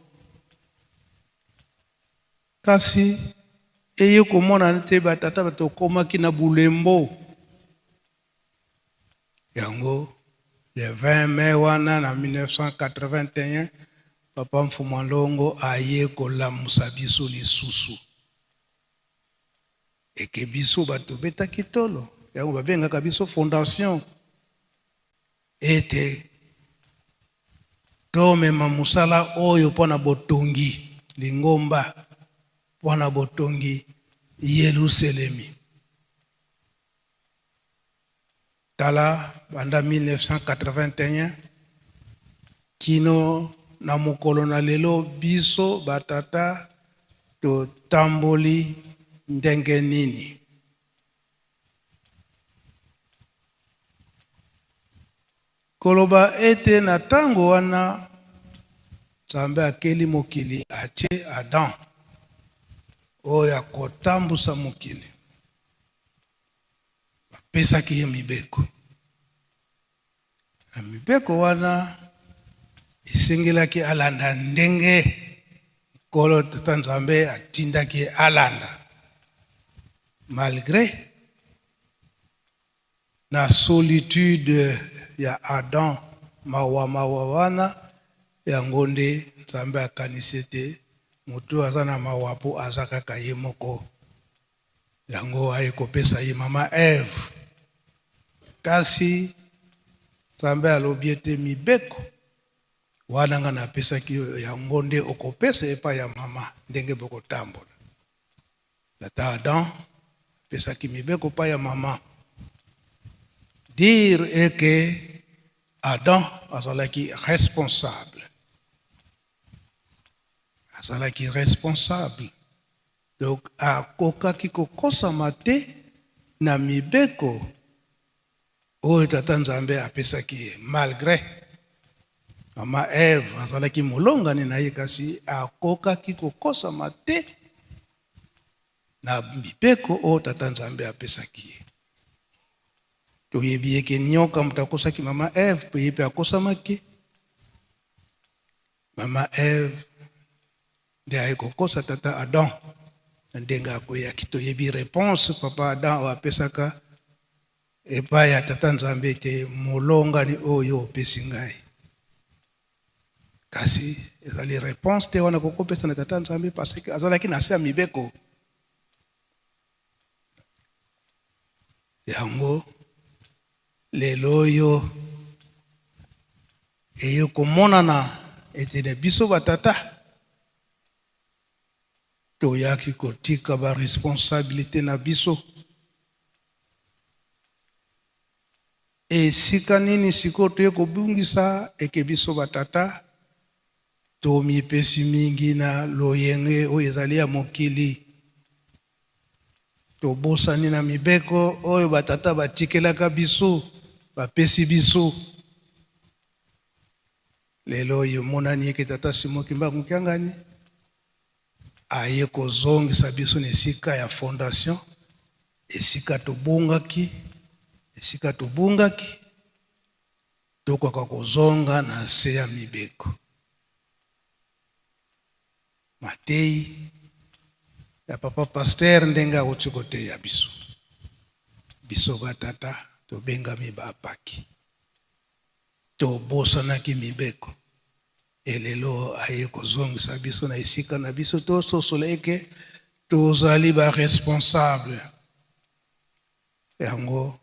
kasi eye komona nete batata batokomaki na bulembo yango le 20 mai wana na 1981 papa Mfumwalongo aye kolamusa biso lisusu eke biso bato betaki tolo yango babengaka biso fondation ete tomema musala oyo mpona botongi lingomba mpona botongi Yerusalemi tala banda 1981 kino na mokolo na lelo biso batata totamboli ndenge nini koloba ete na tango wana Nzambe akeli mokili atie Adam oyo akotambusa mokili bapesaki ye mibeko na mibeko wana esengelaki alanda ndenge kolo tata Nzambe atindaki alanda malgré na solitude ya Adam mawa wana yango nde Nzambe akanisi ete mutu aza na mawa po aza kaka ye moko yango aye kopesa ye mama Eve kasi Nzambe alobi ete mibeko wana nga napesaki yango nde okopesa epai ya mama ndenge bokotambola tata Adam apesaki mibeko epai ya mama dire eke Adam azalaki responsable donc akokaki kokosama te na mibeko oyo tata Nzambe apesaki ye malgré mama Eve azalaki molongani na ye kasi akokaki kokosama te na mibeko oyo tata Nzambe apesaki ye toyebi eke nyoka mutu akosaki mama Eve pe ye mpe akosamaki mama Eve nde aye kokosa tata Adam ndenge akoyaki toyebi réponse papa Adam oyo apesaka epai ya tata Nzambe ete molongani oyo opesi ngai kasi ezali réponse te wana kokopesa na tata Nzambe parce que azalaki na se ya mibeko yango lelo oyo eyo komonana ete na biso batata toyaki kotika ba responsabilité na biso esika nini sikoyo toye kobungisa eke biso batata tomipesi mingi na loyenge oyo ezali ya mokili tobosani na mibeko oyo batata batikelaka biso bapesi biso lelo oyo monani eke tata Simon Kimbangu Kiangani aye kozongisa biso na esika ya fondation, esika tobungaki tokoka kozonga na se ya mibeko. Matei ya papa Pasteur ndenge awuti koteya biso. Biso batata tobengami bapaki. Tobosanaki mibeko. Elelo aye kozongisa biso na esika na biso tososoleke tozali ba responsable. Yango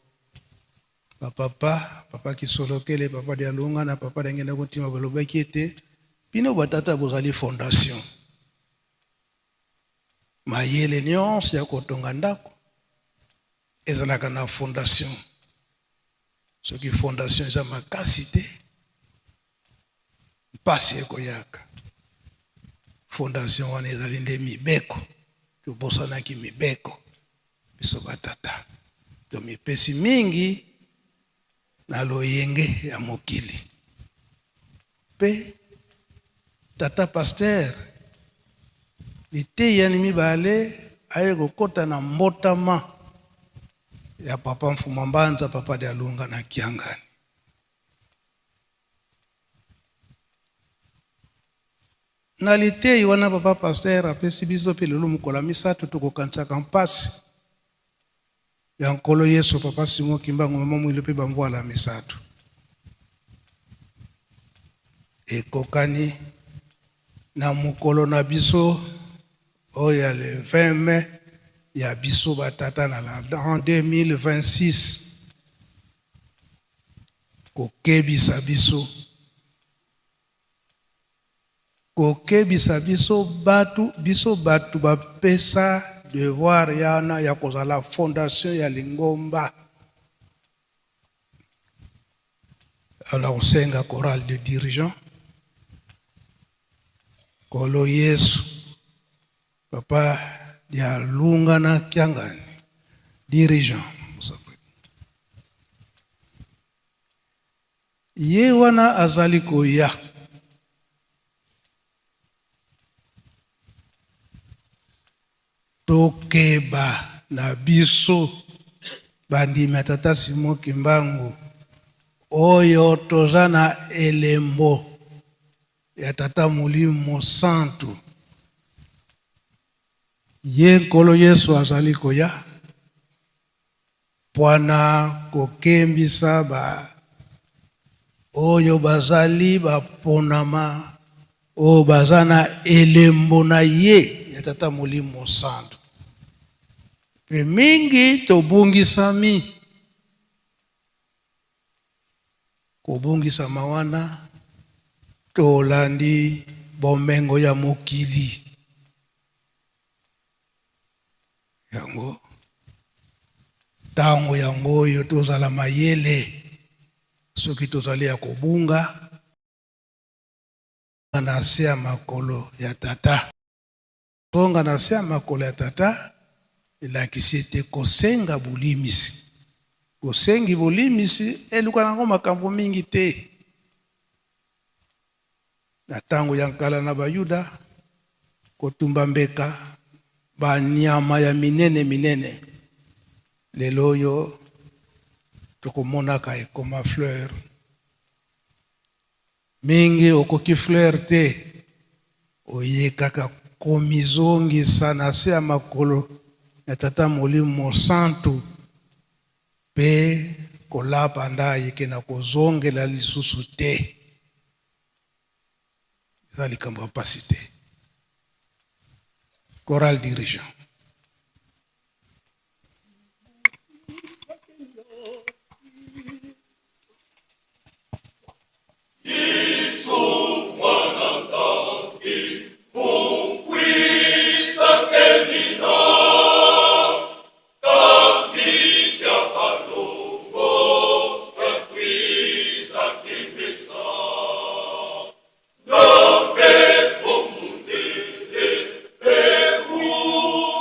papa Kisolokele, papa Dialunga na papa Dengena Kontima balobaki ete bino batata bozali fondation. Mayele nyonso ya kotonga ndako ezalaka na fondation. Soki fondation eza makasi te, mpasi ekoyaka. Fondation wana ezali nde mibeko, tobosanaki mibeko biso batata. Tomipesi mingi na loyenge ya mokili. Pe tata Pasteur lite yani mibale aye kokota na mbotama ya papa Mfuma Mbanza, papa Dialunga na Kiangani. Na lite wana papa Pasteur apesi biso pe lelo mukola misato tokokansaka mpasi ya nkolo Yesu papa Simon Kimbangu mama mwile pe bamvoala misato. Ekokani na mukolo na biso oya le 20 mai ya biso batata na la en 2026 kokebisa biso batu bapesa devoir yana ya kozala fondation ya Lingomba. Alors senga chorale de dirigeants Kolo Yesu papa Dialunga na Kiangani dirigeant ye wana azali koya tokeba na biso bandima tata Simon Kimbangu oyo toza na elembo ya tata Molimo Santu. Ye nkolo Yesu azali koya pwana kokembisa ba oyo bazali baponama o bazana elembo na ye ya tata Molimo Santu. Pe mingi tobungisami kobungisa mawana tolandi bomengo ya mokili. Yango tango yango oyo tozala mayele soki tozali ya kobunga na se ya makolo ya tata. Tonga na se ya makolo ya tata elakisi ete kosenga bulimisi. Kosengi bulimisi eluka nango makambo mingi te. Na tango ya nkala na bayuda kotumba mbeka banyama ya minene lelo oyo tokomonaka ekoma fleur mingi okoki fleur te oyekaka komizongisa na se ya makolo ya tata Molimo Santu pe kolapa ndayeke na kozongela lisusu te. Eza likambo ya pasi te. Chorale dirigeant. Ooh.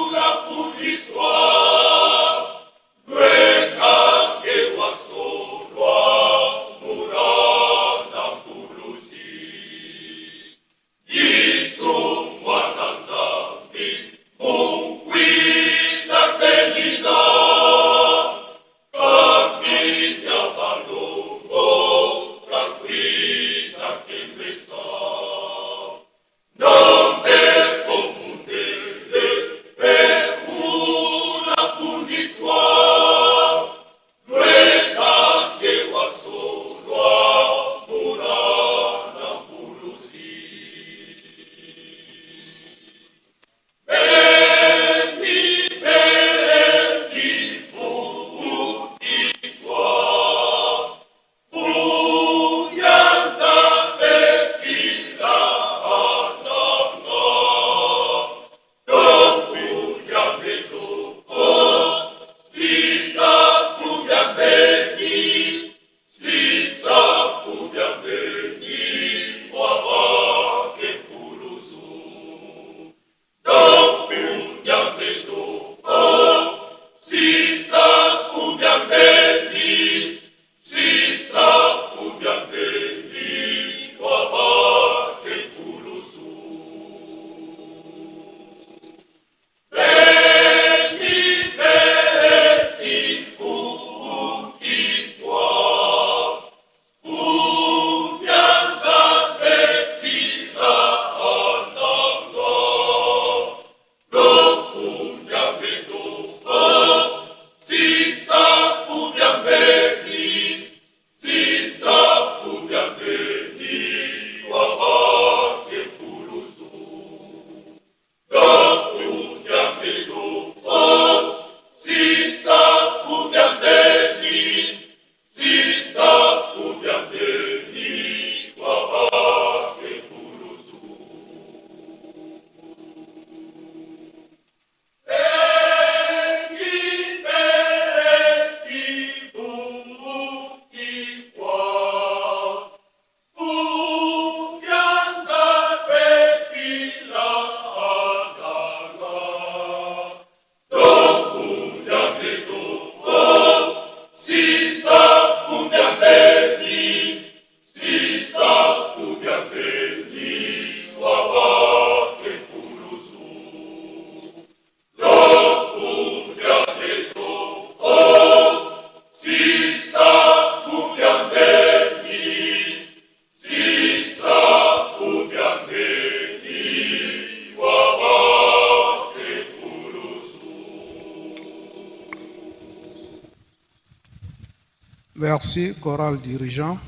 Merci, choral dirigeant.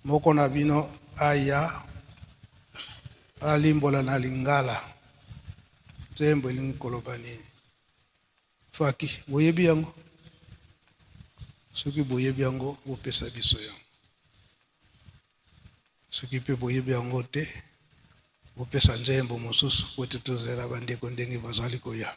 Moko na bino aya alimbola na lingala. Tembo lingi kolobani. Faki, boyebi yango. Soki boyebi yango, bopesa biso yango. Soki pe boyebi yango te, bopesa nzembo mosusu pote tozela bandeko ndenge bazali koya.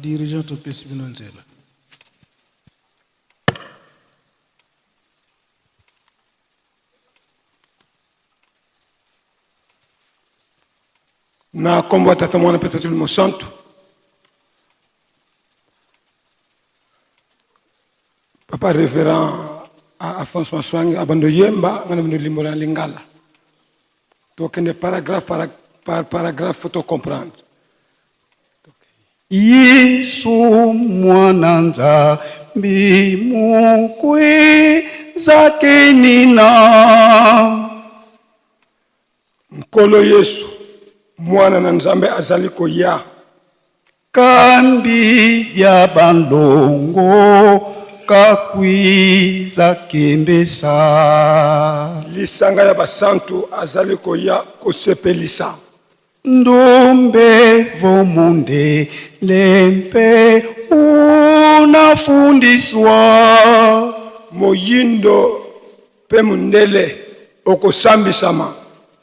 Dirigeant topesi bino nzela. Na kombo tata mwana Peta Tuli Santo papa révérend Alphonse Maswangi abando yemba ngana mino limbola lingala donc ne paragraphe par paragraphe faut comprendre. Yesu mwana Nzambi mukweza kenina Nkolo Yesu mwana na Nzambe azali koya kambi bya bandongo kakwiza kembesa lisanga ya basantu azali koya kosepelisa ndumbe vomunde lempe unafundiswa moyindo pe mundele okosambisama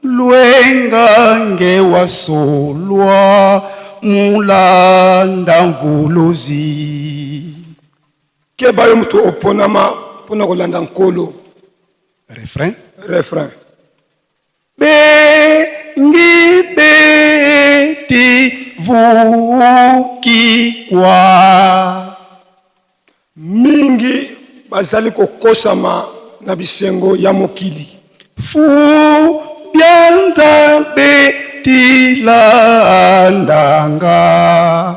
lwenga nge wasolwa mulanda mvuluzi ke bayo mutu oponama pona kolanda nkolo refrain ngibeti vukikwa mingi bazali kokosama na bisengo ya mokili fu byanza betilandanga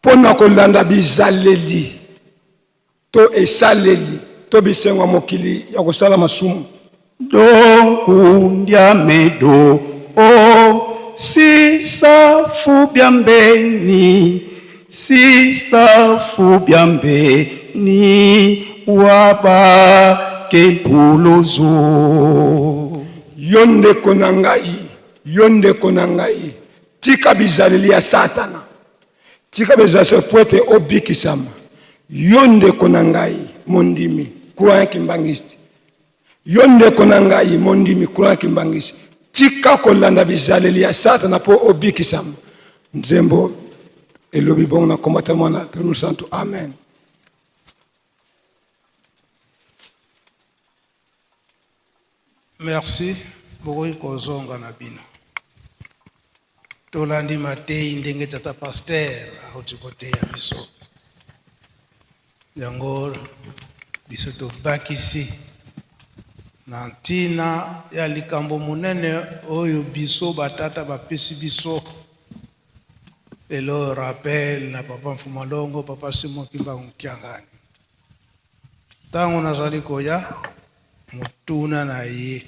pona kolanda bizaleli to esaleli to bisengo ya mokili ya kosala masumu dokundya medo o sisafu byambeni waba kempulozo yonde konangai tika bizaleli ya satana tika bezase poete obikisama yonde konangai mondimi croyant kimbangiste yonde konangai mondimi croyant kimbangiste tika kolanda bizaleli ya satana po obikisama nzembo elobi bongo na komata mwana Tribunal Santo amen. Merci bokoki kozonga na bino tolandi matei ndenge tata paster auti koteya biso yango biso tobakisi na ntina ya likambo monene oyo biso batata bapesi biso lelo rappel na papa Mfumalongo papa Simon Kimbangu Kiangani ntango nazali koya motuna na ye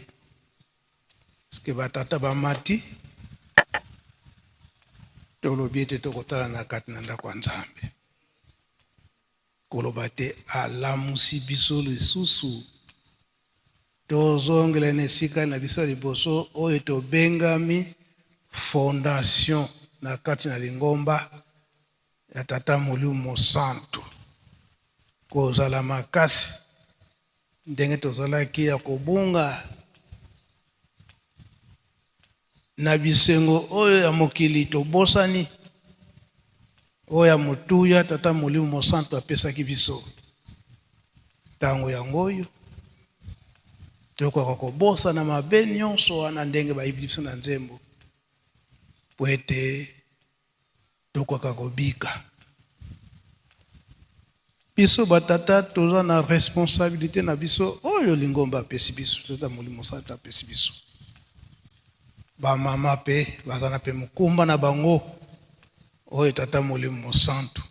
ske batata bamati tolobi ete tokotala na kati na ndako ya Nzambe koloba te alamusi biso lisusu tozongela na esika na biso liboso oyo tobengami fondation na kati na lingomba ya tata Molimo Santo kozala makasi ndenge tozalaki ya kobunga na bisengo oyo ya mokili tobosani oyo ya motuya tata Molimo Santo apesaki biso ntango yango oyo tokoka kobosana mabe nyonso wana ndenge bayibi biso na nzembo po ete tokoka kobika biso batata toza na responsabilité na biso oyo lingomba apesi biso tata Molimo Santo apesi biso bamama pe baza na pe mokumba na bango oyo tata Molimo Santo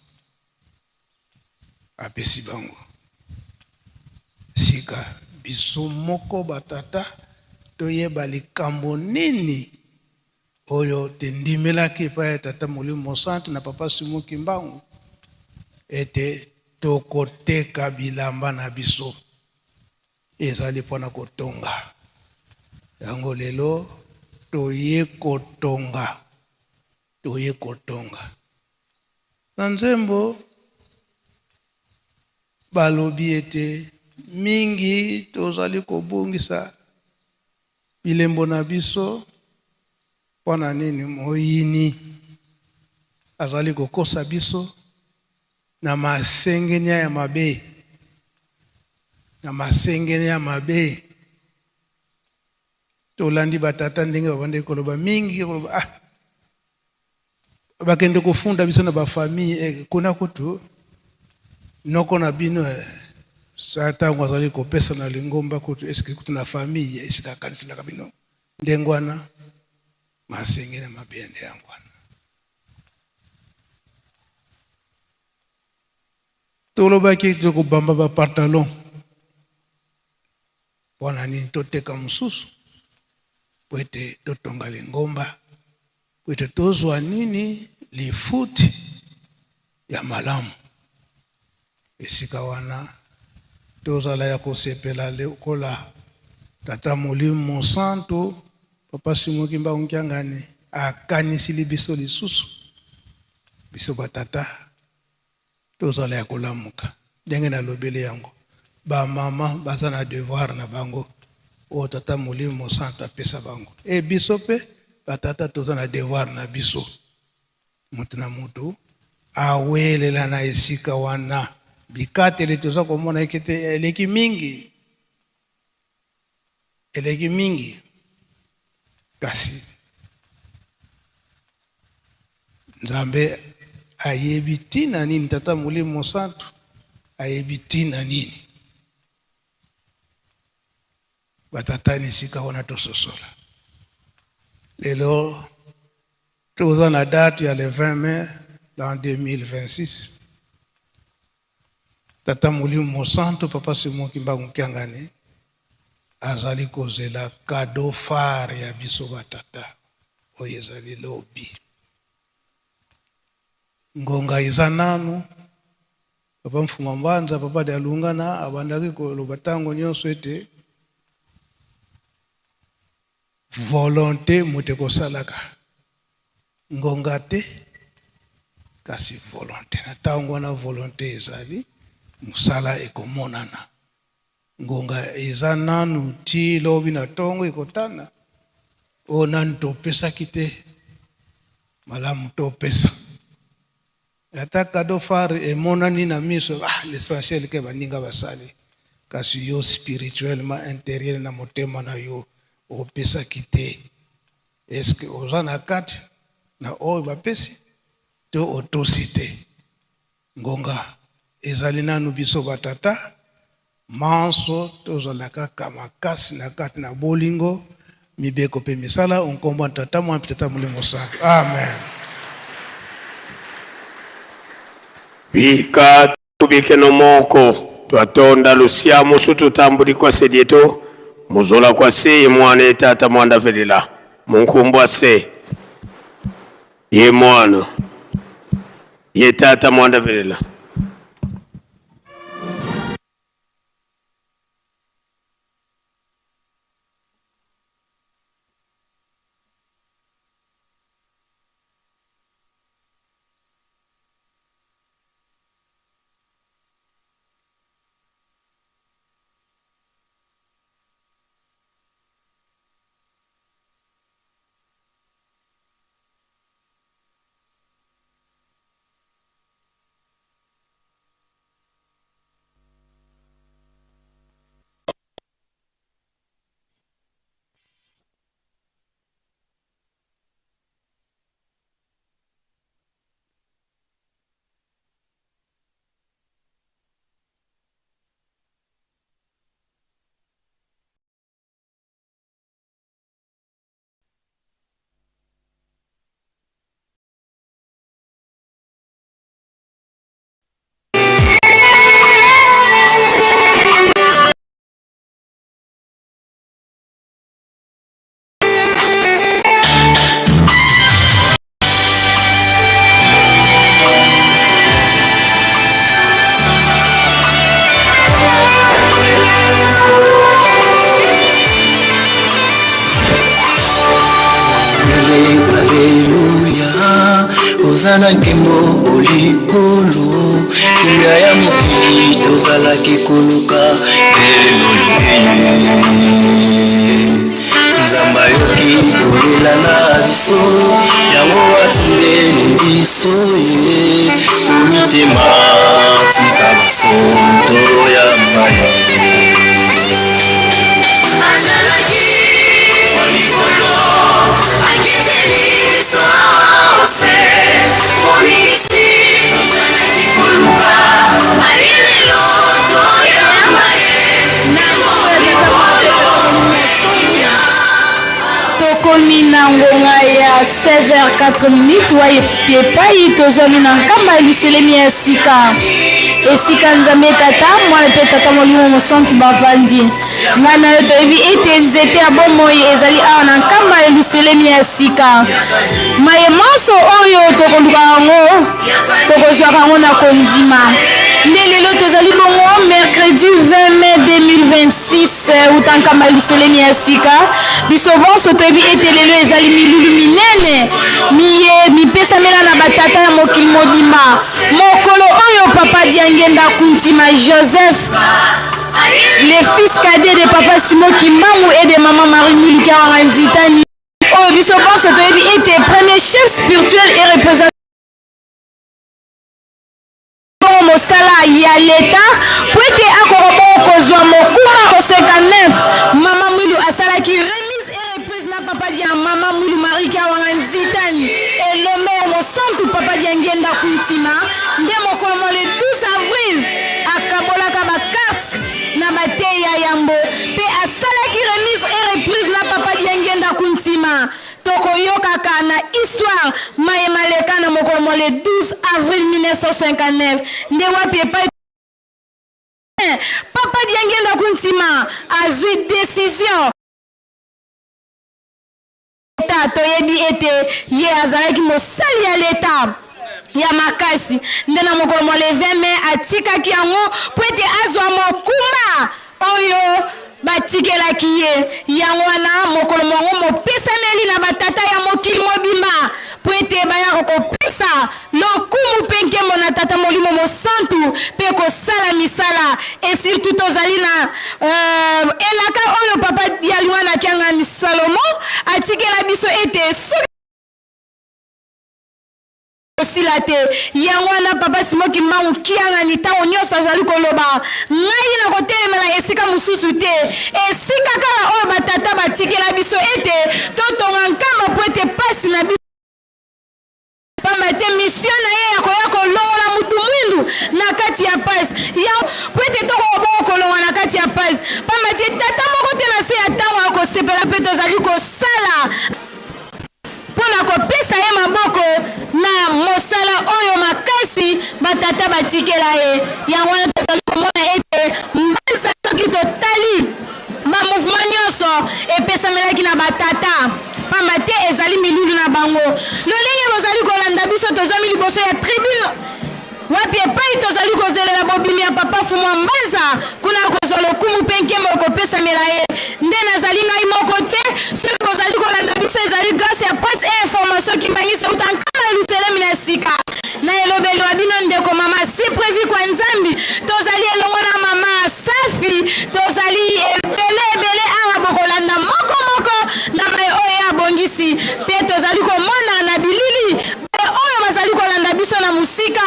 apesi bango sika biso moko batata toyeba likambo nini oyo tendimelaki epai ya tata Molimo Santo na papa Simon Kimbangu ete tokoteka bilamba na biso ezali mpona kotonga yango lelo toye kotonga na nzembo balobi ete mingi tozali kobungisa bilembo na biso mpona nini moyini azali kokosa biso na masengenya ya mabe tolandi batata ndenge babande koloba mingi koloba bakende kofunda biso na bafamille kuna kutu noko na bino sa ntango azali kopesa na lingomba kutu eske kutu na famille esika akanisilaka bino ndenge wana masengenya mabe nde yango wana tolobaki tokobamba bapantalon mpona nini toteka mosusu po ete totonga lingomba po ete tozwa nini lifuti ya malamu esika wana tozala ya kosepela lekola tata molimo mosantu papa Simoki Mbangu Kiangani akanisili biso lisusu biso batata tozala ya kolamuka ndenge nalobeli yango bamama baza na devoir na bango oyo tata molimo mosantu apesa bango e biso mpe batata toza na devoir na biso mutu na mutu awelela na esika wana bikateli toza komona ekete eleki mingi kasi Nzambe ayebi tina nini tata molimo mosantu ayebi tina nini batata ni esika wana tososola lelo toza na date ya le 20 mai dans 2026 tata molimo mosantu papa Simoki Mbangu Kiangani azali kozela cadeau phare ya biso batata oyo ezali lobi ngonga eza nanu papa Mfuma Mbanza papa de alungana abandaki koloba ntango nyonso ete volonté moto kosalaka ngonga te kasi volonté na ntango wana volonté ezali mosala ekomonana ngonga eza nanu ti lobi na ntongo ekotana oyo nanu topesaki te malamu topesa ata cadeau phare emonani na miso l'essentiel ke baninga basali kasi yo spirituellement intérieur na motema na yo opesaki te eske oza na kati na oyo bapesi to otosi te ngonga ezali nanu biso batata manso tozala kaka makasi na kati na bolingo mibeko mpe misala onkombo tata mwa tata molimo mosantu amen bika tubike no moko twatonda lusia musu tutambuli kwa sedieto muzola kwa se mwana tata mwanda velela munkumbwa se ye mwana ye tata mwanda velela Ozana nkembo olikolo kimia ya mokili tozalaki koluka Nzambe ayoki kolela na biso yango watindeli biso ye komitema tika basoto ya maya azalaki olikolo akiteli biso tokomi na ngonga ya 16h04 wa epai tozali na nkamba eluselemi ya sika Nzambe tata mwana mpe tata molimo mosantu bavandi ngana yoto ebi ete nzete ya bomoi ezali awa na nkamba ya Yelusalemi ya sika mayemanso oyo tokoluka yango tokozwaka yango na kondima nde lelo tozali bongo mercredi 20 mai 2026 uta nkamba ya Yelusalemi ya sika biso bonso toyebi ete lelo ezali milulu minene mipesamela na batata ya mokili mobimba mokolo oyo papa Diangenda Kuntima Joseph, le fils cadet de papa Simon Kimbangu et de maman Marie Milika Wanzitani. Oh, biso pense que était premier chef spirituel et représentant mosala ya l'État pour être akorobo kozwa mokuma au 59 maman Milu asala qui remise et reprise na papa dia maman Milu Marie Wanzitani et le maire mo santu papa Diangenda Kuntima nde mokolo le 12 avril akabolaka ba carte na bateya yambo pe asalaki remise et reprise na papa Diangenda Kuntima tokoyokaka na histoire mayemaleka na mokolo le 12 avril 1959 nde wapi epai papa Diangenda Kuntima azwi décision toyebi ete ye azalaki mosali ya l'État ya makasi nde na mokolo le 20 mai atikaki yango po ete azwa mokuma oyo batikelaki ye yango wana mokolo mongo mopesameli na batata ya mokili mobimba po ete baya kopesa lokumu mpe nkembo na tata molimo mosantu mpe kosala misala et surtout tozali na elaka oyo papa yalinga na kiangani Salomo atikela biso ete osila te yango wana papa Simon Kimbangu kiangani ntango nyonso azali koloba ngai na kotelemela esika mosusu te esika kaka oyo batata batikela biso ete totonga nkamba po ete pasi na biso pamba te mission na ye ya koya kolongola mutu mwindu na kati ya pasi po ete tokobongo kolonga na kati ya pasi pamba te tata moko te na se ya ntango akosepela mpe tozali kosala mpona kopesa ye maboko na mosala oyo makasi batata batikela ye yango wana tozali komona ete mbanza soki totali bamouvement nyonso epesamelaki na batata pamba te ezali milulu na bango lolenge bozali kolanda biso tozwami liboso ya tribune wapi epai tozali kozelela bobimi ya papa Fumwa Mbanza kuna kozwa lokumu mpe nkembo ekopesamela ye nde nazali ngai moko te soki bozali kolanda biso ezali grâce ya presse et information kimbangisi uta nkamba ya Yelusalemi na sika na elobeli wa bino ndeko mama si prévu kwa nzambi tozali elongo na mama Safi tozali ebele awa bokolanda moko na mai oyo abongisi mpe tozali komona na bilili oyo bazali kolanda biso na musika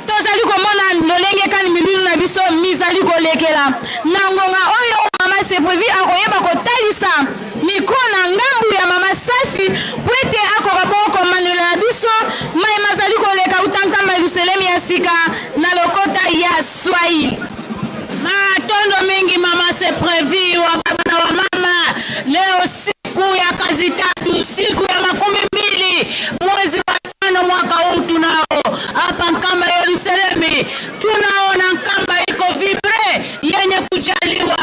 tozali komona lolenge kani milulu na biso mizali kolekela na ngonga oyo mama Seprevi akoyeba kotalisa mikro na ngambu ya mama Safi po ete akoka bongo komanela na biso mai mazali koleka utankamba Yelusalemi ya sika na lokota ya Swahili matondo mingi mama Seprevi wa baba na wa mama leo siku ya kazi tatu siku ya 12 mwezi wa 5 mwaka huu tunao hapa nkamba ya Yerusalemi tunaona nkamba iko vibre yenye kujaliwa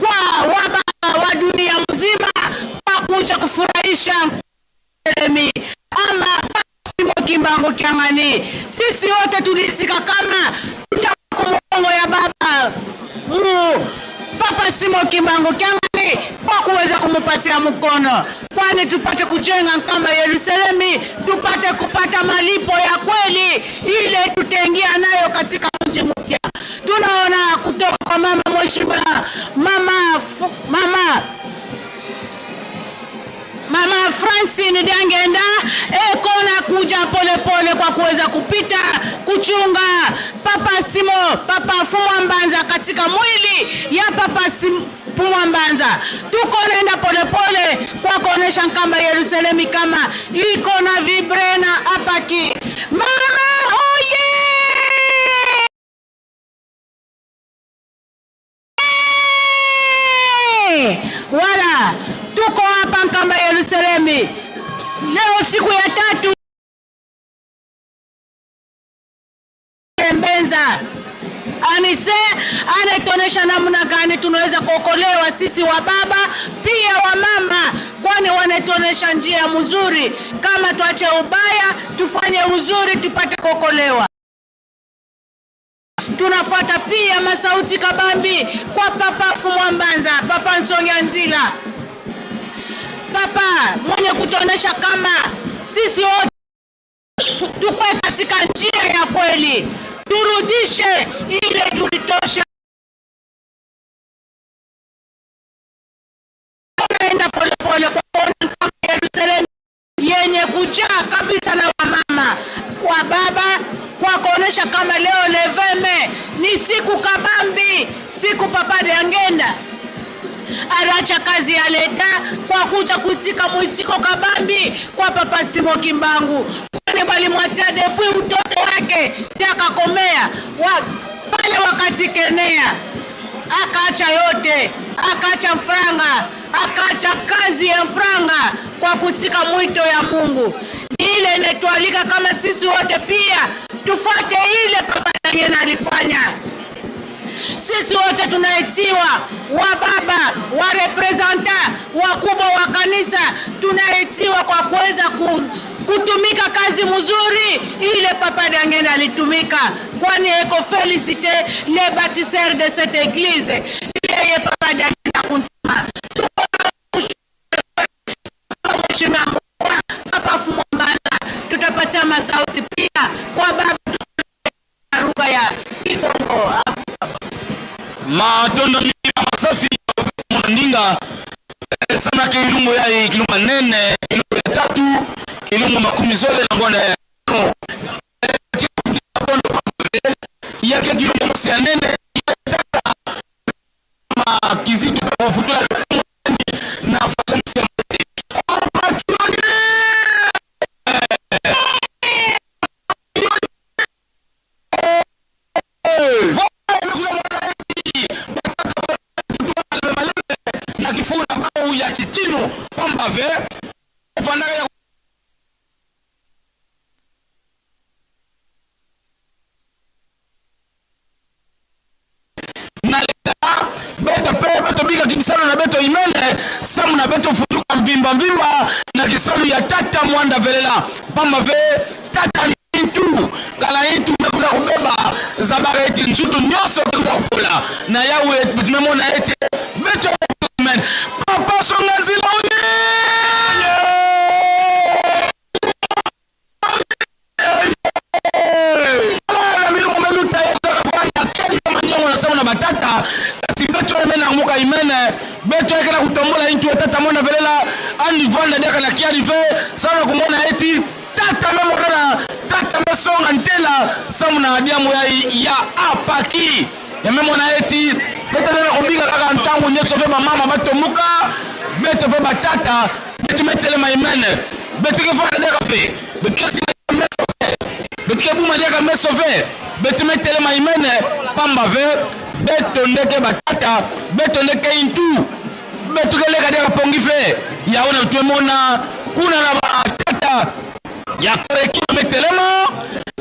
kwa wababa wa dunia mzima kwa kuja kufurahisha Yerusalemi ama Simon Kimbangu Kiangani sisi wote tulitika kama tutakumbukongo ya baba Papa Simon Kimbangu Kiangani kwa kuweza kumupatia mkono kwani tupate kujenga nkamba ya Yerusalemi tupate kupata malipo ya kweli ile tutaingia nayo katika mji mpya. Tunaona kutoka kwa mama mheshimiwa Mama Francine Diangenda ekona kuja pole kwa kuweza kupita kuchunga Papa Fumwa Mbanza katika mwili ya Papa Fumwa Mbanza. Tuko nenda pole kwa kuonesha nkamba Yerusalemi kama iko na vibre na apaki. Mama oye! Wala tuko hapa nkamba Yerusalemi leo siku ya 3 Mbenza ani commissaire anatuonesha namna gani tunaweza kuokolewa sisi wa baba pia wa mama, kwani wanatuonesha njia mzuri. Kama tuache ubaya tufanye uzuri tupate kuokolewa. Tunafuata pia masauti kabambi kwa Papa Fumwambanza, Papa Nsonyanzila, Papa mwenye kutuonesha kama sisi wote tukwe katika njia ya kweli, turudishe ile tulitosha. Tunaenda polepole kwa Yerusalemu yenye kujaa kabisa na wamama wa baba, kwa kuonesha kama leo leveme ni siku kabambi, siku Papa de Angenda aracha kazi ya leta kwa kuja kutika mwitiko kabambi kwa Papa Simo Kimbangu, kwani balimwatia depuis utoto wake akakomea pale wakati kenea, akaacha yote, akaacha franga, akaacha kazi ya franga kwa kutika mwito ya Mungu. Ile inetualika kama sisi wote pia tufuate ile Papa Daniel alifanya. Sisi wote tunaitiwa wa baba, wa representa, wakubwa wa kanisa, tunaitiwa kwa kuweza kutumika kazi mzuri ile Papa Daniel alitumika, kwani eko féliciter les bâtisseurs de cette église. Ile Papa Daniel akuntuma Papa Fumwambanza, tutapatia masauti pia kwa baba lugha ya Kikongo. Matondo ni masafi ndinga sana kilungu ya kilungu nene kilungu ya 3 kilungu 10 na ngona ya no yake kilungu ya nene ma kizito kwa futua na fashion ya kitino kwamba ve ufanaka ya na leta beto pe beto bika kibisano na beto imene samu na beto futuka mvimba na kisalu ya tata mwanda velela pamba ve tata intu kala intu mekuza kubeba zabara eti njutu nyoso mekuza kupola na yawe tumemona ete beto Papa Songanzila na batata si beto mena ngoka imene beto ekana kutombola intu tata mona velela andi vanda deka na kiarive sana kumona eti tata memo kana tata mesonga ntela samuna adiamu ya apaki ya memo na eti beto na kubiga kaka ntangu nyeso ve mama batomuka beto ve batata beto metele maimene beto ke vanda deka fe beto si meso fe beto ke buma deka meso fe beto metele maimene pamba ve beto ndeke batata beto ndeke intu beto ke leka deka pongi fe ya ona tuemona kuna na batata ya koreki metelema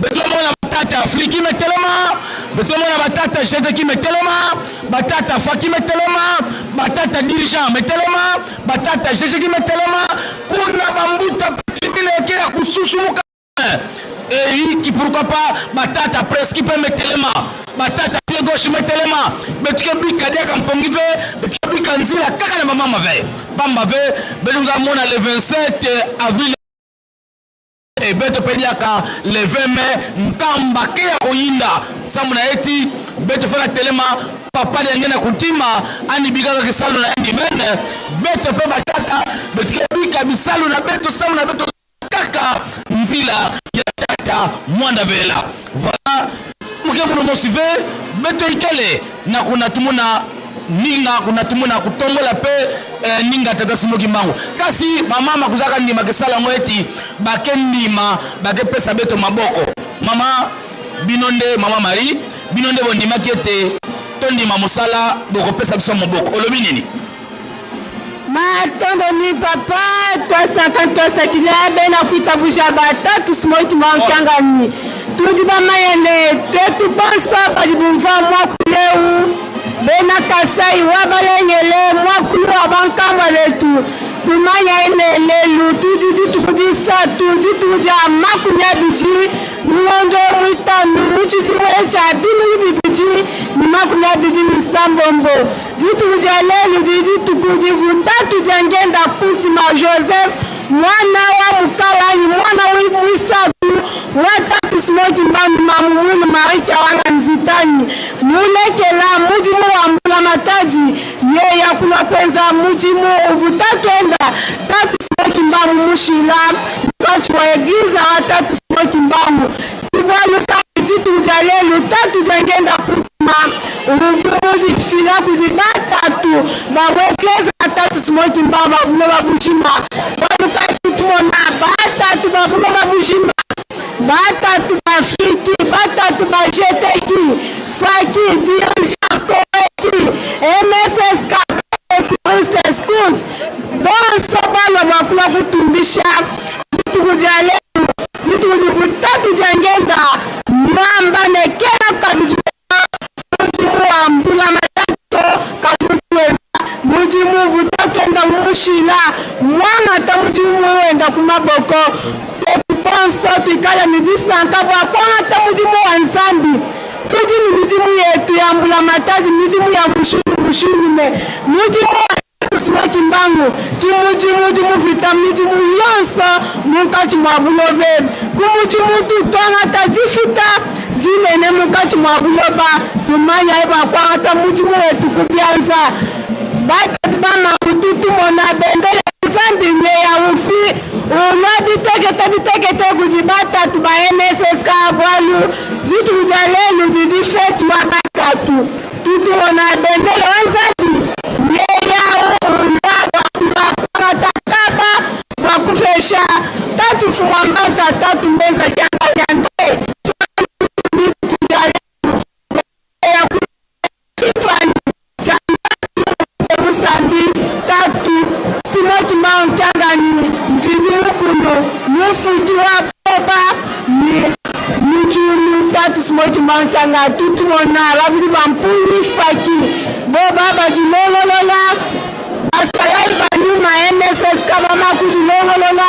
beto mona batata afriki metelema beto mona batata jete ki metelema batata faki metelema batata dirigeant metelema batata jete ki metelema kuna bambuta petitine ke ya kususumuka qui pourquoi pas batata presque peut metelema batata pied gauche metelema betuke bika dia kampongi ve betuke bika nzila kaka na mama ve pamba ve beluza mona le 27 avril et beto pediaka le 20 mai nkamba ke ya koyinda samuna eti beto fana telema papa de ngena kutima ani bika ke salu na ndimene beto pe batata betuke bika bisalu na beto samuna beto kaka nzila ya tata mwanda vela voilà mukemuna mosive beto ikele na kuna tumuna ninga kuna tumuna kutongola pe ninga tata Simo Kimbangu kasi mama kuzaka ndima kesala mweti bakendima bakepesa beto maboko mama binonde mama Marie binonde bondima kete tondima musala bokopesa biso maboko olobi nini Matondo ni papa, toi 50 toi 50 na kuita buja bata, tous moi tu m'en kangani. tudi bamayele tetu bansa bajibumva mwakuleu bena kasai wabalengele mwakulu wabankamba letu tumanya enelelu tudi tukudisa tudi amakunya biji mwondo mwitanu muchichi wecha binu bibiji nimakunya biji nisambombo jitu kujalelu jitu kujivuta tujangenda kutima Joseph mwana wa mukawani mwana wa Mwisatu watatu simoki mbandu mamumuni marika wana nzitani mulekela mujimu wa mbula matadi ye ya kuna kwenza mujimu uvutatu enda tatu simoki mbandu mushila mkachi wa egiza watatu simoki mbandu tibaluka jitu kujalelu tatu jangenda kutima uvuji kifila kujibatatu bawekleza tatu simoki mbandu babushima baluka tutumona batatu babushima batatu bafiki batatu bajeteki faki diajakoeki MSS Christian Schools bonso balo bakula kutumbisha jitu kujalelu jitu kujivutatu jangenda mamba nekera kabijuwa mujimu wa mbula matatu kajuweza mujimu vutatu enda mushila mwana ta mujimu wenda kumaboko bonso tukala midisanta bwa kwa ta mujimu wa nzambi tuji ni mujimu yetu ya mbula matatu mujimu ya mushuru me mujimu simoki mbangu kimujimu vita mujimu yonso mukachi mwabulobe kumujimu tutwanga tajifita jinene mukachi mwabuloba tumanya eba kwa ta mujimu wetu kubyanza batatu bama kututu mona bendele nzambi nye ya ufi unabitekete kujibata tuba MSS kabwalu jitu kujalelu jijifetu wa batatu tutu mona bendele wanzambi nye ya wakumatakaba wakufesha tatu fumambaza tatu mbeza janga jante tatu simoki mauntangani mvidi mukuno mufuji wa boba ni mujulu tatu simoki mauntanga tutu mona babili bampuni faki boba bajilongolola asalai banyuma MSS kabama kujilongolola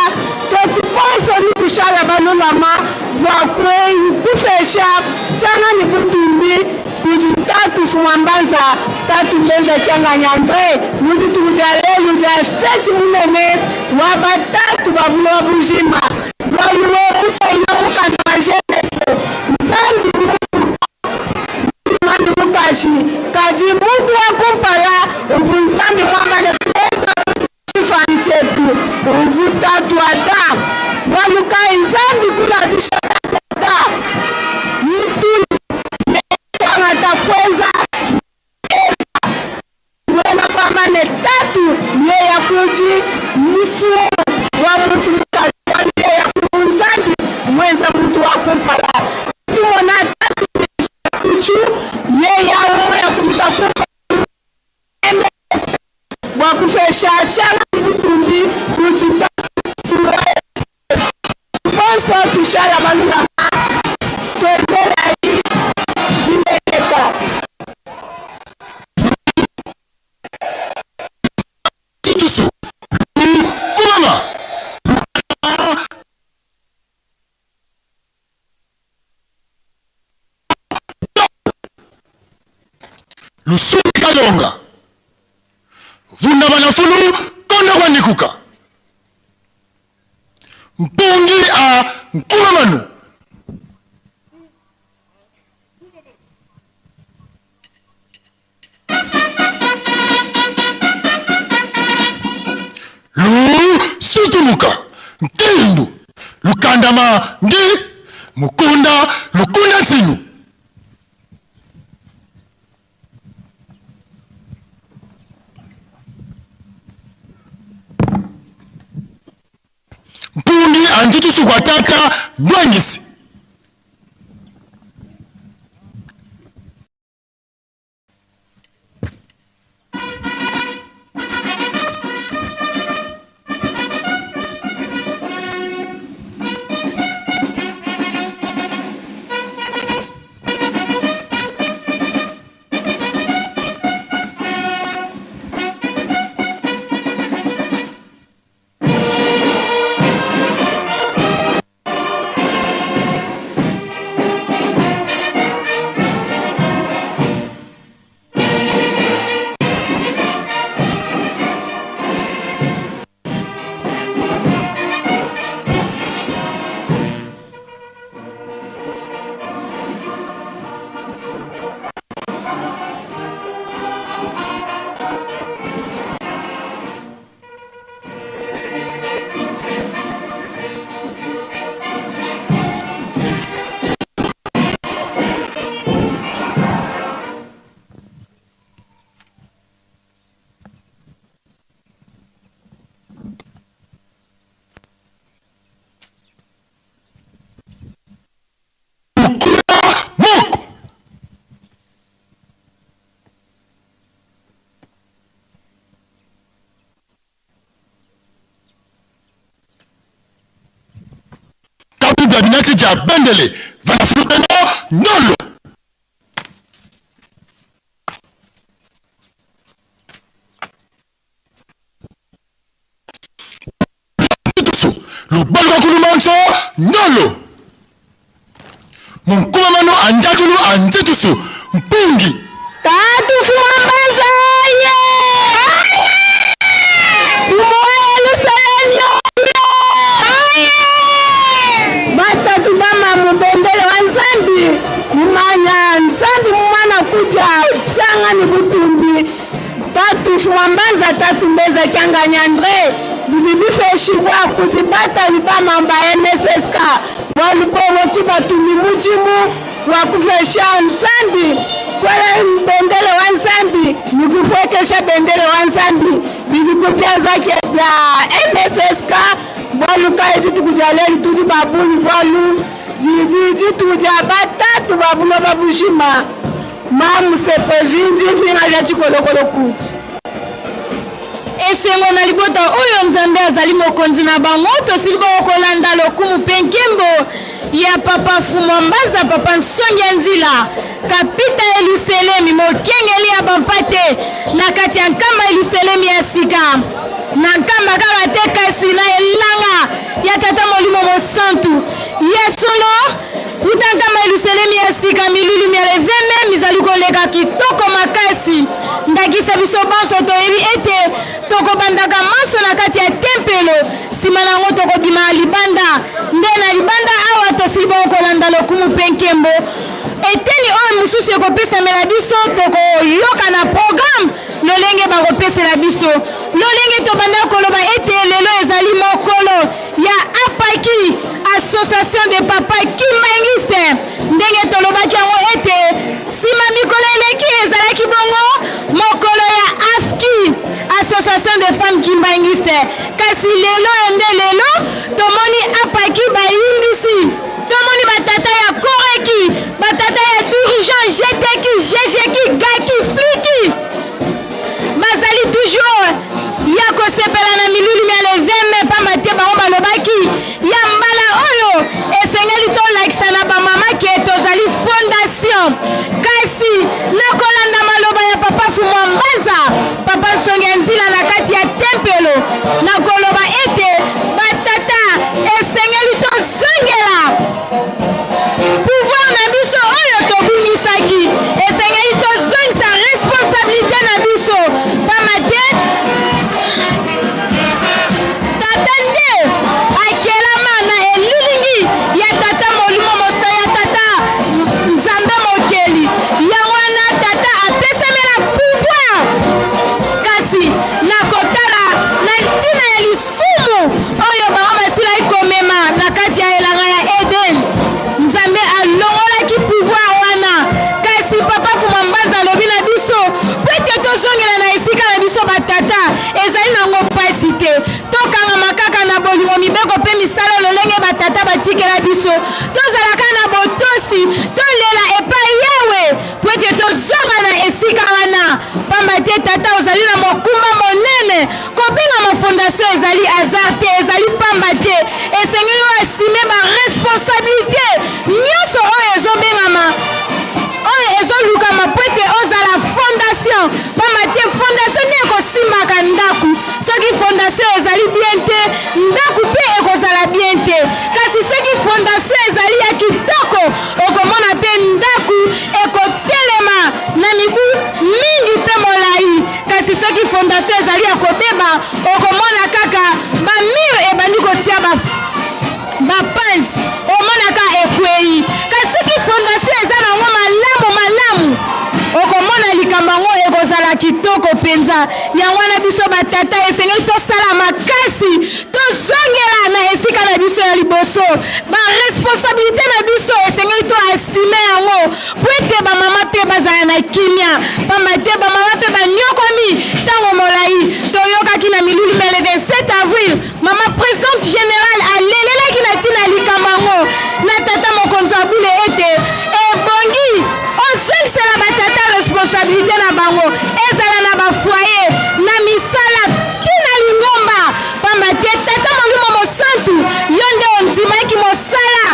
totu poso ni tushala banolama wakwe kufesha changa ni kutumbi tatu fumambaza tatu mbenza kyanga nyandre muti tukujalelu ja feti munene wabatatu babulo bujima waluwe muta inamuka na jenese nzambi mani mukashi kaji mutu wakumpala uvu nzambi mwamba ne pesa chifani chetu uvu tatu ata waluka nzambi kula jishata mutu atakweza wena kwamba ne tatu ye ya kuji mfumo wa mtu mkali ya kumzandi mwenza mtu wa kumpala tumona tatu kichu ye ya umo ya kumtafuta MS wa kufesha changa mtumbi kujita fura bonso tushala balula twendela Lusuri Kalonga Vunda Banafulu Konda Wanikuka Mpungi a Nkumamanu Lu Sutumuka Nkindu Lukandama Ndi Mukunda Lukunda Sinu Mpundi anjutu sukwataka Nwangisi bia binati dia bendele vana fuluteno nolo lubalo bakulumanso nolo munkumamano anjatulu anjetusu mpungi tatu fumambaza ye fumoeluselenyo batatu bama mubendele wa nzambi mumanya nzambi mumwana kuja changa ni butumbi tatu fumambaza tatu mbeza kyanganya Andre bibibifeshibwa kutibata libamamba MSSK walubobo kibatumi mujimu wakufesha nzambi kwele bendele wa nzambi nikupwekesha bendele wa nzambi bikikupia zake bya MSSK waluka eti tukujaleli tudi babuni walu jiji tuja batatu babulo babushima mamusepe vinji vinga vya chikolokolo ku esengo na libota oyo nzambe azali mokonzi na bango tosili kolanda lokumu penkembo ya papa Fumo Mbanza papa Nsongia Nzila kapita Eluselemi mokengeli ya bampate na kati ya nkamba Eluselemi ya sika na nkamba kaka te kasi na elanga ya tata molimo mosantu yesolo utankamba Eluselemi ya sika milulu mielezeme mizali koleka kitoko makasi ndakisa biso banso toyebi ete tokobandaka maso na kati ya tempelo nsima nango tokobima libanda nde na libanda awa tosili kolanda lokumu penkembo eteli oyo mosusu ekopesamela biso tokoyoka na programme lolenge bakopesela biso lolenge tobanda koloba ete lelo ezali mokolo ya apaki association de papa kimbangiste ndenge tolobaki yango ete nsima mikolo eleki ezalaki bongo mokolo ya aski association de femmes kimbangiste kasi lelo ende lelo tomoni apaki bayimbisi tomoni batata ya koreki batata ya dirigeant jeteki jejeki gaki fliki bazali toujours ya kosepela na milulu mia lezeme pamba te bango balobaki ya mbala oyo esengeli tolakisa na bamama ke tozali fondation kasi nakolanda maloba ya papa Fumo Mbanza papa Nsongia Nzila na kati ya tempelo nakoloba ete batata esengeli tozongela pouvoir na biso oyo tobunisaki esengeli tozongisa responsabilité na biso pamba te tata nde akelama na elilingi ya tata molimo moso ya tata nzambe mokeli yango wana tata apesamela pouvoir kasi nakotala na ntina ya lisumu oyo bango basilaki komema na kati ya elanga ya Eden nzambe alongolaki pouvoir wana kasi papa Fumo Mbanza alobi na biso po ete tozongela na esika na biso batata ezali nango pasi te tokangama kaka na bolingo mibeko mpe misala lolenge batata batikela biso tozalaka na botosi tolela epai yawe po ete tozonga na esika wana pamba te tata ozali na mokumba monene kobengama fondation ezali hasard te ezali pamba te esengeli oyo asime baresponsabilité nyonso oyo ezobengama oyo ezolukama po ete ozala fondation pamba te fondation nde ekosimbaka ndaku soki fondation ezali bien te ndaku mpe ekozala bien te kasi soki fondation ezali ya kitoko okomona mpe ndaku ekotelema na mibu mingi mpe molai kasi soki fondation ezali ya kobeba okomona kaka bamire ebandi kotia bapanti omonaka ekwei kasi soki fondation eza nango malamu okomona likambo yango ekozala kitoko mpenza yango wana biso batata esengeli tosala makasi tozongela na esika na biso ya liboso baresponsabilité na biso esengeli toasime yango po ete bamama mpe bazala na kimia pamba te bamama mpe banyokomi ntango molai toyokaki na milulu mele 27 avril mama présidente générale alelelaki na ntina likambo yango na tata mokonzi abule ete ebongi ozongisela batata responsabilité na bango ezala na bafoyer na misala tina lingomba pamba te tata molimo mosantu yo nde ondimaki mosala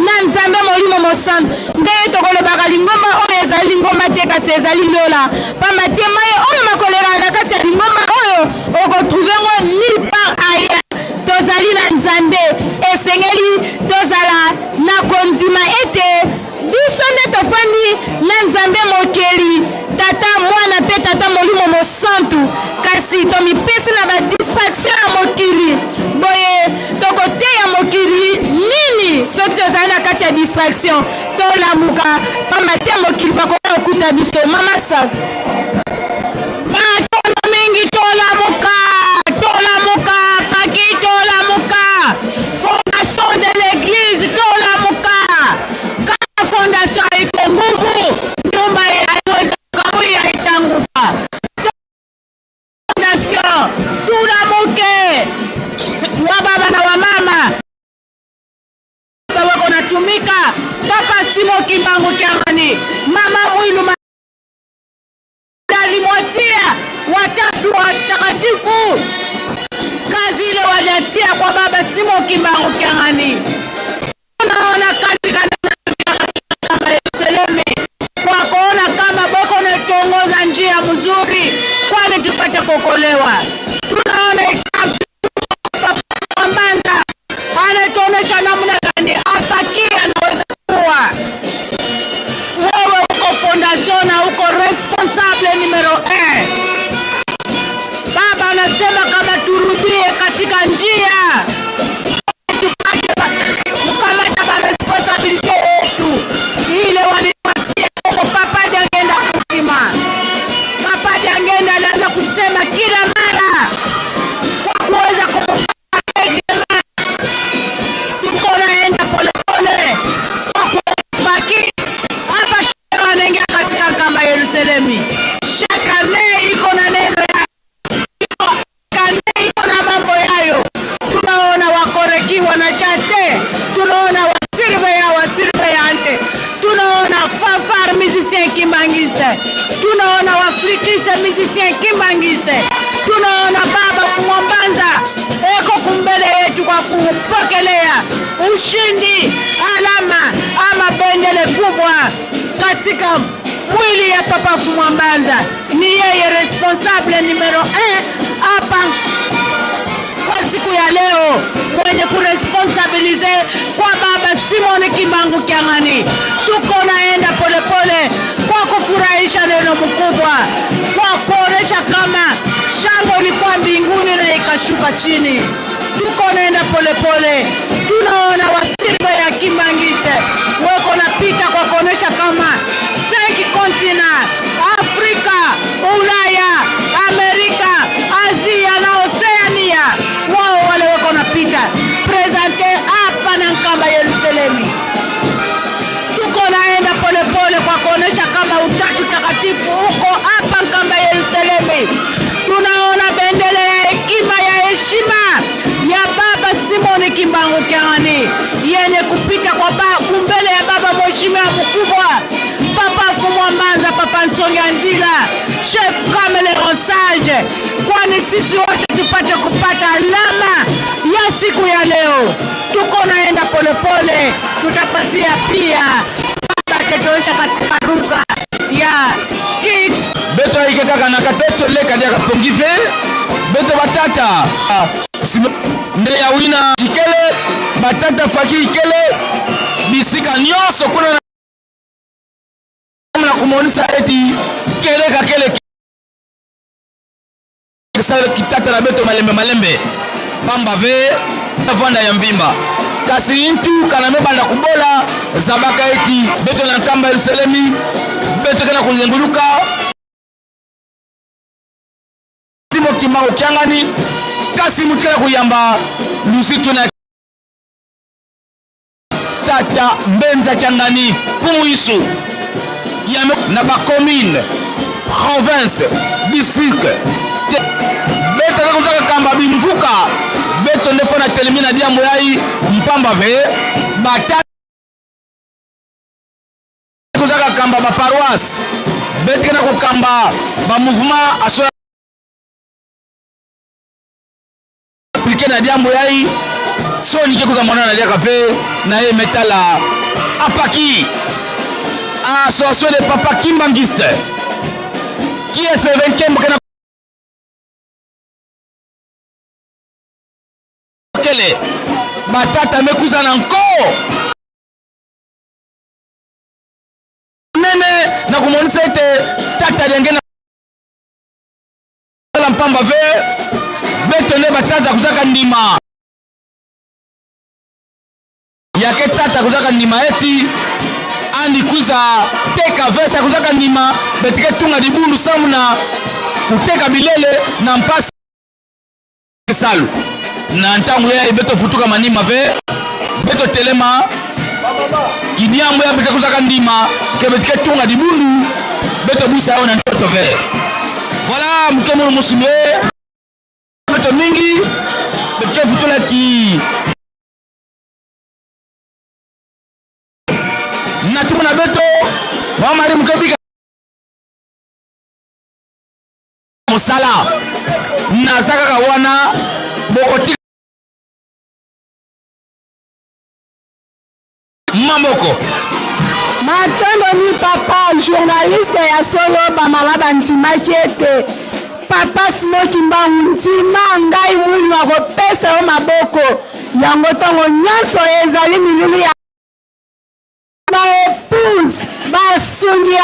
na nzambe molimo mosantu nde tokolobaka lingomba oyo ezali lingomba te kasi ezali lola pamba te mai oyo makolelaka na kati ya lingomba oyo okotrouve ngo nulle part ailleurs tozali na nzambe esengeli tozala na kondima ete biso nde tofandi na nzambe mokeli tata mwana mpe tata molimo mosantu kasi tomipesi na badistraction ya mokili boye tokoteya mokili nini soki tozali na kati ya distraction tolamuka pamba te mokili bakoya kokuta biso mama sa batono mingi tolamuka paki tolamuka fondation de l'église tolamuka kaka fondation ikongungu nyumba ya itanguka fondation tulamuke wa baba na wa mama baba konatumika papa Simo Kimbangu Kiangani mama Mwilu alimwatia watatu watakatifu kazi ile waliatia kwa baba Simo Kimbangu Kiangani. Unaona kazi kama Yerusalemu kwa kuona kama boko netongoza njia mzuri kwani tupate kuokolewa. Tunaona example Mbanza anatuonesha namna gani apakia anaweza kuwa. Wewe uko fondation na uko responsable numero 1. Baba anasema kama turudie katika njia tukamata ba responsibility yetu ile walipatia kwa papa Diangenda kutima. Papa Diangenda anaanza kusema kila mara kwa kuweza kumfanya tuko naenda polepole kwa kubaki hapa wanaingia katika kamba ya Yerusalemu. Shakane iko na neno ya iko na mambo yayo. Tunaona wakorekiwa na chate, tunaona wasirve ya ante, tunaona fafar musicien kimbangiste, tunaona wafrikiste musicien kimbangiste, tunaona baba Mwanza eko kumbele yetu kwa kupokelea ushindi alama ama bendele kubwa katika mwili ya papa Mwanza. Ni yeye responsable numero 1 hapa kwa siku ya leo mwenye kuresponsabilize kwa baba Simon Kimbangu Kiangani. Tuko naenda polepole kwa kufurahisha neno mkubwa, kwa kuonesha kama shangwe ilikuwa mbinguni na ikashuka chini. Tuko naenda polepole, tunaona wasirbe ya Kimbangiste wako napita kwa kuonesha kama 5 kontina Afrika, Ulaya, Amerika, Asia na Oceania wao wale wako napita presente hapa na nkamba Yerusalemu. Tuko naenda polepole kwa kuonesha kama utatu takatifu huko hapa nkamba Yerusalemu. Tunaona bendera ya hekima ya heshima ya baba Simon Kimbangu Kiangani yenye kupita kwa kumbele ya baba mheshimiwa mkubwa papa Mwanza, papa Nsonga Nzila, chef Kamele Rosage, kwani sisi wote tupate kupata alama ya siku ya leo. Tuko naenda polepole, tutapatia pia baba ketosha katika ruka ya kit beto iketaka na katoto leka dia kapongive beto batata nde ya wina chikele batata faki ikele bisika nyonso kuna na kumonisa eti kele kakele kisale kitata na beto malembe pamba ve vanda ya mbimba kasi intu kana mebanda kubola zabaka eti beto na nkamba Yerusalemu beto kana kuzenguluka Simo Kimbangu Kiangani kasi mukela kuyamba lusitu na tata Mbenza Kiangani Pumuisu na ba commune province district beto na kutaka kamba bimvuka beto ndefo na telemina diambo yai mpamba ve batata kutaka kamba ba paroisse beto na kukamba ba mouvement aso appliqué na diambo yai soni ke kuza mwana na liaka ve na ye metala apaki association de papa kimbangiste qui est ce 20e kana kele batata mekuza na nko nene na kumonisa ete tata denge na mpamba ve betone batata kuzaka ndima yake tata kuzaka ndima eti andi kuza teka vesa kuzaka ndima betike tunga dibundu samu na kuteka bilele na mpasi salu na ntangu ya beto futuka manima ve beto telema kidiambo ya betike kuzaka ndima ke betike tunga dibundu beto buisa ona ntoto ve voilà mkemo musime beto mingi betike futula ki natumuna beto wamari mukabika musala nazaka kawana bokoti mamboko matondo ni papa journaliste ya solo bamama bandimaki ete papa simoki mbangu ndima ngai mwinu akopesa yo maboko yango ntongo nyonso ezali milulu ya baépouse basungi ya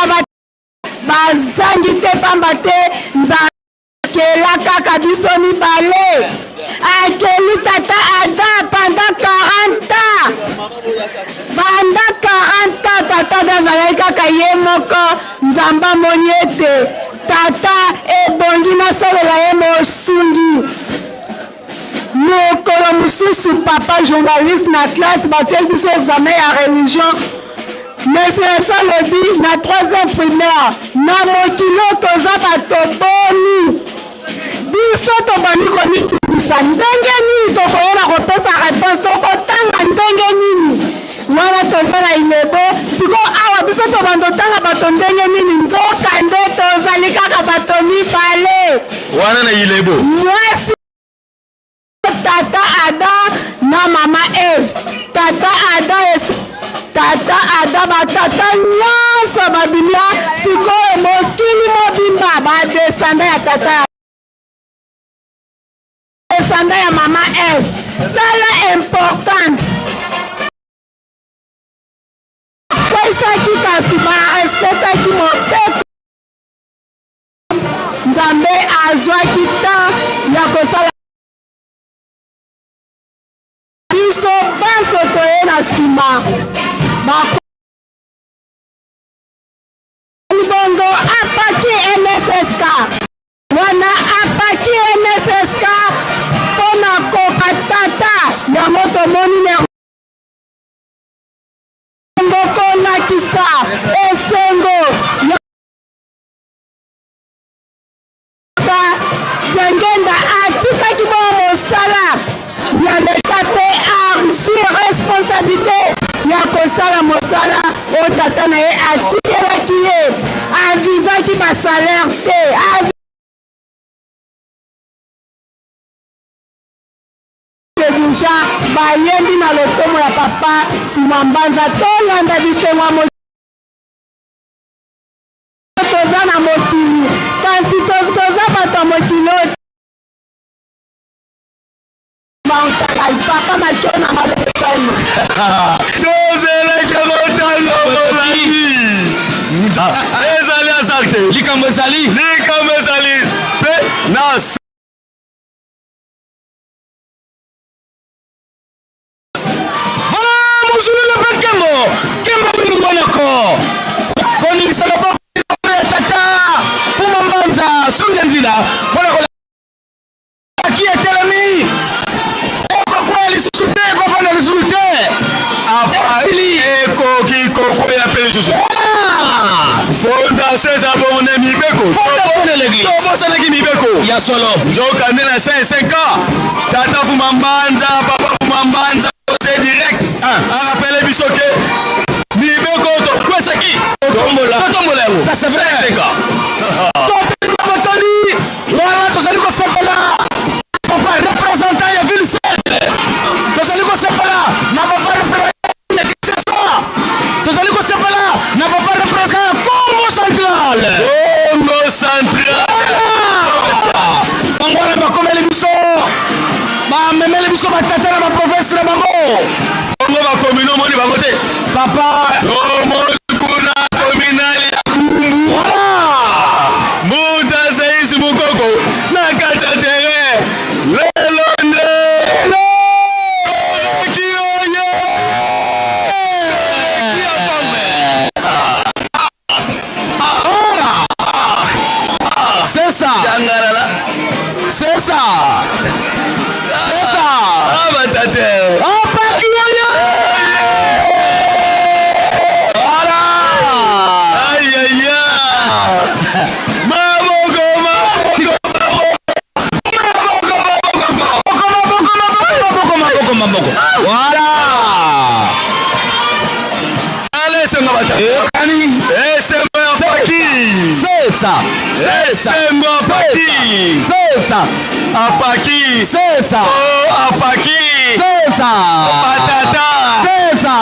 bazangi te pamba te nzakela kaka biso mibale akeli tata ada pendant 40 ans pendant 40 ans tata azalaki kaka ye moko nzambe amoni ete tata ebongi nasalela ye mosungi mokolo mosusu papa journaliste na classe batieli biso examen ya religion monsieur salobi na 3e primaire na mokilo toza bato boni biso tobandi komitungisa ndenge nini tokoyeba kopesa réponse tokotanga ndenge nini wana toza na ilebo siko awa biso tobandi otanga bato ndenge nini nzoka nde tozali kaka bato mibale wana na ilebo mwasi tata ada na mama Eve tata ada batata nyonso babimia sikoyo mokili mobimba badesanda ya tata desanda ya mama Eve tala importance kwaisaki kasi barespectaki mobeko nzambe azwaki ta ya kosala biso banso toye na nsima bongo apaki MSSK wana apaki MSSK mpona koka tata yango tomoni nengo konakisa esengo jengenda atikaki bongo mosala ya leta mpe arjur responsabilité ya kosala mosala oyo tata na ye atikelaki ye avizaki basalaire te deja bayembi na lotomo ya papa nsima mbanza tolanda bisengo toza na mokili kasi toza bato ya mokili papa machona malekema tozeleke kotanga molandi ezali azali te likambo ezali mpe na mozulule mpe kembo bingonako koningisaka boko ya tata puma mbanza songe nzila mpona kolaki etelemi lisusu te ekofanda lisusu te apasili ekoki kokwea mpe lisusu fondation eza bongo mibeko tobosanaki mibeko ya solo nzoka nde na 5 ans tata fuma mbanza papa fuma mbanza ose direct arapele biso ke mibeko tokwesaki totombola yango ça c'est vrai totoni wana tozali kosepela papa représentant ya ville tozali Bongo ba communaux moni ba côté. Papa. Kuna communal ya Bumbu. Voilà. Muta saisi mukoko na kacha tere. Lelonde. C'est ça. C'est ça. C'est ça. Ah bah t'as oh pas voilà. Aïe aïe aïe. Voilà. Allez c'est ma bataille. Et c'est mon faki. C'est ça. C'est mon faki. C'est ça. Apaki. C'est ça. Oh apaki. C'est ça. Patata. C'est ça.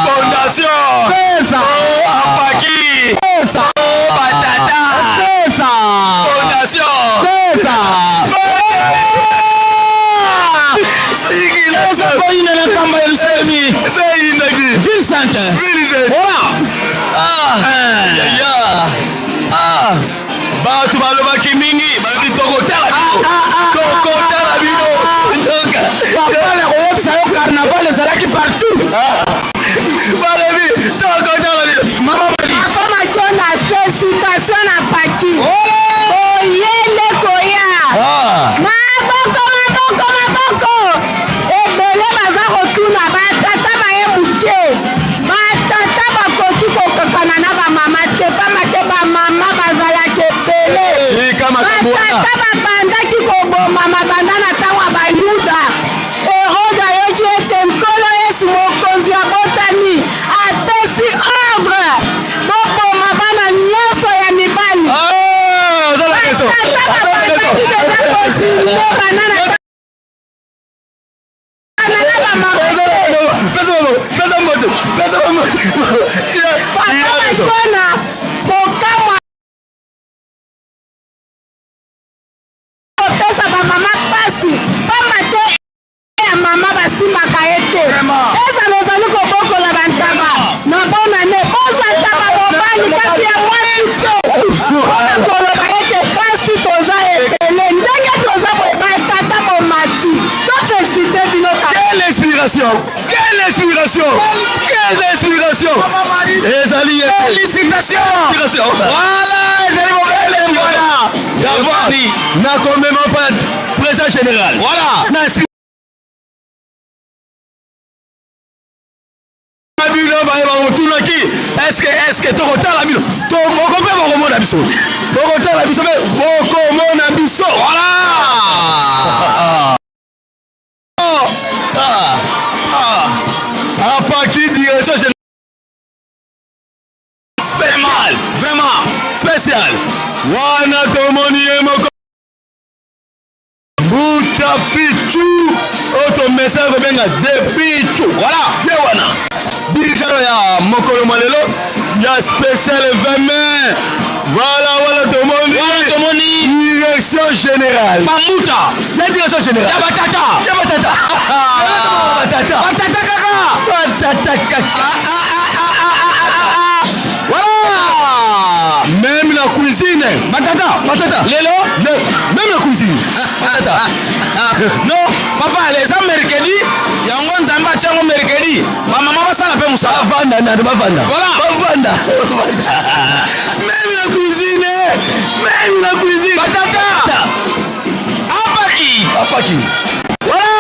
Fondation. C'est ça. Oh apaki. C'est ça. Oh patata. C'est ça. Fondation. C'est ça. Vincent. Voilà. Batu balobaki mingi balobi tokotala bino bapale koyebisa yo carnaval ezalaki partout balobi tokotala bino mama akomatona félicitation na paki oyele koya maboko ebele baza kotuna batata baye muke batata bakoki kokokana na bamama te pamba te bamama bazalaki ebele batata babandaki koboma mabanda na ntango ya bayuda erode ayoki ete nkolo yesu mokonzi ya botani apesi ordre boboma bana nyonso ya mibali batata babandaki deja kosinye banana Papa kokamwa kopesa bamama pasi pamba te ya mama basimbaka ye te ezala ozali kobokola bantaba na bonane bozataba mobali kasi ya mwasi te mpona koloba ete pasi toza ebele ndenge toza batata bomati tofélicite bino quelle inspiration. Quelle inspiration. Quelle inspiration. Ezali félicitations. Voilà, ezali mobile voilà. D'avoir na commémore pas président général. Voilà. Na bino ba tunaki est-ce que tokotala bino to bokombe bokomona biso tokotala biso be bokomona biso voilà. Apaki direction générale spécial, vraiment spécial. Wana tomoni moko Buta Pichu auto message benga de Pichu. Voilà, de wana. Dirigeur ya mokolo malelo ya spécial 20 mai. Voilà tomoni direction générale. Mamuta, la direction générale. Ya batata. Batata kaka. Voilà. Même la cuisine. Batata. Lelo. Même la cuisine. Batata. Non, papa, les hommes mercredi, yango nzamba chango mercredi. Maman basala pe musa. Bavanda. Voilà. Bavanda. Même la cuisine. Batata. Apaki. Voilà.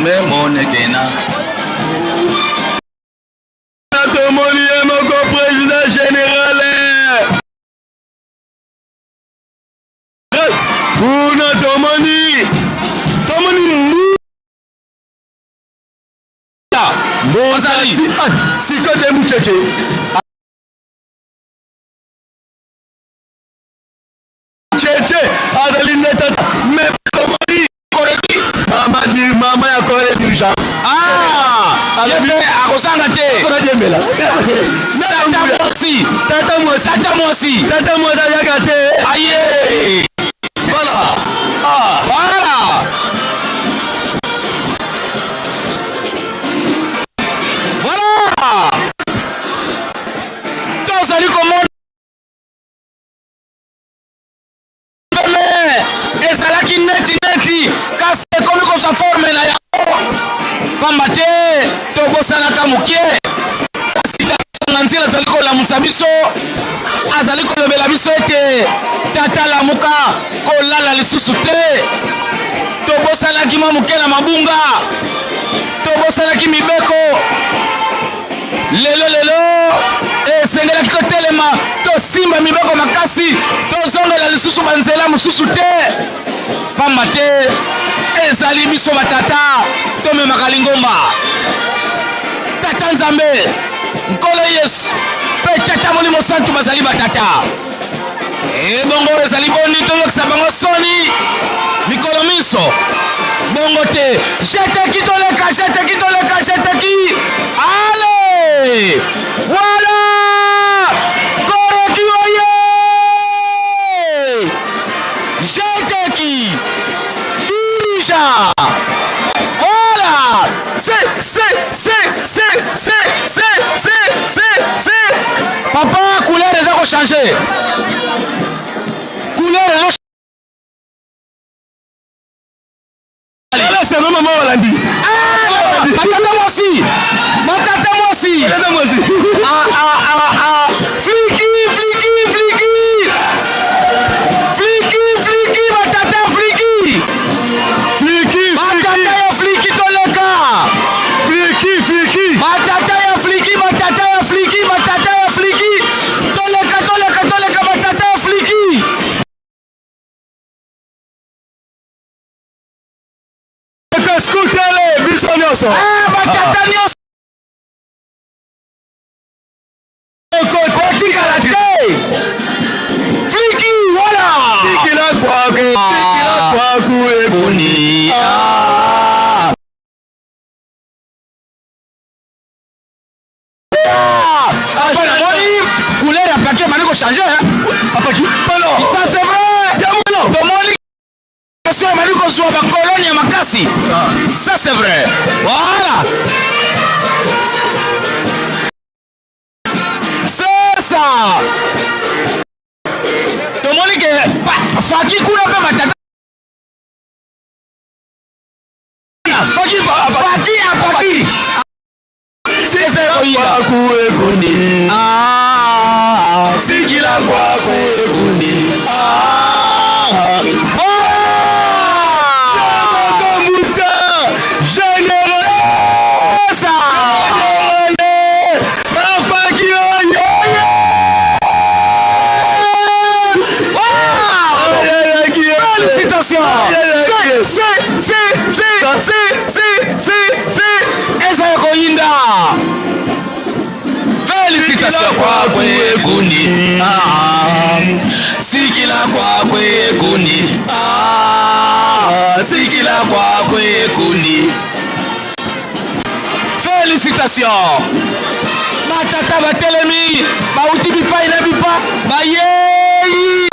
Memonekena. Tomoni moko président général. Kuna tomoni. Bozali. Siko de mucheche. Cheche azali neta me tomoni koreki. Mama ya kore dirigeant. Yebe akosanga te. Kona diembela. Tata mwasi yaka te. Aye. Voilà. pamba te tobosanaka mokie na nzela azali kolamusa biso azali kolobela biso ete tata lamuka kolala lisusu te tobosanaki mwa moke na mabunga tobosanaki mibeko lelo esengelaki totelema tosimba mibeko makasi tozongela lisusu banzela mosusu te pamba te ezali biso batata tomemaka lingomba tata nzambe nkolo yesu mpe tata molimo santu bazali batata ebongo ezali boni toyokisa bango soni mikolo miso bongo te jeteki ale wala koroki oye jeteki dirija voilà c'est papa couleur eza kochange couleur ezo c'est le moment Hollandi. Matata moi aussi. Fliki, matata fliki. Matata ya fliki toleka. Fliki. Matata ya fliki. Toleka matata ya fliki. Écoutez-les, biso nyonso. Batata nyonso. Kotikala te. Fliki, voilà. Tikila kwaku ekuni. Apana moni couleur ya paquet maniko changer hein. Apaki. Ça c'est vrai. Tomoni question maniko zwa ba colonie ya makasi. Ça c'est vrai. Voilà. C'est ça. Tomoni que faki kuna pe matata. Faki. C'est ça kwaku ekuni. Sikila kwaku ekuni. Félicitations kwakwe ekuni. Sikila kwakwe ekuni. Sikila kwakwe ekuni. Félicitations. Batata batelemi bauti bipai na bipa bayeyi.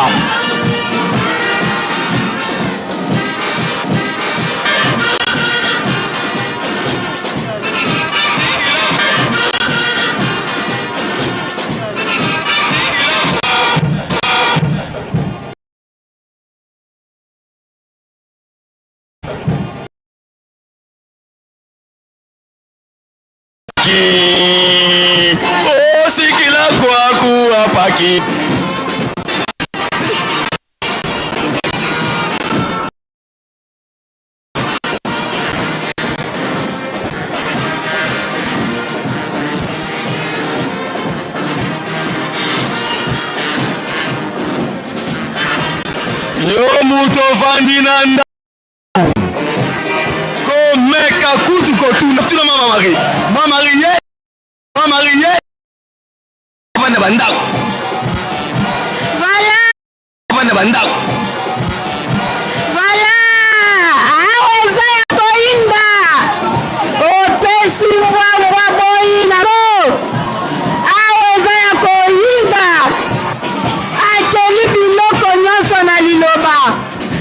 Sikila kwaku apaki. Yo muto vandi nanda komeka kutu kotuna tuna mama Marie vanda bandako vanda bandako aweza ya koinda opesi mbwa boina no aweza ya koinda akeli biloko nyonso na liloba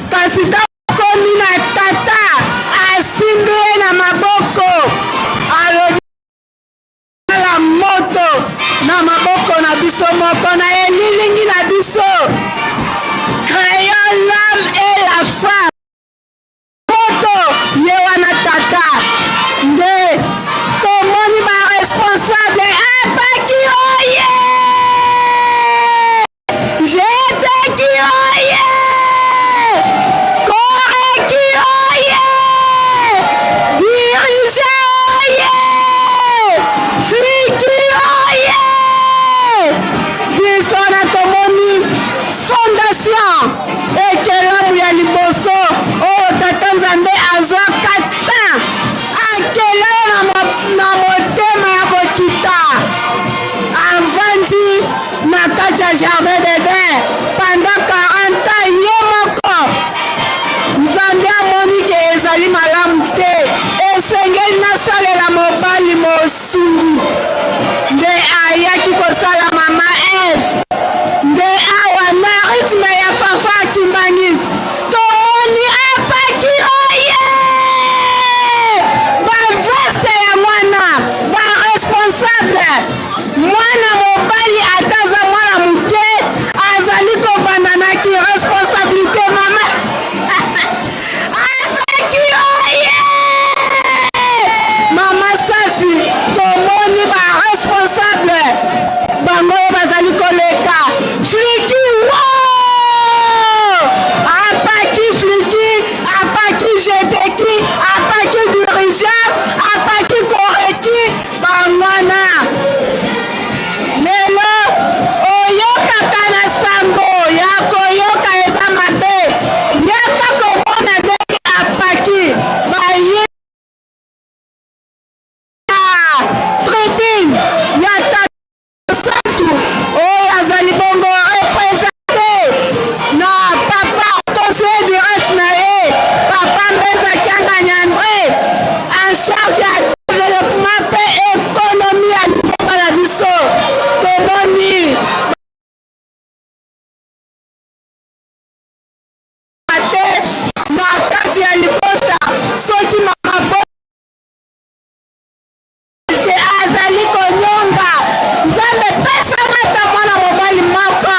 kasi takomi na tata asimbi na maboko la moto na maboko na biso moko na elilingi na biso créant l'homme et la femme moto ye wana tata nde basungi nde ayaki kosala mama Eve nde awa na rythme ya Fafa Kimbangisi tomoni apaki oye baveste ya mwana baresponsable mwana mobali ataza mwana moke azali kobanda na responsabilité mama apaki oye mama Safi tomoni baresponsable bango oyo bazali koleka Fliki wo apaki Fliki apaki Jedeki apaki dirigeant apaki Koreki bangwana lelo oyokaka na sango ya koyoka eza mabe yaka komona ndenge apaki baye tribune ya tasantu oyo azali bongo represente na papa conseiller direct na ye papa Mbeza Kiangani André en charge ya développement mpe économie ya lingomba na biso tomoni te na kasi ya libota soki mama azali konyonga nzambe pesa mata mwana mobali moko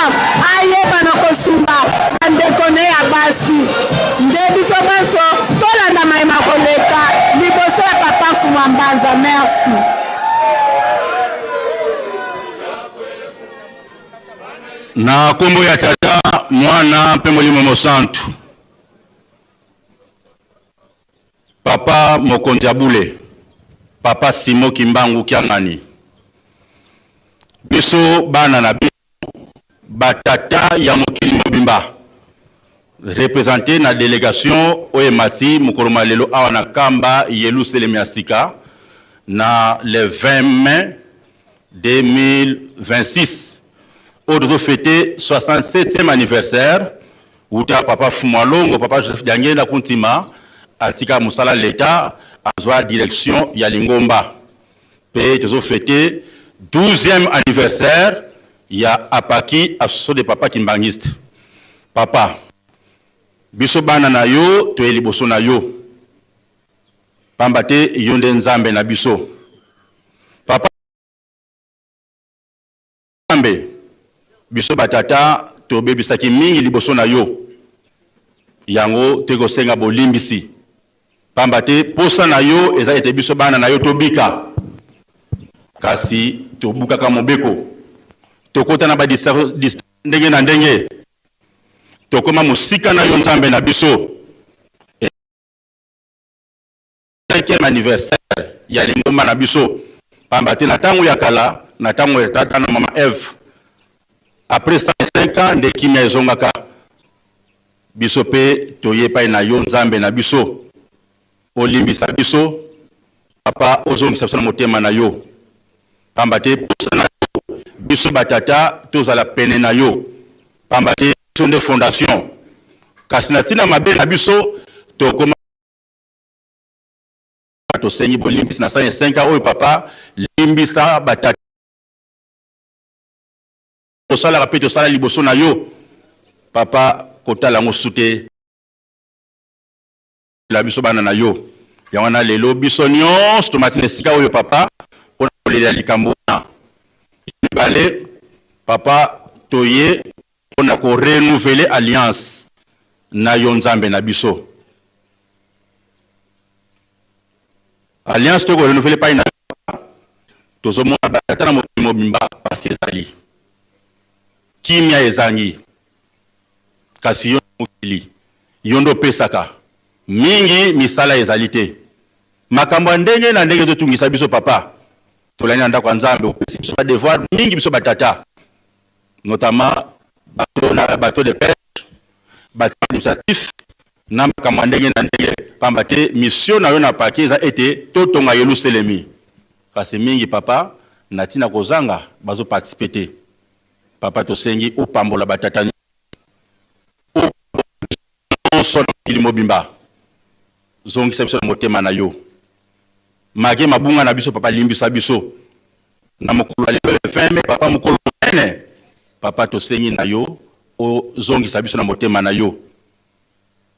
ayeba na kosimba bandeko ne ya basi nde biso nyonso tolanda mayema koleka liboso ya papa Fuma Mbanza. Merci. Na kombo ya tata mwana mpe molimo mosantu papa mokonzi abule papa Simo Kimbangu Kiangani biso bana na biso batata ya mokili mobimba représenté na délégation oyemati mokolo malelo awa na kamba Yelusalem ya sika na le 20 mai 2026 au fêté 67e anniversaire uta papa Fumalongo papa Joseph Diangé na kuntima atika musala l'état azwa direction ya lingomba pe tozo fêté 12e anniversaire ya apaki asso de papa Kimbangiste papa biso bana na yo to eliboso na yo pambate yonde nzambe na biso papa nzambe biso batata to bebisaki mingi liboso na yo yango teko senga bolimbisi pambate posa na yo eza ete biso bana na yo tobika kasi tobukaka mobeko tokota na ba ndenge na ndenge tokoma musika na yo nzambe na biso 5e anniversaire ya lingomba na biso pambate na tango ya kala na tango ya tata na mama Eve après 5 ans nde kimia ezongaka biso pe toyepai na yo nzambe na biso olimbisa biso papa ozongisa biso na motema na yo pambate posa na yo biso batata tozala pene na yo pambate biso nde fondation kasi na ntina mabe na biso tokoma tosengi bolimbisi na 5 ans oyo papa limbisa batata tosala pe tosala liboso na yo papa kotala ngo sute la biso bana na yo ya wana lelo biso nyonso tomatine sika oyo papa pona kolela likambo na bale papa toye pona ko renouveler alliance na yo nzambe na biso alliance to ko renouveler pa ina tozomona batata na motimo bimba pasi ezali kimia ezangi kasi yo mokili yondo pesaka mingi misala ezalite makambo ndenge na ndenge totungisa biso papa tolani ndako ya nzambe opesi biso ba devoir mingi biso batata notamment bateau de pêche bateau administratif na makambo ndenge na ndenge pamba te mission na yo na pake eza ete totonga Yelusalemi kasi mingi papa na tina kozanga bazo participer te papa tosengi opambola batata son kili mobimba zongisa biso na motema na yo make mabunga na biso papa limbisa biso na mokolo alelo feme papa mokolo ene papa tosengi na yo o zongisa biso na motema na yo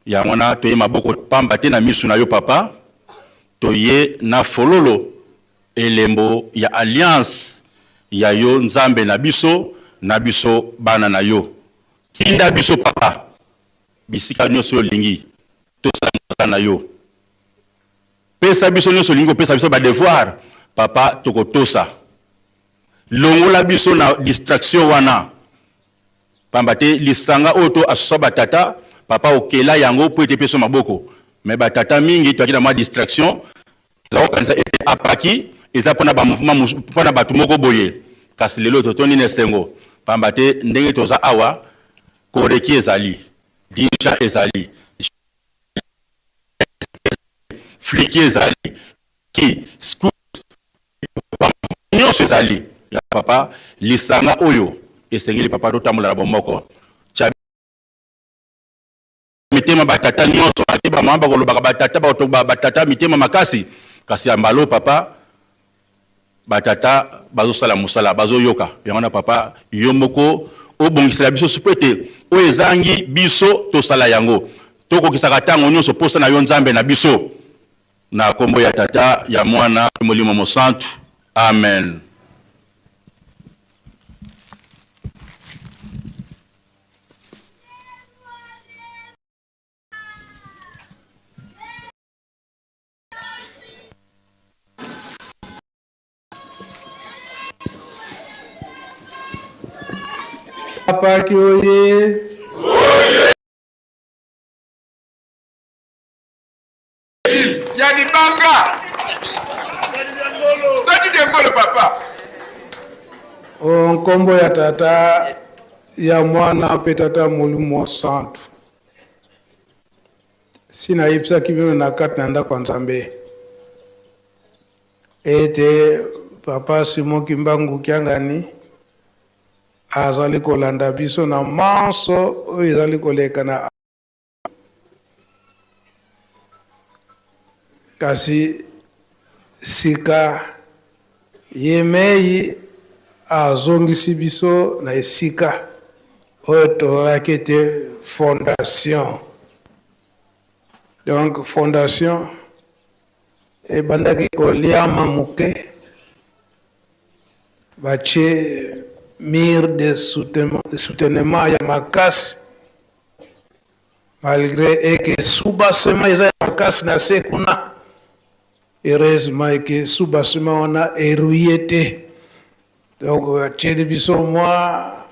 ya mwana toye maboko pamba te na misu na yo papa toye na fololo elembo ya alliance ya yo nzambe na biso bana na yo tinda biso papa bisika nyonso yo lingi tosala na yo pesa biso nyonso lingi pesa biso ba devoir papa tokotosa longola biso na distraction wana pamba te lisanga oto asosa batata papa okela yango po ete peso maboko me batata mingi toaki na mwa distraction ezako kanisa ete apaki eza mpona bamouvement mpona bato moko boye kasi lelo totoni na esengo pamba te ndenge toza awa koreki ezali dija ezali fliki ezali ki nyonso ezali ya papa lisanga oyo esengeli papa totambola na bomoko mitema batata nyonso ate bamama bakolobaka batata mitema makasi kasi ya mbalo papa batata bazosala mosala bazoyoka yango na papa yo moko obongisela biso supo ete oyo ezangi biso tosala yango tokokisaka ntango nyonso posa na yo nzambe na biso na kombo ya tata ya mwana molimo mosantu amen. Papa qui oye. Yadi banga. Tati dengolo papa. Nkombo ya tata ya mwana pe tata molimo santu. Sina ipsa kibino na kati na ndako nzambe. Ete papa Simon Kimbangu Kiangani azali kolanda biso na manso oyo ezali koleka na kasi sika yemei azongisi biso na esika oyo tozalaki ete fondation. Donc fondation ebandaki koliama moke batie mire de soutenement ya makasi malgré eke soubasement eza ya makasi na se kuna heureusement eke soubasement wana erouye te donc atieli biso mwa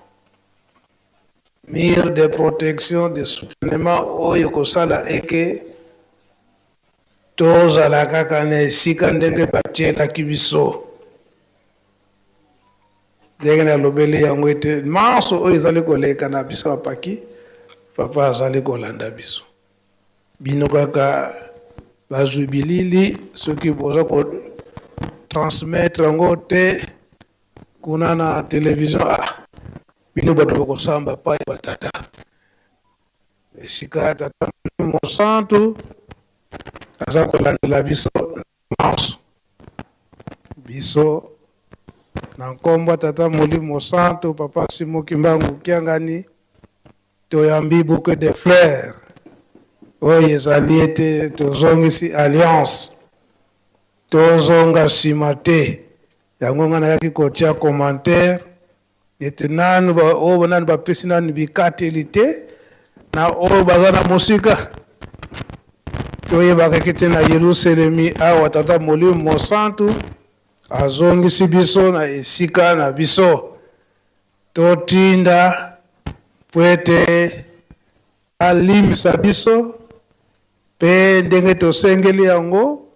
mire de protection de soutenement oyo kosala eke tozala kaka na esika ndenge batielaki biso ndenge nalobeli yango ete manso oyo ezali koleka na biso bapaki papa azali kolanda biso bino kaka bazwi bilili soki boza kotransmettre yango te kuna na television bino bato bakosamba pa ya batata esika ya tata mosantu aza kolandela biso manso biso na nkombo tata molimo santu papa Simon Kimbangu Kiangani toyambi beaucoup de frères oyo ezali ete tozongisi alliance tozonga nsima te yango nga nayaki kotia commentaire ete nanu oyo nanu bapesi nanu bikateli te na oyo baza na mosika toyebaka te na Yerusalemi awa tata molimo santu azongisi biso na esika na biso totinda po ete alimisa biso mpe ndenge tosengeli yango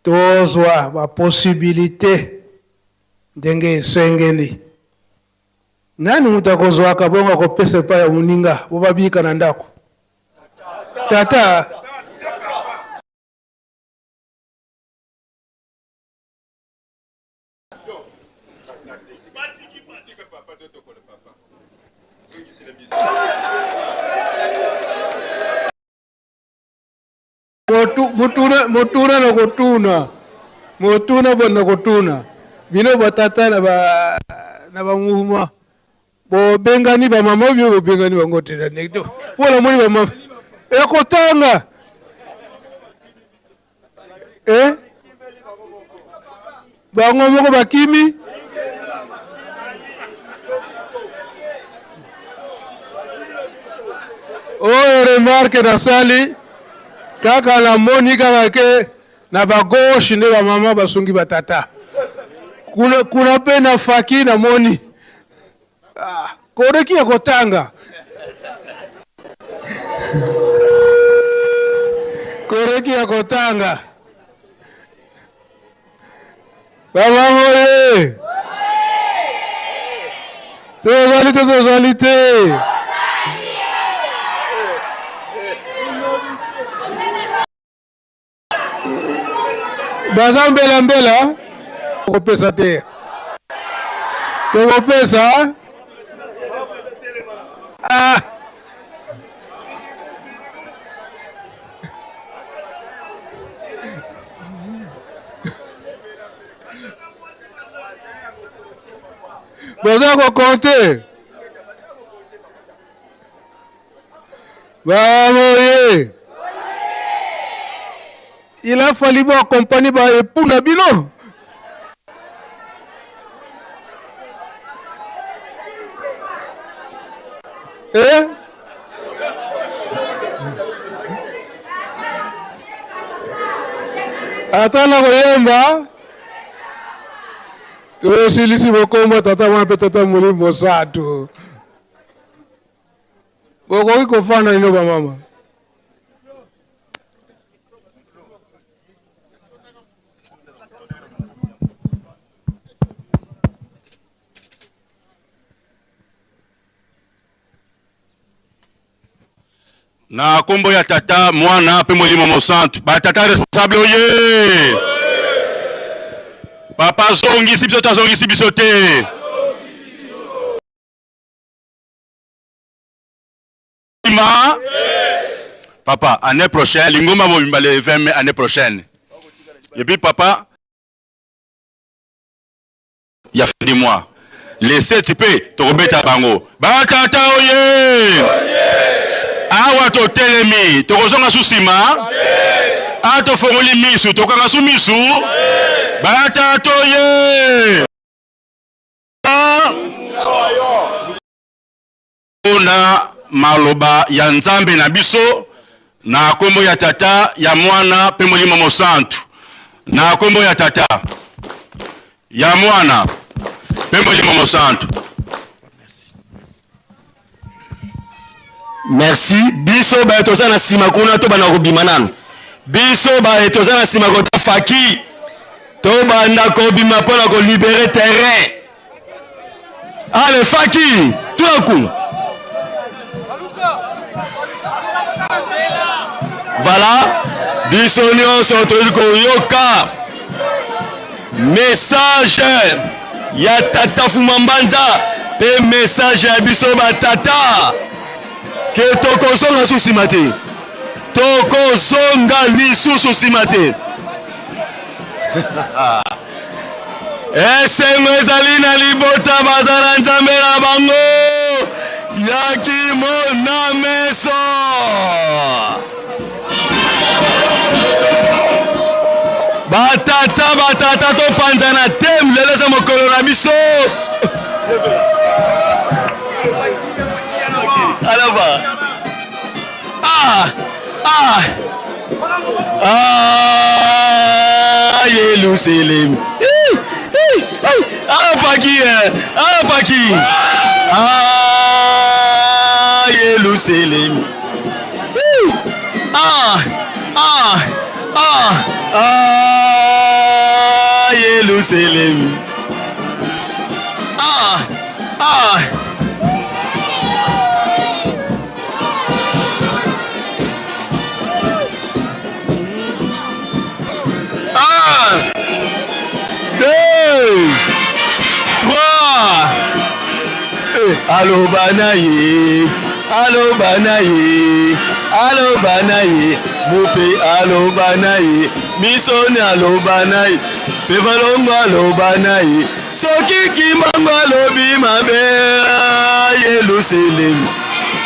tozwa baposibilité ndenge esengeli nani mutu akozwaka bongo akopesa epai ya moninga bo babika na ndako tata mutuna na kutuna motuna bona kotuna bino batata na ba mouvement bo bengani ba mama bio bengani ba ngotela nekto wala moni ba mama ekotanga bango moko bakimi remarque na sali kaka la moni kaka ke na ba gauche ne ba mama basungi batata kuna pe na faki na moni koreki ya kotanga koreki ya kotanga baba moye tozalite baza mbela kopesa te kopesa baza kokonte bamoye il a fallu accompagner ba époux na bino atala koyemba tosilisi bokomba tata mwana pe tata Molimo Santu bokoki kofanda nino bamama na kombo ya tata mwana pe Molimo Santu ba tata responsable oye papa zongisi biso tazongisi biso te papa année prochaine lingoma bobimba le 20 mai année prochaine et puis papa ya fin du mois les 7 pe tokobeta bango ba tata oye awa to telemi tokozonga susima ato fongoli misu tokanga su misu bata toye na maloba ya nzambe na biso na kombo ya tata ya mwana pe Molimo Santu na kombo ya tata ya mwana pe Molimo Santu. Merci. Biso ba toza na sima kuna to bana kobima nanu. Biso ba toza na sima kota faki. To banda kobima pona ko libérer terrain. Allez faki, tout à coup. Voilà. Biso nyonso to ko yoka. Message ya tata Fumambanja pe message ya biso ba tata. Que tokozonga susima te tokozonga lisusu sima te esengo ezali na libota baza na nzambe na bango yakimona meso batata topanzana te lelo eza mokolo na biso alava Yerusalem paki Yerusalem Yerusalem Allo banaye, allo banaye, allo banaye, moupe allo banaye, misoni aloba nai mpe balongo aloba nai soki kimbango alobi mabe yelusalemu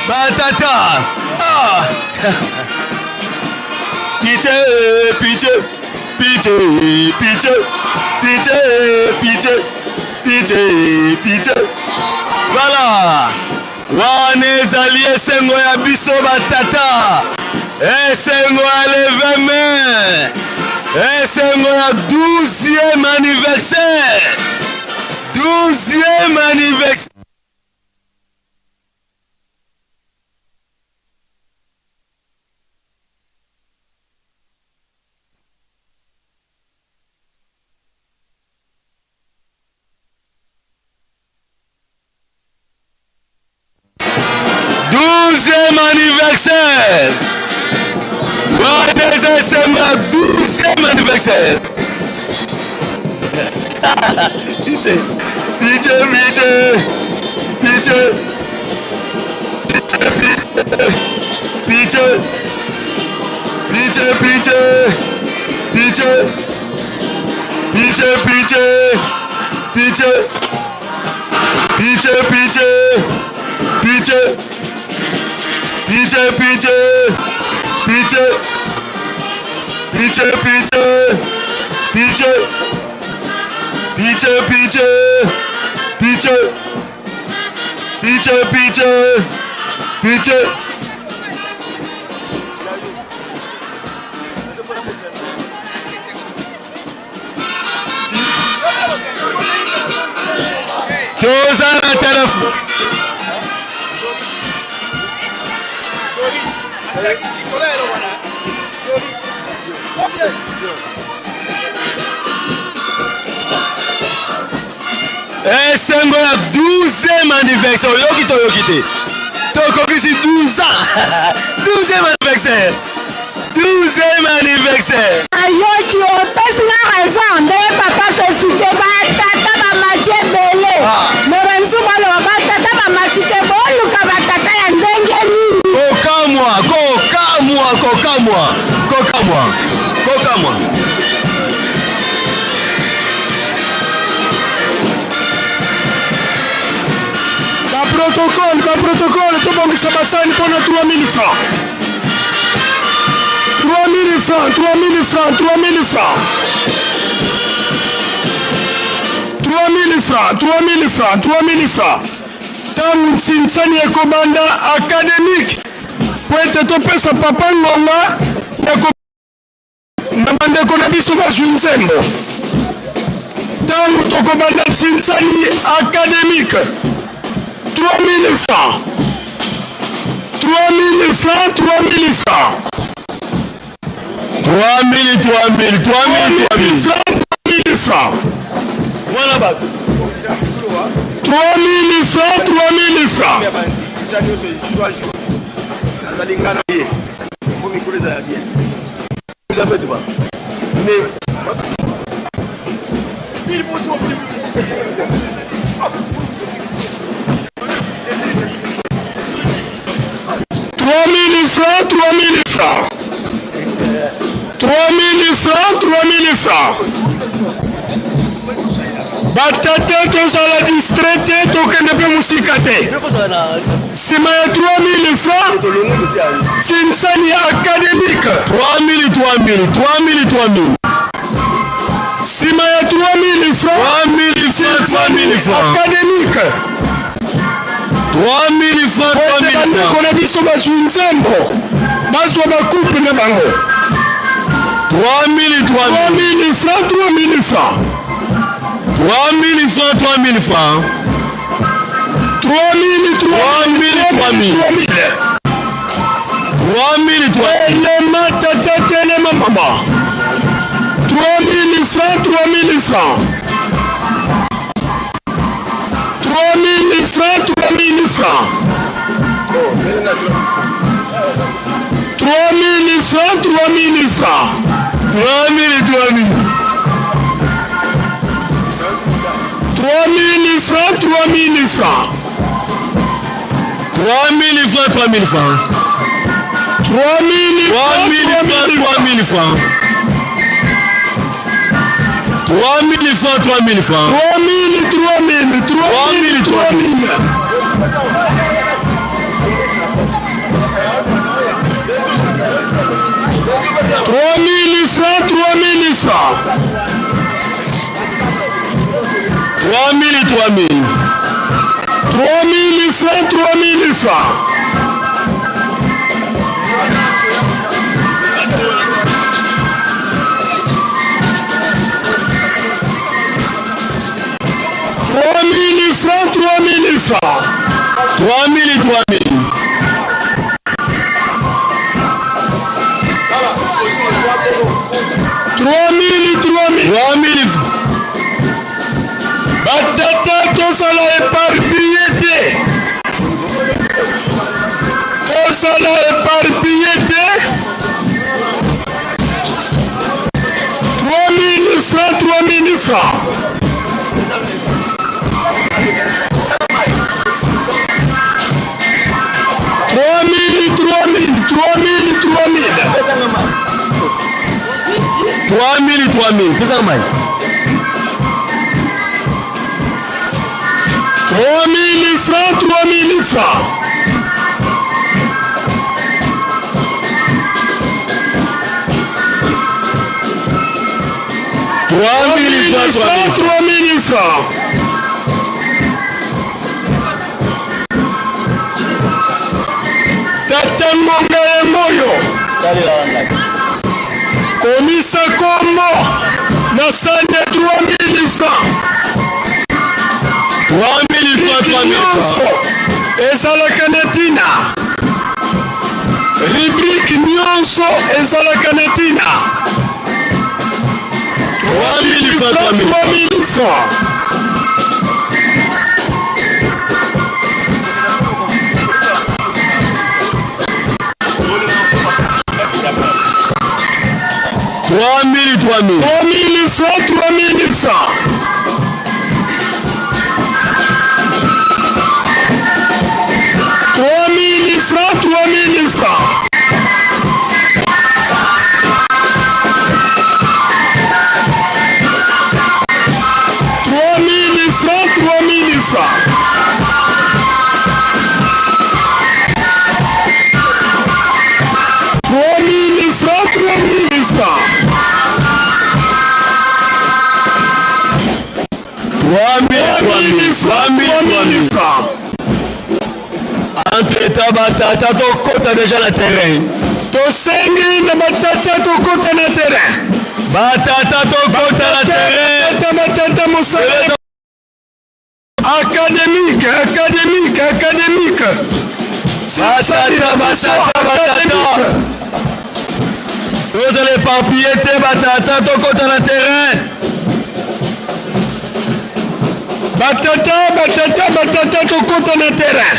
batata piche piche piche piche piche piche piche piche voilà wana ezali esengo ya biso batata esengo ya leveme esengo ya 12e anniversaire 12e anniversaire. Anniversaire. Voilà, c'est ma 12e anniversaire. Pitié, pitié, pitié, pitié, pitié, pitié, pitié, pitié, pitié, pitié, pitié, pitié. Piche, piche, piche, piche, piche, piche, piche, piche, piche, piche, piche, piche. Tous à la téléphone. Esengo ya 12e anniversaire. Yokite. Tokokisi 12 ans. 12e anniversaire. 12e anniversaire. Ayoki opesi na raison nde papa fesite batata bamati ebele. Me bamisu baloba batata bamati te boluka batata ya ndenge nini. Kokamwa. Protocole, tout le monde s'est passé pendant 3000 francs. 3000 francs. 3000 francs. Tant Tsinsani Ekobanda académique. Pour être topé sa papa Ngonga. Namande Konabiso Bazunzembo. Tant Tokobanda Tsinsani académique. 3000 francs. 3000 francs. 3000 francs. 3000 francs. Voilà, bah. 3000 francs. 3000 francs. Vous avez fait quoi? 3000 francs, 3000 francs. 3000 francs, 3000 francs. Batata tozala distraite tokende pe musika te. Sima ya 3000 francs. Tsinsani académique. 3000. Sima ya 3000 francs. 3000 francs. Académique. 3000 francs. Kona biso bazwi nzembo. Bazwa bakupe na bango. 3000 francs. 3000 francs. 3000 francs. 3000 francs. 3000. Telema tata, telema mama. 3000 francs. 3000 francs. 3000 francs. 3000 francs. 3000 francs. 3000 francs. 3000 francs. 3000 francs. 3000 francs. 3000 francs. 3000 francs. 3000 francs. 3000 francs, 3000 francs. 3000, 3000, 3000, 3000. 3000 francs, 3000 francs. 3000, 3000. 3000 francs, 3000 francs. 3000 francs, 3000 francs. 3000, 3000. 3000, 3000. Batata, tozala éparpillé te. Tozala éparpillé te. 3000 francs, 3000 francs. 3000, 3000, 3000. Pesa mai. 3000 francs, 3000 francs. 3000 francs, 3000 francs. Tata Ngonga ya moyo. Komisa kombo na sande 3000 francs. 3000 francs, 3000 francs. Ezalaka na tina. Rubrique nyonso ezalaka na tina. 3000 francs, 3000 francs. 3000, 3000. 3000 francs, 3000 francs. 3000 francs, 3000 francs. 3000 francs, 3000 francs. 3000 francs, 3000 francs. 3000 francs. Entre-temps, Batata, tokota déjà le terrain. Tosengi na Batata tokota na terrain. Batata tokota na terrain. Batata mosala. Académique. Batata. Vous allez papiller Batata tokota na terrain. Batata tokota na terrain.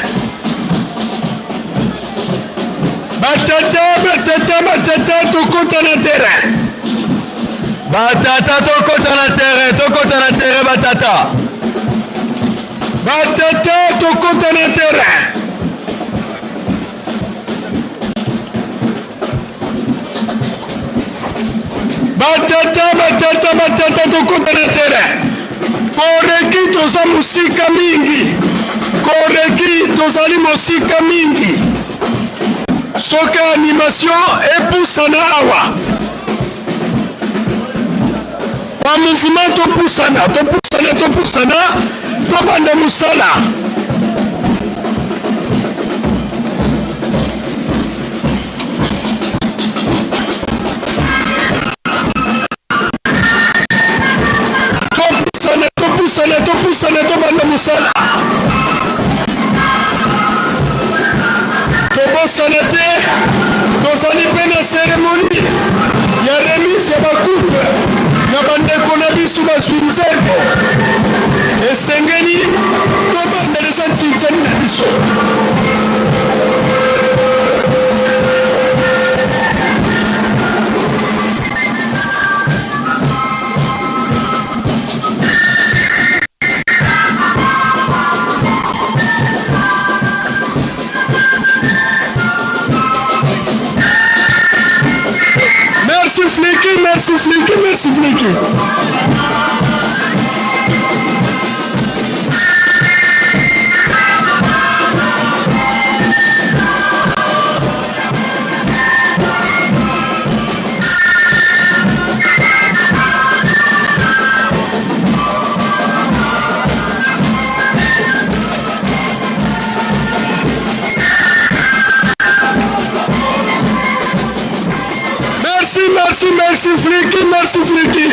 Batata tokota na terrain. Batata tokota na terrain, Batata. Batata tokota na terrain. Batata tokota na terrain. Koreki toza musika mingi. Koreki tozali musika mingi. Soki animation epusana awa. Ba mouvement topusana, tobanda musala. Topusana, tobanda musala. Tobosana te, tozali mpe na cérémonie ya remise ya bakupe na bandeko na biso bazwi nzembo. Esengeli tobanda deja ntinzani na biso. Merci Merci Fliki. Merci Fliki, merci Fliki.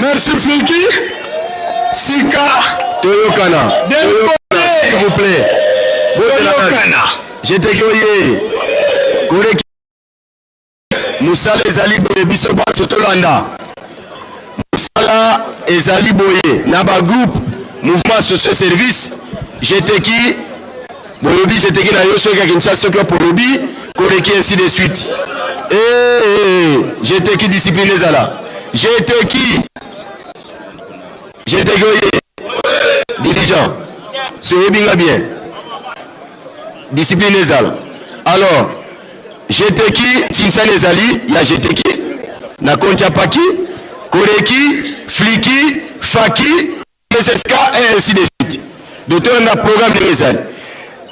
Merci Fliki. Sika Toyokana. S'il vous plaît. Toyokana. J'étais goyé. Koreki. Moussala ezali boye biso baso tolanda. Moussala ezali boye. Naba groupe mouvement social service. J'étais qui. Bolobi j'étais qui na yoso ka Kinshasa soki polobi. Koreki ainsi de suite. J'étais qui discipliné zala. J'étais qui. J'étais goyé. Dirigeant. Soyez bien. Discipline les al. Alors, j'étais qui? Tinsa les ali, il y a j'étais qui? Nakontia Paki, Koreki, Fliki, Faki, MSSK et ainsi de suite. Docteur, on a programme de les al.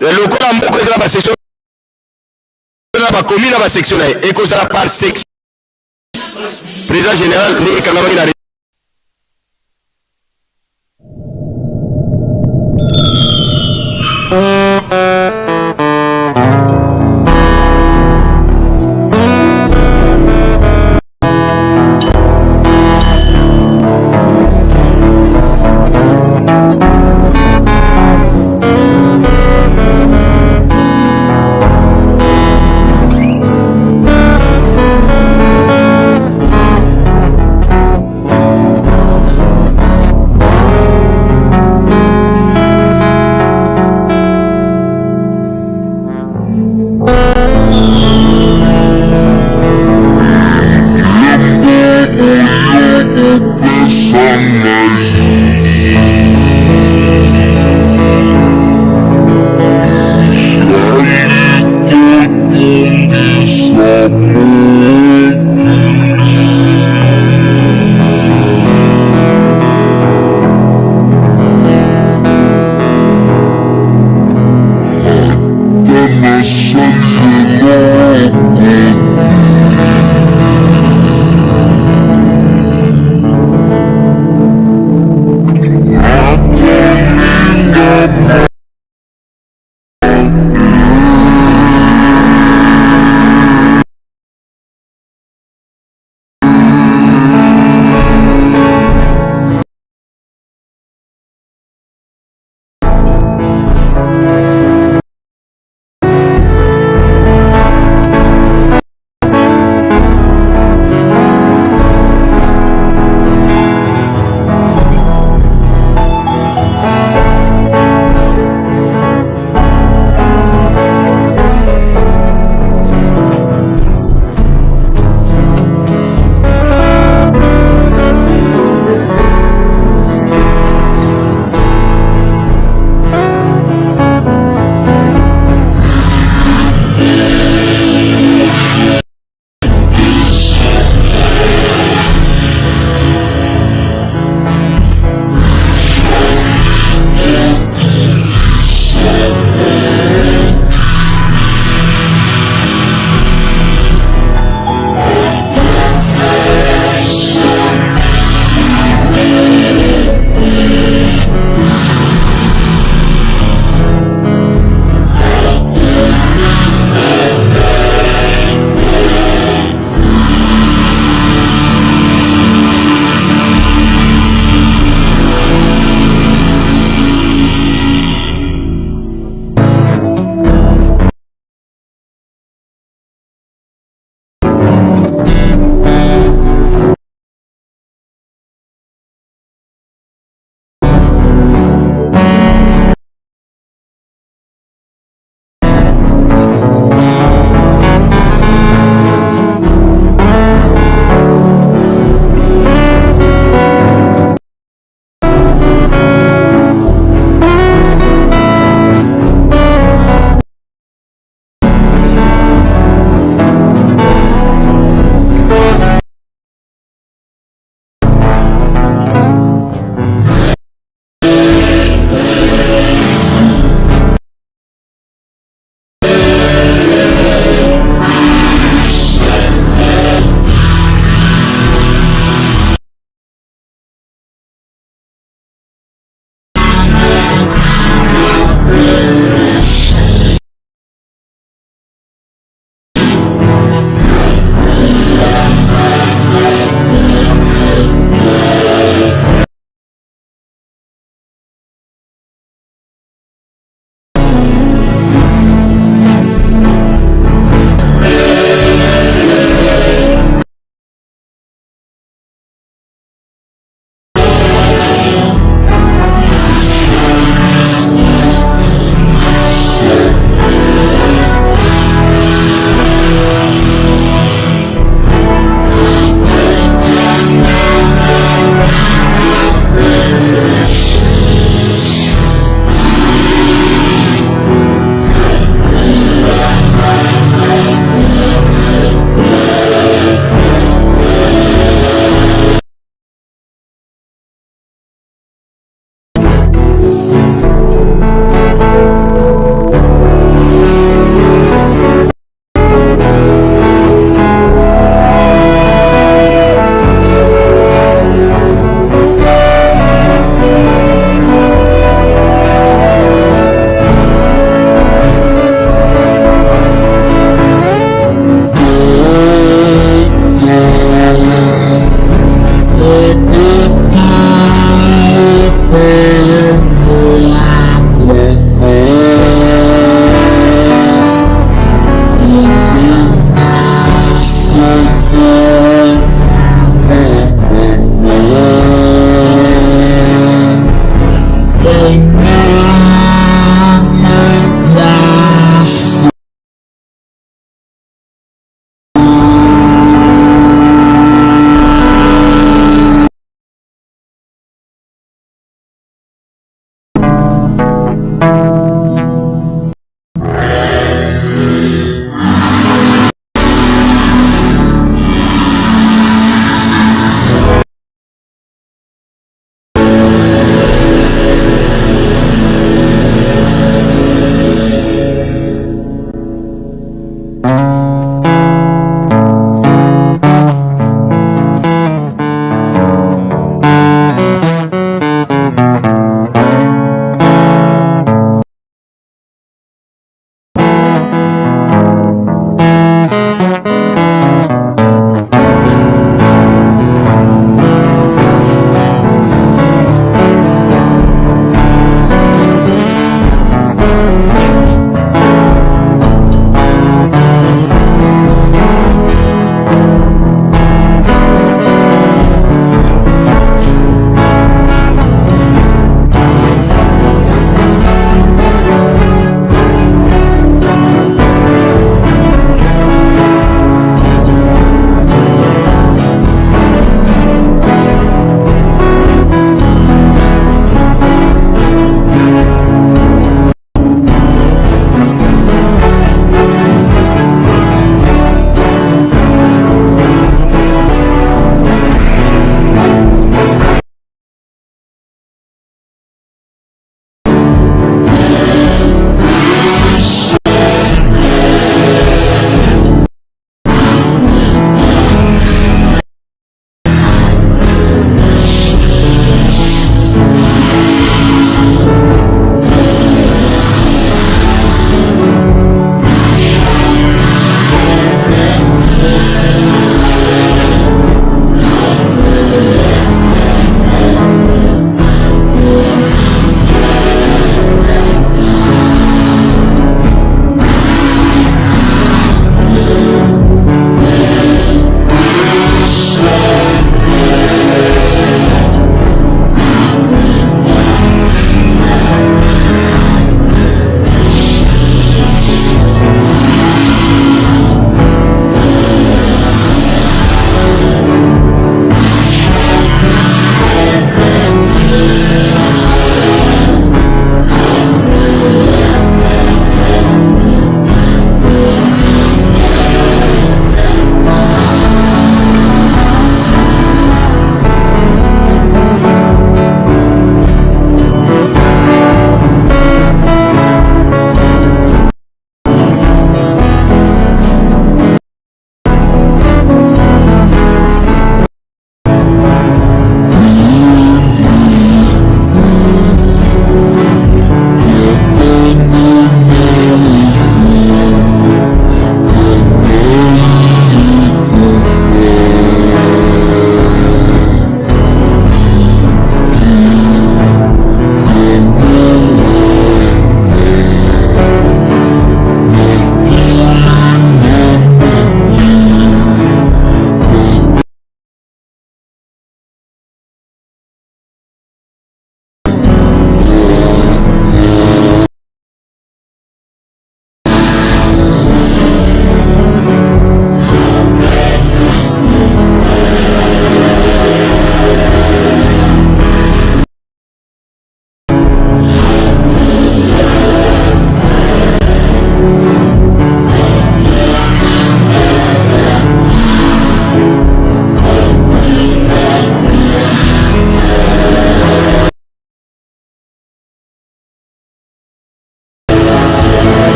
Le local a mon président de la section. On a commis la section et qu'on a par section. Président général, n'est qu'à la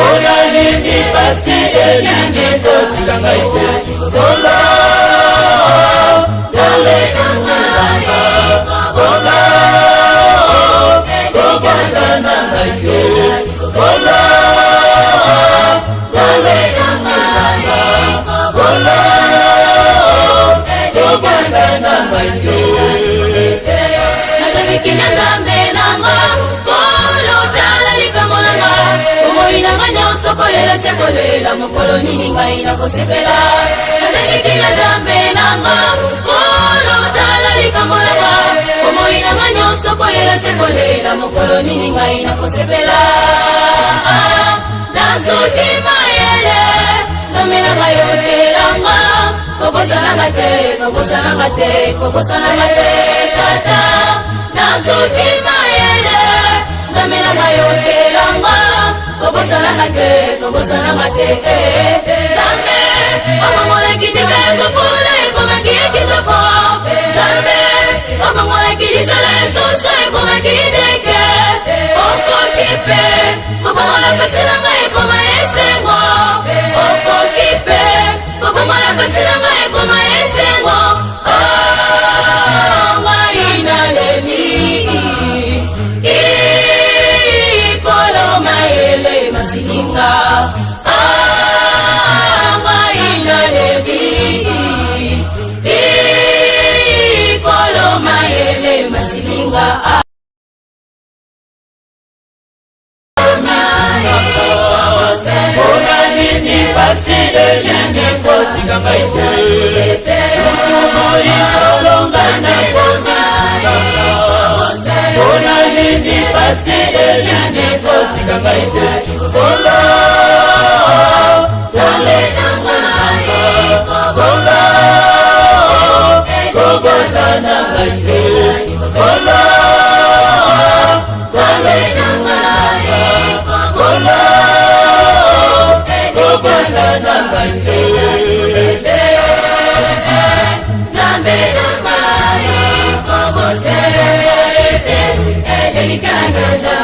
Oh, nini pasi elingi kotika ngai te bonga Nzambe nanga bonga kobosa na ngai te bonga Nzambe nanga bonga kobosa na ngai te nazali kimia Nzambe nanga kolo tala likambo nanga omoi nanga nyonso kolela se kolela mokolo nini ngai nakosepela nazali kimia Nzambe nanga kolo tala likambo nanga omoi nanga nyonso kolela se kolela mokolo nini ngai nakosepela nazuki mayele Nzambe nanga yotelanga kobosananga te kobosananga te kobosananga te tata nazuki mayele Nzambe nanga yotelanga kobosananga te kobosananga te Nzambe omongola kitika ekopula ekomaki kitoko Nzambe omongola kilisala esoso ekomaki ndeke okoki pe komongola pasi nanga ekoma esengo okoki pe komongola pasi nanga ekoma esengo ngai naleli ikolo mayele masilinga ngai naleli ikolo mayele masilinga bona nini pasi elingi kotika ngai te lutumo ikolonga na bona nini pasi elingi kotika ngai te bonga Nzambe nanga bonga kobosa na ngai te bonga Nzambe nanga bonga kobosa na ngai te Nzambe nanga kobosa edelikangeza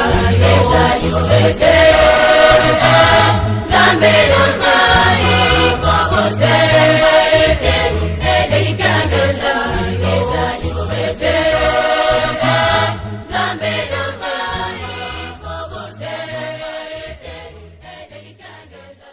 ezali kobete Nzambe nanga kobosa edelikangeza ezali kobete Nzambe nanga kobosa edelikangeza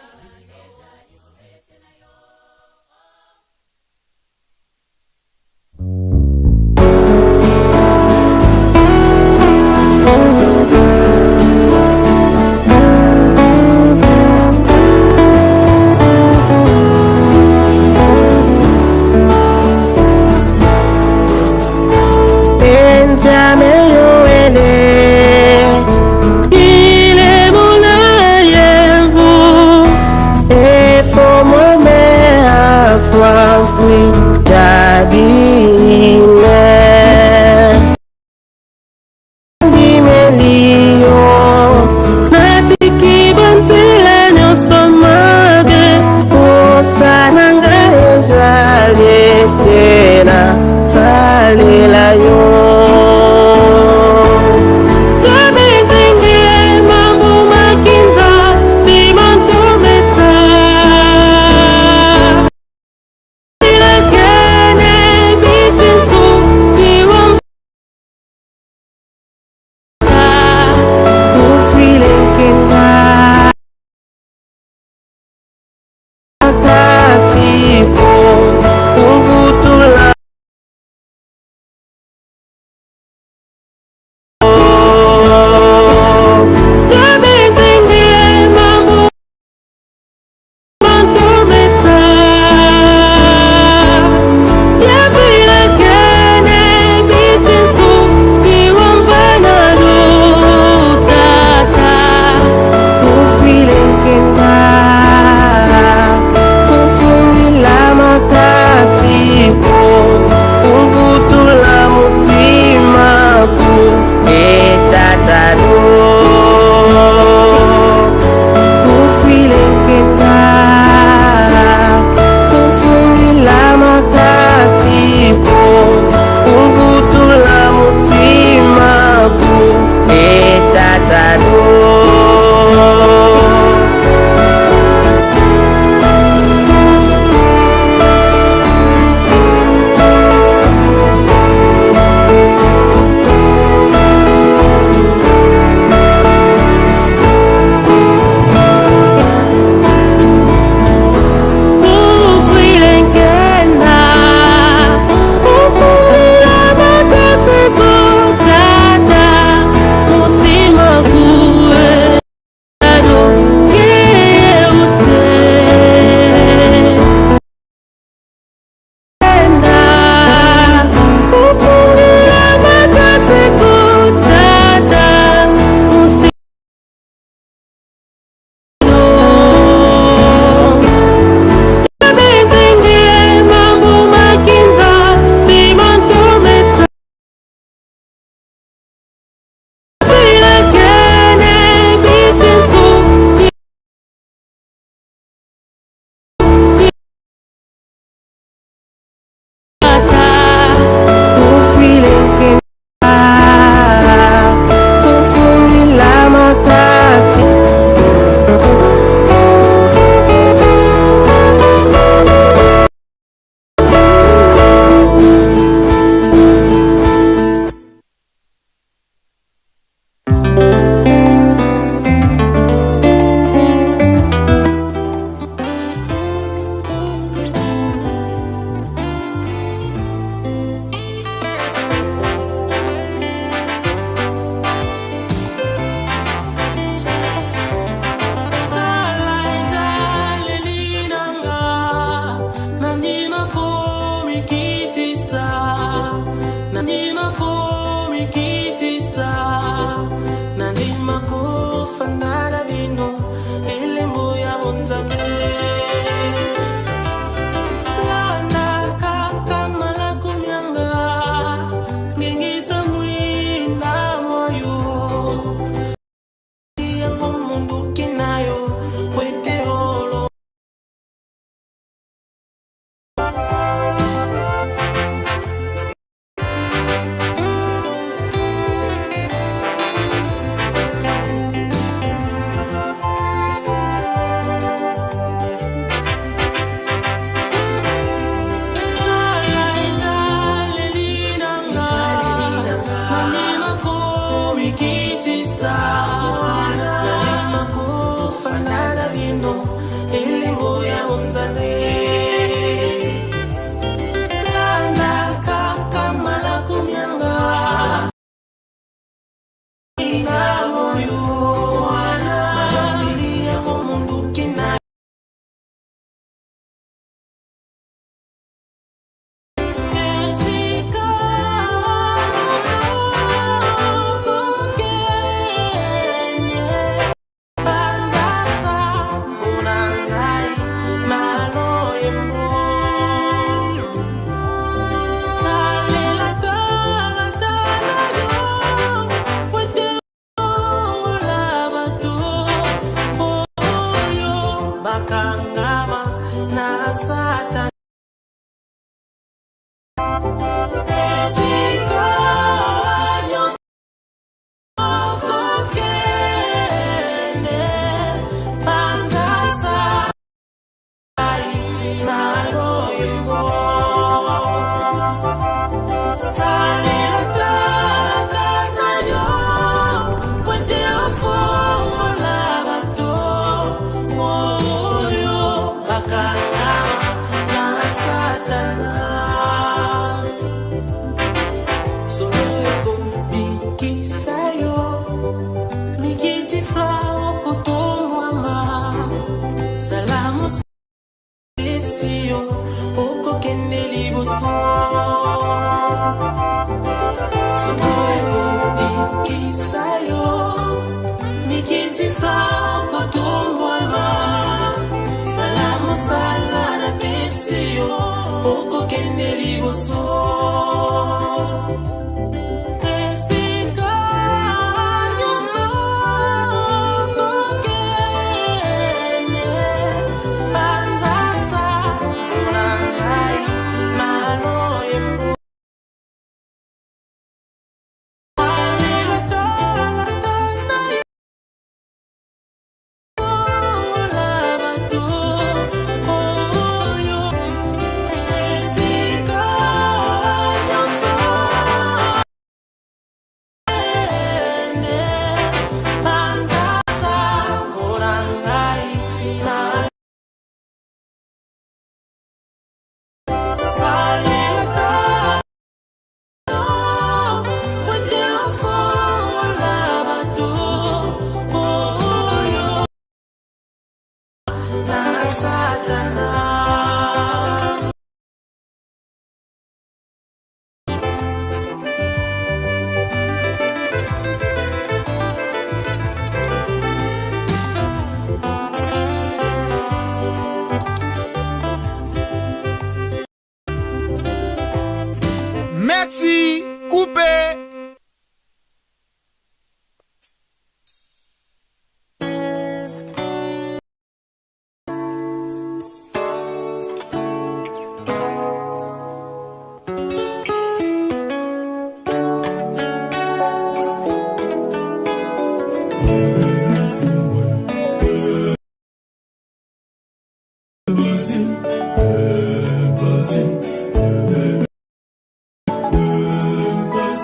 Merci, coupé.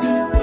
Vas-y.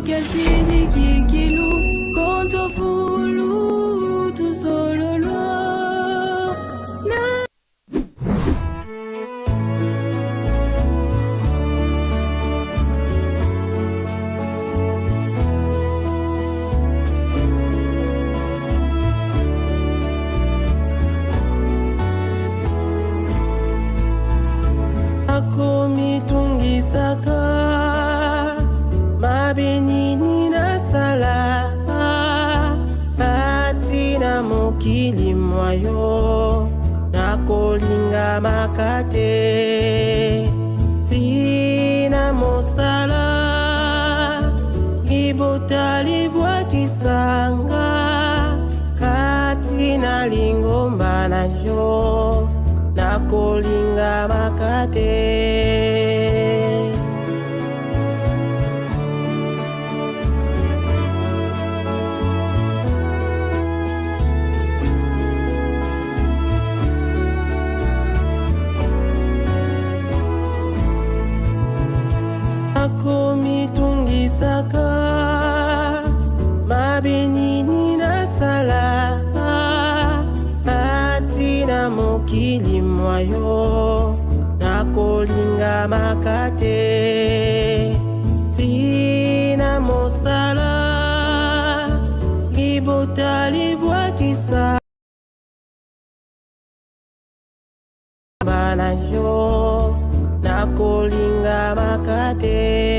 kiasini kikilu konzo fulu tuzololo na akomitungisaka mabenini na sala atina mokili mwayo nakolinga makate tina mosala libotali bwakisanga katina lingomba na yo nakolinga makate akomitungisaka mabenini na sala atina mokili mwayo nakolinga makate tina mosala libotali bwakisa bana yo nakolinga makate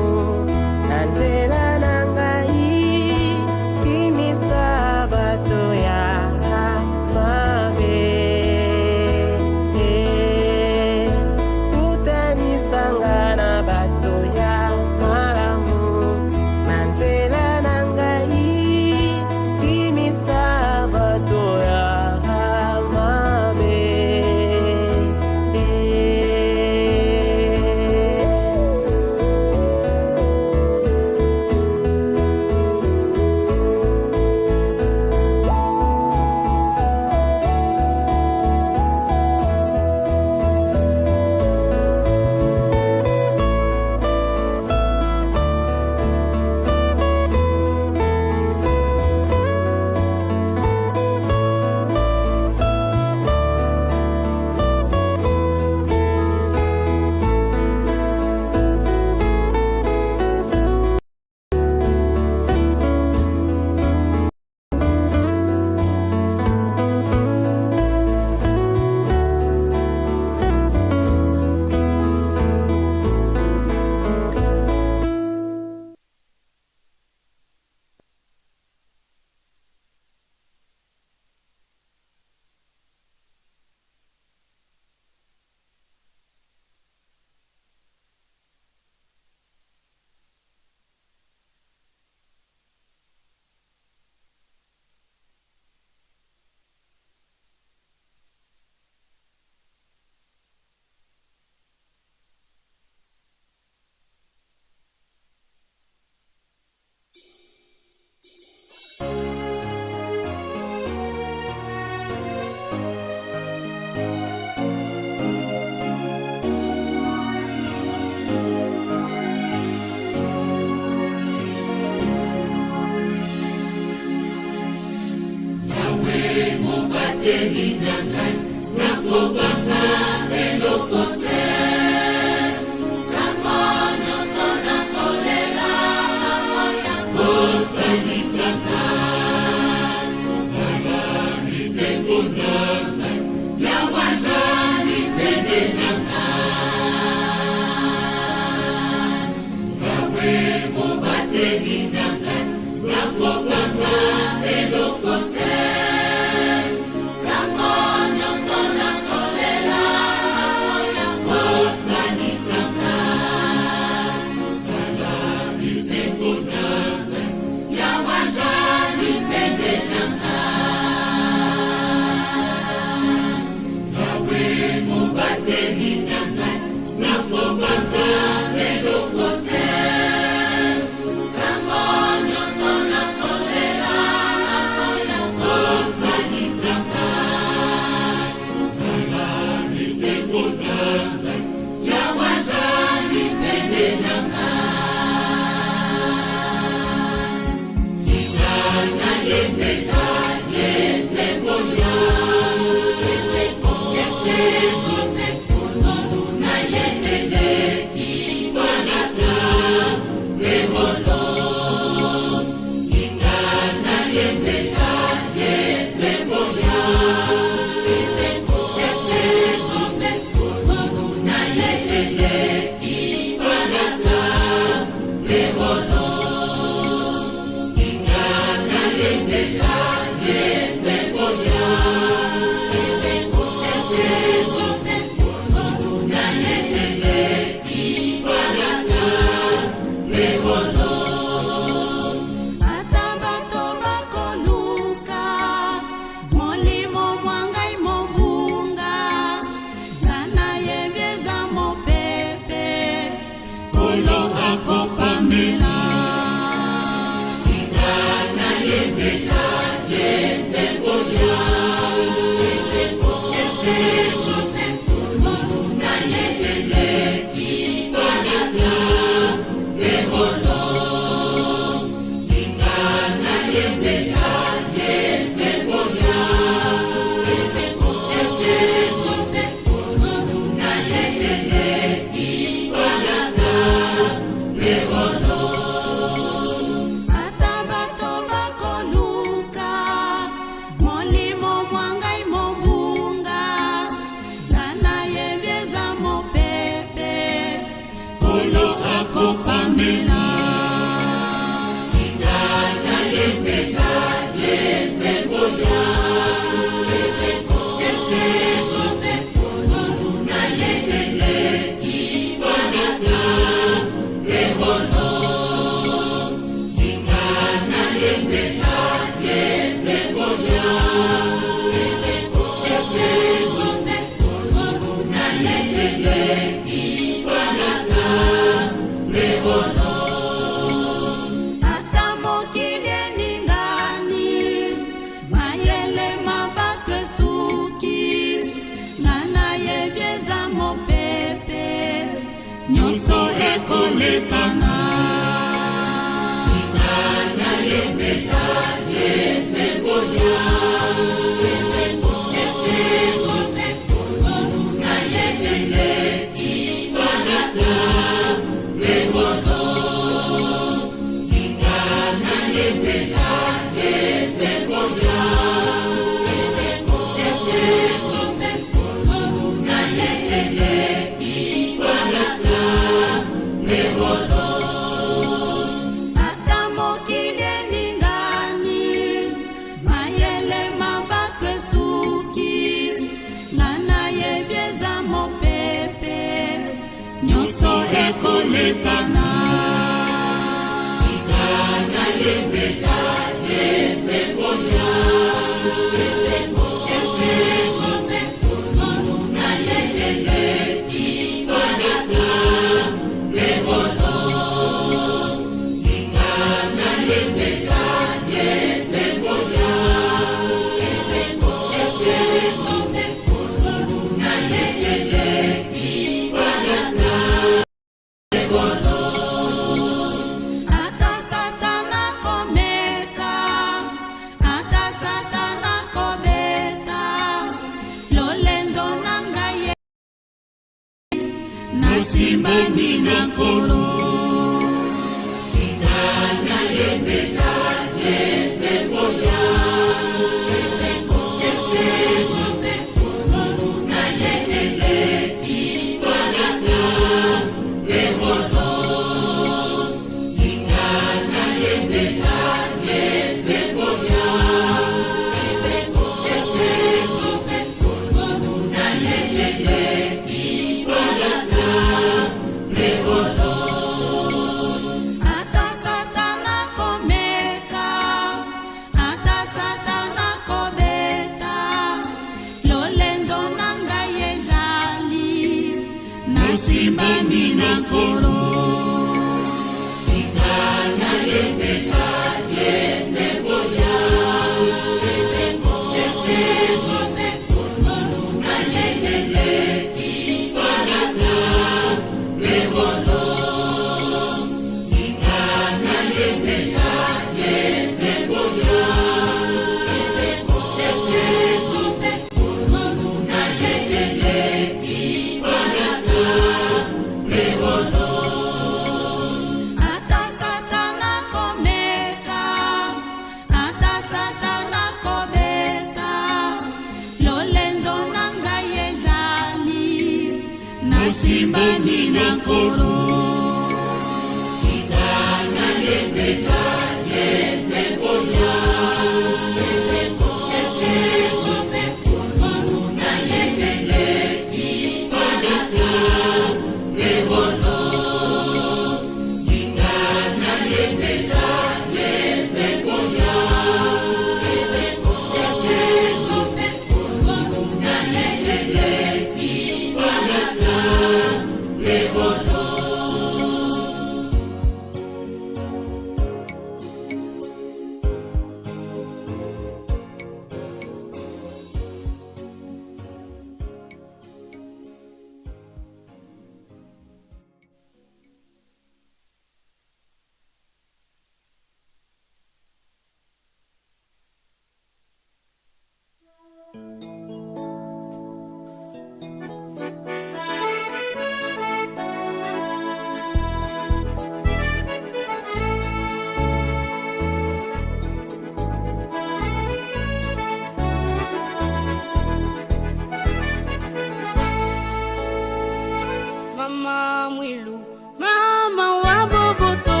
Mama mwilu, mama waboboto,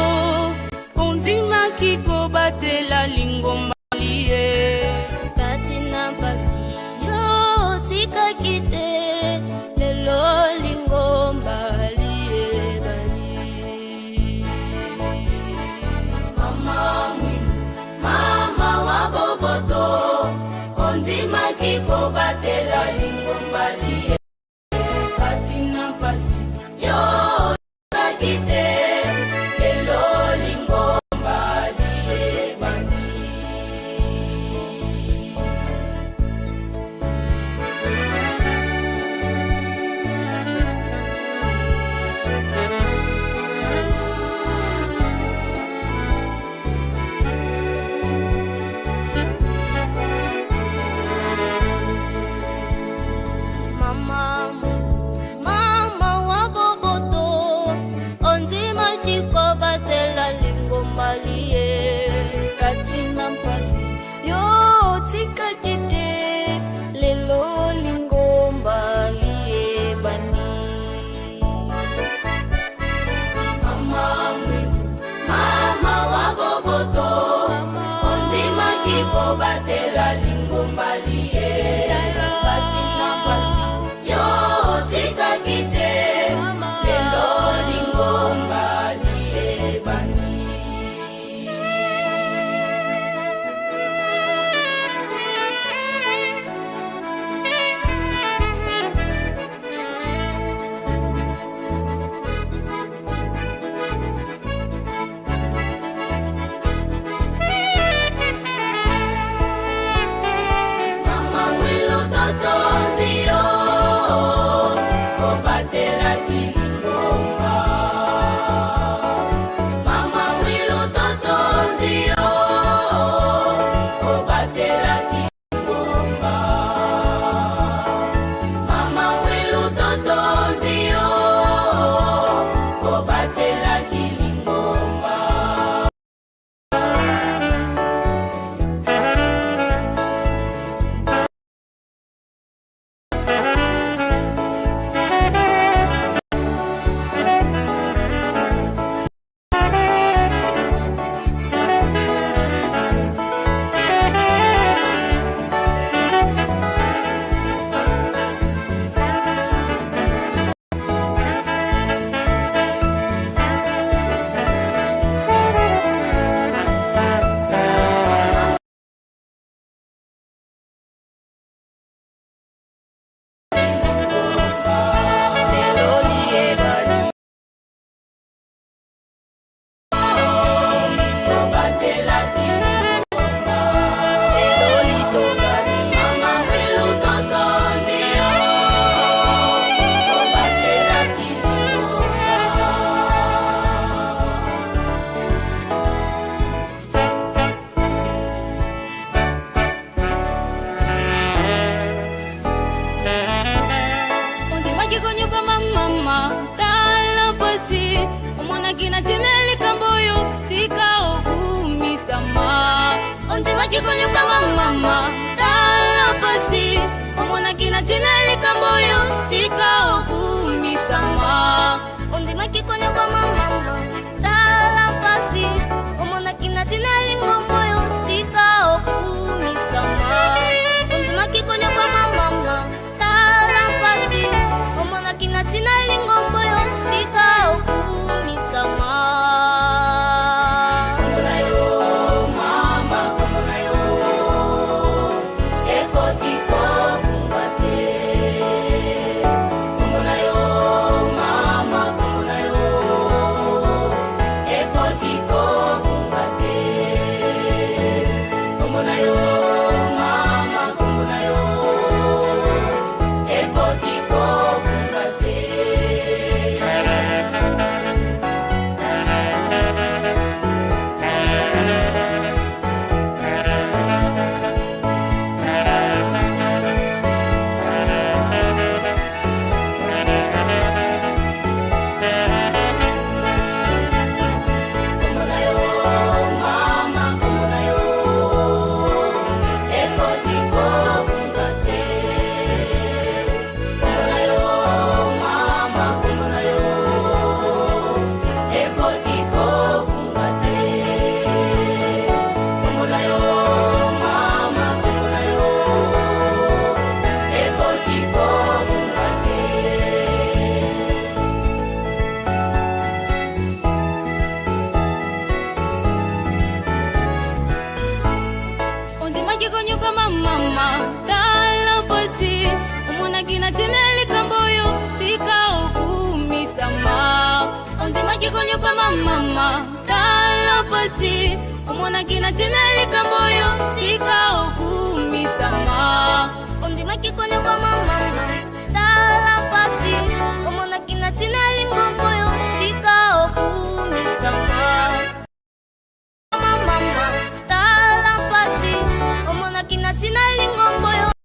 konzima kiko batela lingomba liye. Katina pasi yo tika kite lelo lingomba liye bali. Mama mwilu, mama waboboto, konzima kiko batela lingomba liye. Katina pasi yo kakite lelo lingomba liye bandi. Mama, mama waboboto, onzima kiko batela lingomba liye. Katina mpasi yo tika kite lelo lingomba liye bani. Mama mwilu, mama waboboto, onzima kiko batela lingomba liye. Katina mpasi yo tika kite lelo lingomba liye bani. Mama mwilu toto ndio obatela kilingomba. Mama mwilu toto ndio obatela kilingomba. Mama mwilu toto ndio obatela kilingomba. Kina tineli kamboyo tika okumisama. Ontima kikonyo kama mama tala pasi. Omona kina tineli kamboyo tika okumisama. Ontima kwa mama tala pasi omona kinatina lingombo yo tika okumisama onzima kikonyo kwa mama tala pasi omona kinatina lingombo yo tika okumisama mama tala pasi omona kina tineli kamboyo tika okumisama onzima kikonyo kwa mama tala pasi omona kina tineli kamboyo tika okumisama mama tala pasi omona kina tineli kamboyo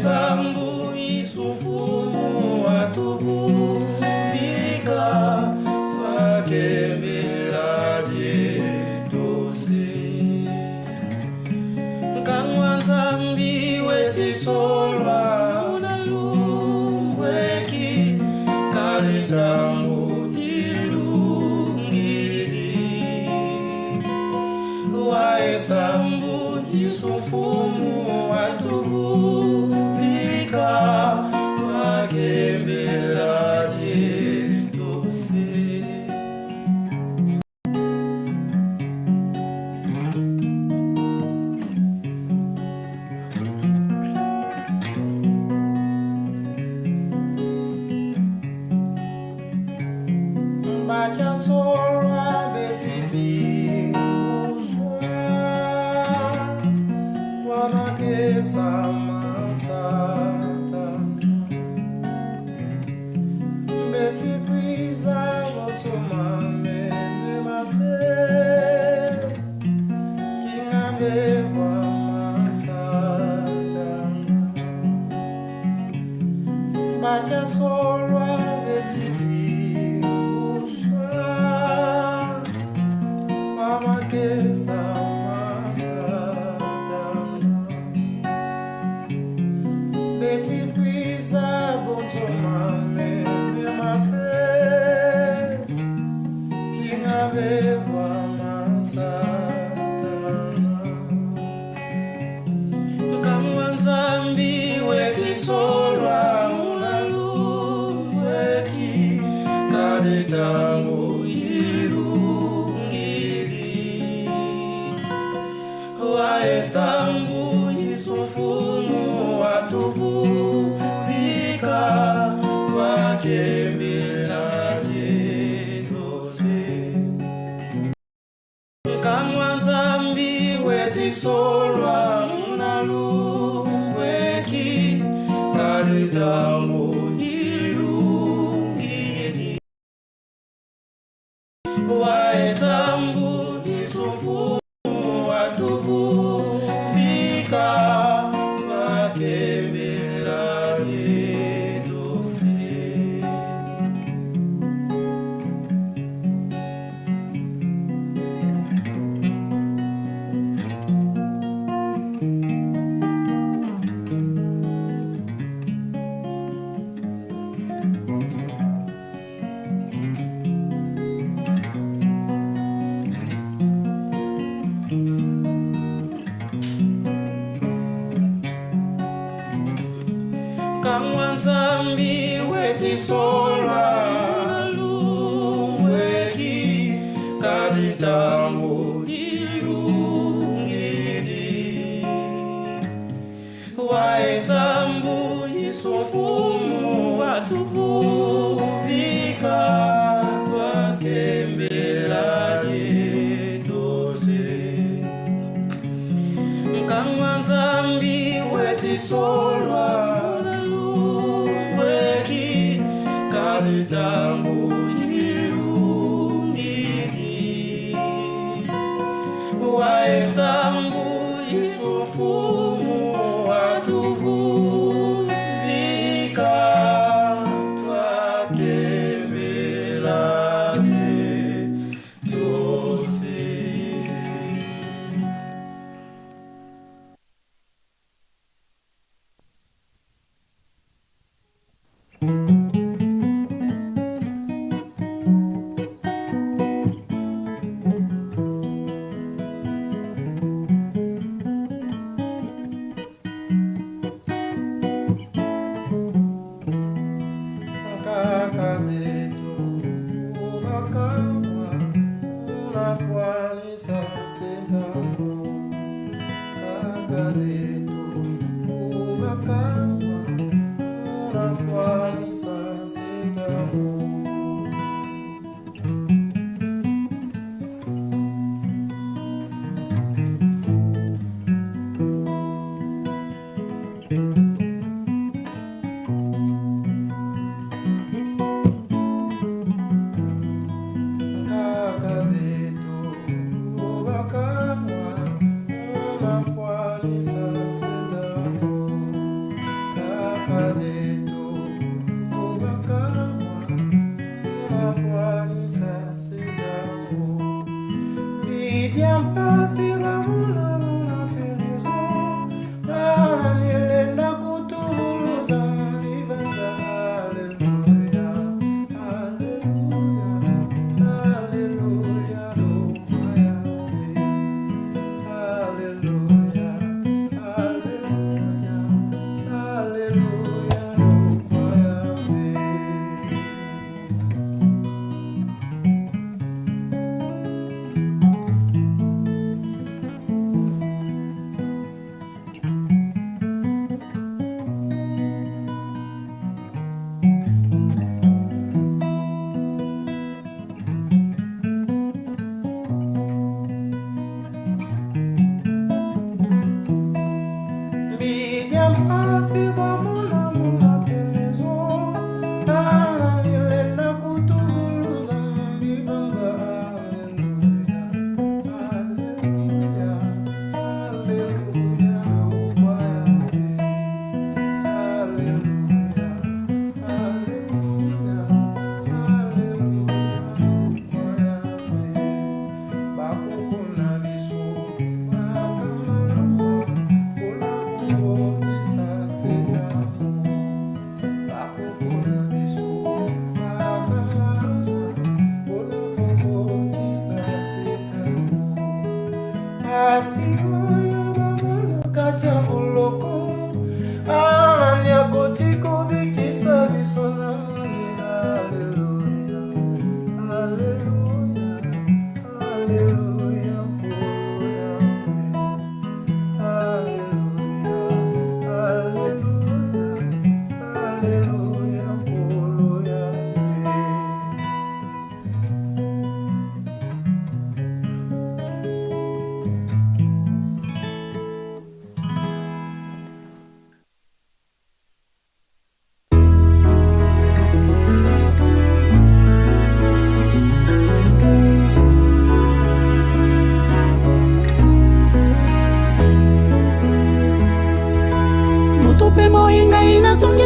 Sambu isufumu watu Wahesabu Yusufumu watuvika twakembelaje tose. Bakia solwa betizi uswa wanake sama sata beti kwiza wotuma mebe mase kinga beva masata bakia solwa betizi que sama sadana beti pisa botoma me mase kinga beva masatana kamwanzambi weti solwa unalu weki kadetango Wahesabu Yusufumu watuvika twakembelaje tose. Kamwanzambi wetisolwa munalu weki kalidamu irungiri. Wahesabu Yusufumu watuvika twakembelaje tose. Kamwanzambi wetisolwa luweki kaditango irungiri. Wahesabu Yusufumu watuvika twakembelaje tose. Kamwanzambi wetisolwa kaditango irungiri. Wahesabu Yusufumu watuvika twakembelaje tose.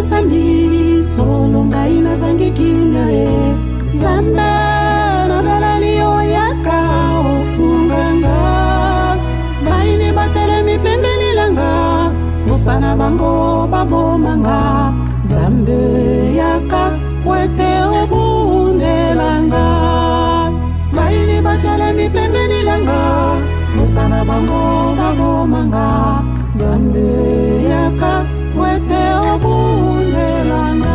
natongesa mbi solo ngai nazangi kimia e Nzambe nabeleli oyaka osunganga baini batelemi pembeni langa mosana bango babomanga Nzambe yaka wete obundelanga baini batelemi pembeni langa mosana bango babomanga Nzambe yaka wete obundelanga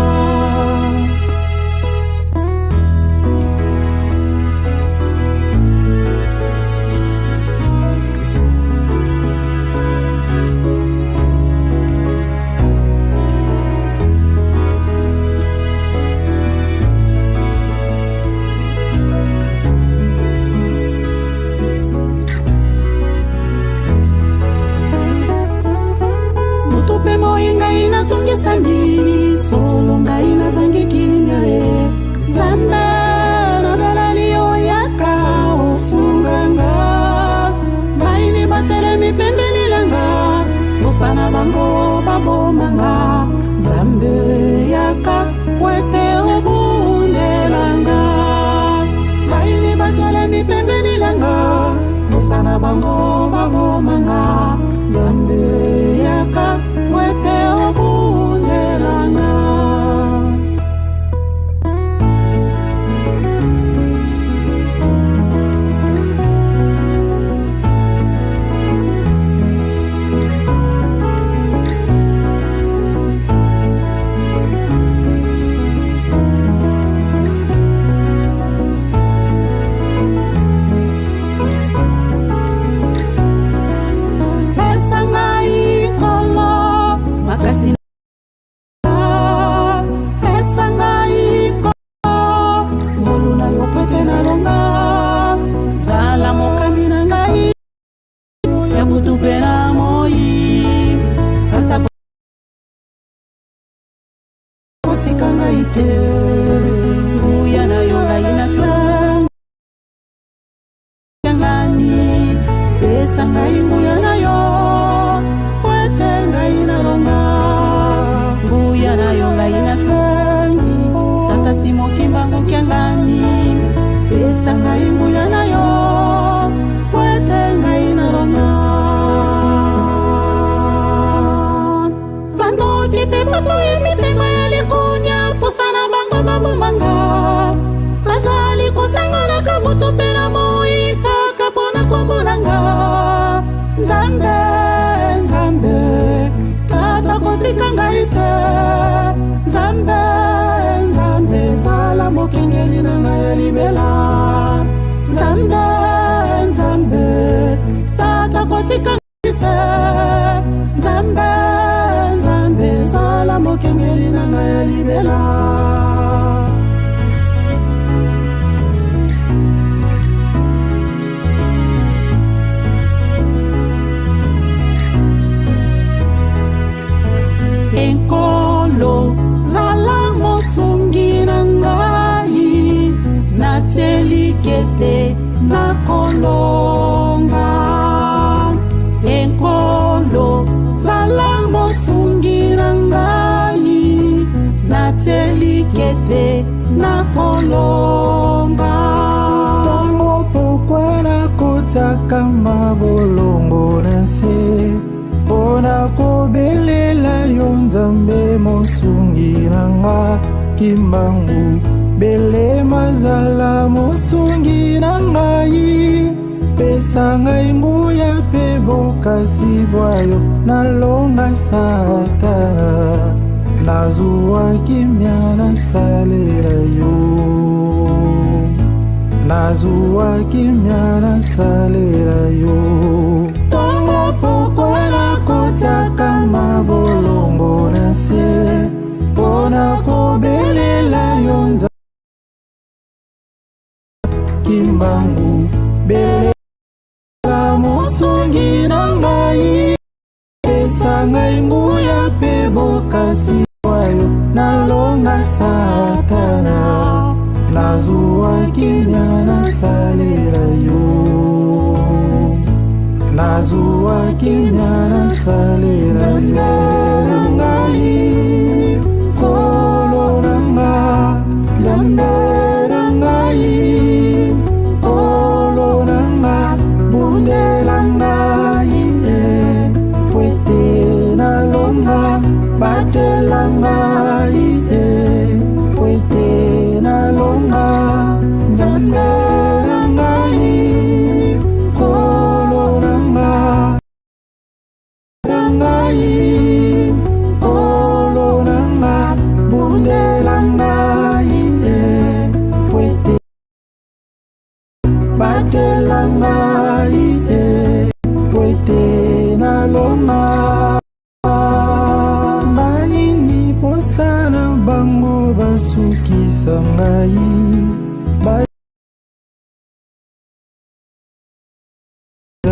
natongesa mbi solo ngai nazangi kimia e Nzambe nabeleli oyaka osunganga baini batelemi pembeni langa mosana bango babomanga Nzambe yaka wete obundelanga baini batelemi pembeni langa mosana bango babomanga Nzambe yaka wete obundelanga Enkolo zala mosungi na ngai natelikete nakolonga Enkolo zala mosungi na ngai natelikete nakolonga Tongo pokwa nakotaka mabolongo na se Pona kobelela yo Nzambe mosungi nanga kimbangu bele mazala mosungi nangai pesa ngai nguya pe bokasi bwayo nalonga satana nazuwa kimya nasalela yo nazuwa kimya nasalela yo Tongo pokwa nakotaka mabolongo na se Pona kobelela yo Nzambe kimbangu bele la mosungi nangai pesa ngai nguya pe bokasi bwayo nalonga satana nazuwa kimya nasalela yo nazuwa kimya nasalela yo ngai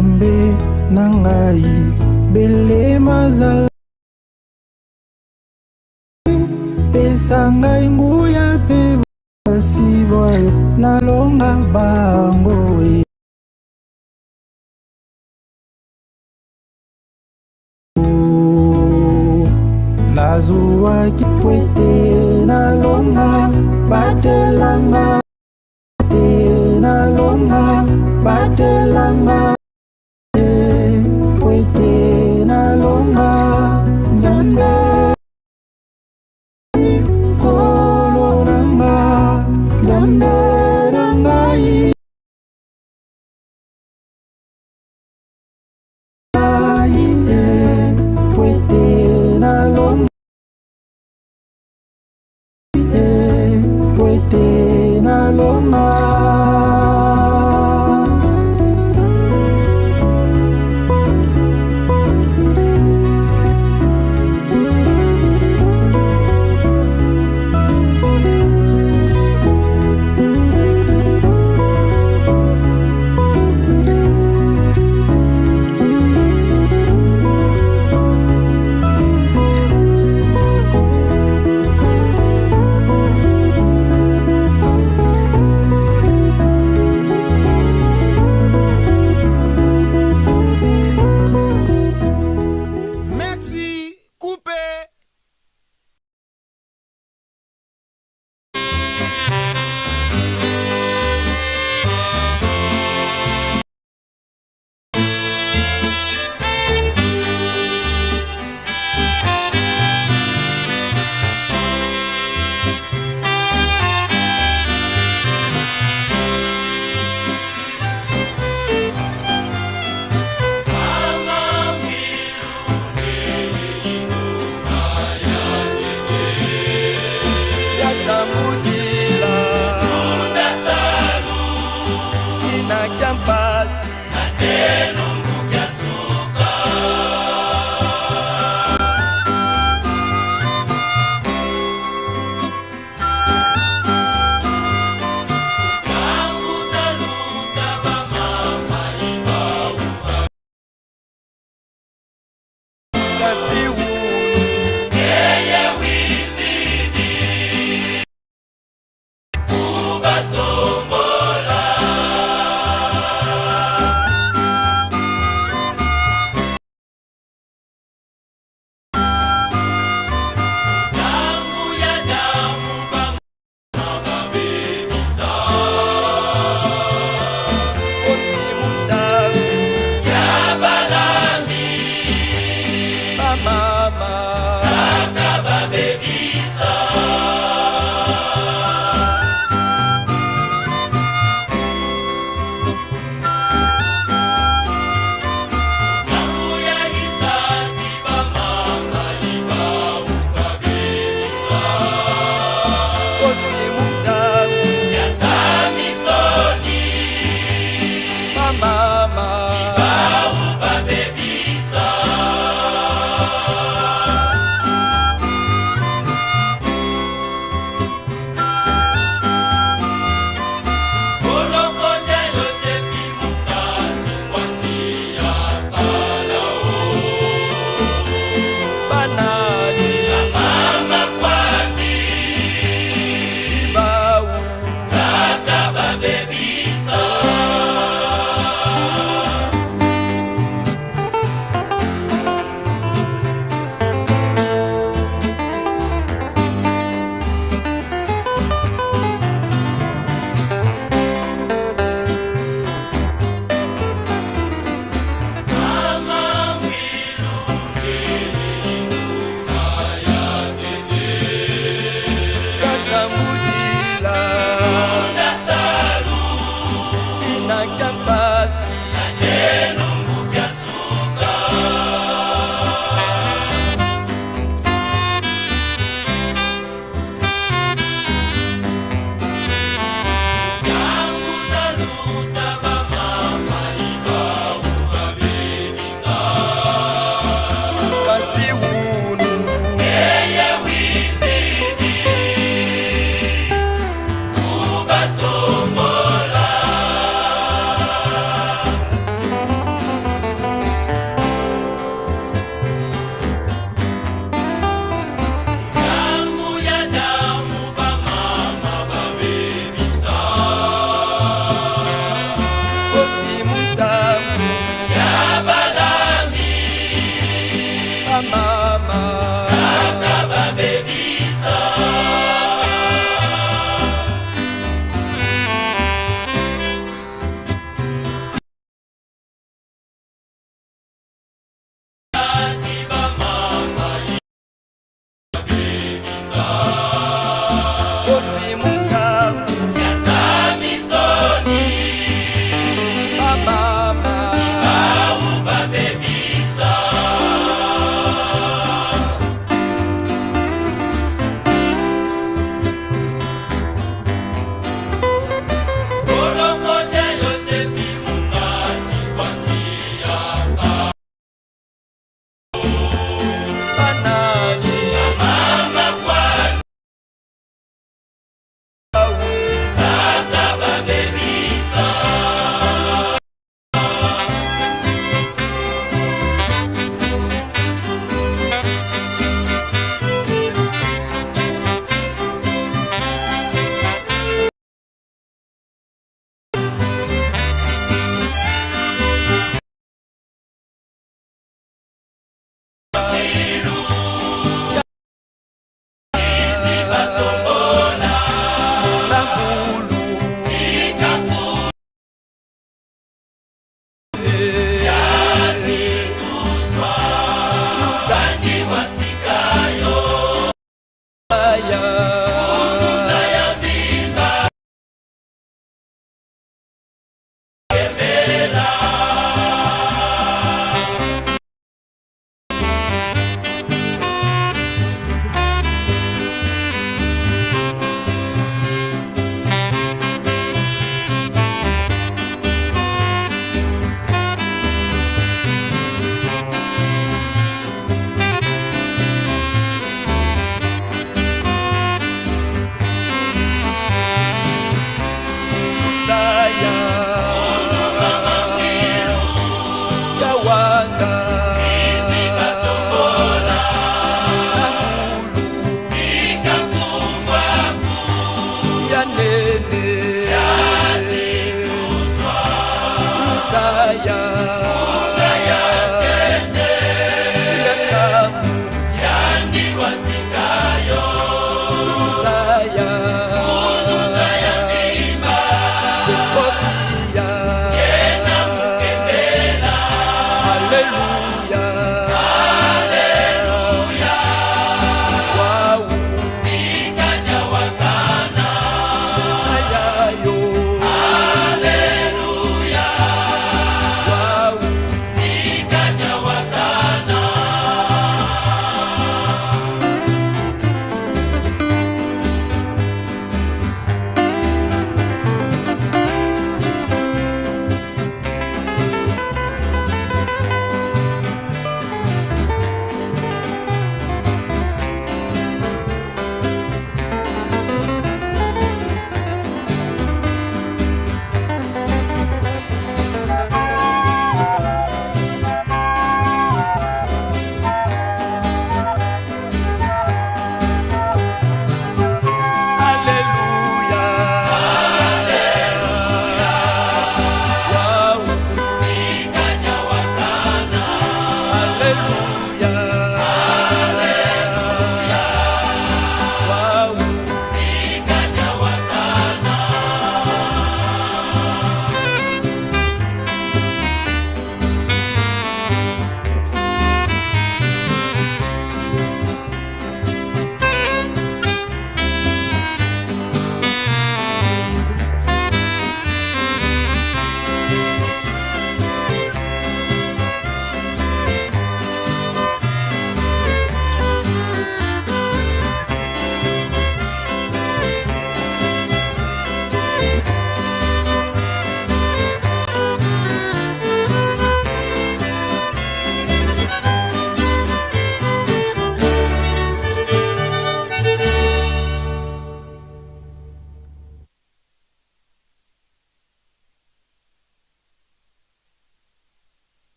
Nzambe na ngai bele mazala pesa ngai nguya pe basi boyo nalonga bango nazuwa kitwete nalonga batelanga nalonga batelanga kwete nalonga Nzambe koloranga Nzambe rangai kwete nalonga kwete nalonga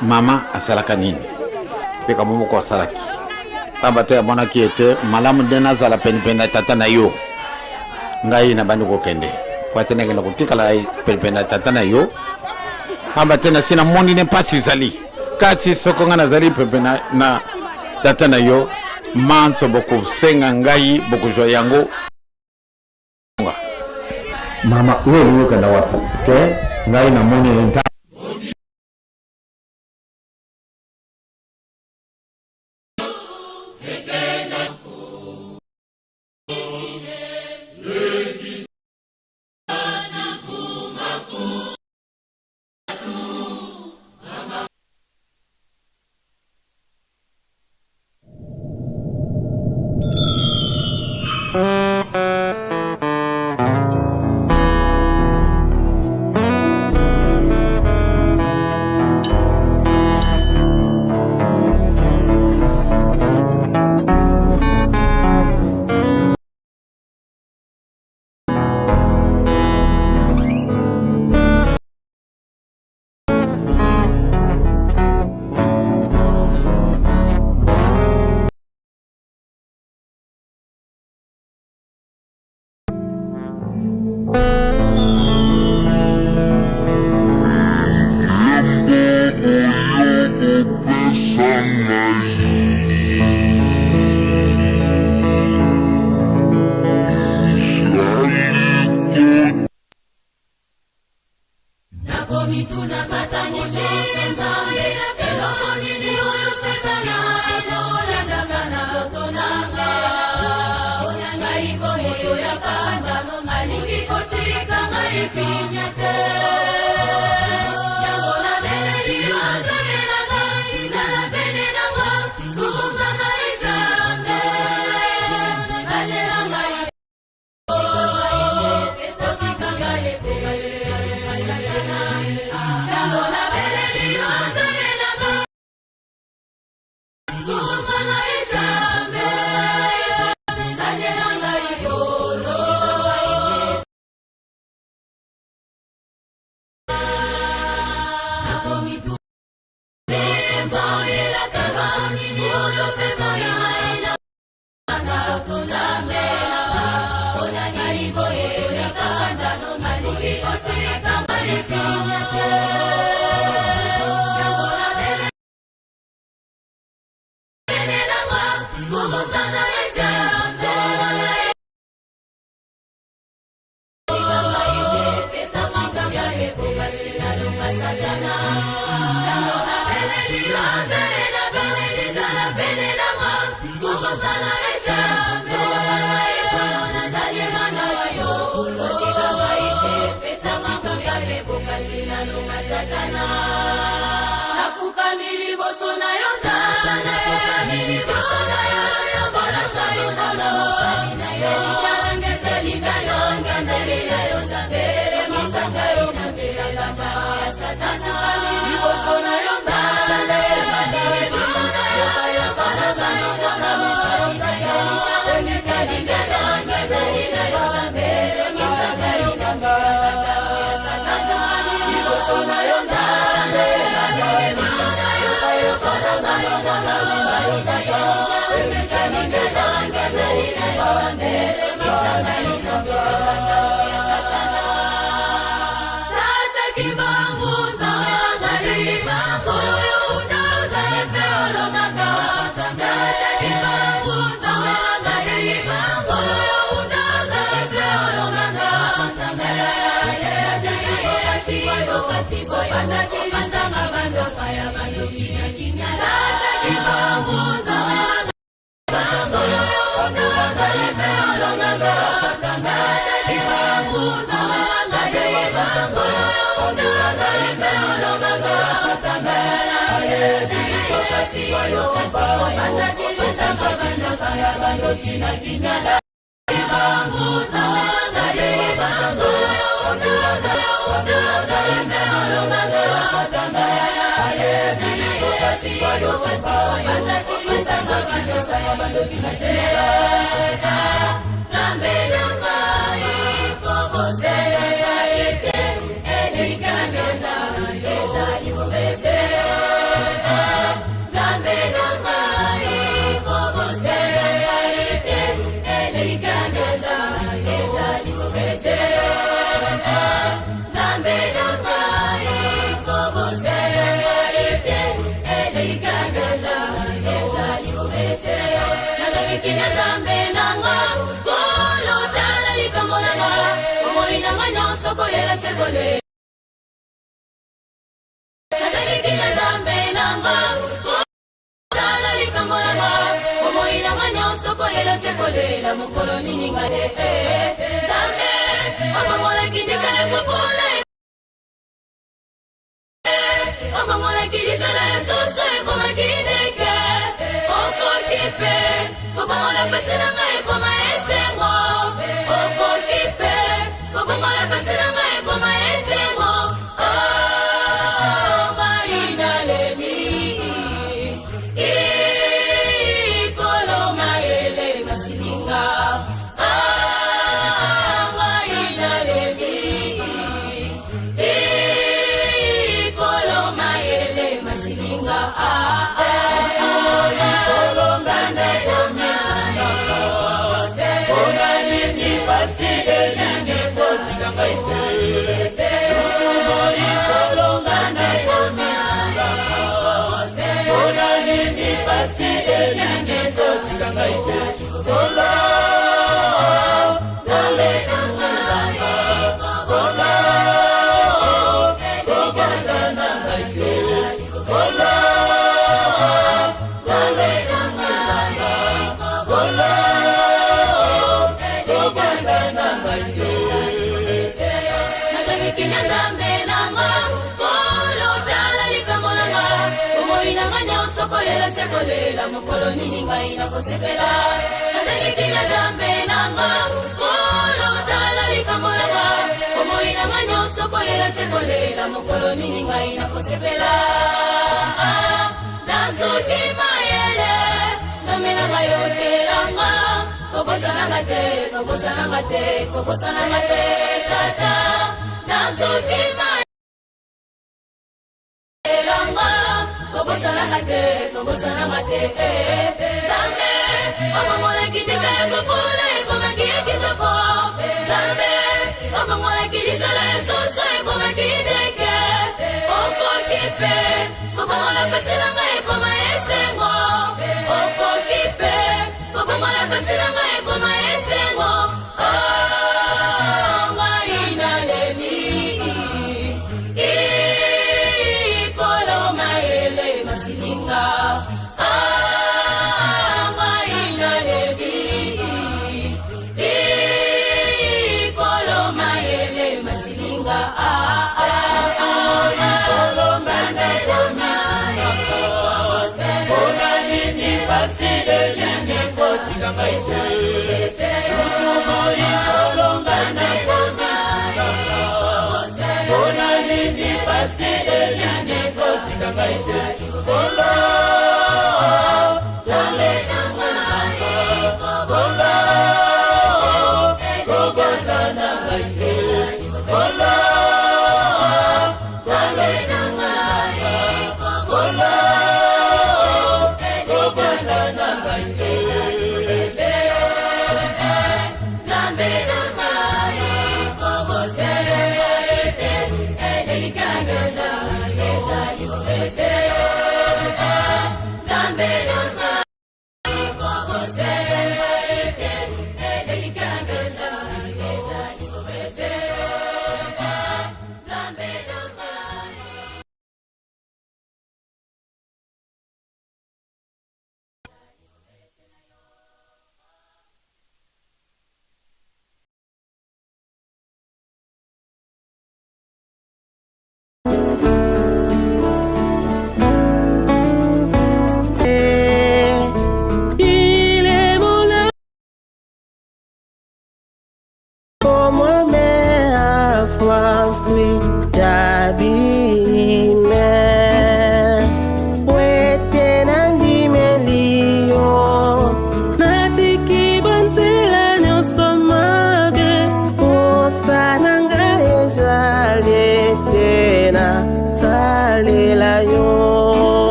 Mama asalaka nini peka momo ko asalaki pamba te mwana ki ete malamu dena zala penipena tata na yo ngai na bandu ko kende kwa tena ngela kutikala penipena tata na yo pamba tena sina moni ne pasi zali kati soko ngana zali penipena na tata na yo manso boku senga ngai boku jo yango mama wewe kana wapi te ngai na moni nta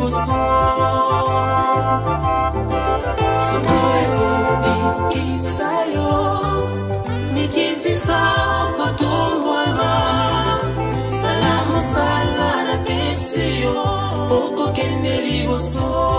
liboso somo ekobikisa yo mikitisa kotombwama salamu sala na pesi yo okokende liboso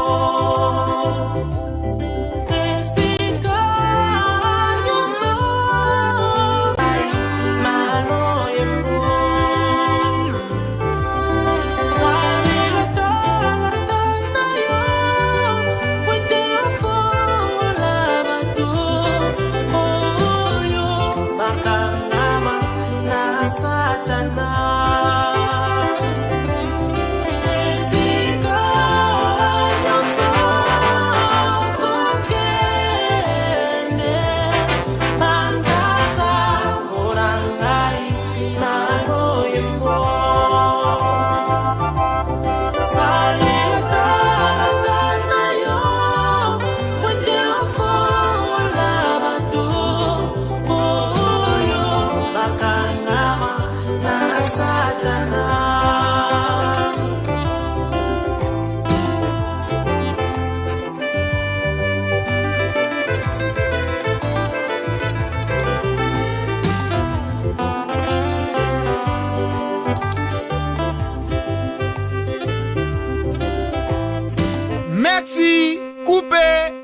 Merci, coupé.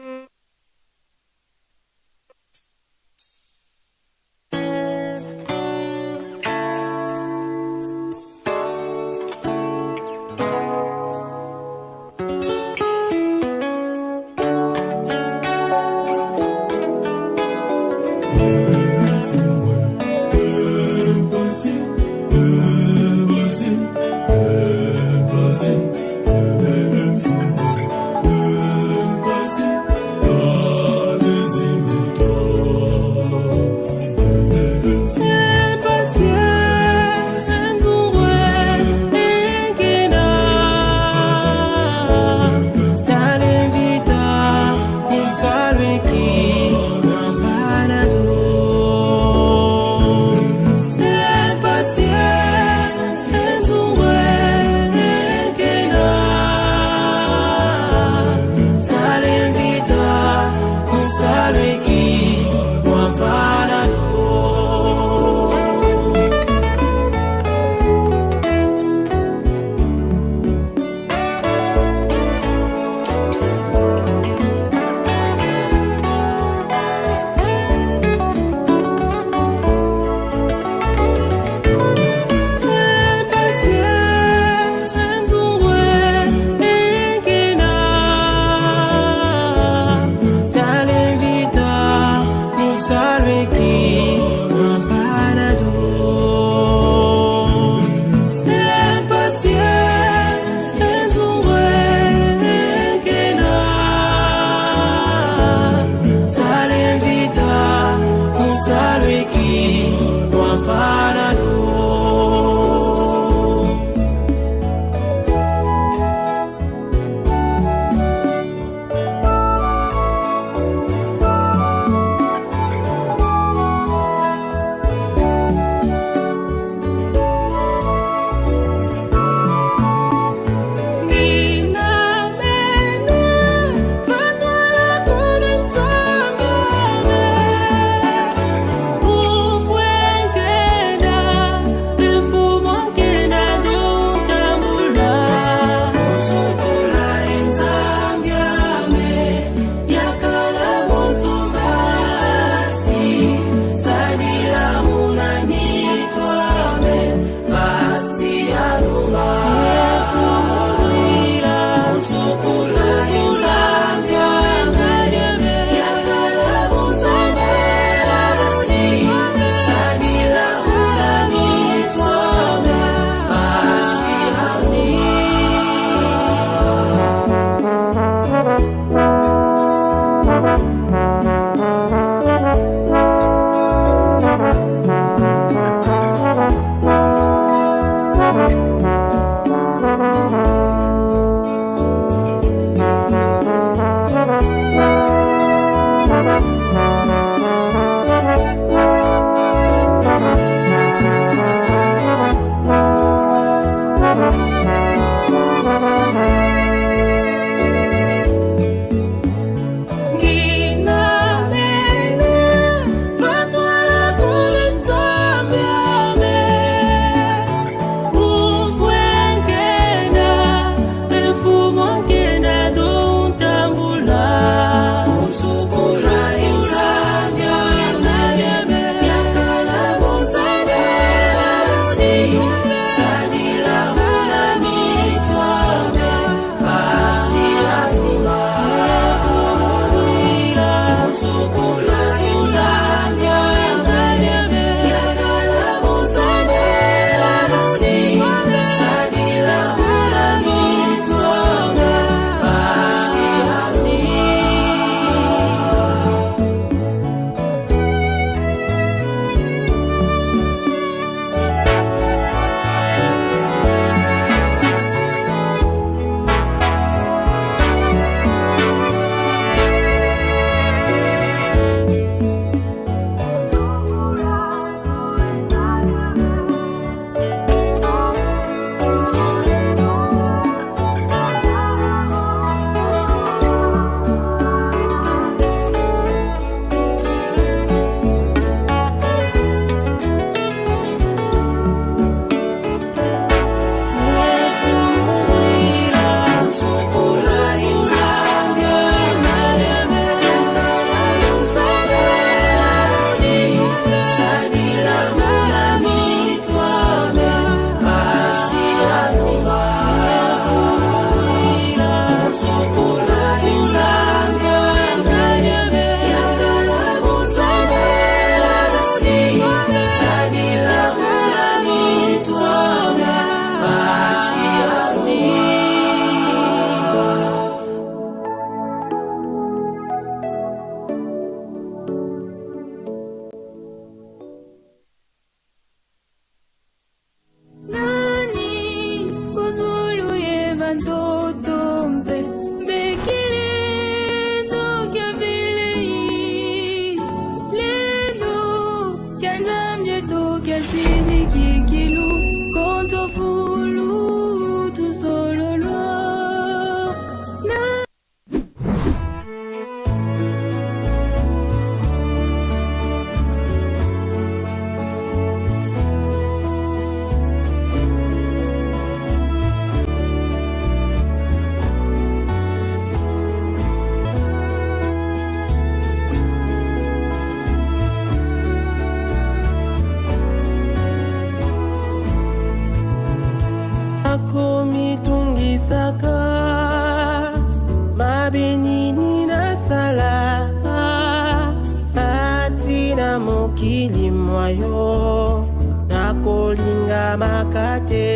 na yo nakolinga makate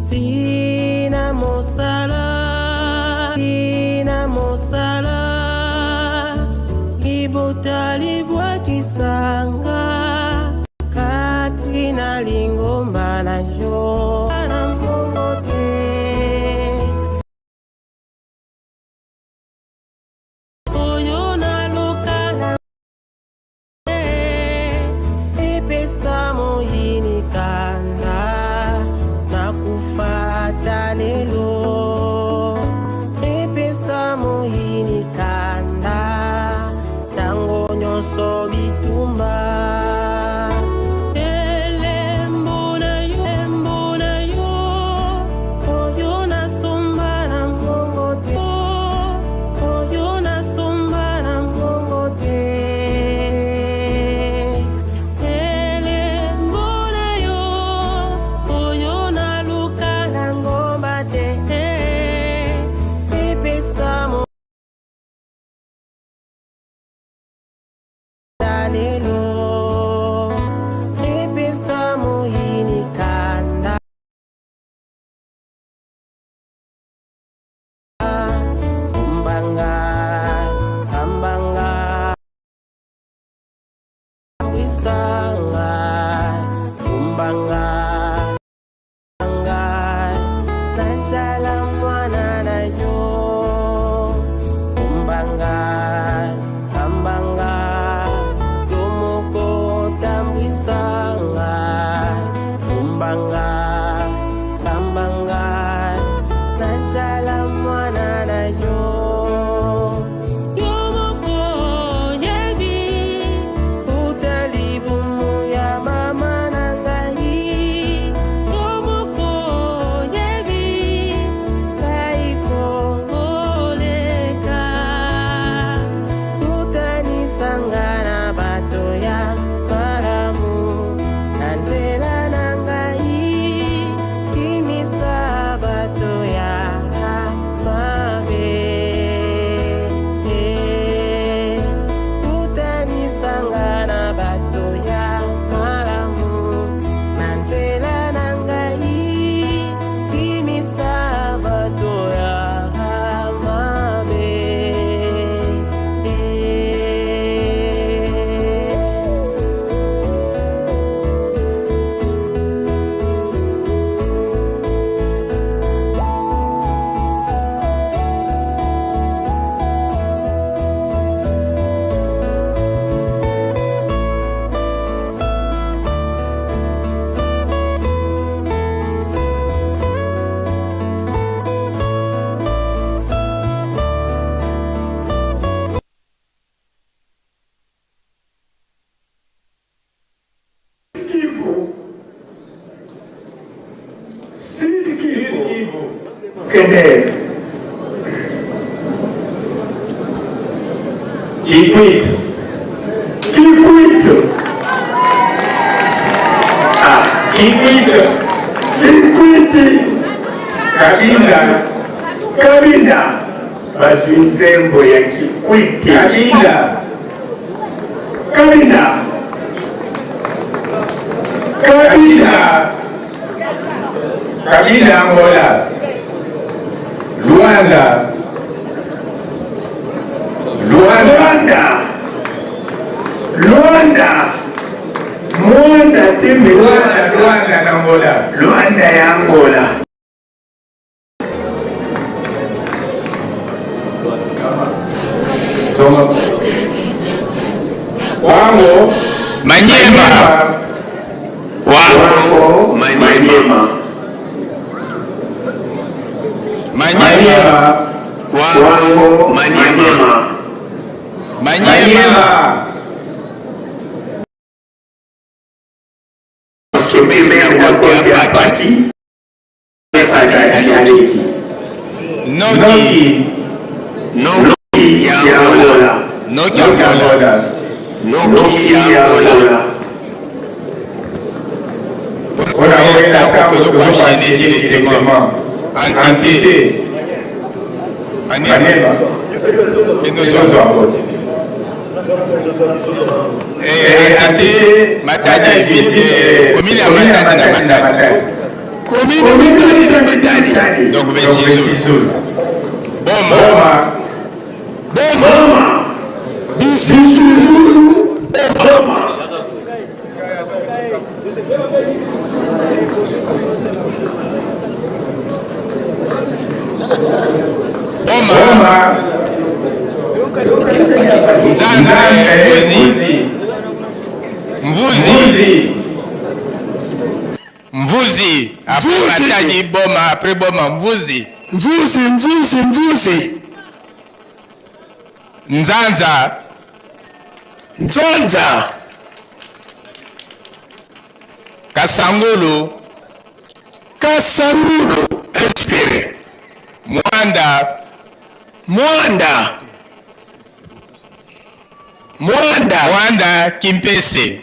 tina mosala libota libwakisanga kati na lingomba na yo na mbongo te oyo naluka epesa moyini kanda nakufata lelo epesa moyini kanda tango nyonso bitumba Kabinda bazwi nzembo ya Kikwiti. Kabinda Angola Luanda Mwanda teme Luanda na Angola Luanda ya Angola Wango Manyema Wango Manyema Wango Manyema Kimimi na konti ya paki Noki ya Angola Noki ya Angola On a envoyé la carte toujours enchaîner directement. Entité. Aneba. Et nous autres. entité Matadi, commune à Matadi na Matadi. Commune Matadi na Matadi. Donc Bessizou. Boma. Bessizou. Boma. Mvuzi. Après Matadi, Boma, après Boma, Mvuzi. Mvuzi. Nzanza. Kasangulu. Inspiré. Mwanda Kimpese.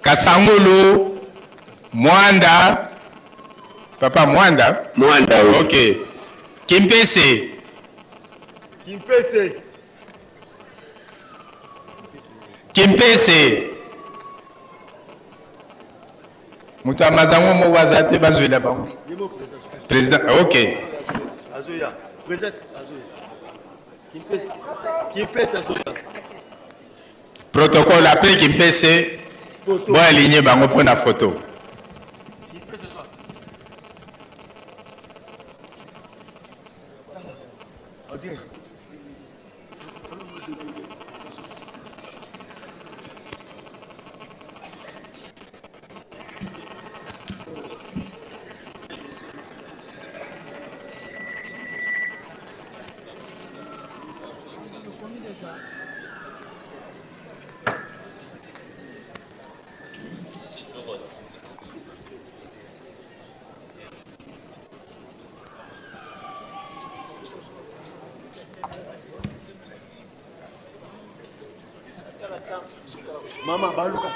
Kasangulu. Mwanda. Papa Mwanda. Ok. Kimpese. Mutamazango mo wazate bazwela ba. Président. Ok. Azoya. Président Azoya. Kimpese Azoya. Protocole après Kimpese. Bon aligné bango pour la photo. Mama Baluka.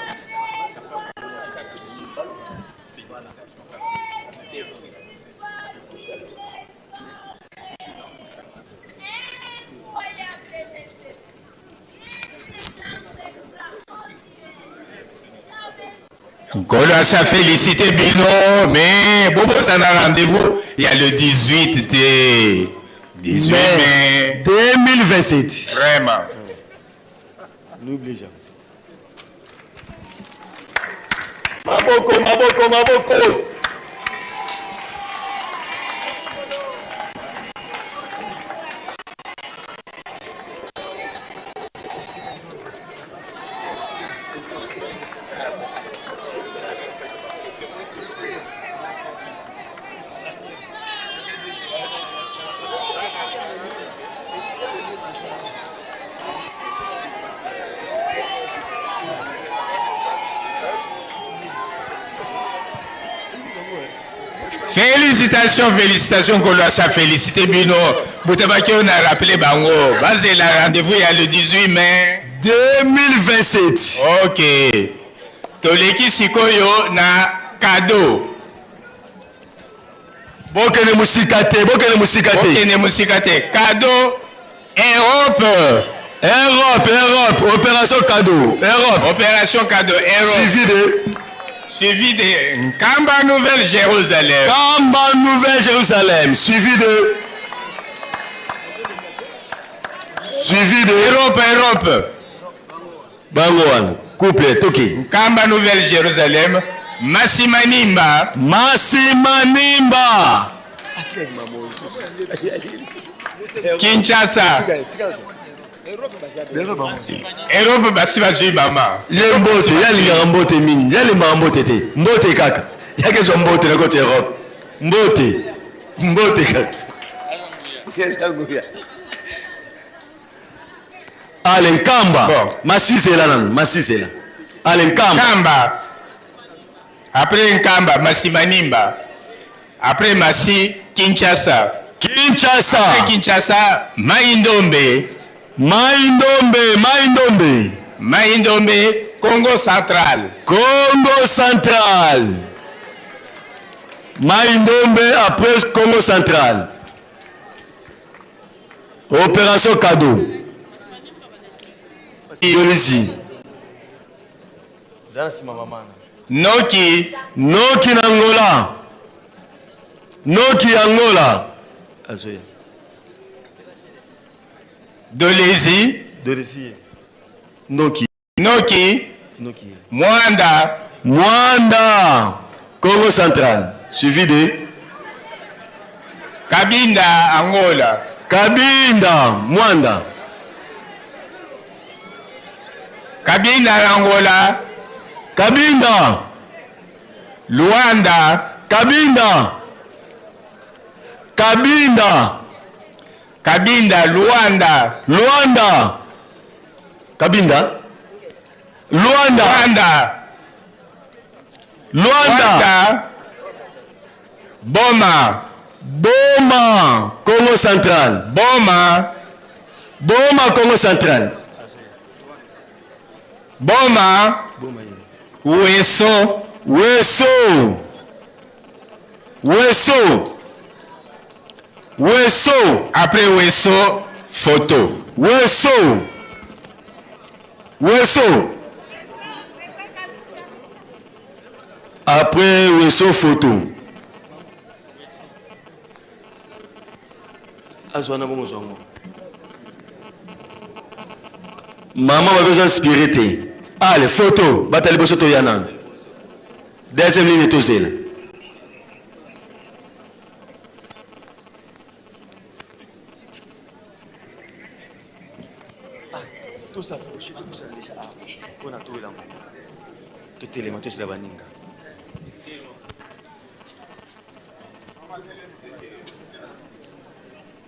Golo a félicité Bino, mais Bobo ça a rendez-vous. Il y a le 18 mai 2027. Vraiment. N'oublie jamais. Maboko. Félicitations, Goloasa, félicité Bino. Boutabaki, on a rappelé Bango. Vas-y, la rendez-vous, il y a le 18 mai 2027. Ok. Toleki Sikoyo na cadeau. Bokene musikate. Cadeau Europe. Opération cadeau. Opération cadeau Europe. Suivi de Nkamba Nouvelle-Jérusalem. Suivi de Europe. Bangoan. Couple Toki. Nkamba Nouvelle-Jérusalem. Massimanimba. Kinshasa. Europe basi bazui mama. Ye mbote, yalinga mbote mini, yalinga mbote te. Mbote kaka. Yake zo mbote na kote Europe. Mbote kaka. Alen Kamba. Masisela nan, masisela. Alen Kamba. Après Nkamba, Massimanimba. Après Massi, Kinshasa. Après Kinshasa, Maindombe, Congo Central. Maindombe après Congo Central. Opération cadeau. Ici. Noki. Noki Angola. Noki Angola. Azoya. Dolezi. Dolezi. Noki. Noki. Noki. Mwanda. Mwanda. Congo central. Suivi de Kabinda Angola. Kabinda Mwanda. Kabinda Angola. Kabinda Luanda. Kabinda Kabinda Kabinda Luanda. Luanda Kabinda Luanda Luanda Boma. Boma Congo central. Boma Congo central. Boma Weso. Après Weso, photo. Weso. Après Weso, photo. Maman va besoin spirité. Allez, photo. Batali Bosoto Yanan. Deuxième ligne de Tozela. Tout ça, tout ça déjà. On a tout là. Tout élément, tout ça, baninga.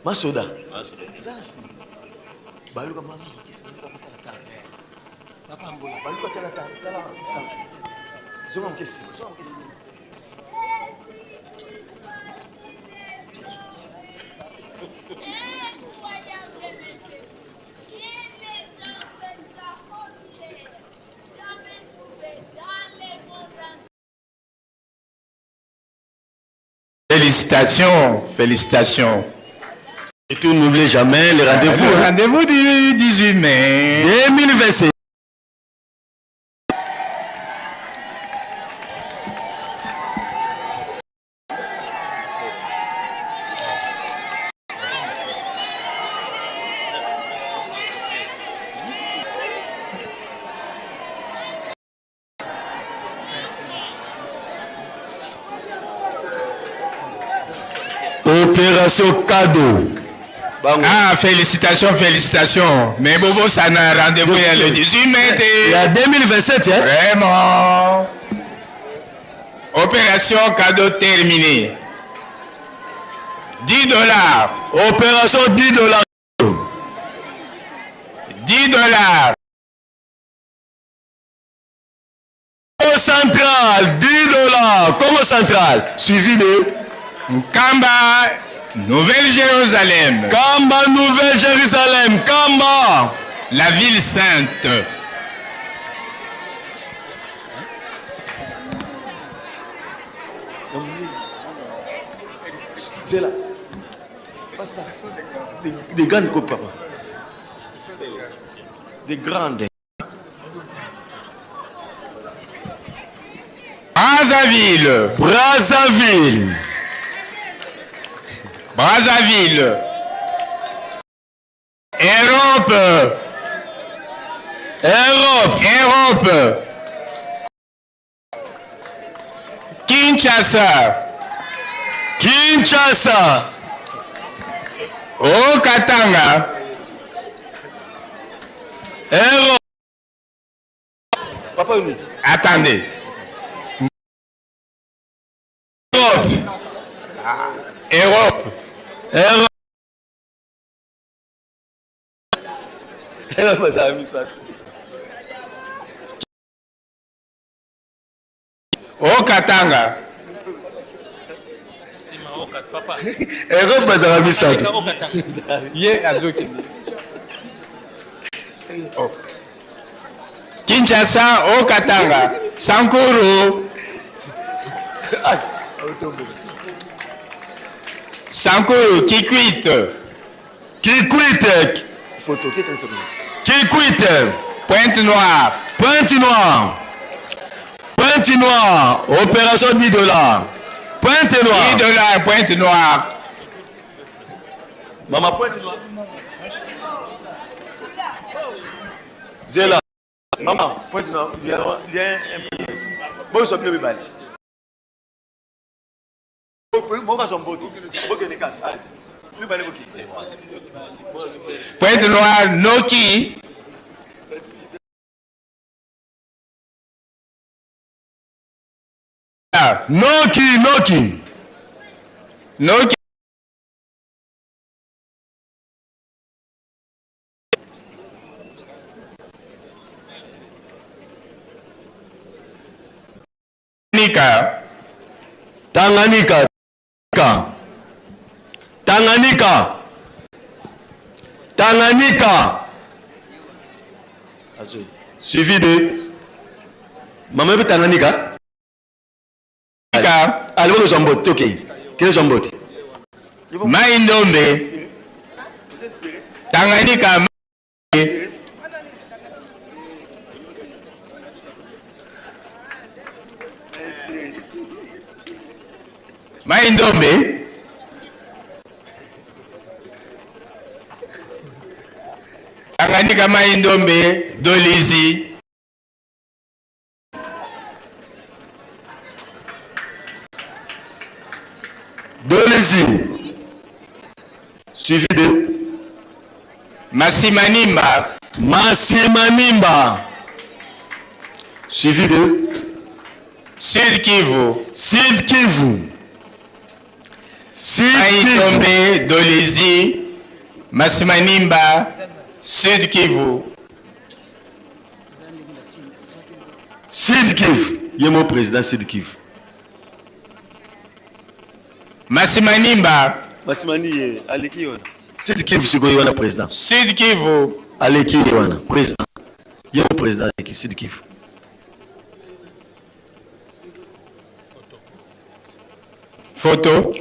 Masoda. Zasi. Baluka mama, kesi baluka kutala tala. Papa mbola, baluka tala tala. Zonga mkesi. Félicitations. Et tout, n'oubliez jamais le rendez-vous. Le rendez-vous du 18 mai 2027. Opération cadeau. Ah, félicitations. Mais Bobo, ça n'a rendez-vous le 18 mai. Il y a 2027, hein? Vraiment. Opération cadeau terminée. $10. Opération $10. $10. Congo central, $10. Congo central. Suivi de Kamba, Nouvelle-Jérusalem. Kamba, Nouvelle-Jérusalem. Kamba, la ville sainte. C'est là. Pas ça. Des grandes coupes, papa. Des grandes. Brazzaville. Europe. Kinshasa. Katanga. Europe. Papa Uni. Attendez. Europe. Katanga. Europe bazala misato. Kinshasa, Katanga. Sankuru. Kikwit. Kikwit. Photo, qui est Kikwit. Pointe noire. Pointe noire. Pointe noire. Opération 10 $. Pointe noire. 10 $, pointe noire. Maman, pointe noire. Zéla. Maman, pointe noire. Il y a un peu. Bon, ils sont plus belles. Pointe noire, Noki. Noki. Tanganyika. Suivi de Maman Tanganyika. Allez, vous Zambot, ok. Quel est Zambot? Maïndombe. Tanganyika. Maïndombe. Tanganyika Maïndombe, Dolizi. Suivi de Massimanimba. Suivi de Sud Kivu. Maïndombe, Dolizi, Massimanimba, Sud Kivu. Il y a mon président Sud Kivu. Massimanimba. Massimani, Aleki Yona. Sud Kivu, c'est quoi le président? Sud Kivu. Aleki Yona, président. Il y a mon président Aleki Sud Kivu. Photo.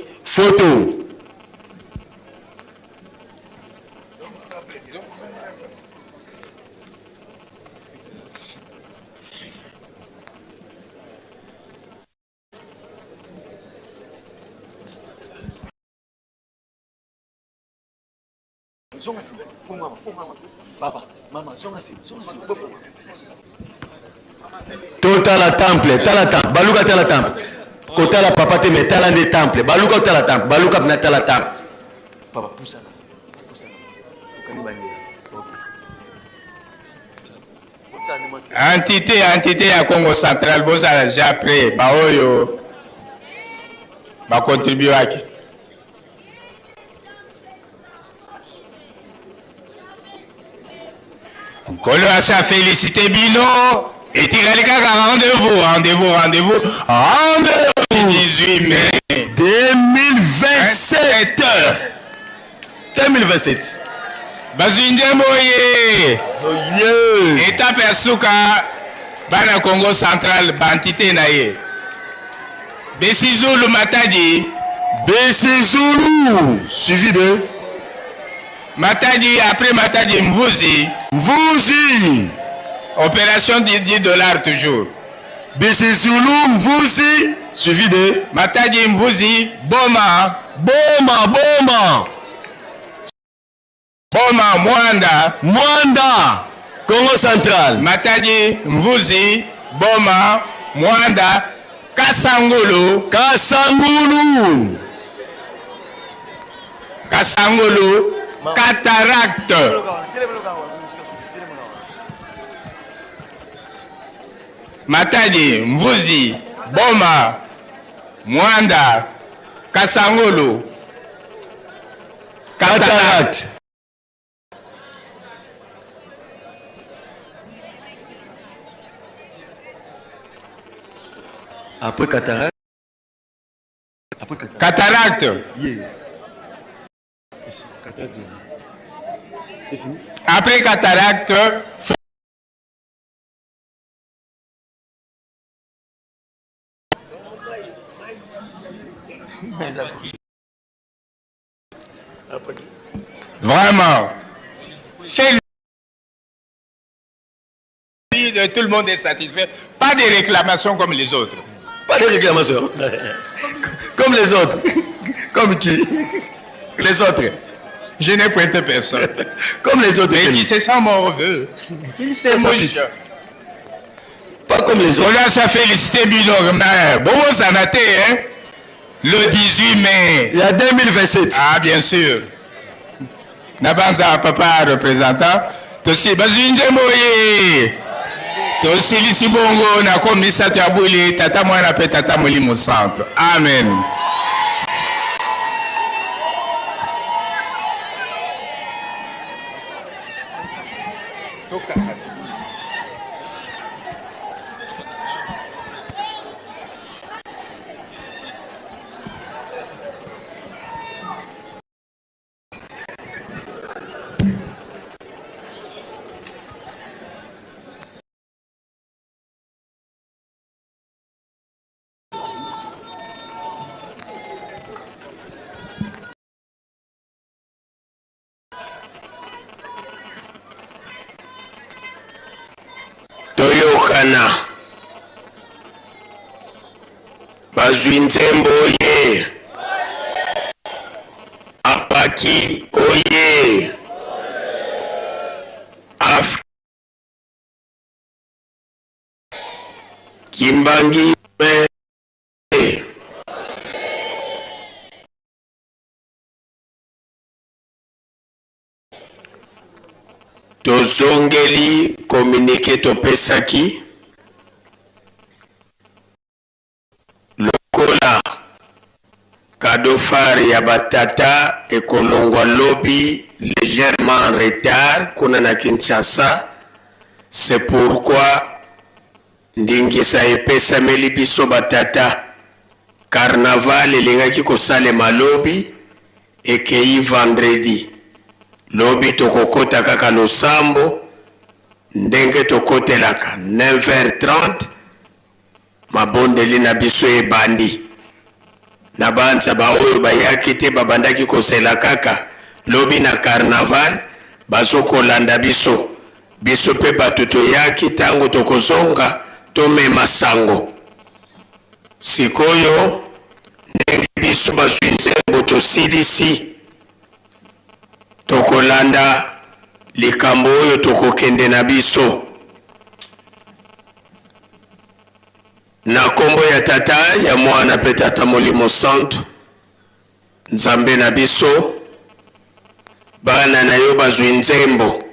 Papa, maman, Tala temple. Baluka tala temple. Kota la papa te met tala de temple. Baluka tala temple. Baluka na tala temple. Papa, pousse Entité à Congo central, vous avez déjà pris. Baoyo. Va contribuer à qui? Kolo a sa félicité Bino. Et Tigalika rendez-vous. 18 mai 2027. 2027. Bazwinde moye. Étape ya suka bana Congo central bantité na ye. Besizulu Matadi. Suivi de Matadi, après Matadi Mvuzi. Opération $10 toujours. Besizulu Mvuzi. Suivi de Matadi Mvuzi. Boma Mwanda. Congo central. Matadi Mvuzi. Boma Mwanda. Kasangulu. Cataracte. Matadi, Mvuzi, Boma, Mwanda, Kasangulu, cataracte. Après cataracte. Cataracte. C'est fini. Après cataracte. Vraiment. Tout le monde est satisfait. Pas de réclamations comme les autres. Pas de réclamations. Comme les autres. Comme qui? Les autres. Je n'ai pointé personne. Comme les autres. Mais qui se sent morveux. Il s'est mouché. Pas comme les autres. On a sa félicité Bilorma. Bon, ça n'a été, hein? Le 18 mai. Il y a 2027. Ah, bien sûr. Nabanza papa représentant. Tosi Bazinje Moye. Tosi Lisibongo na komisa Tiabuli. Tata Mwana pe Tata Molimo Centre. Amen. Toyokana bazwi nzembo oye apaki oye Kimbangi tozongeli communiqué topesaki lokola kadofari ya batata ekolongwa lobi légèrement en retard kuna na Kinshasa. C'est pourquoi ndingisa epesameli biso batata carnaval elingaki kosalema lobi ekei vendredi. Lobi tokokota kaka losambo ndenge tokotelaka 9h30 mabondeli na biso ebandi na banza baoyo bayaki te babandaki kosela kaka lobi na carnaval bazokolanda biso pe bato toyaki tango tokozonga tomema sango sikoyo ndenge biso bazwi nzembo tosilisi tokolanda likambo oyo tokokende na biso na kombo ya tata ya mwana pe Tata Molimo Centre nzambe na biso bana na yo bazwi nzembo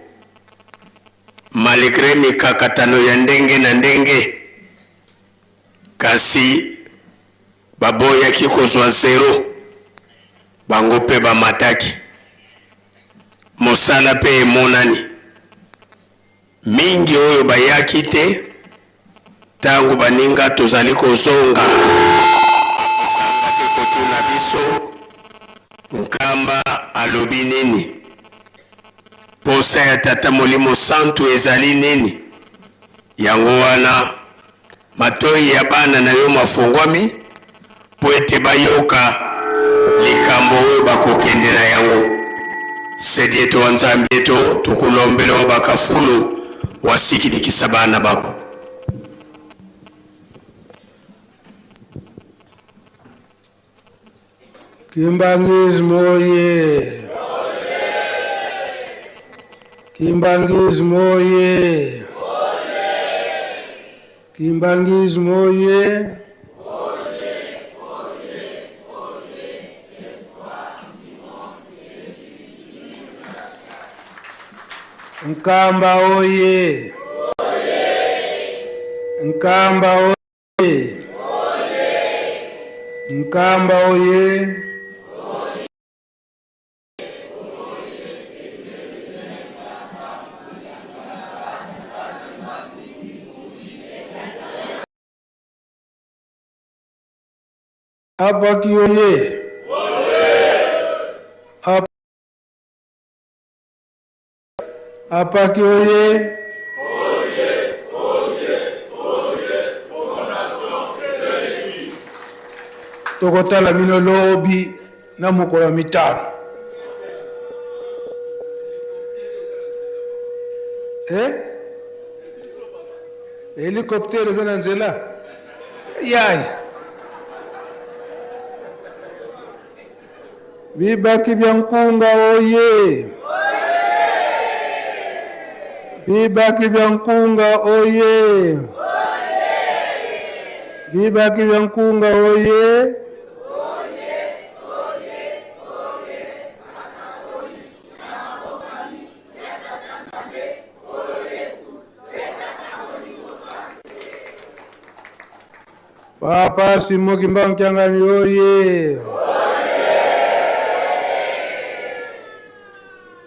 malgré mikakatano ya ndenge na ndenge kasi baboyaki kozwa zero bango pe bamataki mosala pe emonani mingi oyo bayaki te tango baninga tozali kozonga te kotuna biso nkamba alobi nini posa ya Tata Molimo Centre ezali nini yango wana matoi ya bana na yo mafungwami po ete bayoka likambo oyo bakokende na yango sedi eto wanzambi eto tukulombele wa bakafulu wasikidikisa bana bako Kimbangizi moye Kimbangizi moye Kimbangizi moye Nkamba oye Nkamba oye Nkamba oye Apaki oye Apaki oye tokotala mino lobi na mokolo mitano Hélicoptère zana nzela. Yaya. Bibaki bya Nkunga oye. Bibaki bya Nkunga oye. Bibaki bya Nkunga oye. Papa Simoki Mbankyangani oye.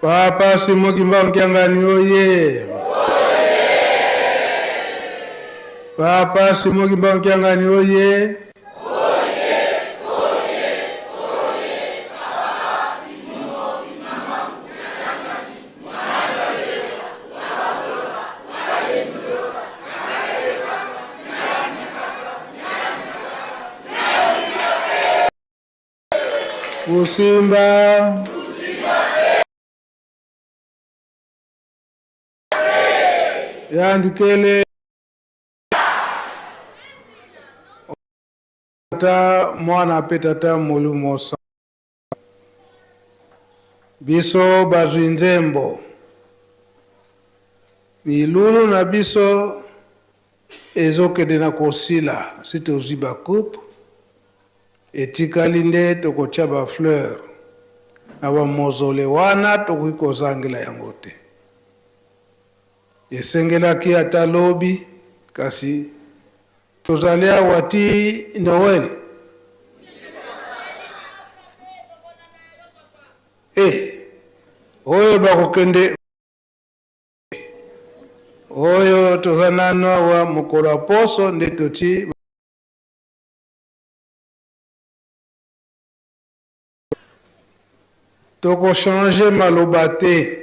Papa Simoki Mbankyangani oye. Papa Simoki Mbankyangani oye. Usimba. Yandikele. Mwana petata mulimosa. Biso bazwinzembo. Milulu na biso ezokende na kosila. Site oziba coupe. Etikali nde tokotia ba fleur na ba mozole wana tokokozangela yango te. Esengelaki ata lobi kasi tozali awati Noel. Oyo bakokende oyo tozanano wa mokolo poso nde toti toko changer maloba te.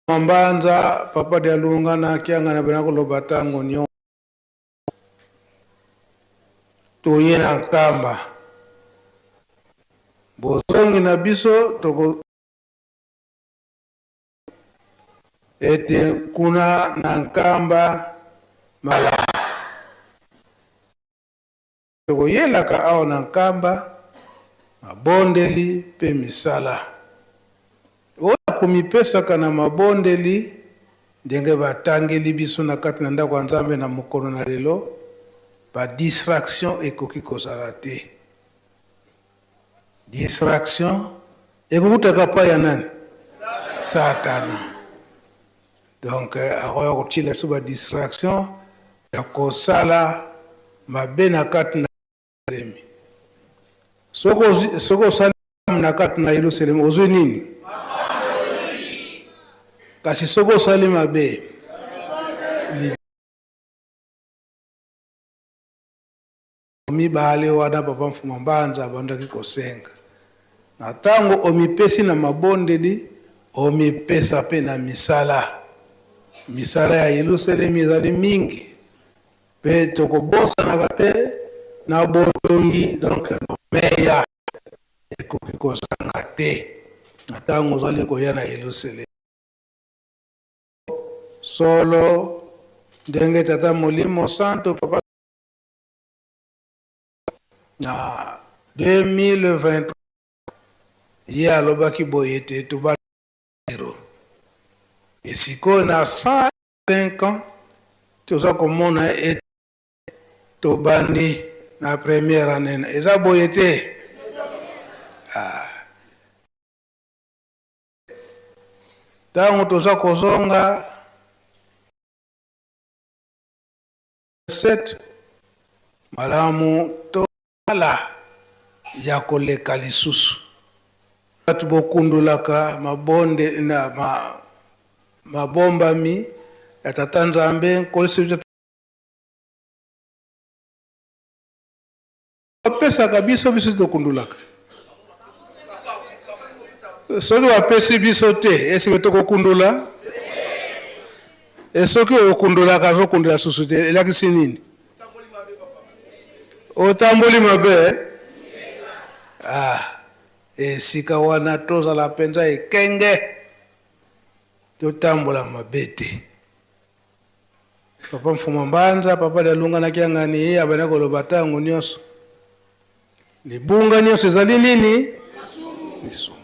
Mbanza papa de alunga na kianga na benako loba tango nyo. Toye na nkamba. Bozongi na biso toko ete kuna na nkamba mala. Toko yelaka ao na nkamba mabondeli pe misala. Oya kumipesaka na mabondeli ndenge batangeli biso na kati na ndako ya Nzambe na mokolo na lelo ba distraction ekoki kozala te. Distraction ekokutaka pa ya nani? Satana. Donc akoya kotila biso ba distraction ya kosala mabe na kati na Yerusalemi. Soko sala na kati na Yerusalemi ozwi nini? Kasi soko sali mabe mibale wana papa mfuma Mbanza bandaki kosenga na tango omipesi na mabondeli omipesa pe na misala ya Yerusalemi ezali mingi pe tokobosa na pe na botongi donc meya ekoki kozanga te na tango ozali koya na Yerusalemi. Solo ndenge tata Molimo Santo papa na 2023 ye alobaki boyete tuba zero esiko na 105 ans toza komona tobandi na première année eza boyete tango toza kozonga 7 malamu tala ya koleka lisusu batu bokundulaka mabonde na mabombami ya tata Nzambe kolisi bapesaka biso tokundulaka soki bapesi biso te esike tokokundula esoki okundulaka azokundula susu te elakisi nini? Otamboli mabe esika wana tozala penza ekenge totambola mabe te papa mfuma mbanza papa dalunga na kiangani ye abana koloba tango nyonso libunga nyonso ezali nini lisumu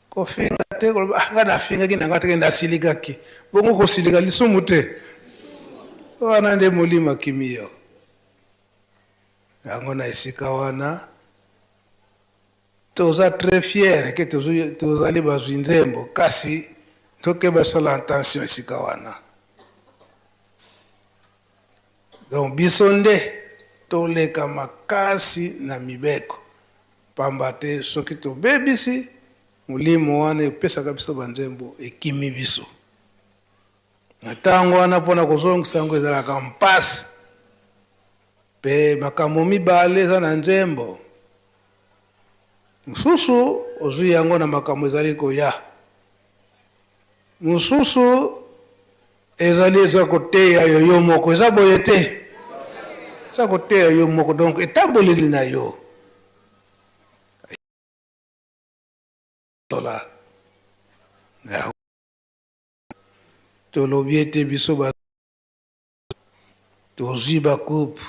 kofinga te koloba nga nafinga kina nga te kenda silikaki bongo kosilika lisumu te wana nde molima kimio yango na esika wana toza très fier ke tozali bazwi nzembo kasi tokeba sala attention esika wana donc biso nde toleka makasi na mibeko pamba te soki tobebisi molimo wana epesaka biso banzembo ekimi biso na ntango wana mpona kozongisa yango ezalaka mpasi mpe makambo mibale eza na nzembo mosusu ozwi yango na makambo ezali koya mosusu ezali eza koteya yo moko eza boye te eza koteya yo moko donc etamboleli na yo tola tolobi ete biso tozwi bakupe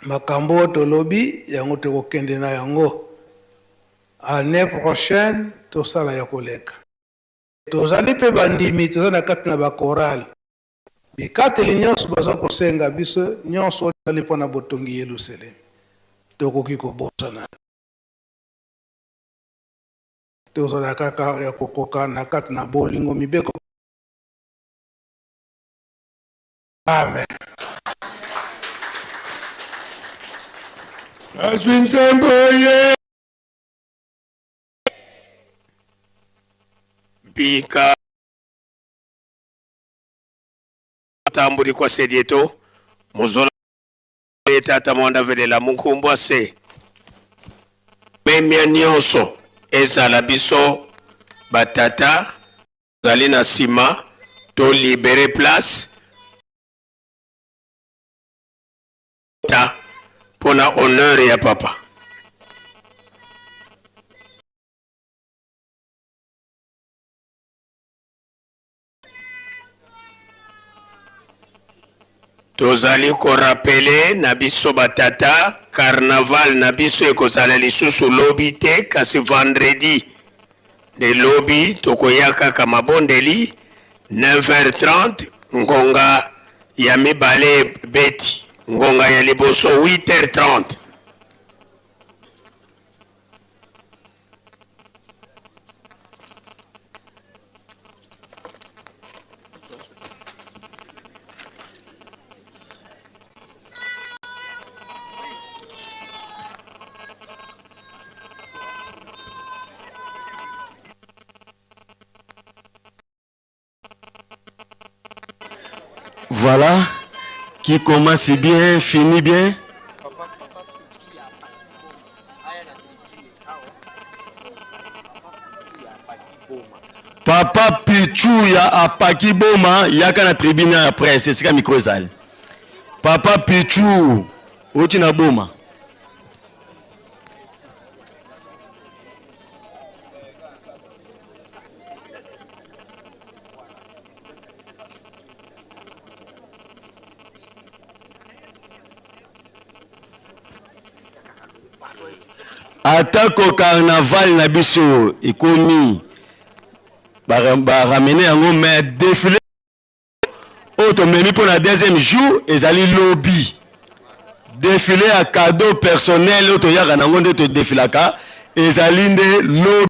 makambo tolobi yango tokokende na yango année prochaine tosala ya koleka tozali mpe bandimi toza na kati na bakorale bikateli nyonso baza kosenga biso nyonso ezali mpona botongi Yelusalemi tokoki kobosana tozala kaka ya kokoka na kati na bolingo mibeko. Amen. azwi nzembo ye bika tambuli kwa sedieto muzola tata mwanda velela munkumbwa se memia nyonso ezala biso batata zali na sima to libere place ta pona honneur ya papa tozali korapele na biso batata carnaval na biso ekozala lisusu lobi te kasi vendredi de lobi tokoyaka kaka mabondeli 9h30 ngonga ya mibale beti ngonga ya liboso 8h30 Voilà, qui commence bien, finit bien. Papa Pichou ya apaki boma yaka na tribune ya presse sika micro ezali. Papa Pichou oti na boma. Atako carnaval na biso ekomi ba ramener yango mais défilé auto memi pour la deuxième jour ezali lobby défilé à cadeau personnel auto yaka nango nde to défilaka ezali nde lobby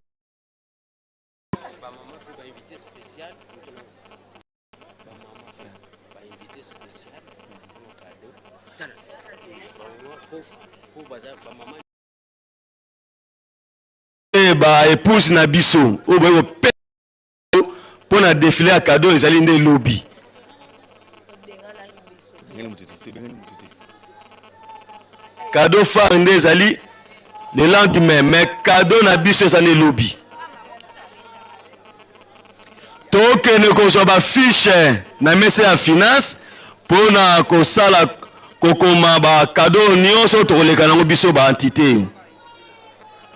ba épouse na biso o boyo pour na défilé à cadeau ezali nde lobby cadeau phare nde ezali le lendemain mais cadeau na biso ezali lobby tokende kozwa ba fiche na mesa ya finance pour na kosala kokoma ba cadeau nyonso tokoleka nango biso ba entité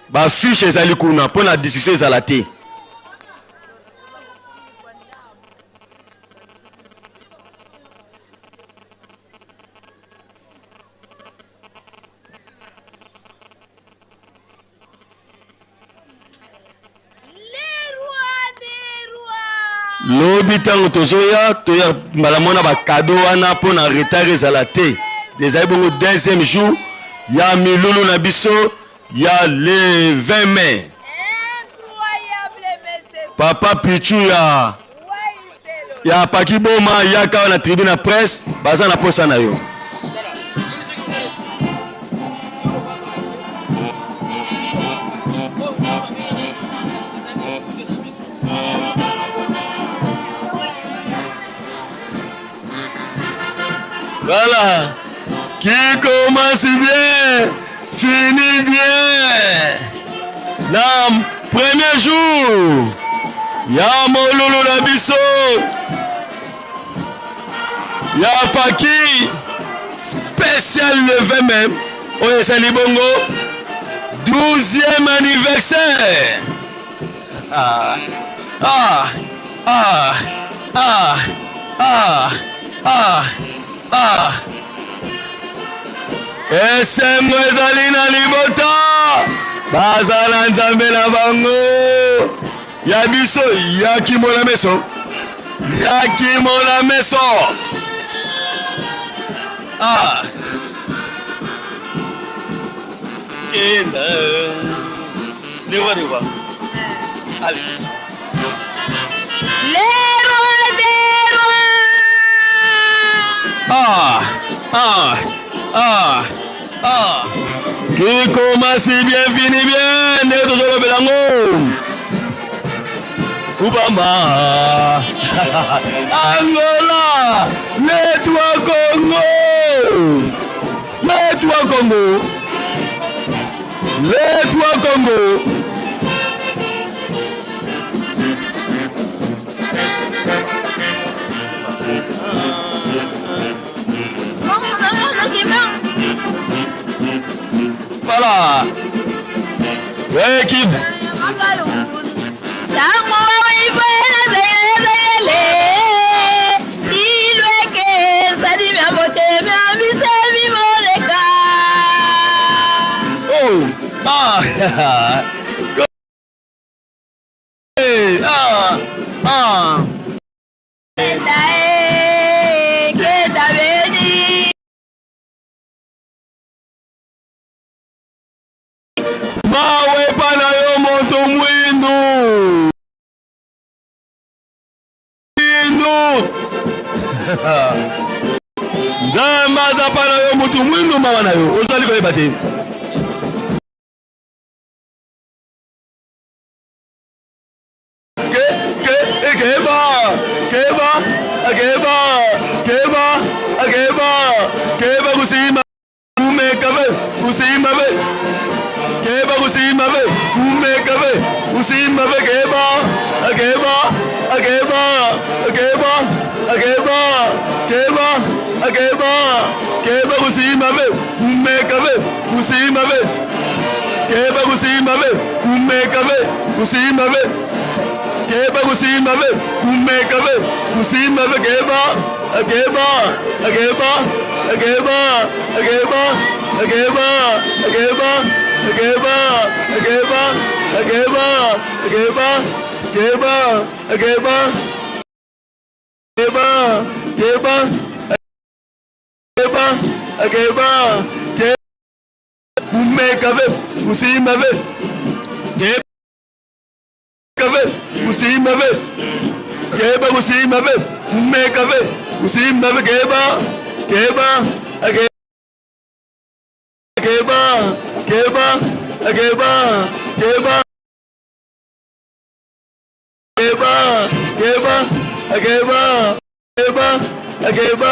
ba fiche ezali kuna pour la discussion ezala te lobi tango tozoya toya malamona ba cadeau wana po na retard ezala te. Ezali bongo deuxième jour ya milulu na biso ya le 20 mai. Papa Pichu ya Pakiboma yaka na tribune na presse baza na posa na yo. Voilà, qui commence bien, finit bien. Dans premier jour, ya molulu na biso, ya Paki, spécial le 20 mai, oye sali bongo, 12e anniversaire. Ah, ah, ah, ah, ah, ah. Ah, esengo ezali na libota bazala nzambe na bango ya biso ya kimona meso ah enda niwa allez ah, ah, ah, ah. Qui commence bien, finit bien. Ne te solo belango. Ubama. Angola. Mets-toi Congo. Mets-toi Congo. Mets-toi Congo. Voilà. Équipe. Oh. Ah. Ah. Ah. Mawe pana yo moto mwindu. Nzamba za pana yo moto mwindu mawa na yo. Ozali ko ebate. Keba kusima umekabe kusima be keba kusima be umekabe kusima be keba akeba akeba akeba akeba keba akeba keba kusima be umekabe kusima be keba kusima be umekabe kusima be keba kusima be umekabe kusima be keba akeba akeba akeba akeba akeba akeba akeba akeba akeba akeba akeba akeba akeba akeba akeba akeba umekabe kusima be keba kusima be keba kusima be umekabe kusima be keba keba akeba keba keba akeba keba keba keba akeba keba akeba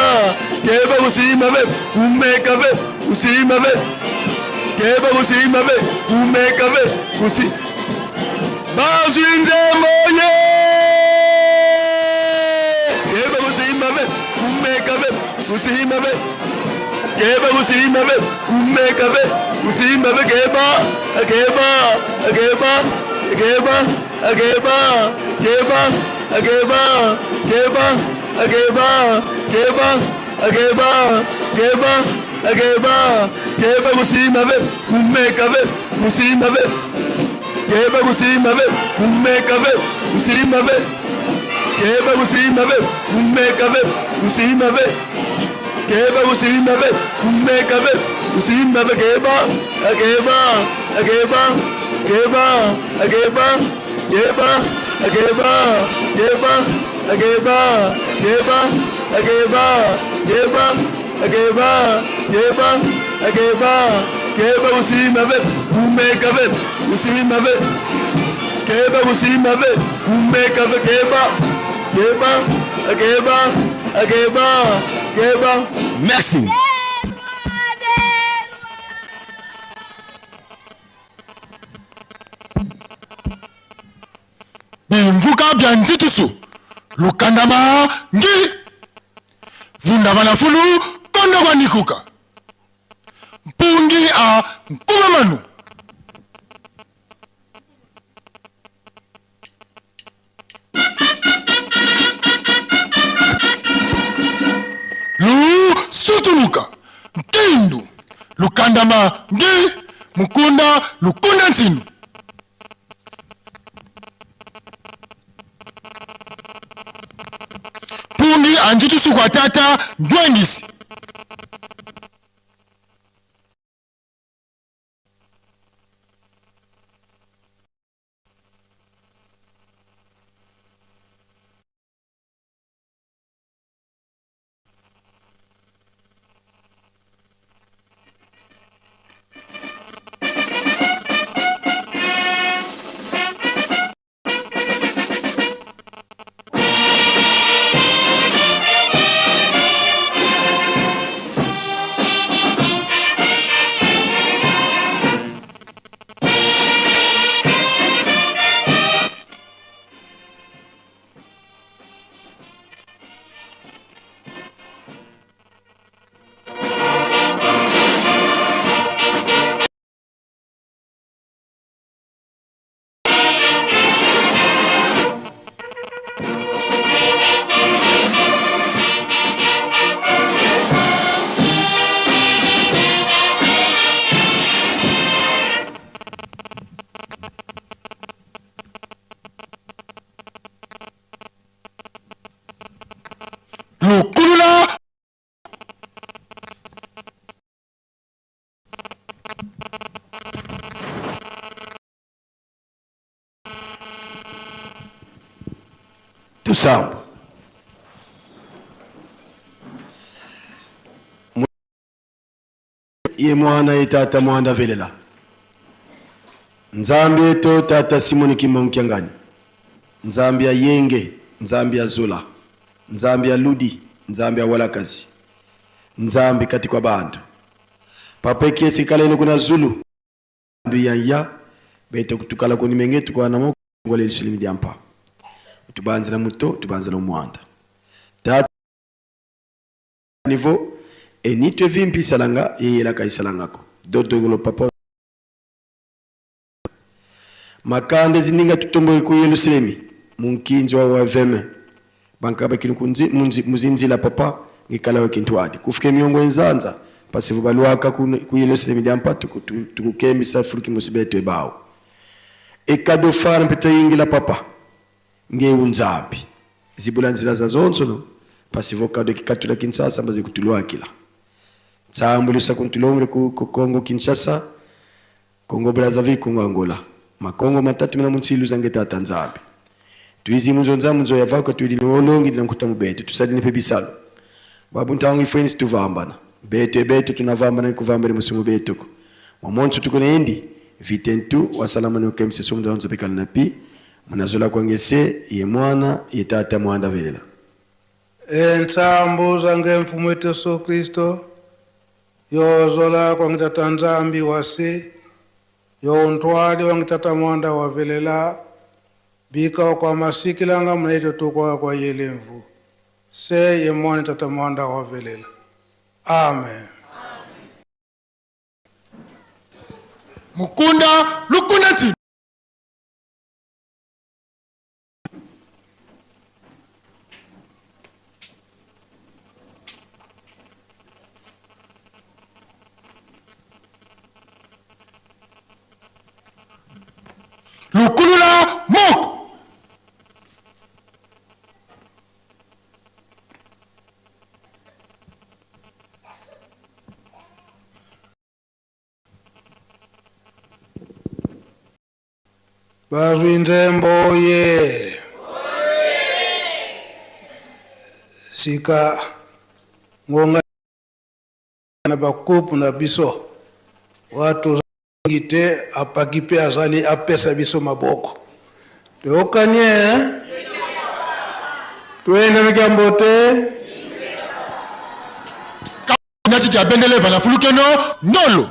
keba kusima be umekabe kusima be keba kusima be umekabe kusi bazwinze moye keba kusima be umekabe kusima be keba kusima be umekabe kusima be keba akeba akeba akeba akeba keba akeba keba akeba keba akeba keba akeba keba kusima be umekabe kusima be keba kusima be umekabe kusima be keba usima ve umeka ve usima ve keba usima ve umeka ve usima ve keba akeba akeba keba akeba keba akeba keba akeba keba akeba keba akeba keba akeba keba usima ve umeka ve usima ve keba usima ve umeka ve keba keba akeba akeba keba. Merci. bimvuka bya nzitusu lukandama ngi vundavana fulu kondo kwa nikuka mpungi a nkumamanu lu sutuluka ntindu lukandama ngi mukunda lukunda nsinu pungi anjitusu kwa tata ndwengisi lukulula tusambu ye mwana ye tata mwanda velela nzambi eto tata simoni kimonkyangani nzambi ya yenge nzambi ya zola nzambi ya ludi nzambi ya walakazi nzambi kati kwa bantu papa kiesi kaleno kuna zulu ndu ya bete kutukala kuni mengetu kwa namo ngole lisilimi diampa tubanzira muto tubanzira mwanda tata niveau enitwe vimpi salanga yela kai salangako dodo ngolo papa makande zininga tutombo ku Yerusalemi munkinzo wa veme bankaba kinu muzinzi la papa ngikala wa kintwadi kufike miongo enzanza pasivu baluaka ku Yerusalemi diampato tukukemisa furuki musibeto ebao ekado fara mpito yingi la papa nge unzambi zibulanzira za zonso no pasivu kado kikatula Kinshasa mbaze kutulwa kila tsambulisa kuntulomre ku Kongo Kinshasa Kongo Brazzaville Kongo Angola makongo matatu mina muntsilu zangeta Tanzania tuizi munzonza munzo yavaka tuili nolongi nankuta mubete tusadini pebisalo babu ntangu ifweni situvambana bete tunavambana kuvambana musimu betuko wamonso tukone indi vitentu wasalama no kemse sumdo onzo bekala napi munazola kwangese ye mwana ye tata mwanda vela entsambu zange mfumu wetu Yesu Kristo yozola kwangitata nzambi wase yontwadi wangitata mwanda wavelela bika kwa masikilanga mnaito tukwa kwa yelemvu se ye mwana tata mwanda wavelela amen mukunda lukunda nzinu lukulula moko Bazwinzembo ye. Sika ngonga na bakupu na biso. Watu ngite apakipe azali apesa biso maboko. Teokanye tuende mikambo te. Nyati tia bendele vana fulukeno nolo.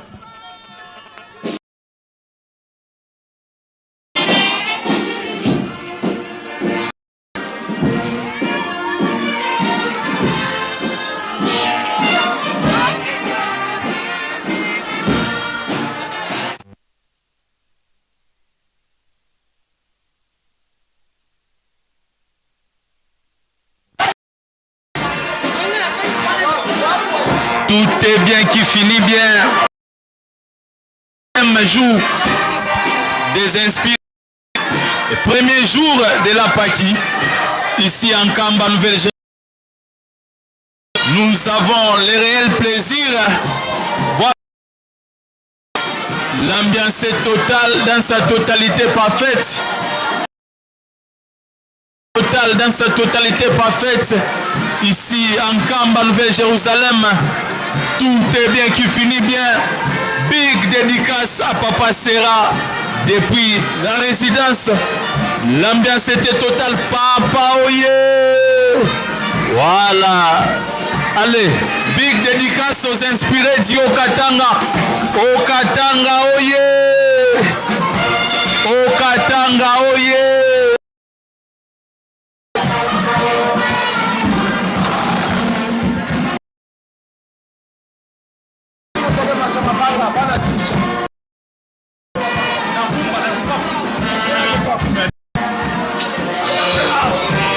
Tout est bien qui finit bien. Même jour des inspirations. Le premier jour de la Pâquille, ici en Kamba, Nouvelle-Génération. Nous avons le réel plaisir. Voilà. L'ambiance est totale dans sa totalité parfaite. Dans sa totalité parfaite. Ici en Kamba, Nouvelle-Jérusalem. Tout est bien qui finit bien. Big dédicace à Papa Serra depuis la résidence. L'ambiance était totale. Papa Oye. Voilà. Allez, big dédicace aux inspirés d'Okatanga. Okatanga Oye. Okatanga Oye.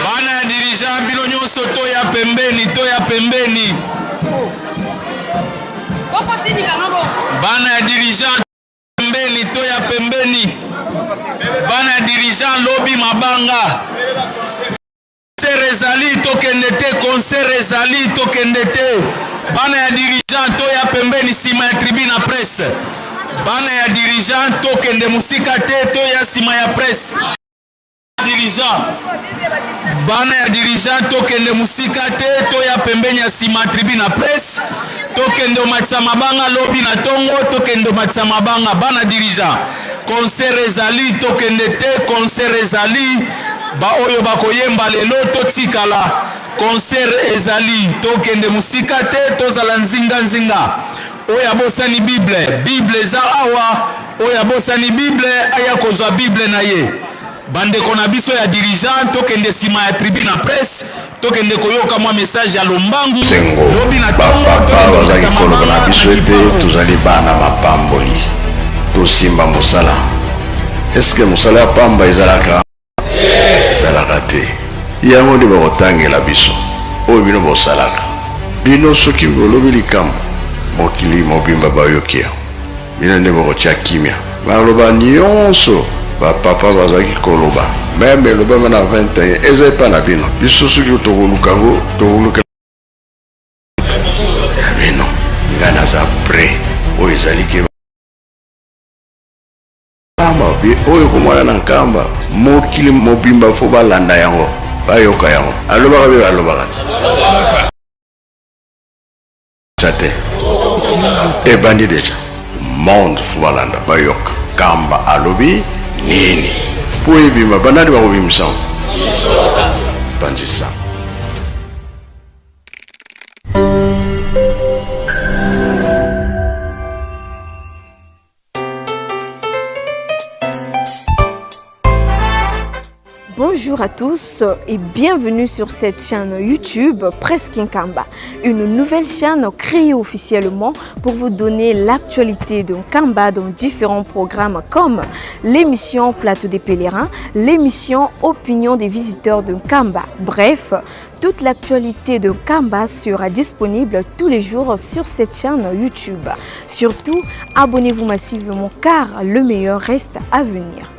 Bana dirigeant bino nyonso toya pembeni. Bana dirigeant pembeni toya pembeni. Bana dirigeant lobby mabanga. Concert ezali tokende te. Bana ya dirigeant toya pembeni sima ya tribune ya presse. Bana ya dirigeant tokende musika te toya sima ya presse. Bana ya dirigeant tokende musika te toya pembeni ya sima tribune ya presse. Tokende matsa mabanga lobby na tongo tokende matsa mabanga bana dirigeant. Concert ezali tokende te concert ezali ba oyo bakoyemba lelo totikala. Concert ezali tokende musika te tozala nzinga. Oya bosani Bible za awa. Oya bosani Bible aya kozwa Bible na ye. Bande kona biso ya dirigeant tokende sima ya tribune na presse. Tokende koyoka mwa message ya lombangu. Lobi na papa bazaki koloba na biso ete tozali bana mapamboli. Tosimba mosala. Eske mosala ya pamba ezalaka? Ezalaka te. Yango nde bakotangela biso oyo bino bosalaka. Bino soki bolobi likambo mokili mobimba bayoki yango. Bino nde bakotya kimia. Baloba nyonso bapapa bazalaki koloba meme elobama na 21 ezali mpa na bino. Biso soki tokoluka yango tokoluka ya bino. Nga naza pre oyo ezali ke oyo komwana na nkamba mokili mobimba fo balanda yango bayoka yango alobaka be balobaka te ebandi deja monde fo balanda bayoka kamba alobi nini po ebima banani bakobimisa bandisa. Bonjour à tous et bienvenue sur cette chaîne YouTube Presque Nkamba, une nouvelle chaîne créée officiellement pour vous donner l'actualité de Nkamba dans différents programmes comme l'émission Plateau des pèlerins, l'émission Opinion des visiteurs de Nkamba. Bref, toute l'actualité de Nkamba sera disponible tous les jours sur cette chaîne YouTube. Surtout, abonnez-vous massivement car le meilleur reste à venir.